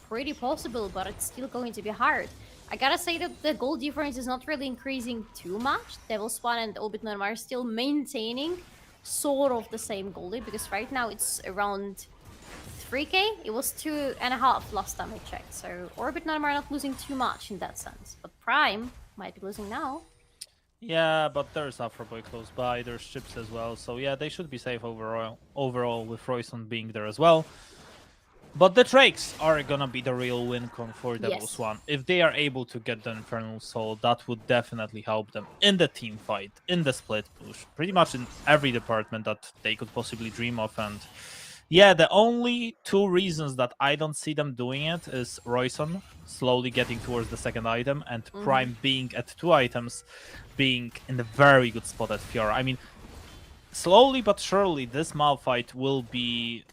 pretty possible, but it's still going to be hard. I gotta say that the goal difference is not really increasing too much. devils.one and Orbit Nano are still maintaining sort of the same goal lead, because right now it's around 3k. It was 2.5 last time I checked, so Orbit Nano are not losing too much in that sense. But Prime might be losing now. Yeah, but there's Afroboy close by, there's ships as well, so yeah, they should be safe overall with Royson being there as well. But the Drakes are gonna be the real win con for devils.one. If they are able to get the Infernal Soul, that would definitely help them in the team fight, in the split push, pretty much in every department that they could possibly dream of. And yeah, the only 2 reasons that I don't see them doing it is Royson slowly getting towards the second item, and Prime being at 2 items, being in a very good spot at Fiora. I mean, slowly but surely, this Malphite will be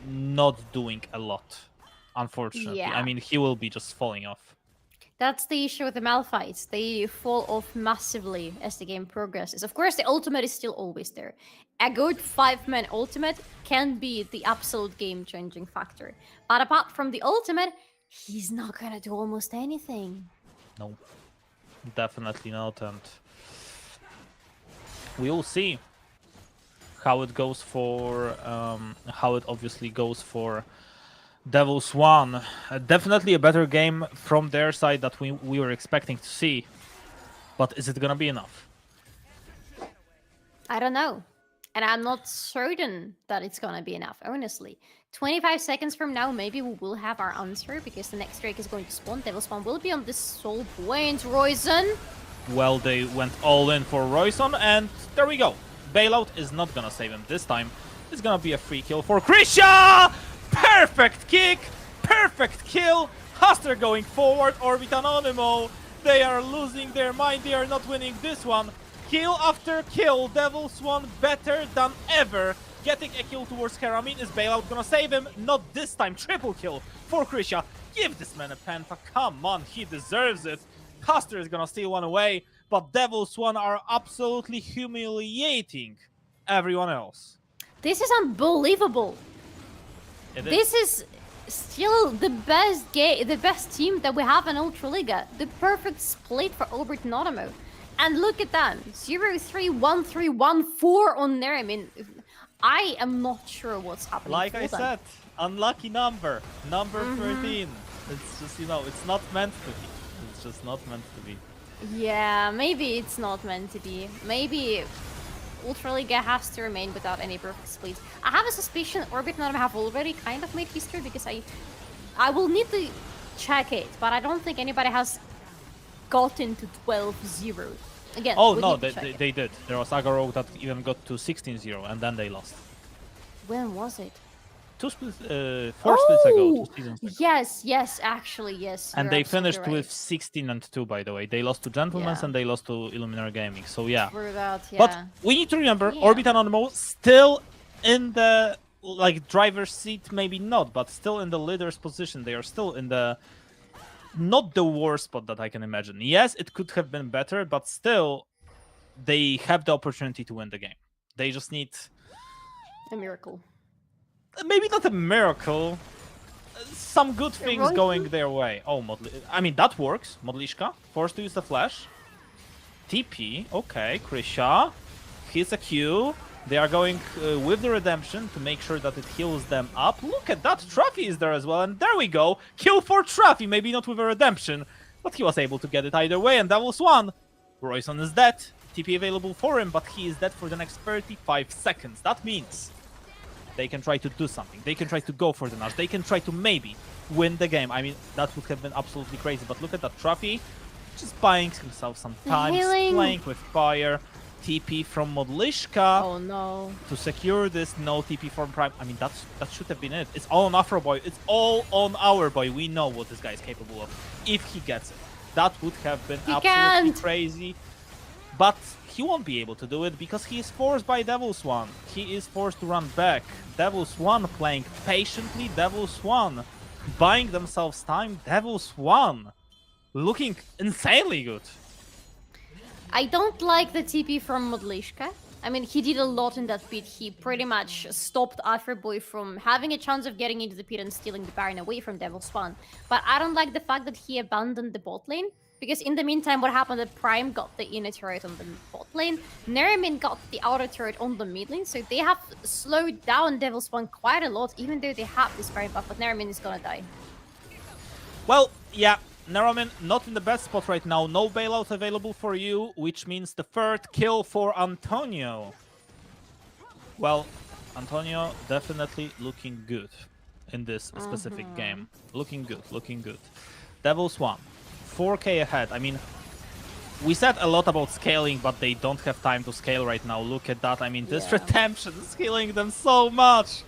not doing a lot, unfortunately. Yeah. I mean, he will be just falling off. That's the issue with the Malphites. They fall off massively as the game progresses. Of course, the ultimate is still always there. A good 5-man ultimate can be the absolute game-changing factor. But apart from the ultimate, he's not gonna do almost anything. No, definitely not. And we will see how it goes for, how it obviously goes for devils.one. Definitely a better game from their side that we were expecting to see. But is it gonna be enough? I don't know. And I'm not certain that it's gonna be enough, honestly. 25 seconds from now, maybe we will have our answer, because the next Drake is going to spawn. devils.one will be on this soul point. Royson! Well, they went all in for Royson, and there we go. Bailout is not gonna save him this time. It's gonna be a free kill for Krisha! Perfect kick! Perfect kill! Haster going forward, Orbit Anonymo. They are losing their mind, they are not winning this one. Kill after kill, devils.one better than ever. Getting a kill towards Keramin. Is Bailout gonna save him? Not this time. Triple kill for Krisha. Give this man a penta, come on, he deserves it. Kasper is gonna steal one away, but devils.one are absolutely humiliating everyone else. This is unbelievable. This is still the best game, the best team that we have in Ultraliga. The perfect split for Orbit Anonymo. And look at them, 0-3-1-3-1-4 on there. I mean, I am not sure what's happening. Like I said, unlucky number 13. It's just, you know, it's not meant to be. It's just not meant to be. Yeah, maybe it's not meant to be. Maybe Ultraliga has to remain without any perfect splits. I have a suspicion Orbit Anonymo have already kind of made history, because I will need to check it, but I don't think anybody has gotten to 12-0. Again, oh no, they did. There was Agaro that even got to 16-0 and then they lost. When was it? 4 splits ago. 2 seasons ago. Yes, actually, yes. And you're they absolutely finished right. with 16-2, by the way. They lost to Gentlemen's Yeah. and they lost to Illuminar Gaming. So yeah. True that, yeah. But we need to remember, Yeah. Orbit and Anonymo still in the driver's seat, maybe not, but still in the leader's position. They are still in the not the worst spot that I can imagine. Yes, it could have been better, but still, they have the opportunity to win the game. They just need a miracle. Maybe not a miracle. Some good things going their way. Oh, I mean, that works. Modliszka, forced to use the flash. TP, okay. Krisha, he's a Q. They are going with the redemption to make sure that it heals them up. Look at that, Traffy is there as well, and there we go. Kill for Traffy, maybe not with a redemption, but he was able to get it either way, and devils.one. Royson is dead. TP available for him, but he is dead for the next 35 seconds. That means they can try to do something. They can try to go for the Nash. They can try to maybe win the game. I mean, that would have been absolutely crazy, but look at that, Traffy just buying himself some time, playing with fire. TP from Modliszka. Oh no. To secure this, no TP from Prime. I mean, that should have been it. It's all on Afro Boy. It's all on our boy. We know what this guy is capable of. If he gets it, that would have been absolutely crazy. But he won't be able to do it because he is forced by devils.one. He is forced to run back. devils.one playing patiently. devils.one buying themselves time. devils.one looking insanely good. I don't like the TP from Modliszka. I mean, he did a lot in that pit. He pretty much stopped Boy from having a chance of getting into the pit and stealing the Baron away from devils.one. But I don't like the fact that he abandoned the bot lane. Because in the meantime, what happened, the Prime got the inner turret on the bot lane. Neramin got the outer turret on the mid lane. So they have slowed down devils.one quite a lot, even though they have this Prime buff. But Neramin is gonna die. Well, yeah. Neramin not in the best spot right now. No bailout available for you, which means the third kill for Antonio. Well, Antonio definitely looking good in this specific game. Looking good, looking good. devils.one, 4K ahead. I mean, we said a lot about scaling, but they don't have time to scale right now. Look at that. I mean, this redemption is killing them so much.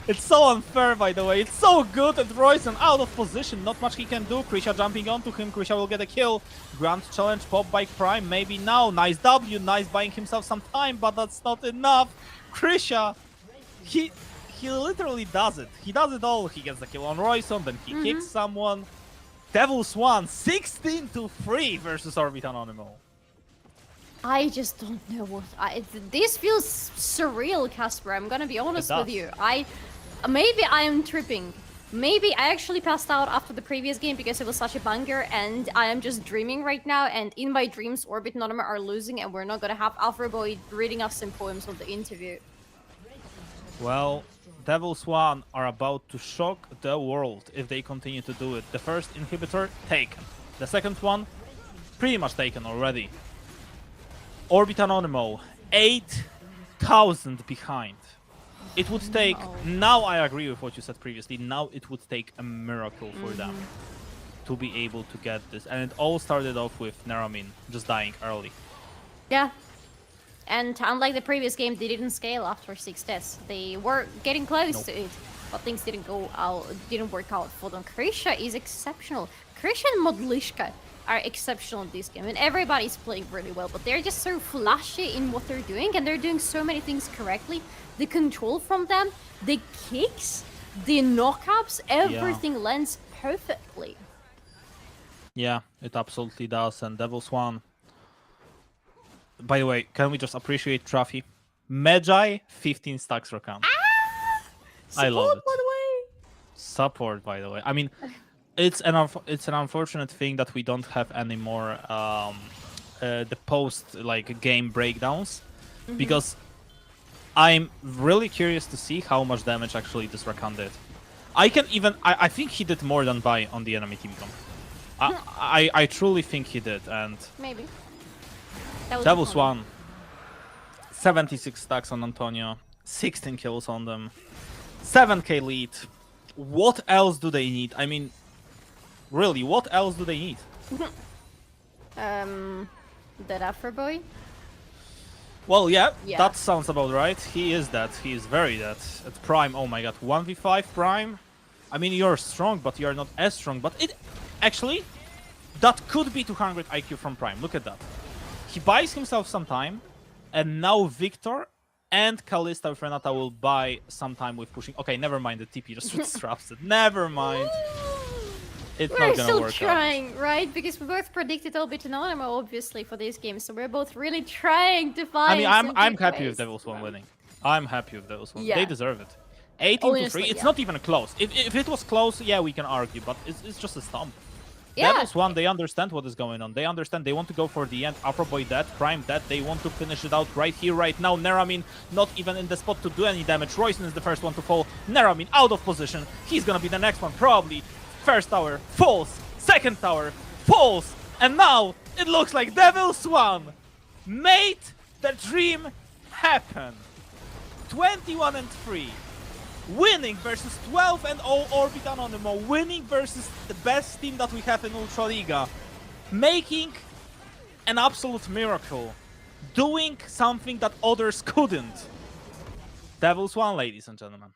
It's so unfair, by the way. It's so good, and Royson out of position. Not much he can do. Krisha jumping onto him. Krisha will get a kill. Grand challenge pop by Prime. Maybe now. Nice W. Nice buying himself some time, but that's not enough. Krisha, he literally does it. He does it all. He gets the kill on Royson, then he kicks someone. devils.one 16-3 versus Orbit Anonymo. I just don't know what this feels surreal, Kasper. I'm gonna be honest with you. Maybe I am tripping. Maybe I actually passed out after the previous game because it was such a banger, and I am just dreaming right now. And in my dreams, Orbit and Anonymo are losing, and we're not gonna have Alpha Boy reading us some poems on the interview. Well, devils.one are about to shock the world if they continue to do it. The first inhibitor taken. The second one pretty much taken already. Orbit Anonymo 8,000 behind. It would take, now I agree with what you said previously, now it would take a miracle for them to be able to get this. And it all started off with Neramin just dying early. Yeah. And unlike the previous game, they didn't scale after 6 deaths. They were getting close to it, but things didn't work out for them. Krisha is exceptional. Krisha and Modliszka are exceptional in this game, and everybody's playing really well, but they're just so flashy in what they're doing, and they're doing so many things correctly. The control from them, the kicks, the knockups, everything lands perfectly. Yeah, it absolutely does, and devils.one. By the way, can we just appreciate Traffy? Magi, 15 stacks per count. I love it. By the way. Support, by the way. I mean, it's an unfortunate thing that we don't have any more the post game breakdowns, because I'm really curious to see how much damage actually this Rakan did. I think he did more than buy on the enemy team comp. I truly think he did, and maybe. devils.one 76 stacks on Antonio, 16 kills on them, 7k lead. What else do they need? I mean, really, what else do they need? That Afro Boy? Well, yeah, Yeah. that sounds about right. He is dead. He is very dead. At Prime, oh my god, 1v5 Prime? I mean, you're strong, but you're not as strong. But it... Actually, that could be 200 IQ from Prime. Look at that. He buys himself some time, and now Victor and Kalista with Renata will buy some time with pushing. Okay, never mind. The TP just disrupts it. Never mind. It's We're not gonna still work trying, right? Because we both predicted Anonymo, obviously, for these games, so we're both really trying to find. I mean, some I'm good happy ways. with devils.one winning. I'm happy with devils.one. Yeah. They deserve it. 18 to 3. Honestly, It's yeah. not even close. If it was close, yeah, we can argue, but it's just a stomp. Yeah. devils.one, they understand what is going on. They understand they want to go for the end. Afroboy dead, Prime dead. They want to finish it out right here, right now. Neramin not even in the spot to do any damage. Royson is the first one to fall. Neramin out of position. He's gonna be the next one, probably. First tower falls. Second tower falls. And now it looks like devils.one made the dream happen. 21 and 3. Winning versus 12 and 0 Orbit Anonymo. Winning versus the best team that we have in Ultraliga. Making an absolute miracle. Doing something that others couldn't. devils.one, ladies and gentlemen.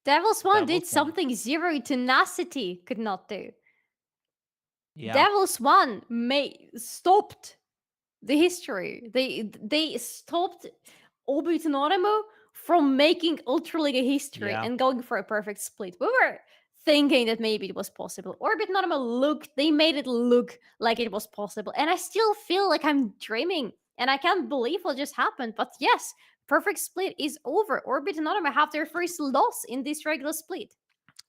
devils.one did devils.one. something Zero Tenacity could not do. Yeah. devils.one stopped the history. They stopped Orbit Anonymo from making Ultraliga history Yeah. and going for a perfect split. We were thinking that maybe it was possible. Orbit Anonymo they made it look like it was possible. And I still feel like I'm dreaming. And I can't believe what just happened. But yes, perfect split is over. Orbit Anonymo have their first loss in this regular split.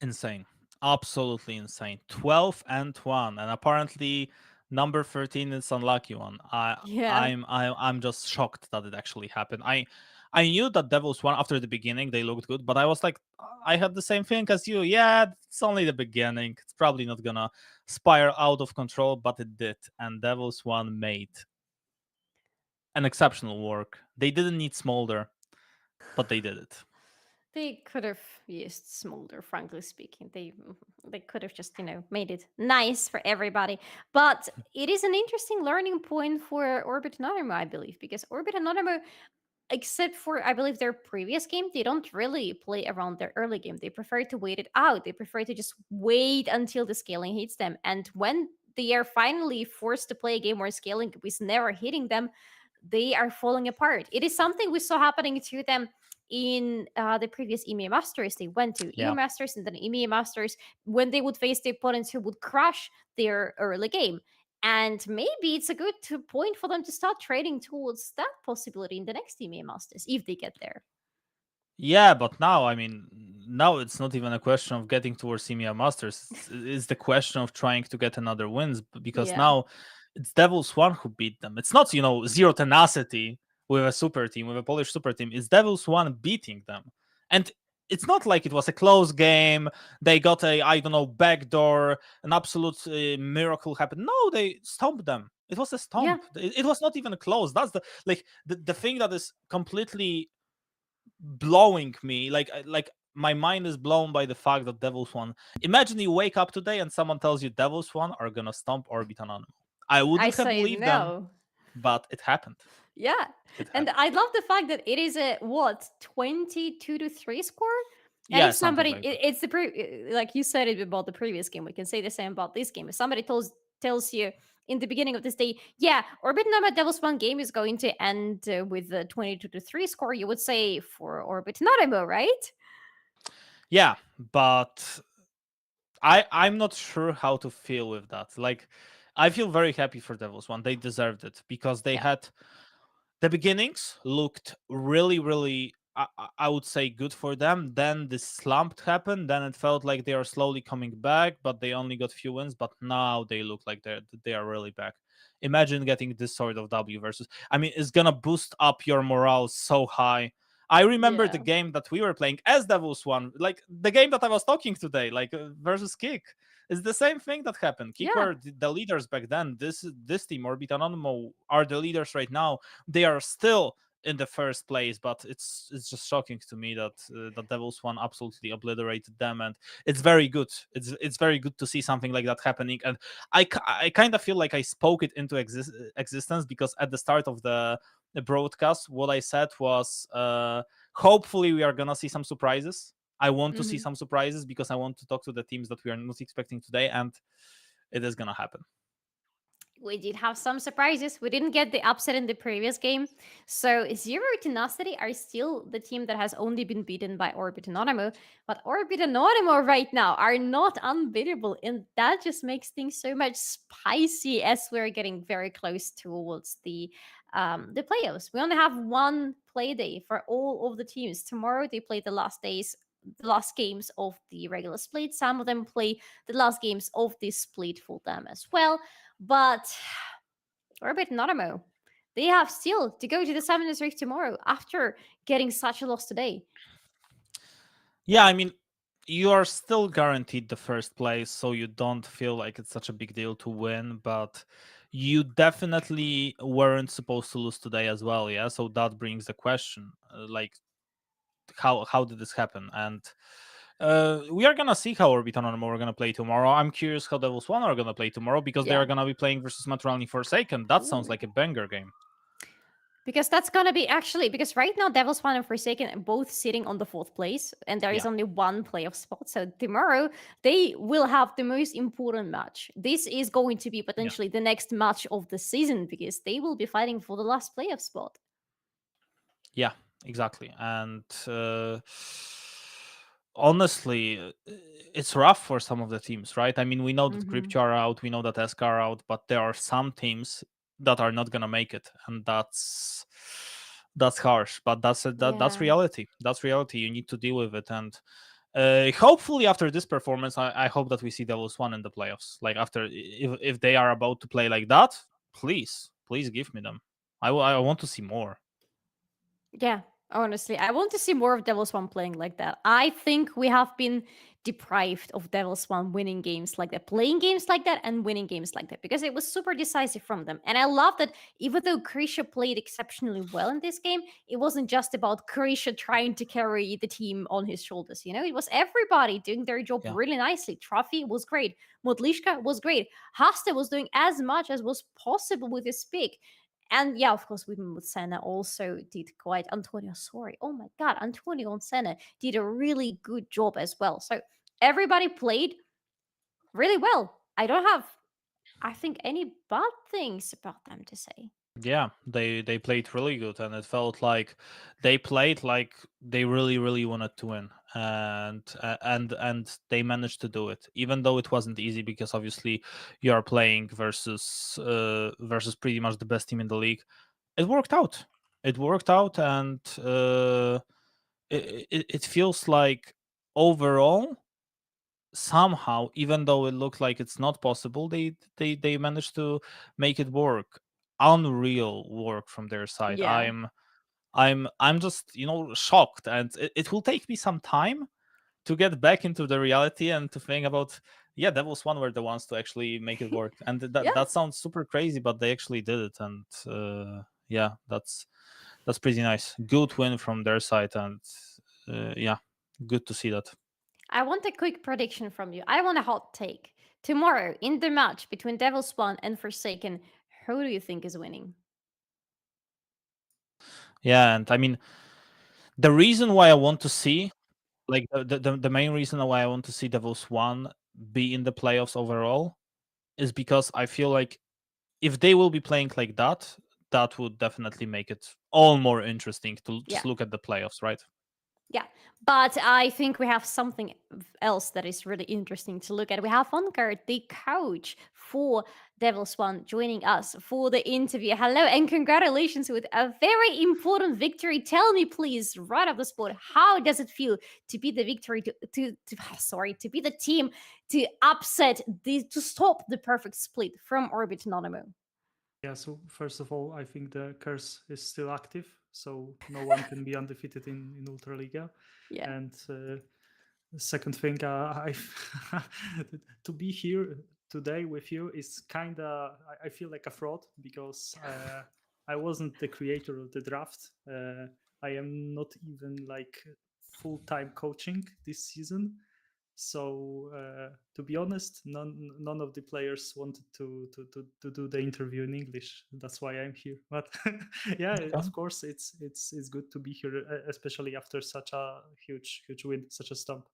Insane. Absolutely insane. 12 and 1. And apparently number 13 is unlucky one. Yeah. I'm just shocked that it actually happened. I knew that devils.one after the beginning they looked good, but I was like, I had the same thing as you. Yeah, it's only the beginning. It's probably not gonna spiral out of control, but it did. And devils.one made an exceptional work. They didn't need Smolder, but they did it. They could have used Smolder, frankly speaking. They could have just, made it nice for everybody. But it is an interesting learning point for Orbit Anonymo, I believe, because Orbit Anonymo, except for, I believe, their previous game, they don't really play around their early game. They prefer to wait it out. They prefer to just wait until the scaling hits them. And when they are finally forced to play a game where scaling is never hitting them, they are falling apart. It is something we saw happening to them in the previous EMEA Masters. They went to Yeah. EU Masters and then EMEA Masters when they would face the opponents who would crush their early game. And maybe it's a good point for them to start trading towards that possibility in the next EMEA Masters, if they get there. Yeah, but now, I mean, now it's not even a question of getting towards EMEA Masters. It's the question of trying to get another wins, because Yeah. now it's devils.one who beat them. It's not, Zero Tenacity with a super team, with a Polish super team. It's devils.one beating them. And it's not like it was a close game. They got backdoor, an absolute miracle happened. No, they stomped them. It was a stomp. It was not even close. That's the thing that is completely blowing me. Like my mind is blown by the fact that devils.one. Imagine you wake up today and someone tells you devils.one are gonna stomp Orbit Anonymo. I wouldn't have say believed no. them, but it happened. Yeah. And I love the fact that it is a 22-3 score. And Yeah, if somebody, something like it's like you said it about the previous game, we can say the same about this game. If somebody tells you in the beginning of this day, yeah, Orbit Anonymo devils.one game is going to end with a 22-3 score, you would say for Orbit Anonymo, right? Yeah, but I'm not sure how to feel with that. Like, I feel very happy for devils.one. They deserved it because they had the beginnings looked really, really, I would say, good for them. Then the slump happened. Then it felt like they are slowly coming back, but they only got few wins. But now they look like they are really back. Imagine getting this sort of W versus. I mean, it's gonna boost up your morale so high. I remember the game that we were playing as devils.one, like the game that I was talking today, like versus Kick. It's the same thing that happened. Kick were the leaders back then. This team, Orbit Anonymo, are the leaders right now. They are still in the first place, but it's just shocking to me that that devils.one absolutely obliterated them, and it's very good. It's very good to see something like that happening, and I kind of feel like I spoke it into existence, because at the start of the broadcast, what I said was, hopefully we are gonna see some surprises. I want to see some surprises because I want to talk to the teams that we are not expecting today, and it is gonna happen. We did have some surprises. We didn't get the upset in the previous game. So Zero Tenacity are still the team that has only been beaten by Orbit Anonymo. But Orbit Anonymo right now are not unbeatable. And that just makes things so much spicy as we're getting very close towards the playoffs. We only have one play day for all of the teams. Tomorrow they play the last games of the regular split. Some of them play the last games of this split for them as well. But Orbit Anonymo, they have still to go to the 7th streak tomorrow after getting such a loss today. Yeah, I mean, you are still guaranteed the first place, so you don't feel like it's such a big deal to win, but you definitely weren't supposed to lose today as well, yeah? So that brings the question, like, how did this happen? And we are gonna see how Orbit Anonymo are gonna play tomorrow. I'm curious how devils.one are gonna play tomorrow because they Yeah. are gonna be playing versus Maturalny Forsaken. That sounds like a banger game. Because that's gonna be actually because right now devils.one and Forsaken are both sitting on the 4th place, and there is only one playoff spot. So tomorrow they will have the most important match. This is going to be potentially the next match of the season because they will be fighting for the last playoff spot. Yeah, exactly. And honestly, it's rough for some of the teams, right? I mean, we know that GRP are out, we know that ESCA are out, but there are some teams that are not gonna make it, and that's harsh. But that's reality. That's reality. You need to deal with it, and hopefully after this performance, I hope that we see devils.one in the playoffs. Like after, if they are about to play like that, please give me them. I want to see more. Yeah, honestly, I want to see more of devils.one playing like that. I think we have been deprived of devils.one winning games like that, playing games like that, and winning games like that because it was super decisive from them. And I love that even though Krisha played exceptionally well in this game, it wasn't just about Krisha trying to carry the team on his shoulders. You know, it was everybody doing their job really nicely. Trophy was great. Modlishka was great. Haste was doing as much as was possible with his pick. And yeah, of course, women with Senna also did quite. Antonio, sorry. Oh my God. Antonio and Senna did a really good job as well. So everybody played really well. I don't have, I think, any bad things about them to say. Yeah, they played really good, and it felt like they played like they really wanted to win, and they managed to do it, even though it wasn't easy because obviously you are playing versus pretty much the best team in the league. It worked out. It worked out, and it feels like overall somehow, even though it looked like it's not possible, they managed to make it work. Unreal work from their side. Yeah. I'm just shocked, and it will take me some time to get back into the reality and to think about devils.one were the ones to actually make it work, and that sounds super crazy, but they actually did it, and that's pretty nice. Good win from their side, and good to see that. I want a quick prediction from you. I want a hot take. Tomorrow, in the match between devils.one and Forsaken, who do you think is winning? Yeah, and I mean, the reason why I want to see, like the main reason why I want to see devils.one be in the playoffs overall is because I feel like if they will be playing like that, that would definitely make it all more interesting to just look at the playoffs, right? Yeah, but I think we have something else that is really interesting to look at. We have Onkar, the coach for devils.one, joining us for the interview. Hello and congratulations with a very important victory. Tell me, please, right off the spot, how does it feel to be the victory to be the team to to stop the perfect split from Orbit Anonymo? Yeah, so first of all, I think the curse is still active, so no one can be undefeated in Ultraliga. Yeah. And the second thing, to be here today with you is kind of, I feel like a fraud because I wasn't the creator of the draft. I am not even like full-time coaching this season. So to be honest, none of the players wanted to do the interview in English. That's why I'm here. But yeah, of course, it's good to be here, especially after such a huge win, such a stomp.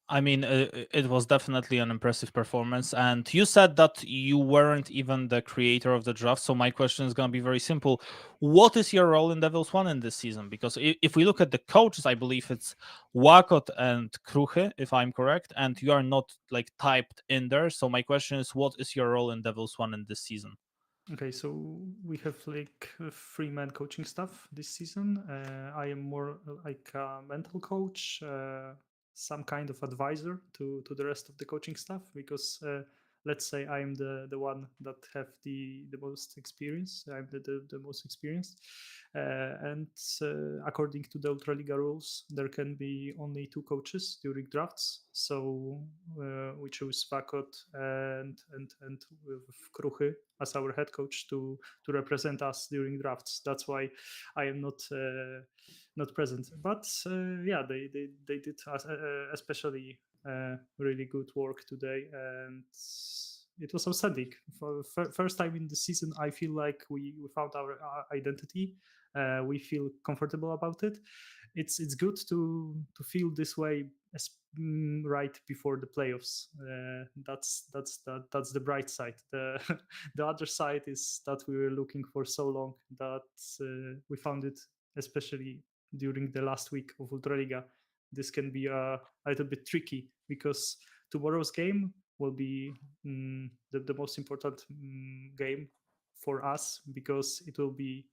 I mean, it was definitely an impressive performance. And you said that you weren't even the creator of the draft. So my question is going to be very simple. What is your role in devils.one in this season? Because if we look at the coaches, I believe it's Wakot and Kruche, if I'm correct. And you are not like typed in there. So my question is, what is your role in devils.one in this season? Okay, so we have like 3-man coaching staff this season. I am more like a mental coach, some kind of advisor to the rest of the coaching staff, because let's say I'm the one that have the most experience. I'm the most experienced, and according to the Ultraliga rules, there can be only 2 coaches during drafts. So we choose Vakot and with Kruche as our head coach to represent us during drafts. That's why I am not present. But yeah, they did especially really good work today, and it was outstanding. For first time in the season, I feel like we found our identity. We feel comfortable about it. It's good to feel this way right before the playoffs. That's the bright side. The the other side is that we were looking for so long that we found it, especially during the last week of Ultraliga. This can be a little bit tricky because tomorrow's game will be the most important game for us, because it will be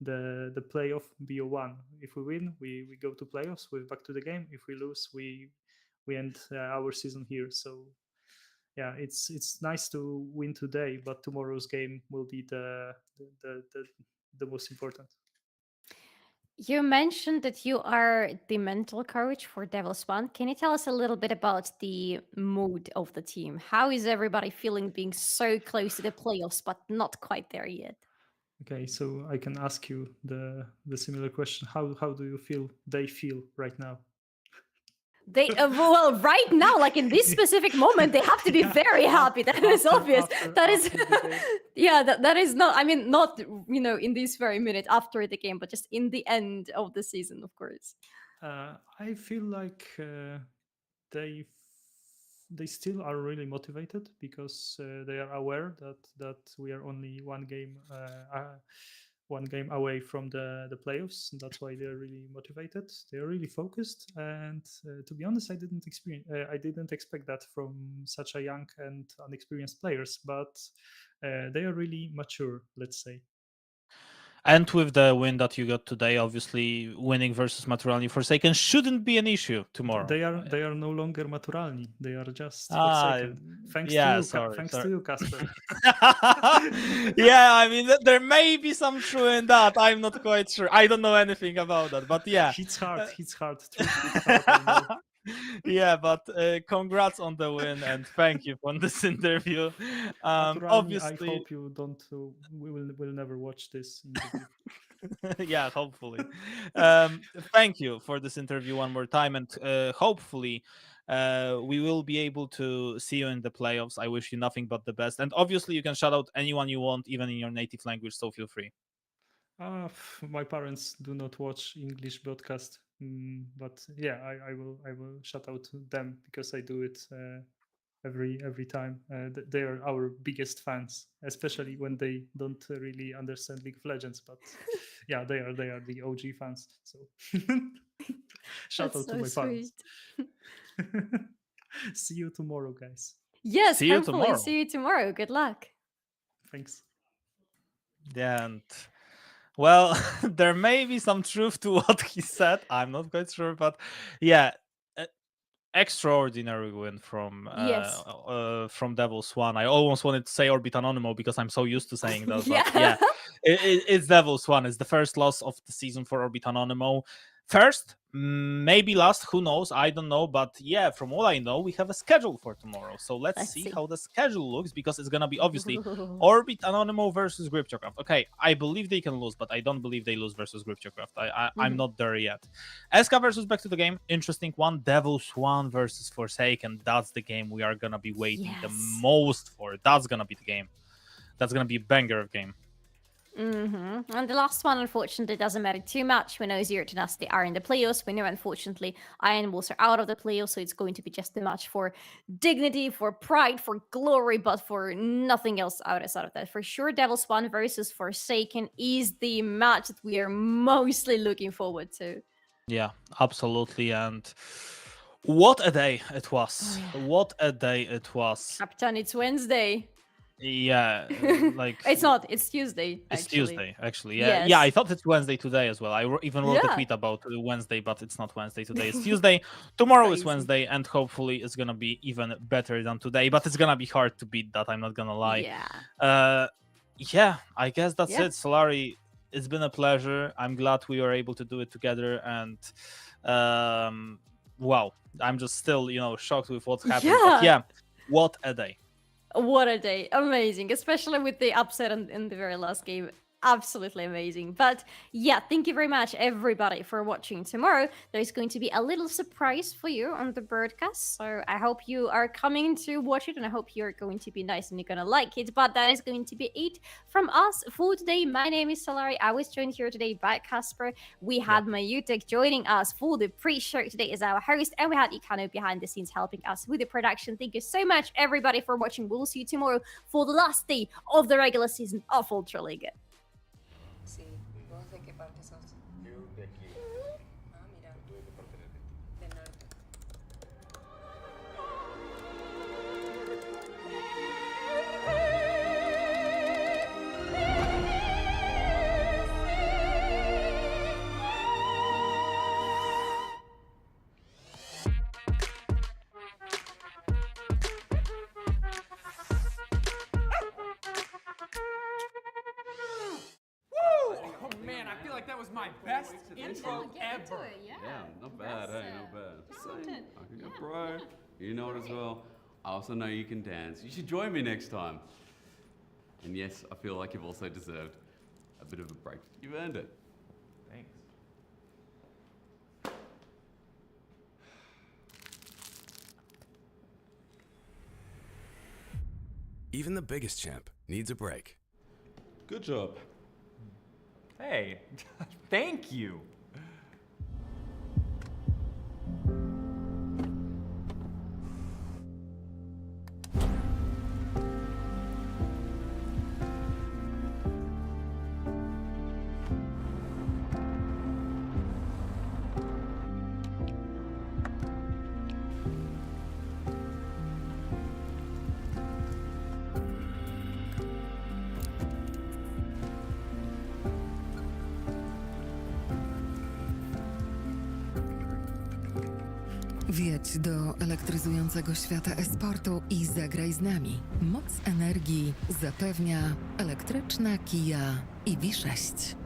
the playoff BO1. If we win, we go to playoffs, we're back to the game. If we lose, we end our season here. So yeah, it's nice to win today, but tomorrow's game will be the most important. You mentioned that you are the mental coach for devils.one. Can you tell us a little bit about the mood of the team? How is everybody feeling being so close to the playoffs but not quite there yet? Okay, so I can ask you the similar question. How do you feel they feel right now? They well, right now, like in this specific moment, they have to be very happy. That is obvious. That is yeah, that is not, I mean, not, you know, in this very minute after the game, but just in the end of the season, of course. I feel like they still are really motivated, because they are aware that we are only one game away from the playoffs. That's why they're really motivated. They're really focused, and to be honest, I didn't expect that from such a young and unexperienced players, but they are really mature, let's say. And with the win that you got today, obviously winning versus Maturalni Forsaken shouldn't be an issue tomorrow. They are no longer Maturalni. They are just Forsaken. Thanks to you, Kasper. Yeah, I mean, there may be some true in that. I'm not quite sure. I don't know anything about that, but yeah. Hits hard. I know. Yeah, but congrats on the win, and thank you for this interview. Obviously, I hope you don't. We'll never watch this interview. Yeah, hopefully. Thank you for this interview one more time, and hopefully we will be able to see you in the playoffs. I wish you nothing but the best, and obviously you can shout out anyone you want, even in your native language, so feel free. My parents do not watch English broadcast, but yeah, I will shout out to them, because I do it every time. They are our biggest fans, especially when they don't really understand League of Legends. But yeah, they are the OG fans. So shout out to my parents. See you tomorrow, guys. Yes, hopefully see you tomorrow. Good luck. Thanks. Yeah, and well, there may be some truth to what he said. I'm not quite sure, but yeah, extraordinary win from devils.one. I almost wanted to say Orbit Anonymo because I'm so used to saying that. But yeah, it's devils.one. It's the first loss of the season for Orbit Anonymo. first, maybe last, who knows, I don't know, but yeah, from all I know, we have a schedule for tomorrow, so let's see how the schedule looks, because it's gonna be obviously Orbit, Anonymo versus GRP. Okay, I believe they can lose, but I don't believe they lose versus GRP. I'm not there yet. ESCA versus Back to the Game, interesting one. devils.one versus Forsaken, that's the game we are gonna be waiting the most for. That's gonna be the game. That's gonna be a banger of game. And the last one, unfortunately, doesn't matter too much. We know Zero Tenacity are in the playoffs. We know, unfortunately, Iron Wolves are out of the playoffs, so it's going to be just a match for dignity, for pride, for glory, but for nothing else outside of that. For sure, devils.one versus Forsaken is the match that we are mostly looking forward to. Yeah, absolutely. And what a day it was. What a day it was. Captain, it's Wednesday. Yeah, like it's not. It's Tuesday. It's Tuesday, actually. Yeah, Yes. yeah. I thought it's Wednesday today as well. I even wrote a tweet about Wednesday, but it's not Wednesday today. It's Tuesday. Tomorrow is Wednesday, and hopefully it's gonna be even better than today. But it's gonna be hard to beat that. I'm not gonna lie. Yeah. Yeah. I guess that's it. Solari, it's been a pleasure. I'm glad we were able to do it together, and wow, I'm just still shocked with what's happened. But yeah, what a day. What a day. Amazing. Especially with the upset in the very last game. Absolutely amazing. But yeah, thank you very much, everybody, for watching. Tomorrow, there's going to be a little surprise for you on the broadcast. So I hope you are coming to watch it, and I hope you're going to be nice and you're going to like it. But that is going to be it from us for today. My name is Solari. I was joined here today by Kasper. We had Mayutek joining us for the pre-show today as our host, and we had Ikano behind the scenes helping us with the production. Thank you so much, everybody, for watching. We'll see you tomorrow for the last day of the regular season of Ultraliga. Sí, ¿vos de qué parte sos? Yo de aquí. Ah, mira. ¿Tú de qué parte eres? Del norte. Man, I feel like that was my best intro ever. Yeah, not bad, hey, not bad. Okay, bro. You know it as well. I also know you can dance. You should join me next time. And yes, I feel like you've also deserved a bit of a break. You've earned it. Thanks. Even the biggest champ needs a break. Good job. Hey, thank you. Wjedź do elektryzującego świata esportu i zagraj z nami. Moc energii zapewnia elektryczna Kia EV6.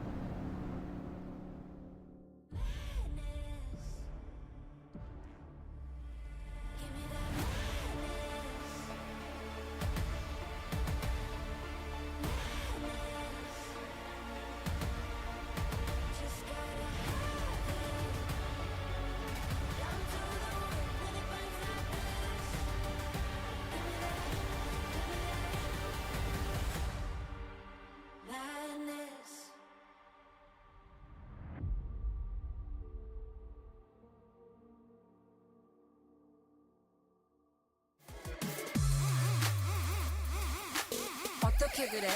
어떻게 그래?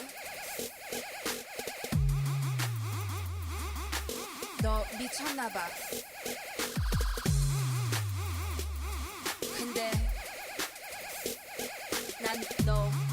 너 미쳤나봐.